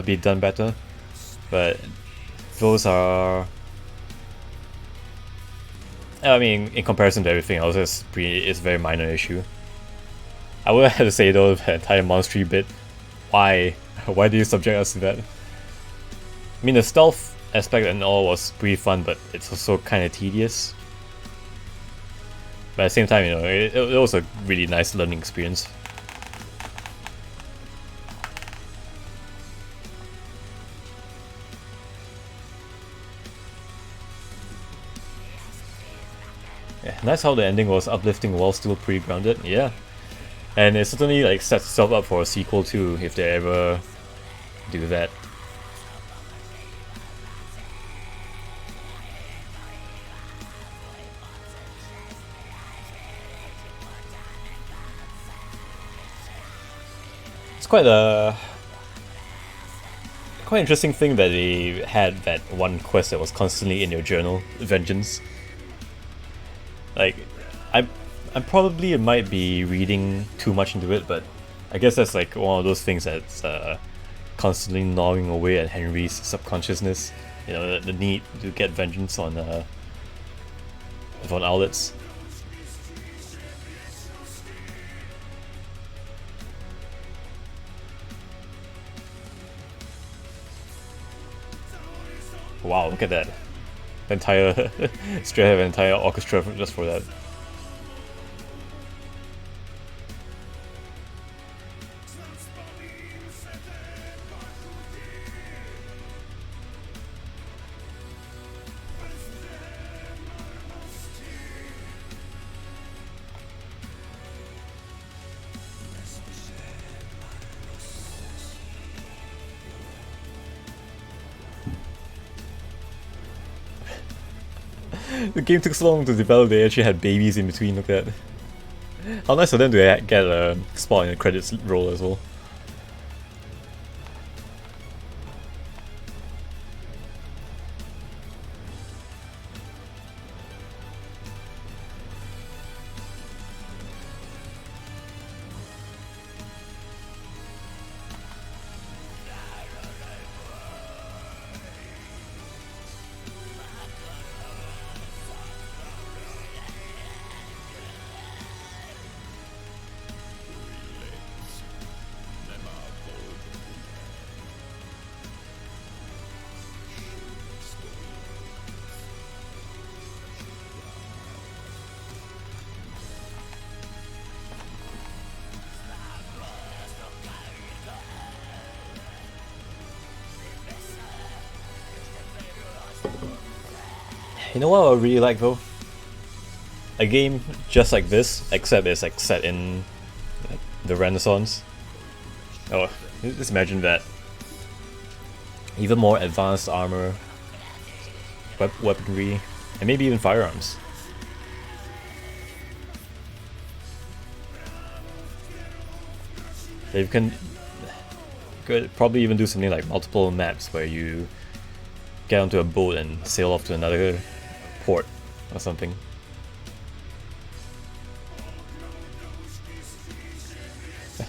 been done better, but those are, I mean, in comparison to everything else, it's a very minor issue. I would have to say though, the entire monstery bit, why do you subject us to that? I mean, the stealth aspect and all was pretty fun, but it's also kind of tedious. But at the same time, you know, it was a really nice learning experience. Yeah, nice how the ending was uplifting while still pretty grounded. Yeah, and it certainly like sets itself up for a sequel too if they ever do that. It's quite interesting thing that they had that one quest that was constantly in your journal, Vengeance. Like, I probably might be reading too much into it, but I guess that's like one of those things that's constantly gnawing away at Henry's subconsciousness. You know, the need to get vengeance on outlets. Wow, look at that. Entire straight have an entire orchestra just for that. The game took so long to develop, they actually had babies in between, look at that. How nice of them to get a spot in the credits roll as well. You know what I would really like though? A game just like this, except it's like set in like the Renaissance. Oh, just imagine that. Even more advanced armor, weaponry, and maybe even firearms. They could probably even do something like multiple maps where you get onto a boat and sail off to another port or something.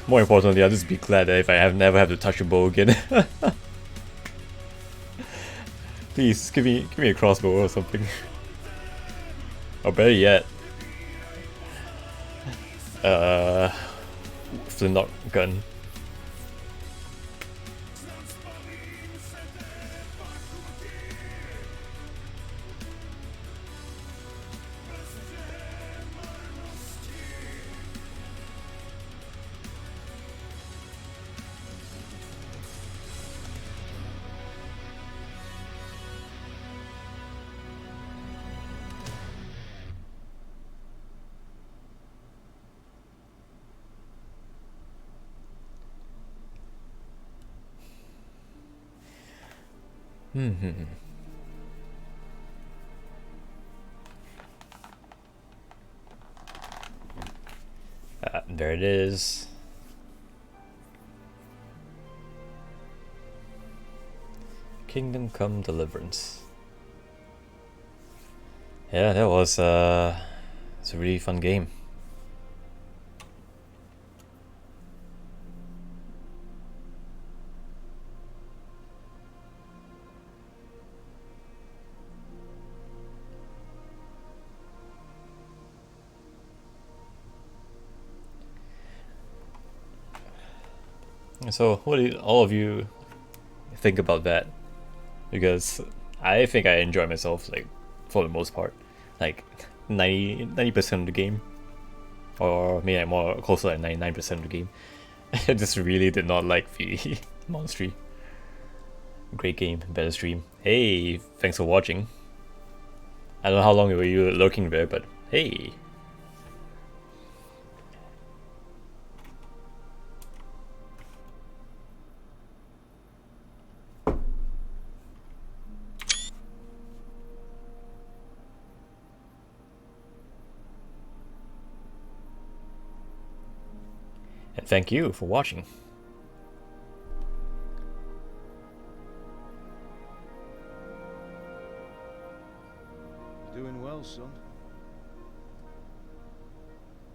More importantly, I'll just be glad that if I never have to touch a bow again. Please give me a crossbow or something. Or better yet, flintlock gun. There it is. Kingdom Come Deliverance. Yeah, that was it's a really fun game. So, what do all of you think about that? Because I think I enjoy myself, like, for the most part. Like, 90% of the game. Or maybe like more closer to 99% of the game. I just really did not like the Monastery. Great game, better stream. Hey, thanks for watching. I don't know how long were you lurking there, but hey. And thank you for watching. You're doing well, son.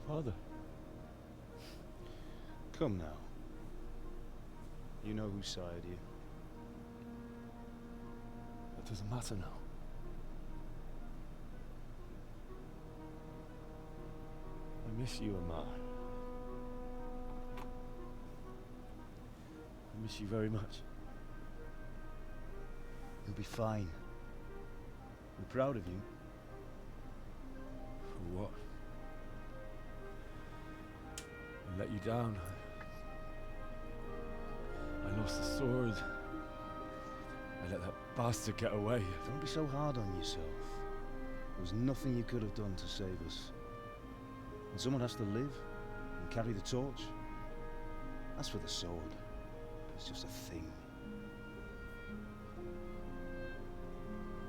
Father. Come now. You know who sired you. That doesn't matter now. I miss you, Amar. I miss you very much. You'll be fine. We're proud of you. For what? I let you down. I lost the sword. I let that bastard get away. Don't be so hard on yourself. There was nothing you could have done to save us. And someone has to live and carry the torch. As for the sword, it's just a thing.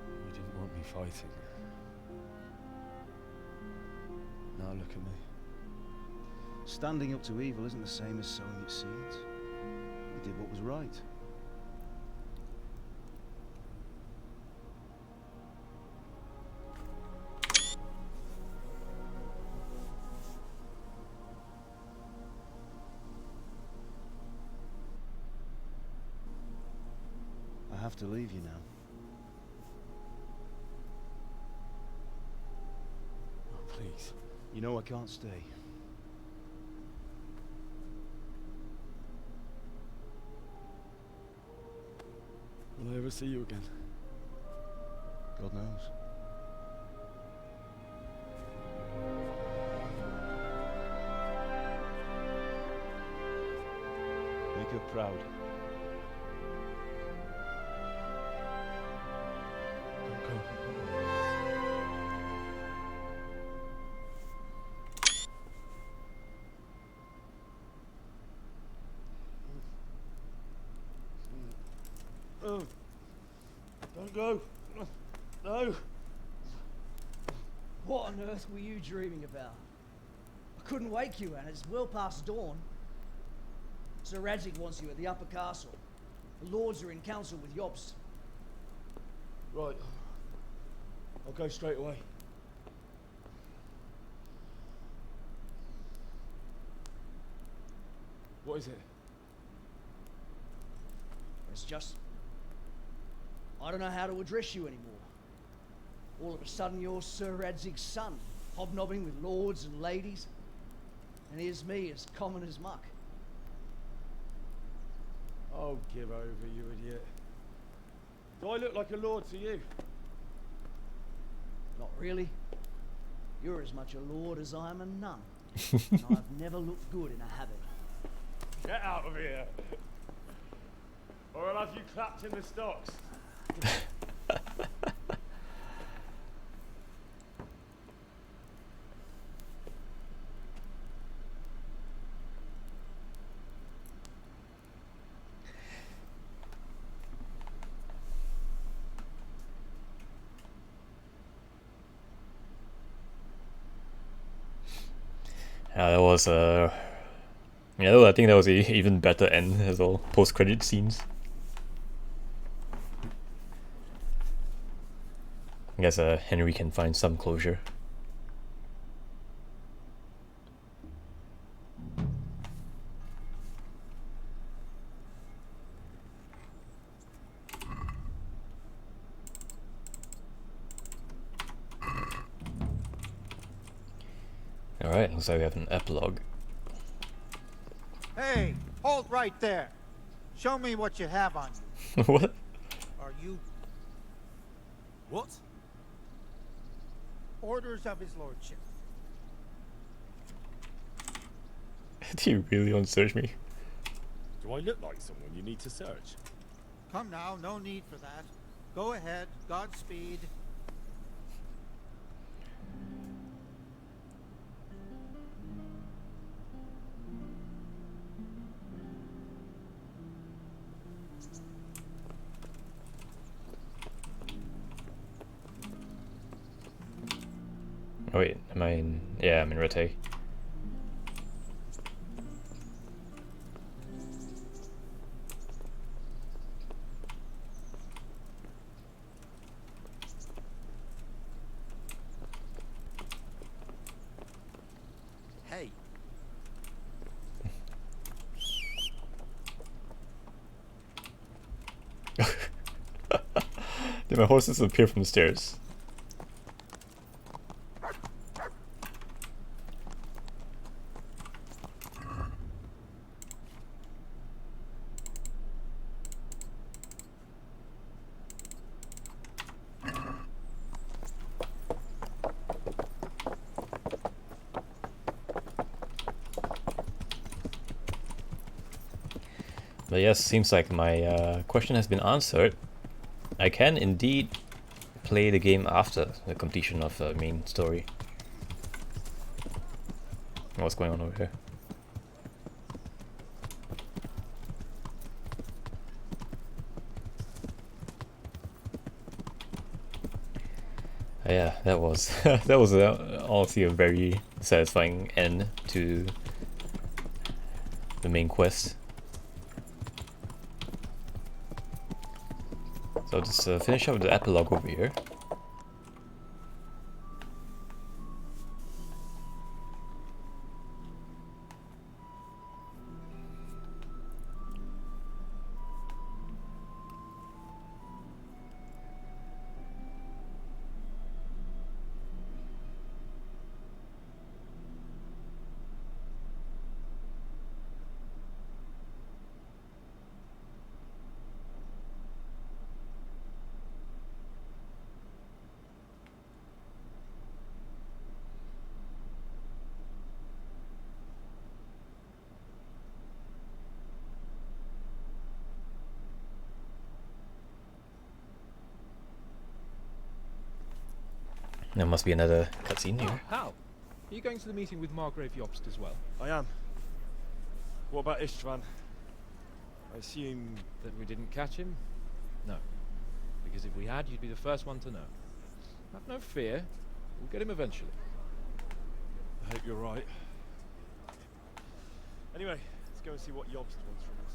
You didn't want me fighting. Now look at me. Standing up to evil isn't the same as sowing its seeds. He did what was right. I have to leave you now. Oh, please. You know I can't stay. Will I ever see you again? God knows. Make her proud. Don't go. Oh, don't go. No. What on earth were you dreaming about? I couldn't wake you, and it's well past dawn. Sir Radzig wants you at the upper castle. The lords are in council with Jobst. Right. I'll go straight away. What is it? It's just... I don't know how to address you anymore. All of a sudden you're Sir Radzig's son, hobnobbing with lords and ladies. And here's me, as common as muck. Oh, give over, you idiot. Do I look like a lord to you? Not really. You're as much a lord as I am a nun. And I've never looked good in a habit. Get out of here! Or I'll have you clapped in the stocks. Yeah, that was yeah, I think that was a even better end as well. Post-credit scenes. I guess Henry can find some closure. Alright, looks like we have an epilogue. Hey, hold right there. Show me what you have on you. What? Are you What? orders of his lordship? Do you really want to search me? Do I look like someone you need to search? Come now, no need for that. Go ahead, Godspeed. Oh wait, am I in... Yeah, I'm in Retaking. Hey. Did my horses appear from the stairs? But yes, seems like my question has been answered. I can indeed play the game after the completion of the main story. What's going on over here? Yeah, that was that was honestly a very satisfying end to the main quest. So just finish up with the epilogue over here. There must be another cutscene here. How? Are you going to the meeting with Margrave Jobst as well? I am. What about Istvan? I assume... That we didn't catch him? No. Because if we had, you'd be the first one to know. Have no fear. We'll get him eventually. I hope you're right. Anyway, let's go and see what Jobst wants from us.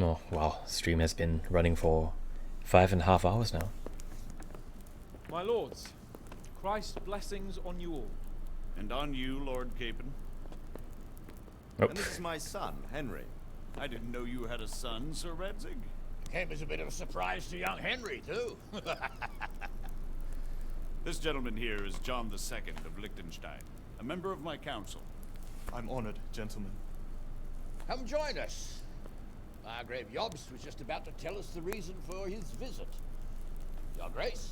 Oh, wow. Stream has been running for 5.5 hours now. My lords, Christ's blessings on you all. And on you, Lord Capon. Oh. And this is my son, Henry. I didn't know you had a son, Sir Redzig. Came as a bit of a surprise to young Henry, too. This gentleman here is John II of Liechtenstein, a member of my council. I'm honored, gentlemen. Come join us. Margrave Jobst was just about to tell us the reason for his visit. Your Grace?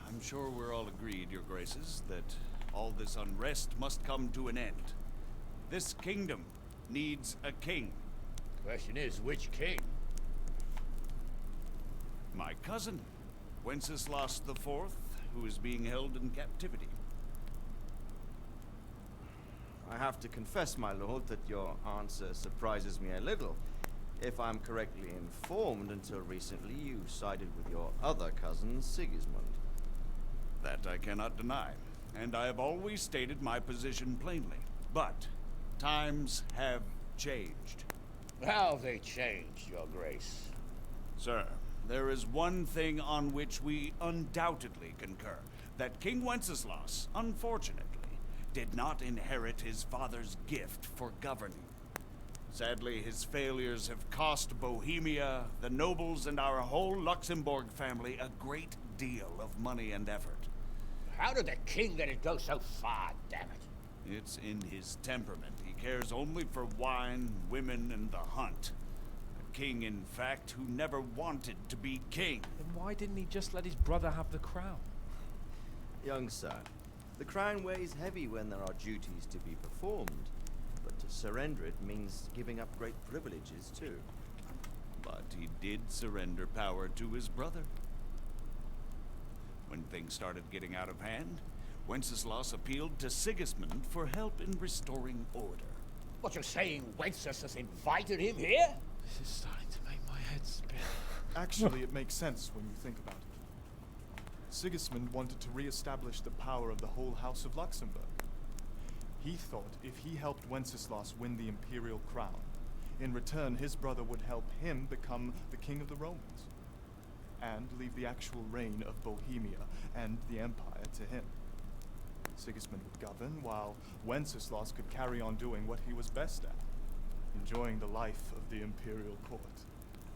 I'm sure we're all agreed, Your Graces, that all this unrest must come to an end. This kingdom needs a king. Question is, which king? My cousin, Wenceslas IV, who is being held in captivity. I have to confess, my lord, that your answer surprises me a little. If I'm correctly informed, until recently you sided with your other cousin, Sigismund. That I cannot deny, and I have always stated my position plainly. But times have changed. How have they changed, Your Grace? Sir, there is one thing on which we undoubtedly concur. That King Wenceslas, unfortunately, did not inherit his father's gift for governing. Sadly, his failures have cost Bohemia, the nobles, and our whole Luxembourg family a great deal of money and effort. How did the king let it go so far, damn it? It's in his temperament. He cares only for wine, women, and the hunt. A king, in fact, who never wanted to be king. Then why didn't he just let his brother have the crown? Young sir, the crown weighs heavy when there are duties to be performed, but to surrender it means giving up great privileges too. But he did surrender power to his brother. When things started getting out of hand, Wenceslas appealed to Sigismund for help in restoring order. What, you're saying Wenceslas invited him here? This is starting to make my head spin. Actually, it makes sense when you think about it. Sigismund wanted to re-establish the power of the whole House of Luxembourg. He thought if he helped Wenceslas win the imperial crown, in return his brother would help him become the king of the Romans, and leave the actual reign of Bohemia and the empire to him. Sigismund would govern, while Wenceslas could carry on doing what he was best at, enjoying the life of the imperial court.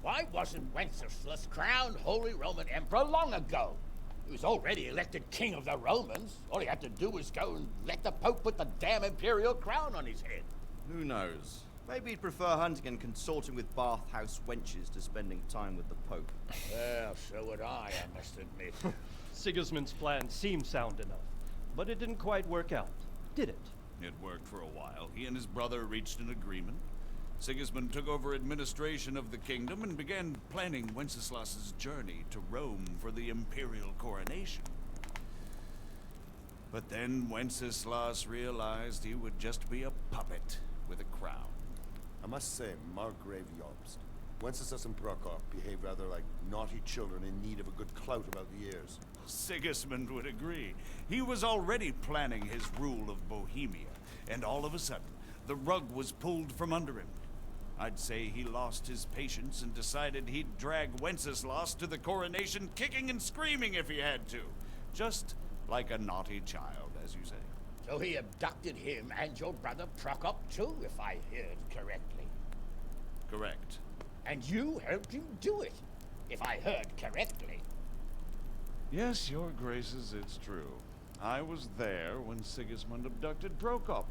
Why wasn't Wenceslas crowned Holy Roman Emperor long ago? He was already elected king of the Romans. All he had to do was go and let the Pope put the damn imperial crown on his head. Who knows? Maybe he'd prefer hunting and consorting with bathhouse wenches to spending time with the Pope. Well, so would I must admit. Sigismund's plan seemed sound enough, but it didn't quite work out, did it? It worked for a while. He and his brother reached an agreement. Sigismund took over administration of the kingdom and began planning Wenceslas's journey to Rome for the imperial coronation. But then Wenceslas realized he would just be a puppet with a crown. I must say, Margrave Jobst, Wenceslas and Prokop behave rather like naughty children in need of a good clout about the ears. Sigismund would agree. He was already planning his rule of Bohemia, and all of a sudden, the rug was pulled from under him. I'd say he lost his patience and decided he'd drag Wenceslas to the coronation kicking and screaming if he had to. Just like a naughty child, as you say. So he abducted him and your brother Prokop too, if I heard correctly. Correct. And you helped him do it, if I heard correctly. Yes, your graces, it's true. I was there when Sigismund abducted Prokop.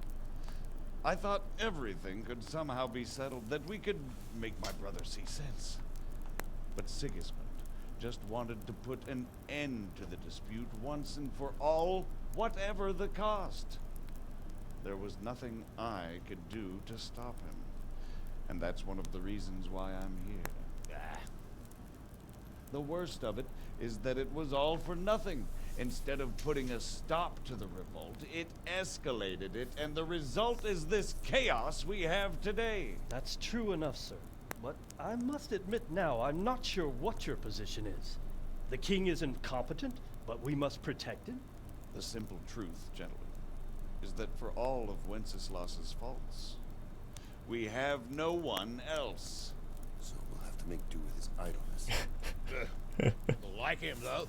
I thought everything could somehow be settled, that we could make my brother see sense. But Sigismund just wanted to put an end to the dispute once and for all, whatever the cost. There was nothing I could do to stop him. And that's one of the reasons why I'm here. The worst of it is that it was all for nothing. Instead of putting a stop to the revolt, it escalated it, and the result is this chaos we have today. That's true enough, sir. But I must admit now, I'm not sure what your position is. The king is incompetent, but we must protect him? The simple truth, gentlemen, is that for all of Wenceslas's faults, we have no one else. So we'll have to make do with his idleness. Like him, though.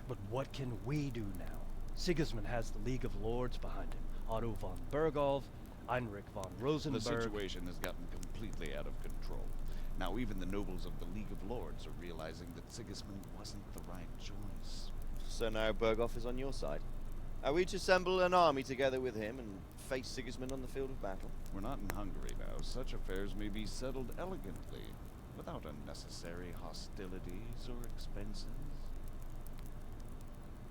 But what can we do now? Sigismund has the League of Lords behind him. Otto von Bergolf, Heinrich von Rosenberg. The situation has gotten completely out of control. Now even the nobles of the League of Lords are realizing that Sigismund wasn't the right choice. So now Bergolf is on your side. Are we to assemble an army together with him and face Sigismund on the field of battle? We're not in Hungary now. Such affairs may be settled elegantly, without unnecessary hostilities or expenses.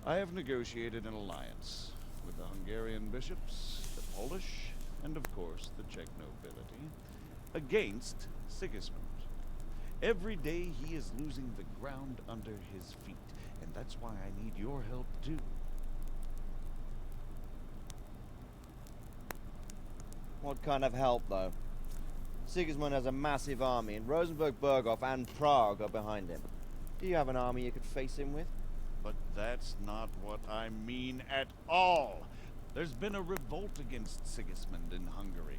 I have negotiated an alliance with the Hungarian bishops, the Polish, and of course the Czech nobility, against Sigismund. Every day he is losing the ground under his feet, and that's why I need your help too. What kind of help, though? Sigismund has a massive army, and Rosenberg, Berghoff, and Prague are behind him. Do you have an army you could face him with? But that's not what I mean at all. There's been a revolt against Sigismund in Hungary,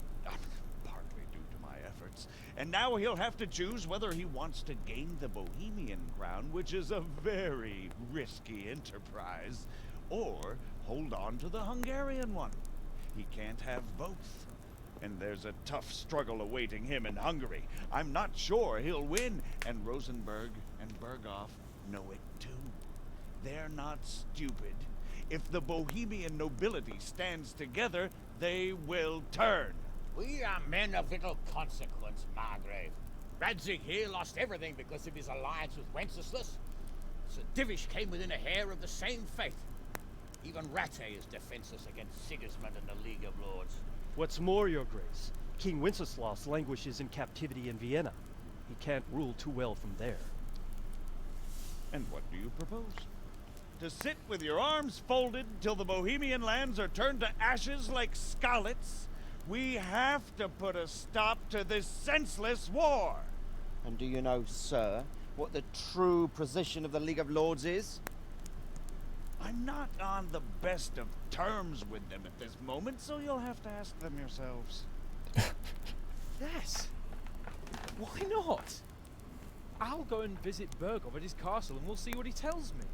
partly due to my efforts. And now he'll have to choose whether he wants to gain the Bohemian crown, which is a very risky enterprise, or hold on to the Hungarian one. He can't have both. And there's a tough struggle awaiting him in Hungary. I'm not sure he'll win, and Rosenberg and Berghoff know it too. They're not stupid. If the Bohemian nobility stands together, they will turn. We are men of little consequence, Margrave. Radzig here lost everything because of his alliance with Wenceslas. Sir Divish came within a hair of the same fate. Even Rattay is defenseless against Sigismund and the League of Lords. What's more, your grace, King Wenceslas languishes in captivity in Vienna. He can't rule too well from there. And what do you propose? To sit with your arms folded till the Bohemian lands are turned to ashes like scarlets? We have to put a stop to this senseless war. And do you know, sir, what the true position of the League of Lords is? I'm not on the best of terms with them at this moment, so you'll have to ask them yourselves. Yes. Why not? I'll go and visit Bergov at his castle and we'll see what he tells me.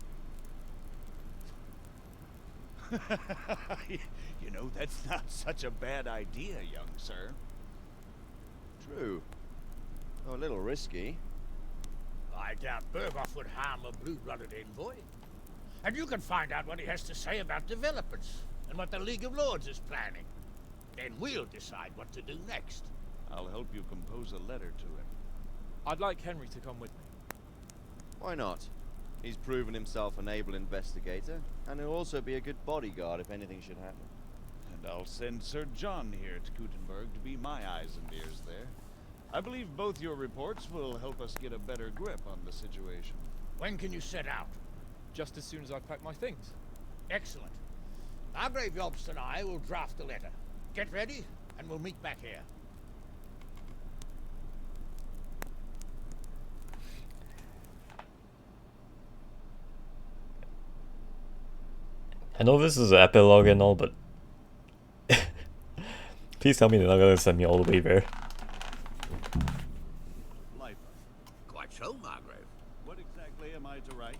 You know, that's not such a bad idea, young sir. True. Though a little risky. I doubt Berghoff would harm a blue-blooded envoy. And you can find out what he has to say about developments and what the League of Lords is planning. Then we'll decide what to do next. I'll help you compose a letter to him. I'd like Henry to come with me. Why not? He's proven himself an able investigator, and he'll also be a good bodyguard if anything should happen. And I'll send Sir John here to Gutenberg to be my eyes and ears there. I believe both your reports will help us get a better grip on the situation. When can you set out? Just as soon as I pack my things. Excellent. Margrave Jobst and I will draft the letter. Get ready, and we'll meet back here. I know this is an epilogue and all, but please tell me they're not gonna send me all the way there. Quite so, Margrave. What exactly am I to write?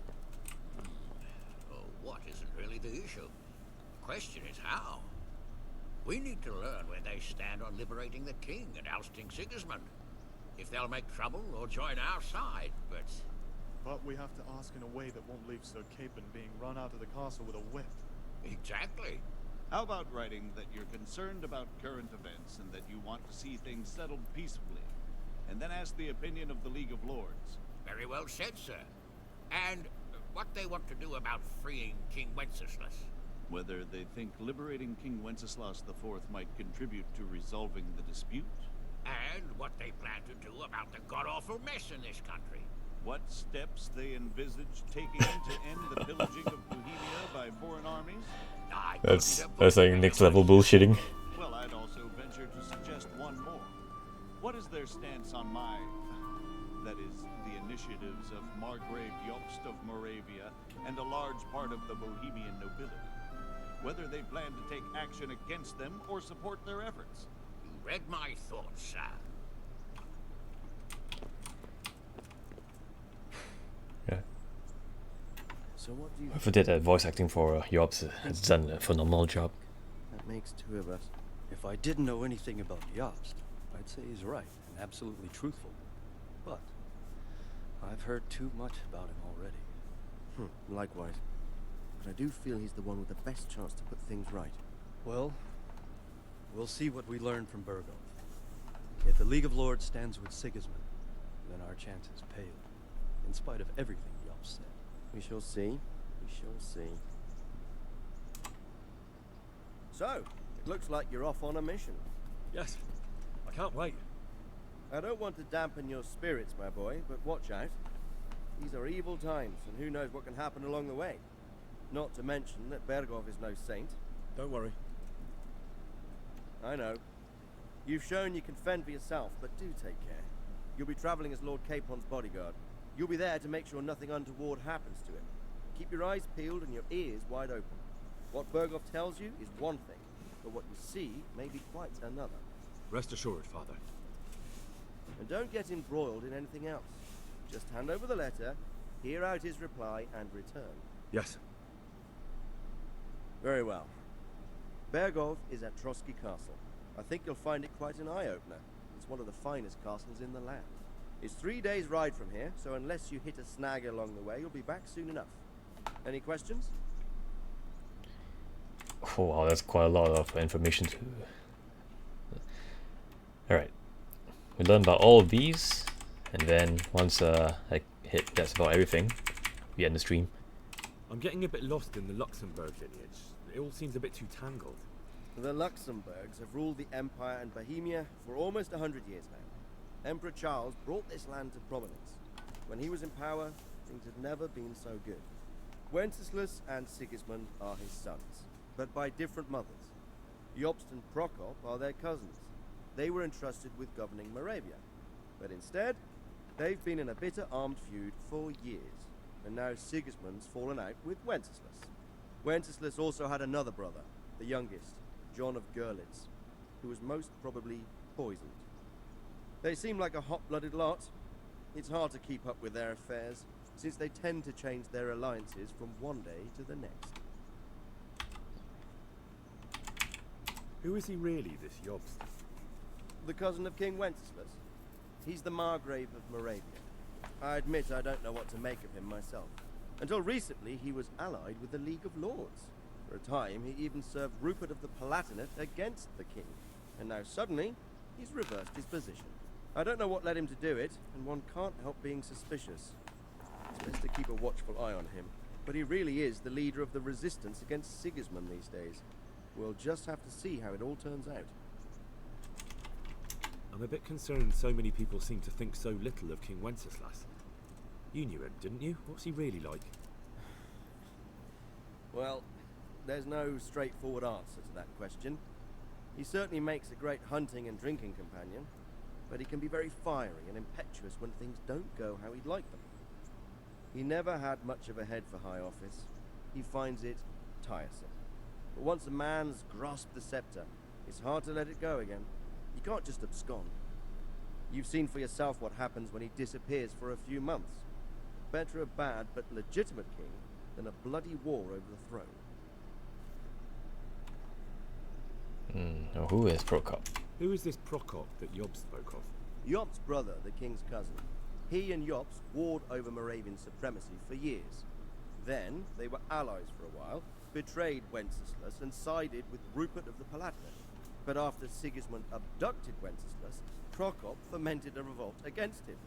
Oh, what isn't really the issue. The question is how. We need to learn where they stand on liberating the king and ousting Sigismund. If they'll make trouble or join our side, but... But we have to ask in a way that won't leave Sir Capon being run out of the castle with a whip. Exactly. How about writing that you're concerned about current events and that you want to see things settled peacefully, and then ask the opinion of the League of Lords? Very well said, sir. And what they want to do about freeing King Wenceslas. Whether they think liberating King Wenceslas IV might contribute to resolving the dispute? And what they plan to do about the god-awful mess in this country. What steps they envisage taking to end the pillaging of Bohemia by foreign armies? That's like next level bullshitting. Well, I'd also venture to suggest one more. What is their stance on that is, the initiatives of Margrave Jobst of Moravia and a large part of the Bohemian nobility? Whether they plan to take action against them or support their efforts? You read my thoughts, sir. Yeah. So what do you... Whoever did that voice acting for Jobs has done a phenomenal job. That makes two of us. If I didn't know anything about Jobst, I'd say he's right and absolutely truthful. But I've heard too much about him already. Likewise. But I do feel he's the one with the best chance to put things right. Well, we'll see what we learn from Berghoff. If the League of Lords stands with Sigismund, then our chances pale, in spite of everything Jobst said. We shall see. We shall see. So, it looks like you're off on a mission. Yes. I can't wait. I don't want to dampen your spirits, my boy, but watch out. These are evil times, and who knows what can happen along the way. Not to mention that Berghoff is no saint. Don't worry. I know. You've shown you can fend for yourself, but do take care. You'll be traveling as Lord Capon's bodyguard. You'll be there to make sure nothing untoward happens to him. Keep your eyes peeled and your ears wide open. What Berghoff tells you is one thing, but what you see may be quite another. Rest assured, Father. And don't get embroiled in anything else. Just hand over the letter, hear out his reply, and return. Yes. Very well. Berghoff is at Trotsky Castle. I think you'll find it quite an eye-opener. It's one of the finest castles in the land. It's 3 days' ride from here, so unless you hit a snag along the way, you'll be back soon enough. Any questions? Oh wow, that's quite a lot of information to... Alright. We learned about all of these, and then once I hit that's about everything, we end the stream. I'm getting a bit lost in the Luxembourg lineage. It all seems a bit too tangled. The Luxembourgs have ruled the Empire and Bohemia for almost 100 years now. Emperor Charles brought this land to prominence. When he was in power, things had never been so good. Wenceslas and Sigismund are his sons, but by different mothers. Jobst and Prokop are their cousins. They were entrusted with governing Moravia. But instead, they've been in a bitter armed feud for years. And now Sigismund's fallen out with Wenceslas. Wenceslas also had another brother, the youngest, John of Görlitz, who was most probably poisoned. They seem like a hot-blooded lot. It's hard to keep up with their affairs, since they tend to change their alliances from one day to the next. Who is he really, this Jobst? The cousin of King Wenceslas. He's the Margrave of Moravia. I admit I don't know what to make of him myself. Until recently, he was allied with the League of Lords. For a time, he even served Rupert of the Palatinate against the king. And now suddenly, he's reversed his position. I don't know what led him to do it, and one can't help being suspicious. It's best to keep a watchful eye on him. But he really is the leader of the resistance against Sigismund these days. We'll just have to see how it all turns out. I'm a bit concerned so many people seem to think so little of King Wenceslas. You knew him, didn't you? What's he really like? Well, there's no straightforward answer to that question. He certainly makes a great hunting and drinking companion, but he can be very fiery and impetuous when things don't go how he'd like them. He never had much of a head for high office. He finds it tiresome. But once a man's grasped the scepter, it's hard to let it go again. You can't just abscond. You've seen for yourself what happens when he disappears for a few months. Better a bad but legitimate king than a bloody war over the throne. Now who is Prokop? Who is this Prokop that Job spoke of? Job's brother, the king's cousin. He and Jops warred over Moravian supremacy for years. Then they were allies for a while, betrayed Wenceslas and sided with Rupert of the Palatinate. But after Sigismund abducted Wenceslas, Prokop fomented a revolt against him,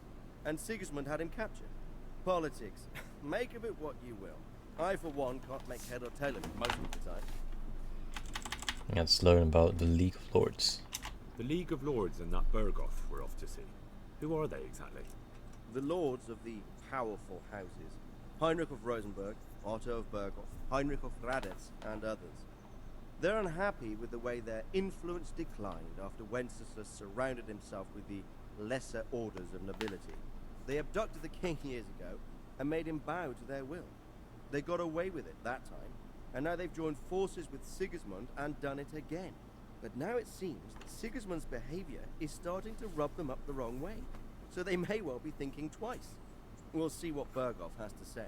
and Sigismund had him captured. Politics. Make of it what you will. I, for one, can't make head or tail of it most of the time. Let's learn about the League of Lords. The League of Lords and that Berghoff we're off to see. Who are they exactly? The lords of the powerful houses. Heinrich of Rosenberg, Otto of Berghoff, Heinrich of Radetz, and others. They're unhappy with the way their influence declined after Wenceslas surrounded himself with the lesser orders of nobility. They abducted the king years ago and made him bow to their will. They got away with it that time, and now they've joined forces with Sigismund and done it again. But now it seems that Sigismund's behavior is starting to rub them up the wrong way, so they may well be thinking twice. We'll see what Berghoff has to say.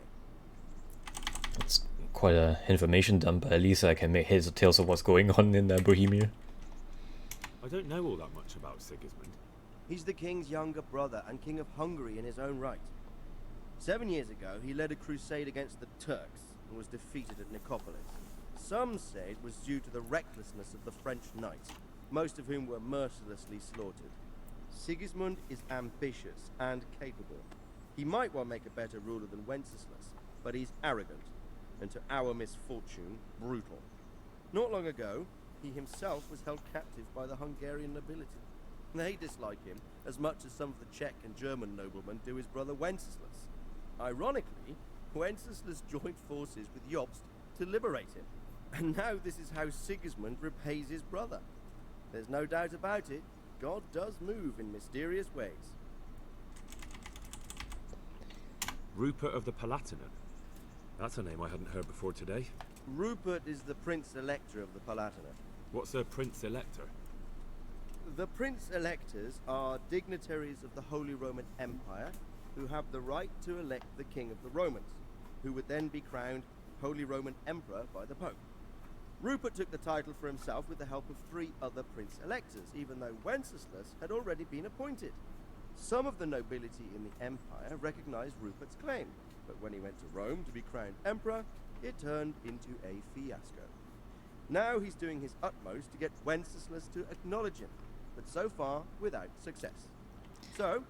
It's quite a information dump, but at least I can make heads or tails of what's going on in Bohemia. I don't know all that much about Sigismund. He's the king's younger brother and king of Hungary in his own right. 7 years ago, he led a crusade against the Turks and was defeated at Nicopolis. Some say it was due to the recklessness of the French knights, most of whom were mercilessly slaughtered. Sigismund is ambitious and capable. He might well make a better ruler than Wenceslas, but he's arrogant, and to our misfortune, brutal. Not long ago, he himself was held captive by the Hungarian nobility. They dislike him as much as some of the Czech and German noblemen do his brother Wenceslas. Ironically, Wenceslas joined forces with Jobst to liberate him, and now this is how Sigismund repays his brother. There's no doubt about it, God does move in mysterious ways. Rupert of the Palatinate. That's a name I hadn't heard before today. Rupert is the Prince-Elector of the Palatinate. What's a Prince-Elector? The Prince-Electors are dignitaries of the Holy Roman Empire who have the right to elect the King of the Romans, who would then be crowned Holy Roman Emperor by the Pope. Rupert took the title for himself with the help of 3 other Prince-Electors, even though Wenceslas had already been appointed. Some of the nobility in the empire recognized Rupert's claim, but when he went to Rome to be crowned emperor, it turned into a fiasco. Now he's doing his utmost to get Wenceslas to acknowledge him, but so far without success. So,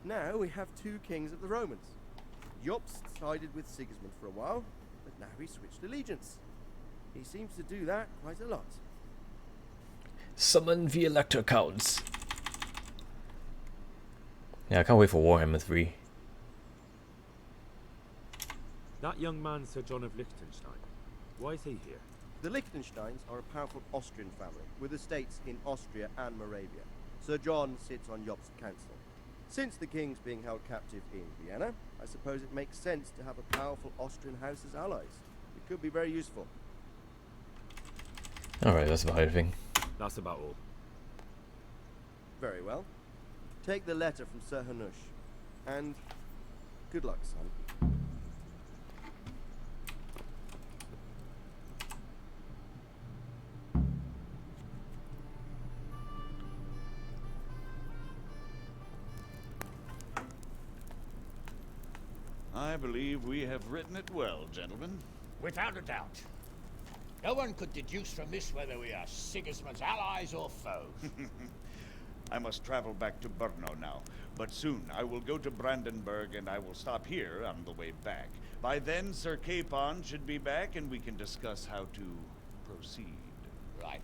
now we have 2 kings of the Romans. Jobst sided with Sigismund for a while, but now he switched allegiance. He seems to do that quite a lot. Summon the Elector Counts. Yeah, I can't wait for Warhammer 3. That young man, Sir John of Liechtenstein. Why is he here? The Liechtensteins are a powerful Austrian family with estates in Austria and Moravia. Sir John sits on Jobst's council. Since the king's being held captive in Vienna, I suppose it makes sense to have a powerful Austrian house as allies. It could be very useful. Alright, that's about everything. That's about all. Very well. Take the letter from Sir Hanush. And good luck, son. I believe we have written it well, gentlemen. Without a doubt. No one could deduce from this whether we are Sigismund's allies or foes. I must travel back to Brno now, but soon I will go to Brandenburg and I will stop here on the way back. By then, Sir Capon should be back and we can discuss how to proceed. Right.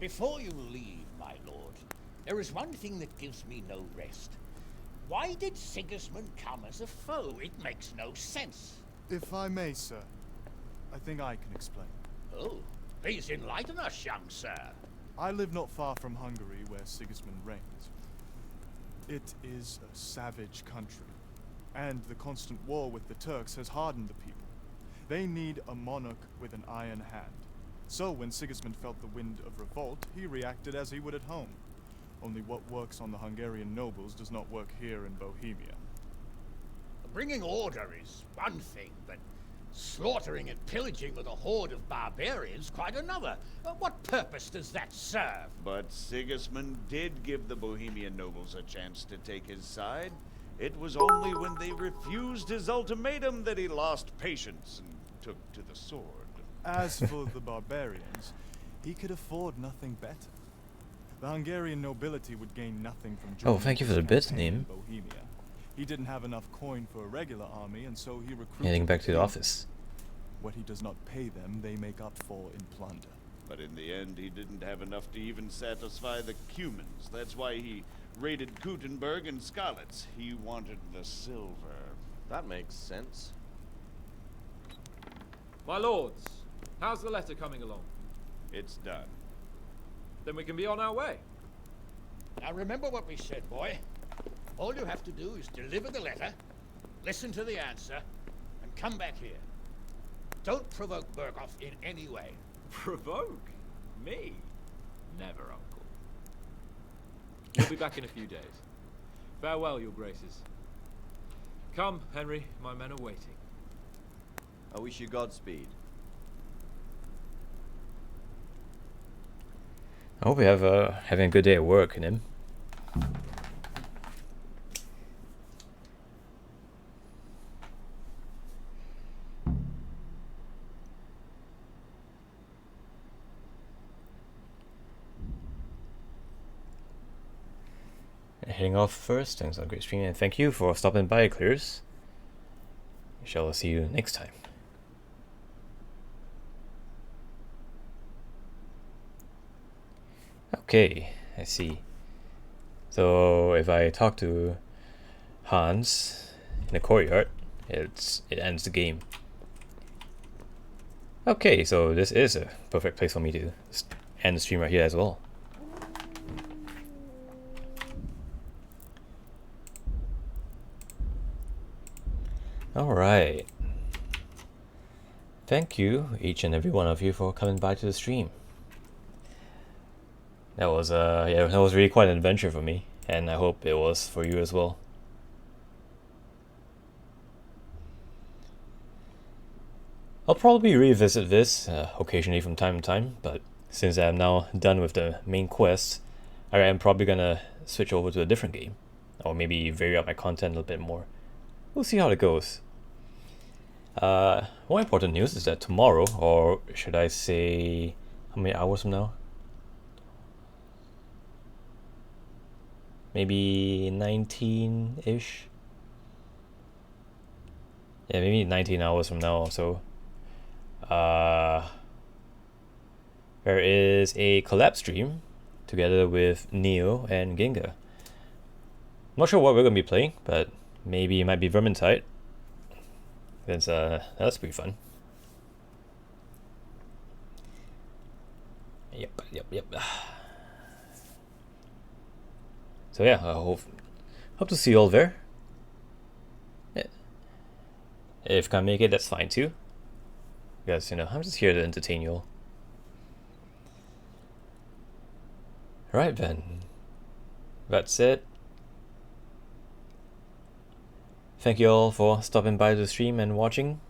Before you leave, my lord, There is one thing that gives me no rest. Why did Sigismund come as a foe? It makes no sense. If I may, sir, I think I can explain. Oh, please enlighten us, young sir. I live not far from Hungary, where Sigismund reigns. It is a savage country, and the constant war with the Turks has hardened the people. They need a monarch with an iron hand. So when Sigismund felt the wind of revolt, he reacted as he would at home. Only what works on the Hungarian nobles does not work here in Bohemia. Bringing order is one thing, but slaughtering and pillaging with a horde of barbarians quite another. What purpose does that serve? But Sigismund did give the Bohemian nobles a chance to take his side. It was only when they refused his ultimatum that he lost patience and took to the sword. As for the barbarians, he could afford nothing better. The Hungarian nobility would gain nothing from joining Oh, thank you for the his bit campaign in name. Bohemia. He didn't have enough coin for a regular army, and so he recruited Heading back to the king. office. What he does not pay them, they make up for in plunder. But in the end, he didn't have enough to even satisfy the Cumans. That's why he raided Gutenberg and Skalitz. He wanted the silver. That makes sense. My lords, how's the letter coming along? It's done. Then we can be on our way. Now remember what we said, boy. All you have to do is deliver the letter, listen to the answer, and come back here. Don't provoke Berghoff in any way. Provoke? Me? Never, Uncle. We'll be back in a few days. Farewell, your graces. Come, Henry, my men are waiting. I wish you Godspeed. I hope you have having a good day at work, Nim. Heading off first. Thanks on great stream, and thank you for stopping by, Clears. We shall see you next time. Okay, I see. So if I talk to Hans in the courtyard, it ends the game. Okay, so this is a perfect place for me to end the stream right here as well. Alright. Thank you, each and every one of you, for coming by to the stream. That was yeah, that was really quite an adventure for me, and I hope it was for you as well. I'll probably revisit this occasionally from time to time, but since I'm now done with the main quest, I am probably gonna switch over to a different game, or maybe vary up my content a little bit more. We'll see how it goes. More important news is that tomorrow, or should I say, how many hours from now? Maybe 19-ish? Yeah, maybe 19 hours from now or so. There is a collab stream together with Neo and Ginga. I'm not sure what we're going to be playing, but maybe it might be Vermintide. That's pretty fun. Yep. So yeah, I hope to see you all there. Yeah. If can't make it, that's fine too. Because, you know, I'm just here to entertain you all. Right then. That's it. Thank you all for stopping by the stream and watching,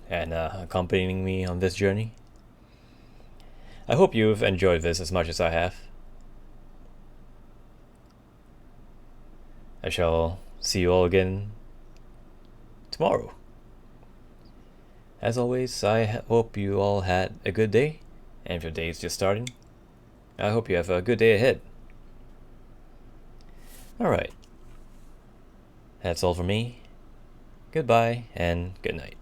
and accompanying me on this journey. I hope you've enjoyed this as much as I have. I shall see you all again tomorrow. As always, I hope you all had a good day, and if your day is just starting, I hope you have a good day ahead. Alright. That's all for me. Goodbye and good night.